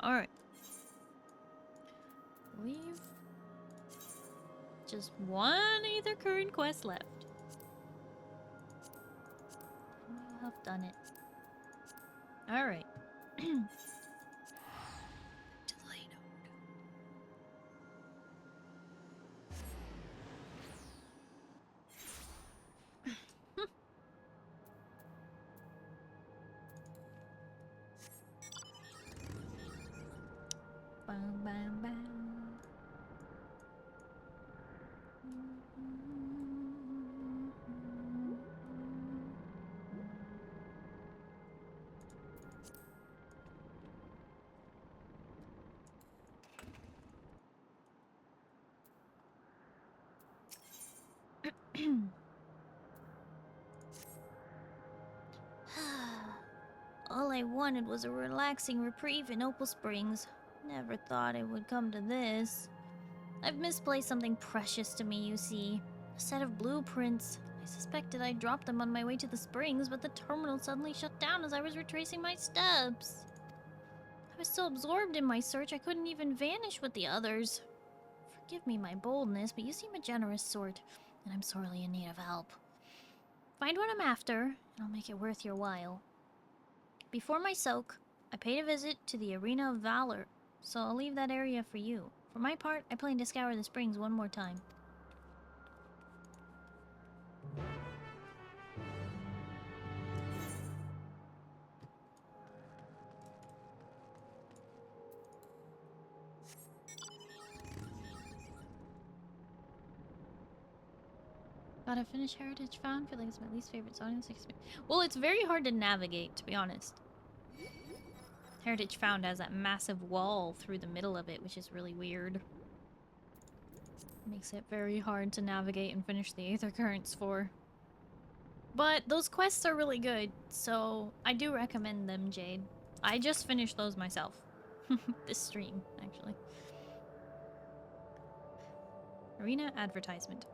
Alright. We've just one either current quest left. We'll have done it. Alright. Bam, bam, bam. All I wanted was a relaxing reprieve in Opal Springs. Never thought it would come to this. I've misplaced something precious to me, you see. A set of blueprints. I suspected I dropped them on my way to the springs, but the terminal suddenly shut down as I was retracing my steps. I was so absorbed in my search I couldn't even vanish with the others. Forgive me my boldness, but you seem a generous sort, and I'm sorely in need of help. Find what I'm after, and I'll make it worth your while. Before my soak, I paid a visit to the Arena of Valor, so I'll leave that area for you. For my part, I plan to scour the springs one more time. Gotta finish Heritage Found. Feel like it's my least favorite zone in 6. Well, it's very hard to navigate, to be honest. Heritage Found has that massive wall through the middle of it, which is really weird. Makes it very hard to navigate and finish the Aether Currents for. But those quests are really good, so I do recommend them, Jade. I just finished those myself. This stream, actually. Arena advertisement.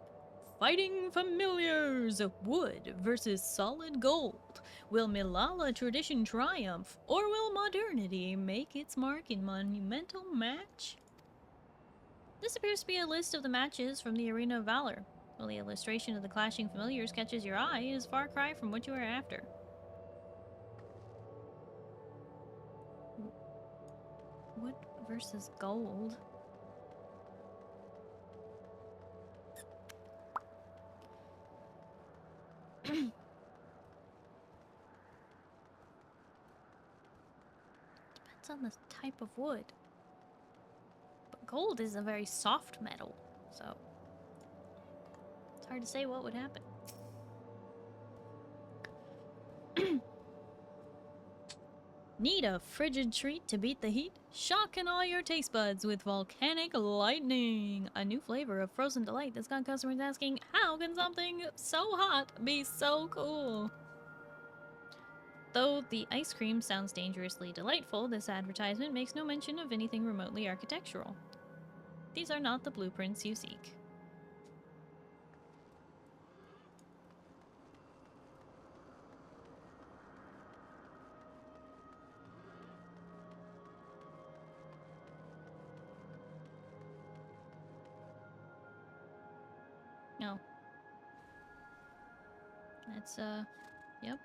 Fighting familiars! Wood versus solid gold. Will Milala tradition triumph, or will modernity make its mark in monumental match? This appears to be a list of the matches from the Arena of Valor. While the illustration of the clashing familiars catches your eye, it is a far cry from what you are after. Wood versus gold? Depends on the type of wood. But gold is a very soft metal, so it's hard to say what would happen. Need a frigid treat to beat the heat? Shocking all your taste buds with volcanic lightning! A new flavor of frozen delight that's got customers asking, how can something so hot be so cool? Though the ice cream sounds dangerously delightful, this advertisement makes no mention of anything remotely architectural. These are not the blueprints you seek. No. That's, yep.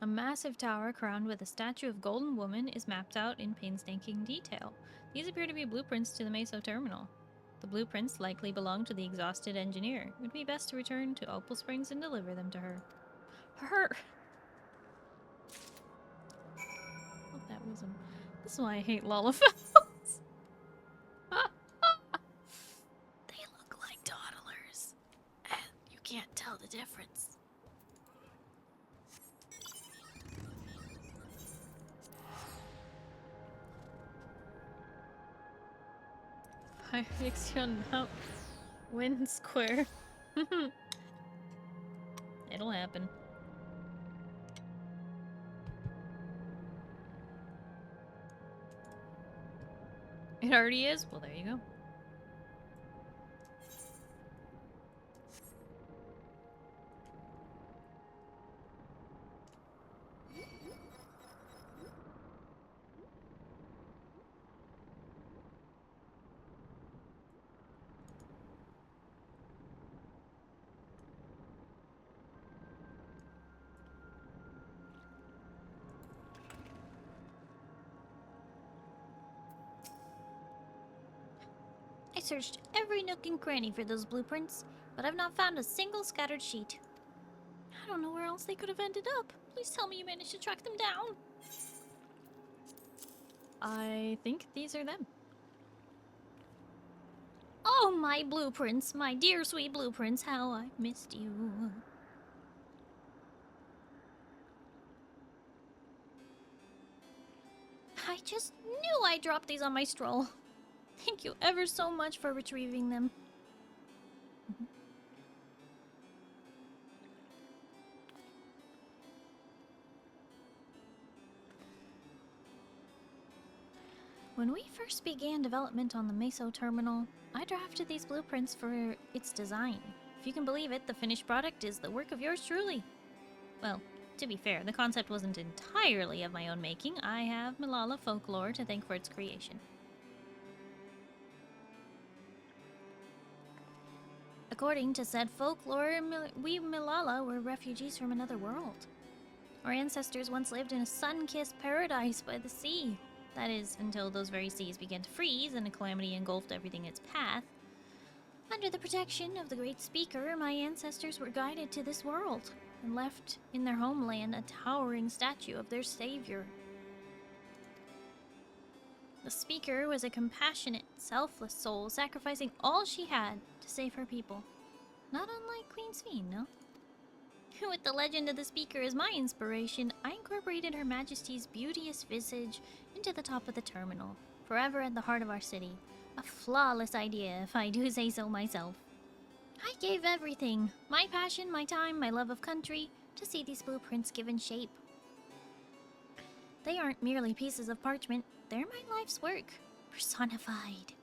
A massive tower crowned with a statue of Golden Woman is mapped out in painstaking detail. These appear to be blueprints to the Meso terminal. The blueprints likely belong to the exhausted engineer. It would be best to return to Opal Springs and deliver them to her. Her! Oh, that was this is why I hate Lollaphones. They look like toddlers, and you can't tell the difference. Firefiction up. Win square. It'll happen. It already is? Well, there you go. I searched every nook and cranny for those blueprints, but I've not found a single scattered sheet. I don't know where else they could have ended up. Please tell me you managed to track them down. I think these are them. Oh, my blueprints, my dear sweet blueprints, how I missed you. I just knew I dropped these on my stroll. Thank you ever so much for retrieving them. When we first began development on the Meso terminal, I drafted these blueprints for its design. If you can believe it, the finished product is the work of yours truly. Well, to be fair, the concept wasn't entirely of my own making. I have Malala Folklore to thank for its creation. According to said folklore, we Malala were refugees from another world. Our ancestors once lived in a sun-kissed paradise by the sea. That is, until those very seas began to freeze and a calamity engulfed everything in its path. Under the protection of the Great Speaker, my ancestors were guided to this world and left in their homeland a towering statue of their savior. The Speaker was a compassionate, selfless soul, sacrificing all she had to save her people. Not unlike Queen Sphene, no? With the legend of the Speaker as my inspiration, I incorporated Her Majesty's beauteous visage into the top of the terminal, forever at the heart of our city. A flawless idea, if I do say so myself. I gave everything, my passion, my time, my love of country, to see these blueprints given shape. They aren't merely pieces of parchment, they're my life's work, personified.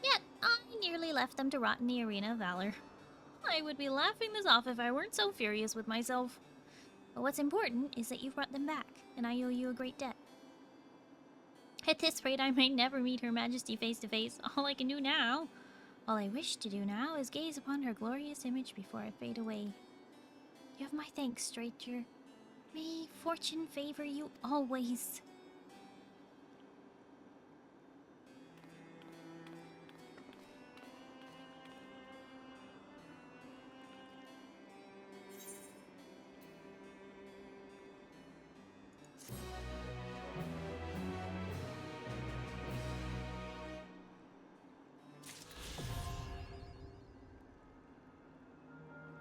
Yet, I nearly left them to rot in the Arena of Valor. I would be laughing this off if I weren't so furious with myself. But what's important is that you've brought them back, and I owe you a great debt. At this rate, I may never meet Her Majesty face to face. All I can do now, all I wish to do now, is gaze upon her glorious image before I fade away. You have my thanks, stranger. May fortune favor you always.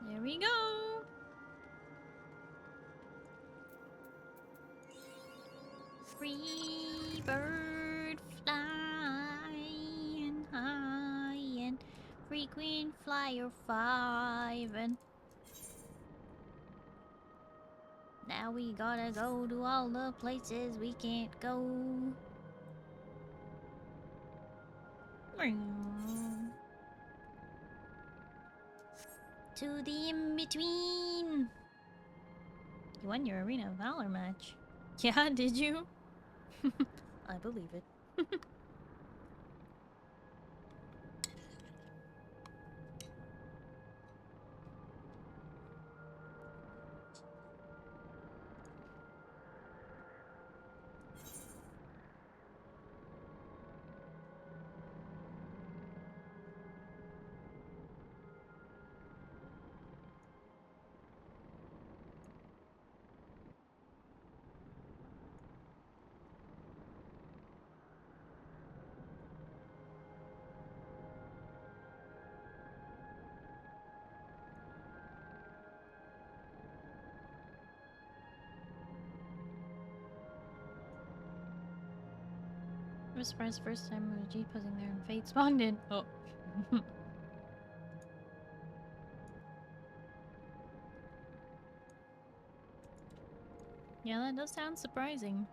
There we go. Free bird flying high and frequent flyer 5 and now we gotta go to all the places we can't go. To the in-between. You won your Arena of Valor match. Yeah, did you? I believe it. I was surprised the first time I was G posing there and Fate spawned in. Oh. Yeah, that does sound surprising.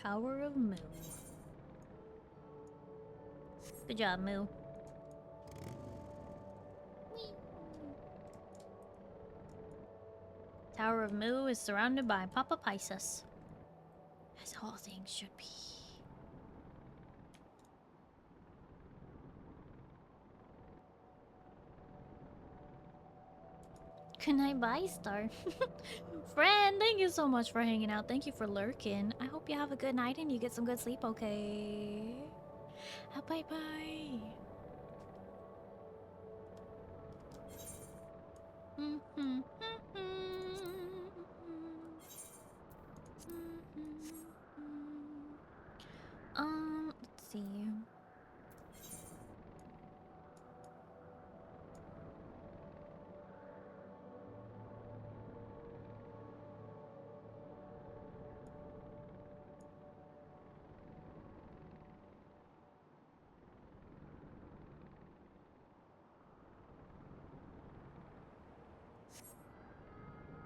Tower of Moo. Good job, Moo. Tower of Moo is surrounded by Papa Pisces, as all things should be. Good night, bye, Star. Friend, thank you so much for hanging out. Thank you for lurking. I hope you have a good night and you get some good sleep, okay? Bye-bye. Let's see.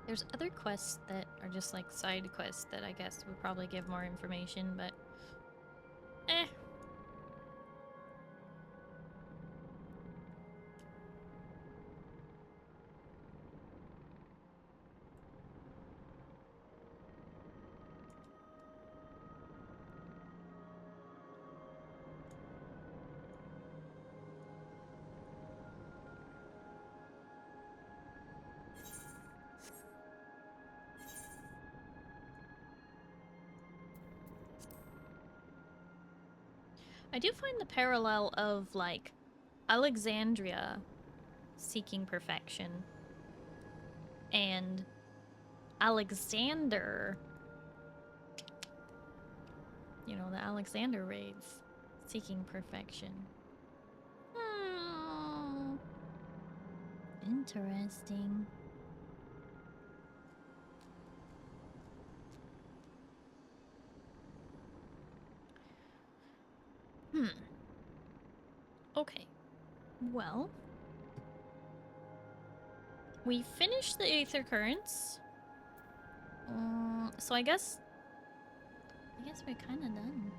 There's other quests that are just like side quests that I guess would probably give more information, but eh. I do find the parallel of, like, Alexandria seeking perfection and Alexander, you know, the Alexander raids seeking perfection. Hmm. Interesting. Okay. Well, we finished the Aether Currents. So I guess we're kind of done.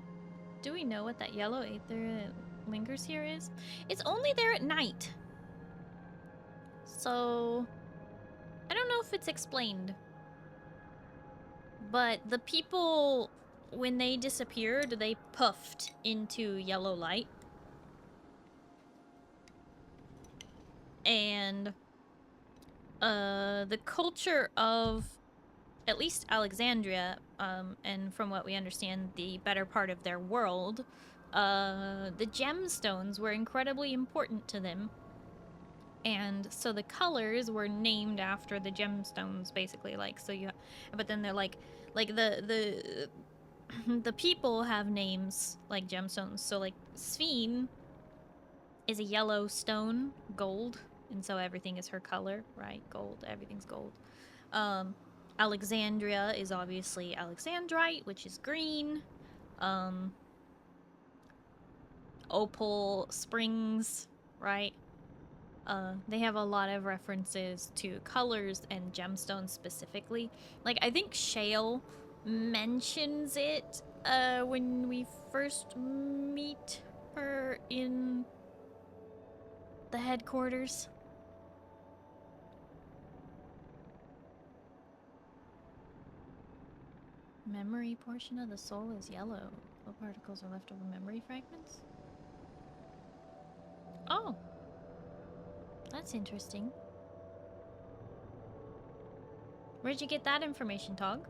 Do we know what that yellow Aether that lingers here is? It's only there at night. So I don't know if it's explained. But the people, when they disappeared, they puffed into yellow light. And the culture of at least Alexandria, and from what we understand, the better part of their world, the gemstones were incredibly important to them. And so the colors were named after the gemstones, basically. Like, so you, but then they're like the the people have names like gemstones. So like Sphene is a yellow stone, gold, and so everything is her color, right? Gold, everything's gold. Alexandria is obviously Alexandrite, which is green. Opal Springs, right? They have a lot of references to colors and gemstones specifically. Like, I think Shale mentions it when we first meet her in the headquarters. Memory portion of the soul is yellow. What particles are left over memory fragments? Oh! That's interesting. Where'd you get that information, Tog?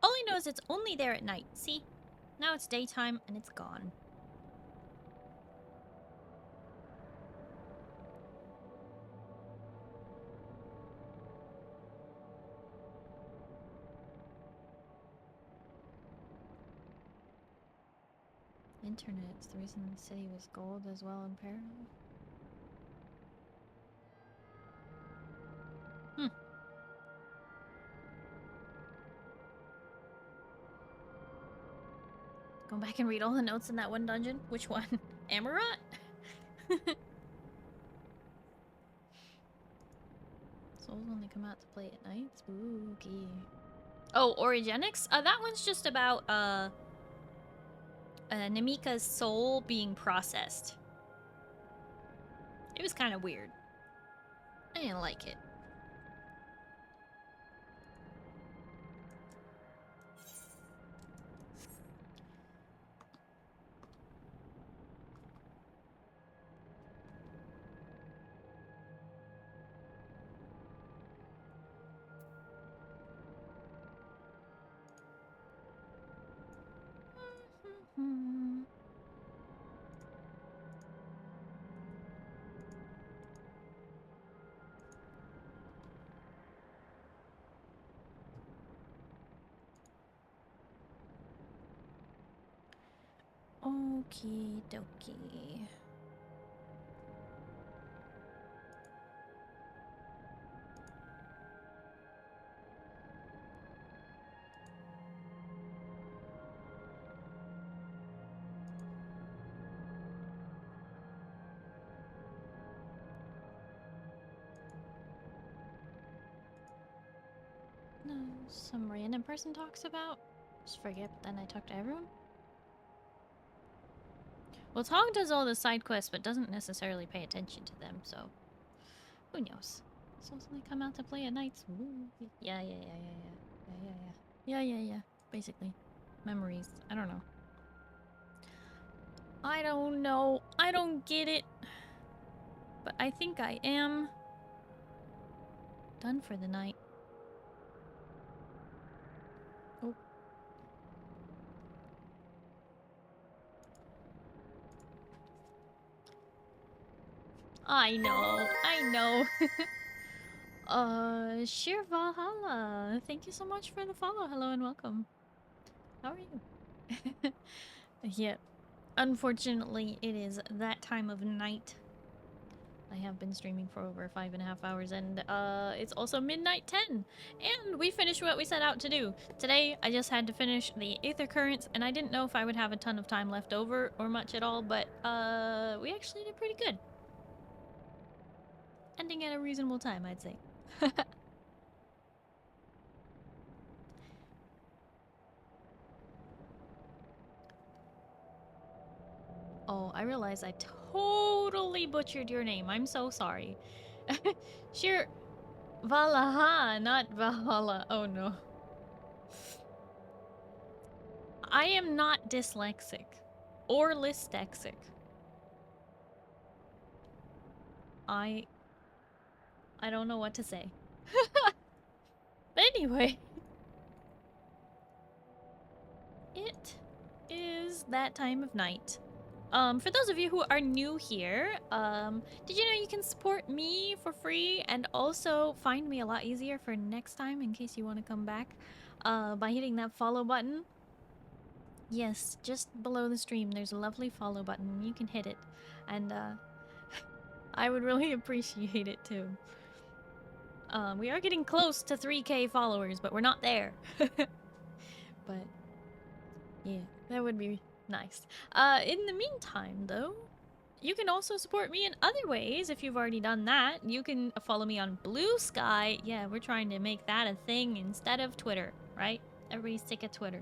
All I know is it's only there at night. See? Now it's daytime and it's gone. Internet is the reason the city was gold as well in Paris. Go back and read all the notes in that one dungeon. Which one? Amarat? Souls only come out to play at night. Spooky. Oh, Origenics? That one's just about Namika's soul being processed. It was kind of weird. I didn't like it. Okie dokie. No, some random person talks about. Just forget, but then I talk to everyone. Well, Tog does all the side quests, but doesn't necessarily pay attention to them, so who knows? Souls only come out to play at nights. Ooh. Yeah. Basically, memories. I don't know. I don't know. I don't get it. But I think I am done for the night. Oh. I know. Sheer Valhalla. Thank you so much for the follow. Hello and welcome. How are you? Yeah. Unfortunately, it is that time of night. I have been streaming for over 5.5 hours, and it's also midnight 10. And we finished what we set out to do. Today, I just had to finish the Aether Currents, and I didn't know if I would have a ton of time left over or much at all, but we actually did pretty good. Ending at a reasonable time, I'd say. Oh, I realize I totally butchered your name. I'm so sorry. Sure. Valhalla, not Valhalla. Oh no. I am not dyslexic or dyslexic. I don't know what to say. But anyway. It is that time of night. For those of you who are new here, did you know you can support me for free and also find me a lot easier for next time in case you want to come back by hitting that follow button? Yes, just below the stream there's a lovely follow button. You can hit it and I would really appreciate it too. We are getting close to 3K followers, but we're not there. But yeah, that would be nice. In the meantime, though, you can also support me in other ways if you've already done that. You can follow me on Blue Sky. Yeah, we're trying to make that a thing instead of Twitter, right? Everybody's sick of Twitter.